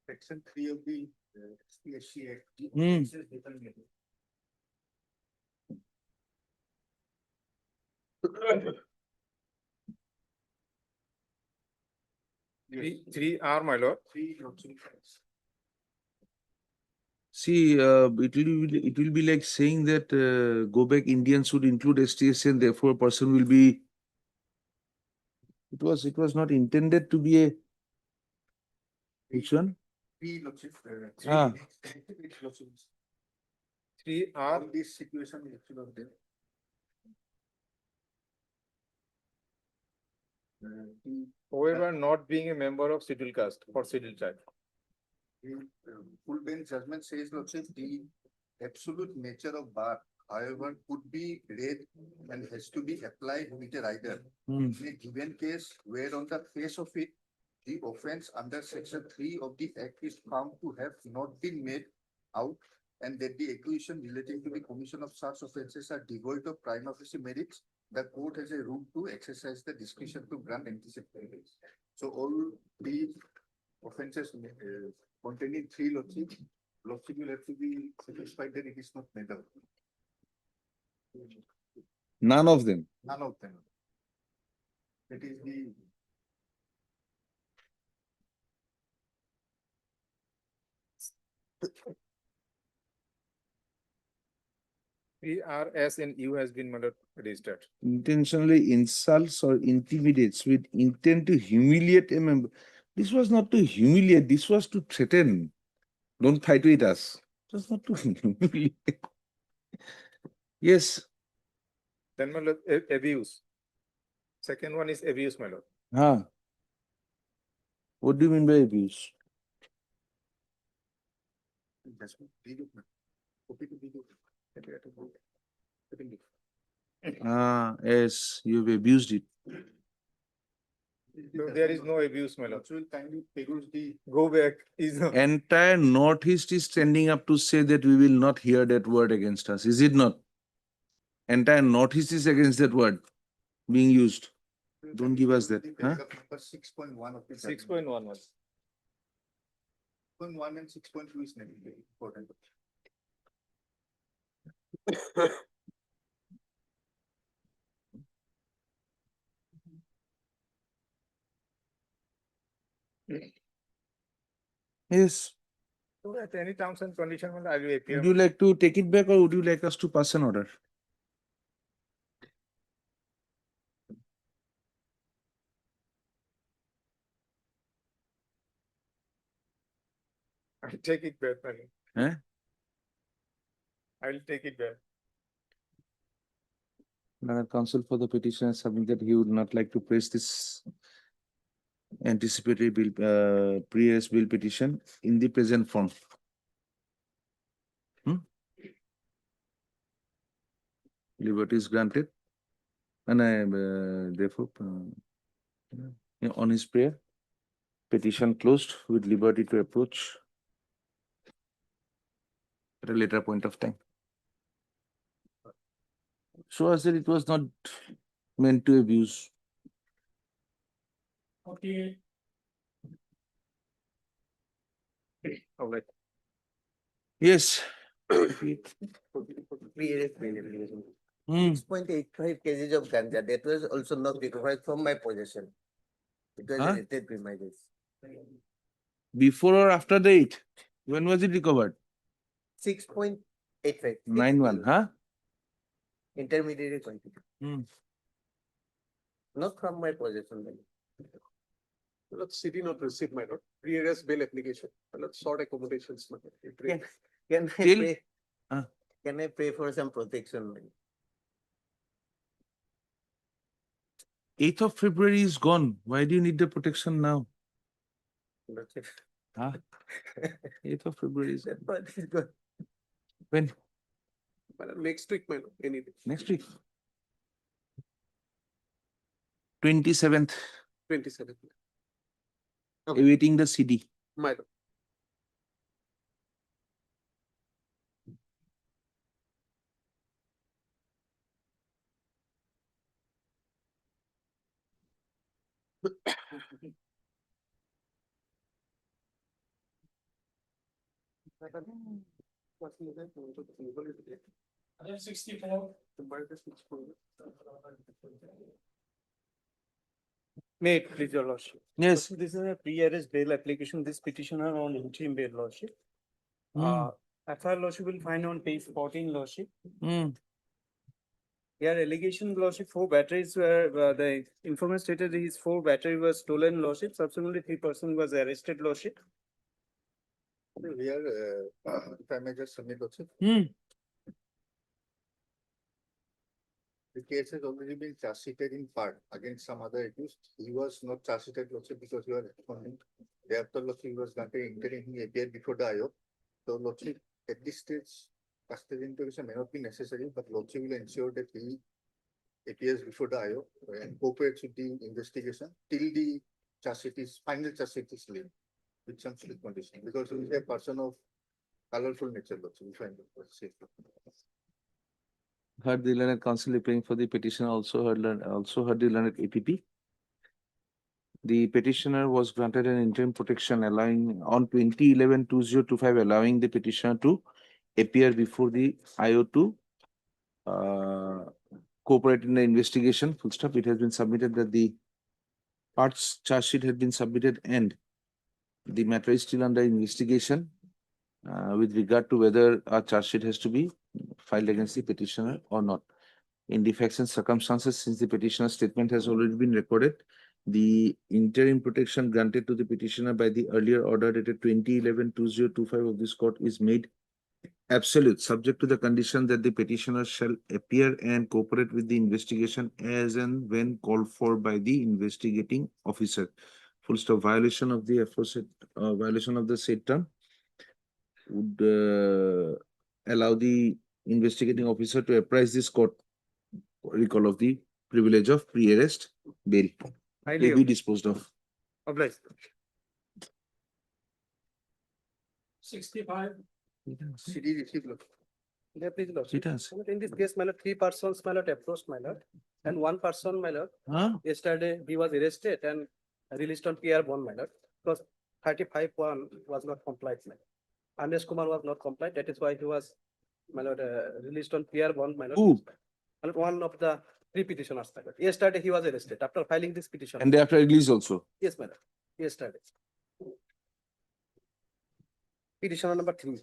Section 3 of the SPSC Act. Three R, my lord. See, it will be like saying that go back Indians should include STSC and therefore a person will be It was not intended to be a. Which one? Three lordships, Ah. three lordships. Three are All these situation is actually of them. The however not being a member of scheduled caste or scheduled tribe. the, full bench judgment says lordship, the absolute nature of bar, however, could be read and has to be applied with a rider. Hmm. In a given case where on the face of it, the offense under section 3 of the act is found to have not been made out, and that the accusation relating to the commission of such offences are devoid of prima facie merits, the court has a room to exercise the discretion to grant anticipatory bail. So all the offences containing three lordship will have to be satisfied that it is not made out. None of them. None of them. That is the PRS and U has been registered. Intentionally insults or intimidates with intent to humiliate a member. This was not to humiliate, this was to threaten. Don't fight with us. It was not to humiliate. Yes. Then my lord, abuse. Second one is abuse, my lord. Huh. What do you mean by abuse? that's what we do. Copy to video. Ah, yes, you've abused it. No, there is no abuse, my lord. So will kindly peruse the Go back. Is no. Entire Northeast is standing up to say that we will not hear that word against us, is it not? Entire Northeast is against that word being used. Don't give us that. Huh? 6.1 of the 6.1 was. 6.1 and 6.2 is very important. Yes. So at any terms and condition, I will appear. Would you like to take it back or would you like us to pass an order? I'll take it back, my lord. Eh? I will take it back. Counsel for the petitioner submitted he would not like to place this anticipatory bill, pre-arrest bill petition in the present form. Liberty is granted, and I therefore on his prayer, petition closed with liberty to approach at a later point of time. Show us that it was not meant to abuse. Okay. All right. Yes. Pre-arrest bail application. Hmm. 6.85 kgs of ganja, that was also not recovered from my possession. It was Huh? arrested premises. Before or after the 8? When was it recovered? 6.85. 9-1, huh? Intermediate quantity. Hmm. Not from my possession. Let's city not receive, my lord. Pre-arrest bail application. Let's sort accommodations. My lord. Can I Till- pray? Huh? Can I pray for some protection? 8th of February is gone. Why do you need the protection now? Huh? 8th of February is That part is good. when? My lord, next week, my lord, any day. Next week. 27th, 27th. awaiting the CD. My lord. Item 64. May it please your lordship. Yes. So this is a pre-arrest bail application, this petitioner on interim bail lordship. Hmm. FIR lordship will find on page 14 lordship. Hmm. Here allegation lordship, 4 batteries were, the informant stated his 4 battery was stolen lordship, subsequently 3 person was arrested lordship. Here, if I may just submit also. The case has already been charge sheeted in part against some other accused. He was not charge sheeted lordship because he was responding. Thereafter, lordship was granted interim, he appeared before the IO. So lordship, at this stage, custody interrogation may not be necessary, but lordship will ensure that he appears before the IO and cooperates with the investigation till the charge sheet is, final charge sheet is laid with some strict condition, because he is a person of colorful nature, lordship, if I may say. Heard the learned counsel appearing for the petitioner, also heard the learned APP. The petitioner was granted an interim protection allowing on 2011-2025, allowing the petitioner to appear before the IO to cooperate in the investigation. Full stop. It has been submitted that the parts charge sheet had been submitted and the matter is still under investigation with regard to whether a charge sheet has to be filed against the petitioner or not. In the facts and circumstances, since the petitioner's statement has already been recorded, the interim protection granted to the petitioner by the earlier order dated 2011-2025 of this court is made absolute, subject to the condition that the petitioner shall appear and cooperate with the investigation as and when called for by the investigating officer. Full stop. Violation of the aforesaid, violation of the said term would allow the investigating officer to apprise this court, recall of the privilege of pre-arrest bail, may be disposed of. Obliged. 65. CD receipt. Yeah, please, lordship. It has. In this case, my lord, 3 persons, my lord, approached my lord, and 1 person, my lord, yesterday he was arrested and released on PR bond, my lord, because 35-1 was not complied, my lord. Anesh Kumar was not complied, that is why he was, my lord, released on PR bond, my lord. Who? My lord, one of the 3 petitioners, my lord. Yesterday he was arrested after filing this petition. And after release also. Yes, my lord, yesterday. Petitioner number 3.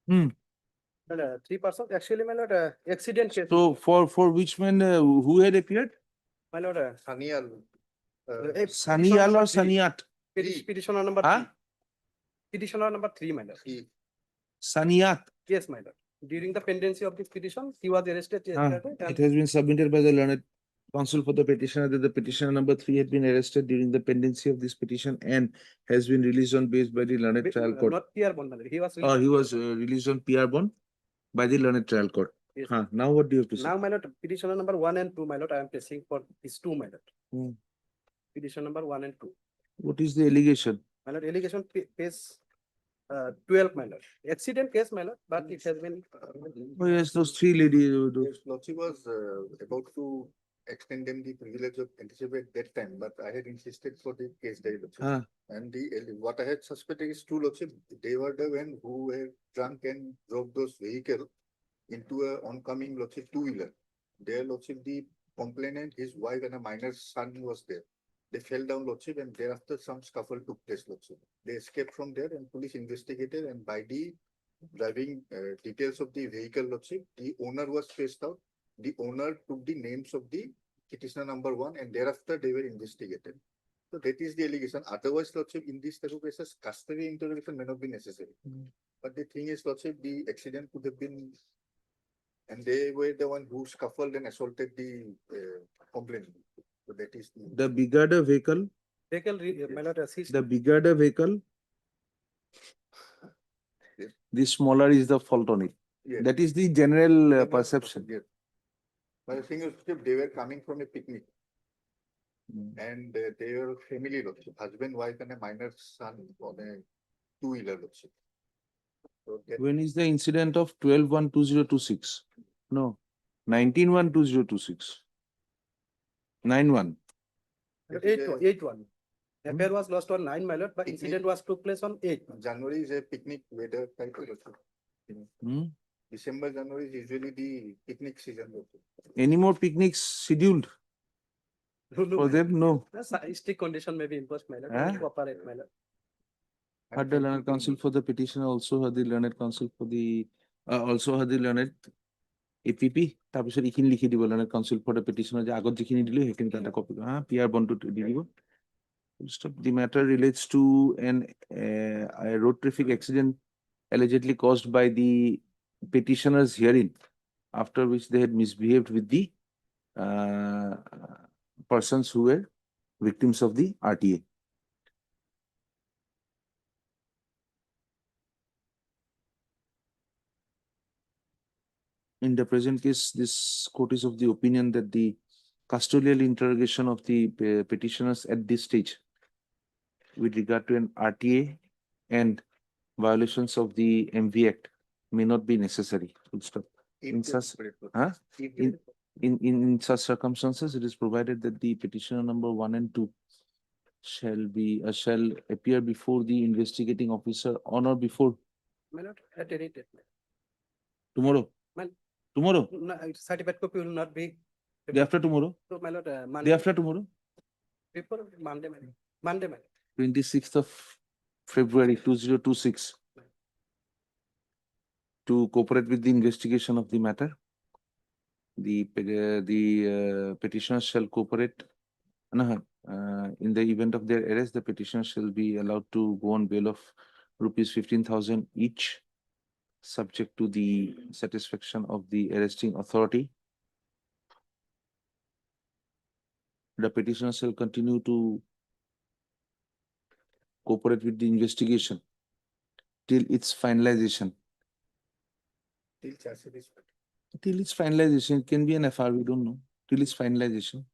And 3 persons, actually, my lord, accident case. So for which man who had appeared? My lord, Sanial. Sanial or Saniat? petitioner number 3. Petitioner number 3, my lord. Saniat. Yes, my lord. During the pendency of this petition, he was arrested yesterday. It has been submitted by the learned counsel for the petitioner that the petitioner number 3 had been arrested during the pendency of this petition and has been released on bail by the learned trial court. Not PR bond, my lord. He was He was released on PR bond by the learned trial court. Yes. Now what do you have to say? Now, my lord, petitioner number 1 and 2, my lord, I am placing for these 2, my lord. Petition number 1 and 2. What is the allegation? My lord, allegation page 12, my lord. Accident case, my lord, but it has been. Oh yes, those 3 ladies. Yes, lordship was about to extend them the privilege of anticipate that time, but I had insisted for the case day, lordship. And what I had suspected is 2, lordship. They were the one who were drunk and drove those vehicle into a oncoming, lordship, 2-wheeler. There, lordship, the complainant, his wife and a minor son was there. They fell down, lordship, and thereafter some scuffle took place, lordship. They escaped from there and police investigated, and by the driving details of the vehicle, lordship, the owner was traced out. The owner took the names of the petitioner number 1 and thereafter they were investigated. So that is the allegation. Otherwise, lordship, in this type of cases, custody interrogation may not be necessary. But the thing is, lordship, the accident could have been, and they were the one who scuffled and assaulted the complainant. So that is the bigger the vehicle. Vehicle, my lord, assist. The bigger the vehicle, the smaller is the fault on it. Yes. That is the general perception. Yes. But the thing is, they were coming from a picnic. And they were family, lordship, husband, wife, and a minor son on a 2-wheeler, lordship. So When is the incident of 12-1-2026? No, 19-1-2026. 9-1. 8-1. Affair was lost on 9, my lord, but incident was took place on 8. January is a picnic weather type of lordship. December, January is usually the picnic season also. Any more picnics scheduled for them? No. Strict condition may be imposed, my lord, Huh? to operate, my lord. Had the learned counsel for the petitioner, also had the learned counsel for the, also had the learned APP. তাৰপিছত এইখিনি লিখি দিব learned counsel for the petitioner যে আগত যিখিনি দিলে সেইখিনি তাতে কপি PR বন্ধটো দি দিব। The matter relates to a road traffic accident allegedly caused by the petitioner's hearing, after which they had misbehaved with the persons who were victims of the RTA. In the present case, this court is of the opinion that the custodial interrogation of the petitioners at this stage with regard to an RTA and violations of the MV Act may not be necessary. Full stop. In such, in such circumstances, it is provided that the petitioner number 1 and 2 shall appear before the investigating officer on or before My lord, at any date. tomorrow. Well, Tomorrow, no, certificate copy will not be. day after tomorrow, So, my lord, day Monday, after tomorrow, before Monday, my lord. Monday, my lord. 26th of February 2026, to cooperate with the investigation of the matter. The petitioner shall cooperate. In the event of their arrest, the petitioner shall be allowed to go on bail of rupees 15,000 each, subject to the satisfaction of the arresting authority. The petitioner shall continue to cooperate with the investigation till its finalization. Till its finalization, it can be an FR, we don't know. Till its finalization.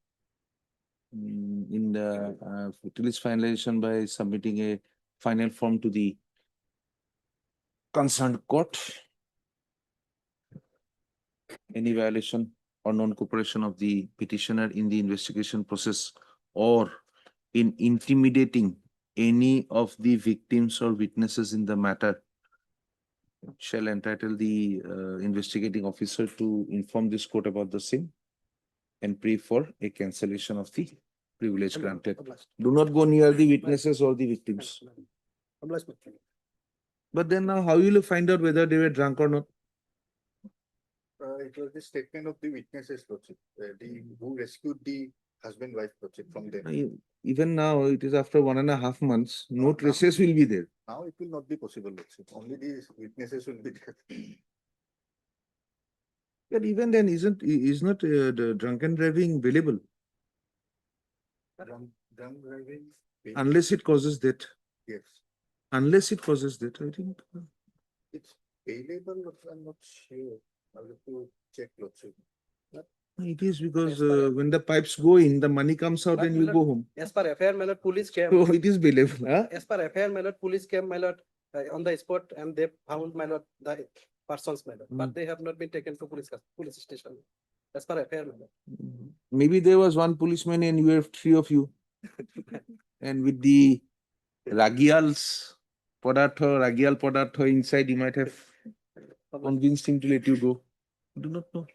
Till its finalization by submitting a final form to the concerned court. Any violation or non-cooperation of the petitioner in the investigation process or in intimidating any of the victims or witnesses in the matter shall entitle the investigating officer to inform this court about the same and pray for a cancellation of the privilege granted. Do not go near the witnesses or the victims. But then now, how will you find out whether they were drunk or not? It was the statement of the witnesses, Lordship, who rescued the husband-wife, Lordship, from them. Even now, it is after 1.5 months, no traces will be there. Now it will not be possible, Lordship. Only the witnesses will be there. But even then, is not the drunken driving available? Drunk driving. Unless it causes death. Yes. Unless it causes death, I think. It's available, but I'm not sure. I'll have to check, Lordship. It is because when the pipes go in, the money comes out and you go home. As per FIR, my lord, police came. So it is believable. Huh? As per FIR, my lord, police came, my lord, on the spot, and they found, my lord, the persons, my lord, but they have not been taken to police station. As per FIR, my lord. Maybe there was one policeman and you have 3 of you. And with the ragial podatho inside, you might have convinced him to let you go. I do not know.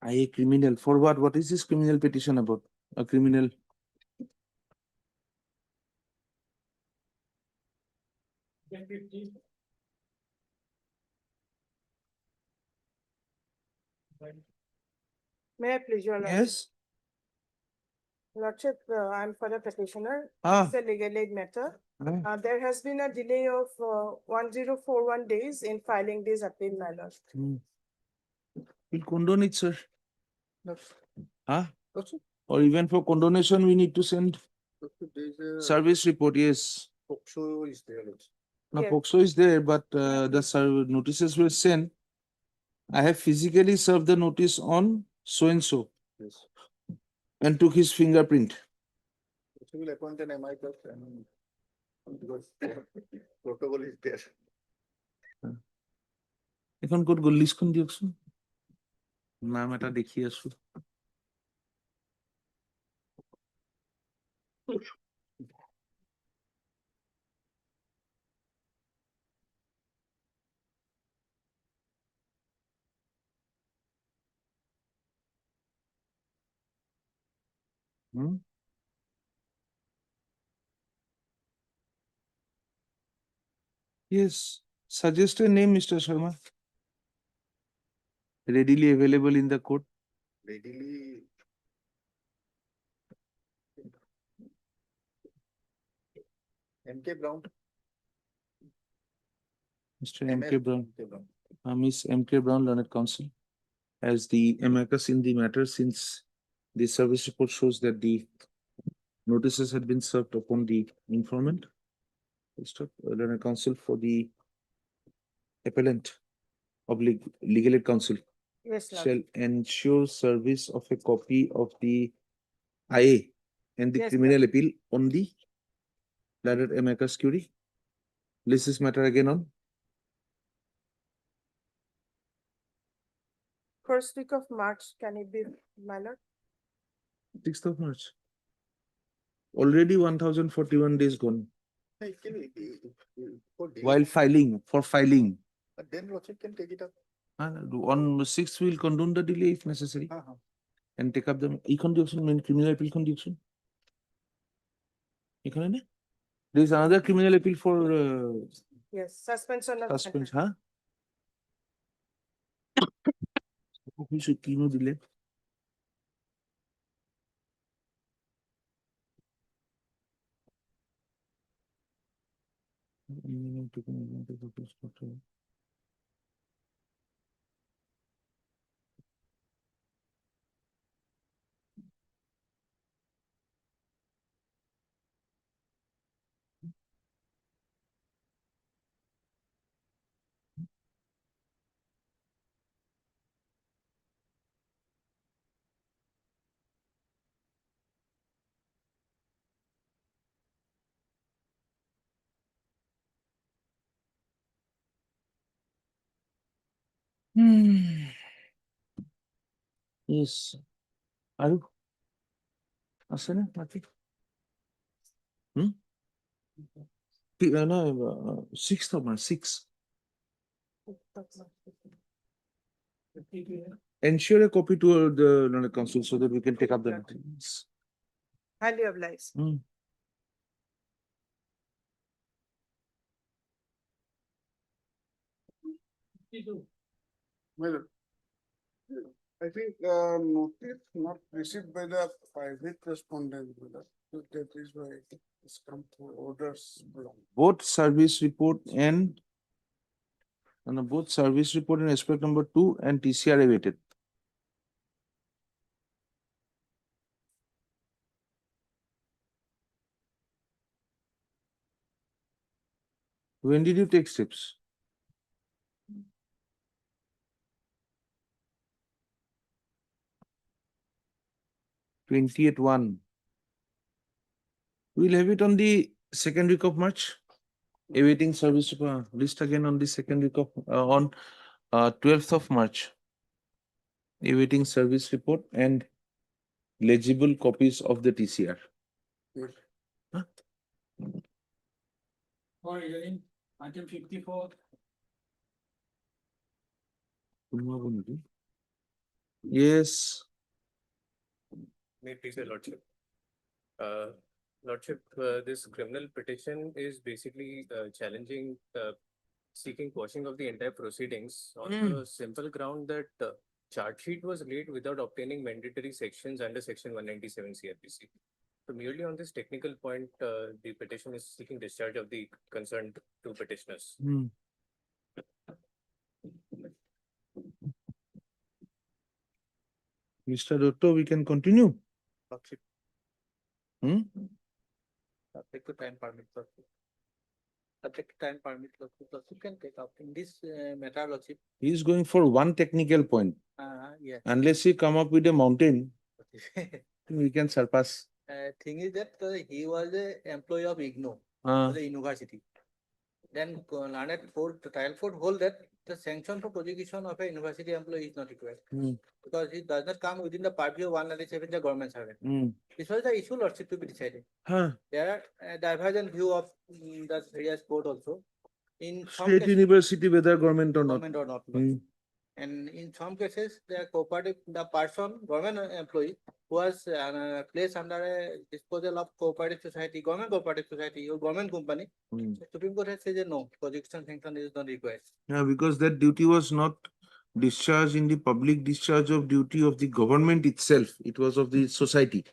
A criminal. For what? What is this criminal petition about? A criminal. May I please your lordship? Yes. Lordship, I'm for the petitioner. Ah. It's a legal aid matter. Ah. There has been a delay of 1041 days in filing this appeal, my lord. We'll condone it, sir. That's, Huh? that's it. Or even for condonation, we need to send There's a service report. Yes. POCSO is there, Lordship. Now, Yes. POCSO is there, but the notices were sent. I have physically served the notice on so-and-so Yes. and took his fingerprint. So we'll appoint an MI clerk and because protocol is there. এখন ক'ত গ'ল লিষ্টখন দিয়কচোন নাম এটা দেখি আছো Hmm? Yes, suggest a name, Mr. Sharma. Readily available in the court. Readily. MK Brown. Mr. M.K. Brown. MK Brown. Miss M.K. Brown, Learned Counsel, as the amicus in the matter, since the service report shows that the notices had been served upon the informant. Mr. Learned Counsel for the appellant of legal aid counsel Yes, Lord. shall ensure service of a copy of the IA and the Yes, criminal appeal on the latter amicus curiae. List this matter again on First week of March, can it be, my lord? 6th of March. Already 1041 days gone. While filing, for filing. But then Lordship can take it up. On 6th, we'll condone the delay if necessary and take up the criminal appeal conviction. There is another criminal appeal for Yes, suspension of. suspension, huh? We should delay. Yes. Are you? Asana, Mati? No, 6th of March, 6. Ensure a copy to the Learned Counsel so that we can take up the materials. Highly obliged. My lord. I think notice not received by the private respondent. So that is why it's come to orders. Both service report and both service report and aspect number 2 and TCR awaited. When did you take steps? (20th)(1). We'll have it on the 2nd week of March. Awaiting service list again on the 2nd week of on 12th of March. Awaiting service report and legible copies of the TCR. For hearing item 54. Yes. May it please the Lordship. Lordship, this criminal petition is basically challenging, seeking quashing of the entire proceedings on the simple ground that charge sheet was laid without obtaining mandatory sections under section 197 CRPC. So merely on this technical point, the petition is seeking discharge of the concerned two petitioners. Mr. Dotto, we can continue. Lordship. Subject to time permit, Lordship. Subject to time permit, Lordship. Lordship can take up in this matter, Lordship. He is going for one technical point. Yes. Unless he come up with a mountain, we can surpass. Thing is that he was an employee of IGNO, the university. Then learned trial court hold that the sanction for prosecution of a university employee is not required. Because it does not come within the purview of 197, the government servant. This was the issue, Lordship, to be decided. There are divergent view of the various court also. In some State cases, university, whether government or not. government or not. And in some cases, the cooperative, the person, government employee, was placed under a disposal of cooperative society, government cooperative society, or government company. Supreme Court has said that no, prosecution sanction is not required. Yeah, because that duty was not discharged in the public discharge of duty of the government itself. It was of the society.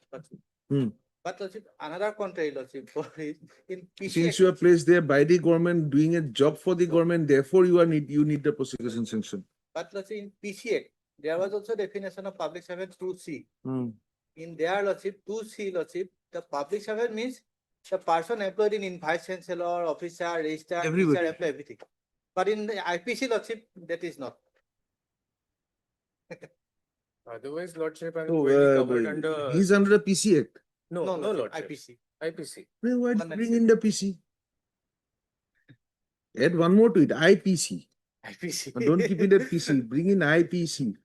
But Lordship, another contrary, Lordship, in PCA. Since you are placed there by the government, doing a job for the government, therefore you need the prosecution sanction. But Lordship, in PCA, there was also definition of public servant 2C. In their Lordship, 2C, Lordship, the public servant means the person employed in vice chancellor, officer, registrar, Everybody. teacher, everything. But in the IPC, Lordship, that is not. Otherwise, Lordship, I'm So, fully covered under. he's under the PC Act. No, No, no, Lordship, Lordship. IPC. Then why did you bring in the PC? Add one more to it, IPC. IPC. Don't keep it at PC, bring in IPC.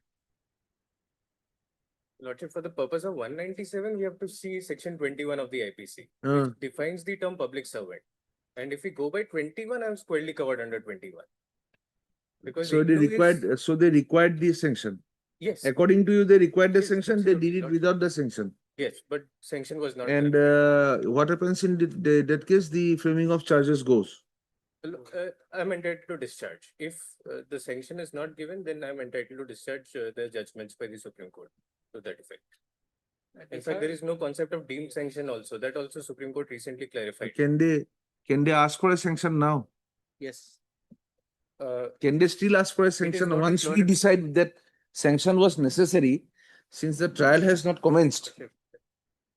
Lordship, for the purpose of 197, we have to see section 21 of the IPC, Uh. which defines the term public servant. And if we go by 21, I'm squarely covered under 21. Because So they IGNOU is- required the sanction. Yes, According to you, they required the Yes, sanction, they absolutely, did it Lord. without the sanction. yes, but sanction was not. And what happens in that case? The framing of charges goes. I'm entitled to discharge. If the sanction is not given, then I'm entitled to discharge the judgments by the Supreme Court to that effect. In fact, there is no concept of deemed sanction also. That also Supreme Court recently clarified. Can they ask for a sanction now? Yes. Can they still ask for a sanction not once we included. decide that sanction was necessary, since the trial has not commenced?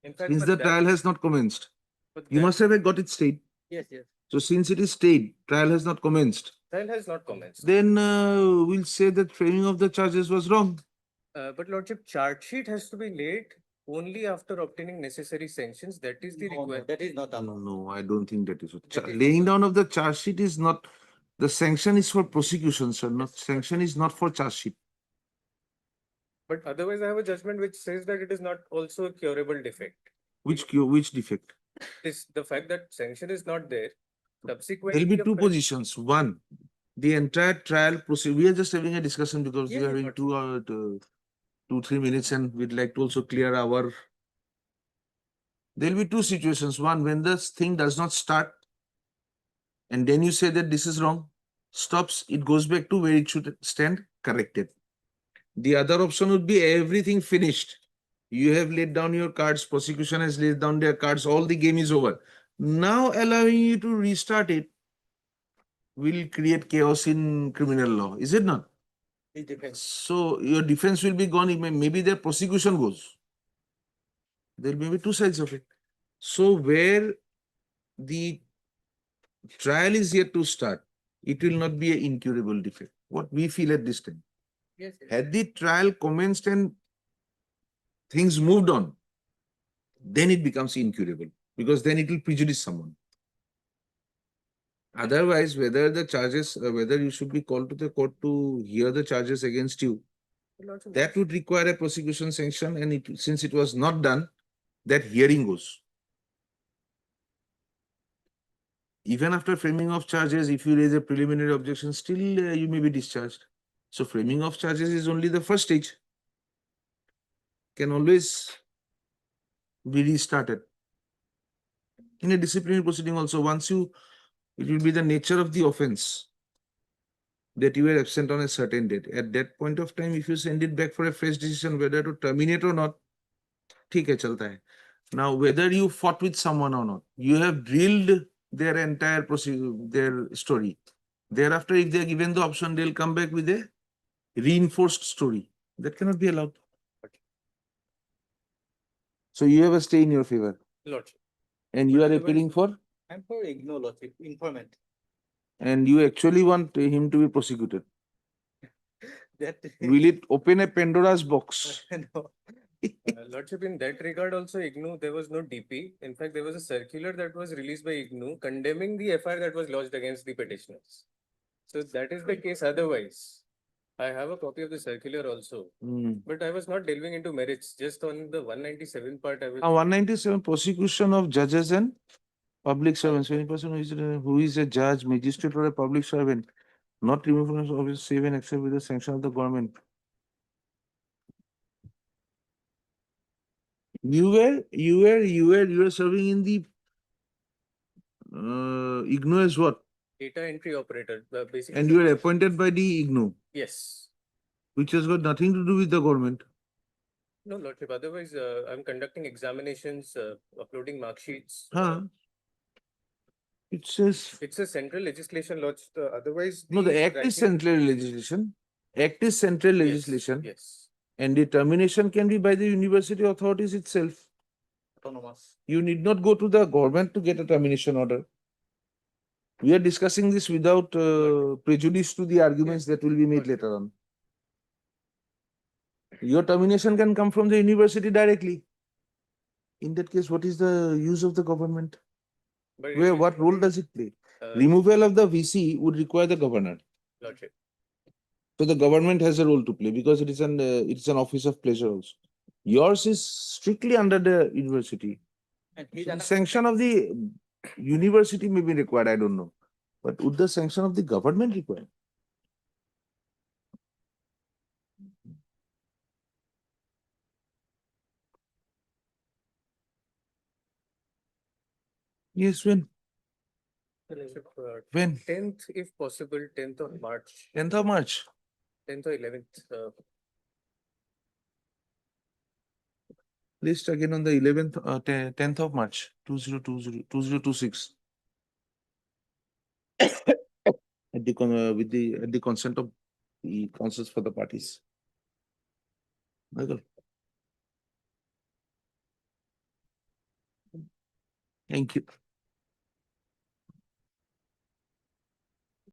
In fact, Since for the that- trial has not commenced, for you that must have got it stayed. Yes, yes. So since it is stayed, trial has not commenced, trial has not commenced. then we'll say that framing of the charges was wrong. But Lordship, charge sheet has to be laid only after obtaining necessary sanctions. That is the No, no, requirement. that is not No, allowed. no, I don't think that is. That is Laying down of the charge sheet is not, the sanction is for prosecution, sir. Not sanction is not for charge sheet. But otherwise, I have a judgment which says that it is not also a curable defect. Which defect? This the fact that sanction is not there. There'll Subsequently, be a two fresh- positions. One, the entire trial procedure. We are just having a discussion because we Yeah, are yeah, having got 2 hours, 2-3 minutes, and we'd like to also clear our. There'll be two situations. One, when this thing does not start, and then you say that this is wrong, stops, it goes back to where it should stand, corrected. The other option would be everything finished. You have laid down your cards, prosecution has laid down their cards, all the game is over. Now allowing you to restart it will create chaos in criminal law, is it not? It depends. So your defense will be gone, maybe their prosecution goes. There may be two sides of it. So where the trial is yet to start, it will not be an incurable defect. What we feel at this time. Yes, yes. Had the trial commenced and things moved on, then it becomes incurable, because then it will prejudice someone. Otherwise, whether the charges, whether you should be called to the court to hear the charges against you, that would require a prosecution sanction, and since it was not done, that hearing goes. Even after framing of charges, if you raise a preliminary objection, still you may be discharged. So framing of charges is only the first stage. Can always be restarted. In a disciplinary proceeding also, once you, it will be the nature of the offense that you were absent on a certain date. At that point of time, if you send it back for a fresh decision whether to terminate or not, theek hai, chalta hai. Now, whether you fought with someone or not, you have drilled their entire their story. Thereafter, if they are given the option, they'll come back with a reinforced story. That cannot be allowed. So you have a stay in your favor. Lordship. And you But are otherwise- appealing for? I'm for ignore Lordship, informant. And you actually want him to be prosecuted. That Will it open a Pandora's box? no. Lordship, in that regard also IGNOU, there was no DP. In fact, there was a circular that was released by IGNOU condemning the FIR that was lodged against the petitioners. So that is the case otherwise. I have a copy of the circular also, but I was not delving into merits, just on the 197 part I was. 197 prosecution of judges and public servants. Any person who is a judge, magistrate or a public servant Not removed from office save and except with the sanction of the government. You were serving in the IGNO as what? Data entry operator, basically. And you were appointed by the IGNO, Yes. which has got nothing to do with the government. No, Lordship, otherwise, I'm conducting examinations, uploading mark sheets. Huh? It says, It's a central legislation, Lordship, otherwise. no, the act is writing- central legislation. Act is central Yes, legislation. Yes. And the termination can be by the university authorities itself. Autonomous. You need not go to the government to get a termination order. We are discussing this without prejudice to the arguments that will be made later on. Your termination can come from the university directly. In that case, what is the use of the government? But Where, what role does it play? Uh, Removal of the VC would require the governor. Lordship. So the government has a role to play because it's an office of pleasure also. Yours is strictly under the university. And he's So the under sanction of the university may be required, I don't know. But would the sanction of the government require? Yes, when? Lordship, When? 10th, if possible, 10th of March, 10th of March. 10th or 11th. List again on the 11th, 10th of March, 2026. At the consent of the councils for the parties. Michael. Thank you.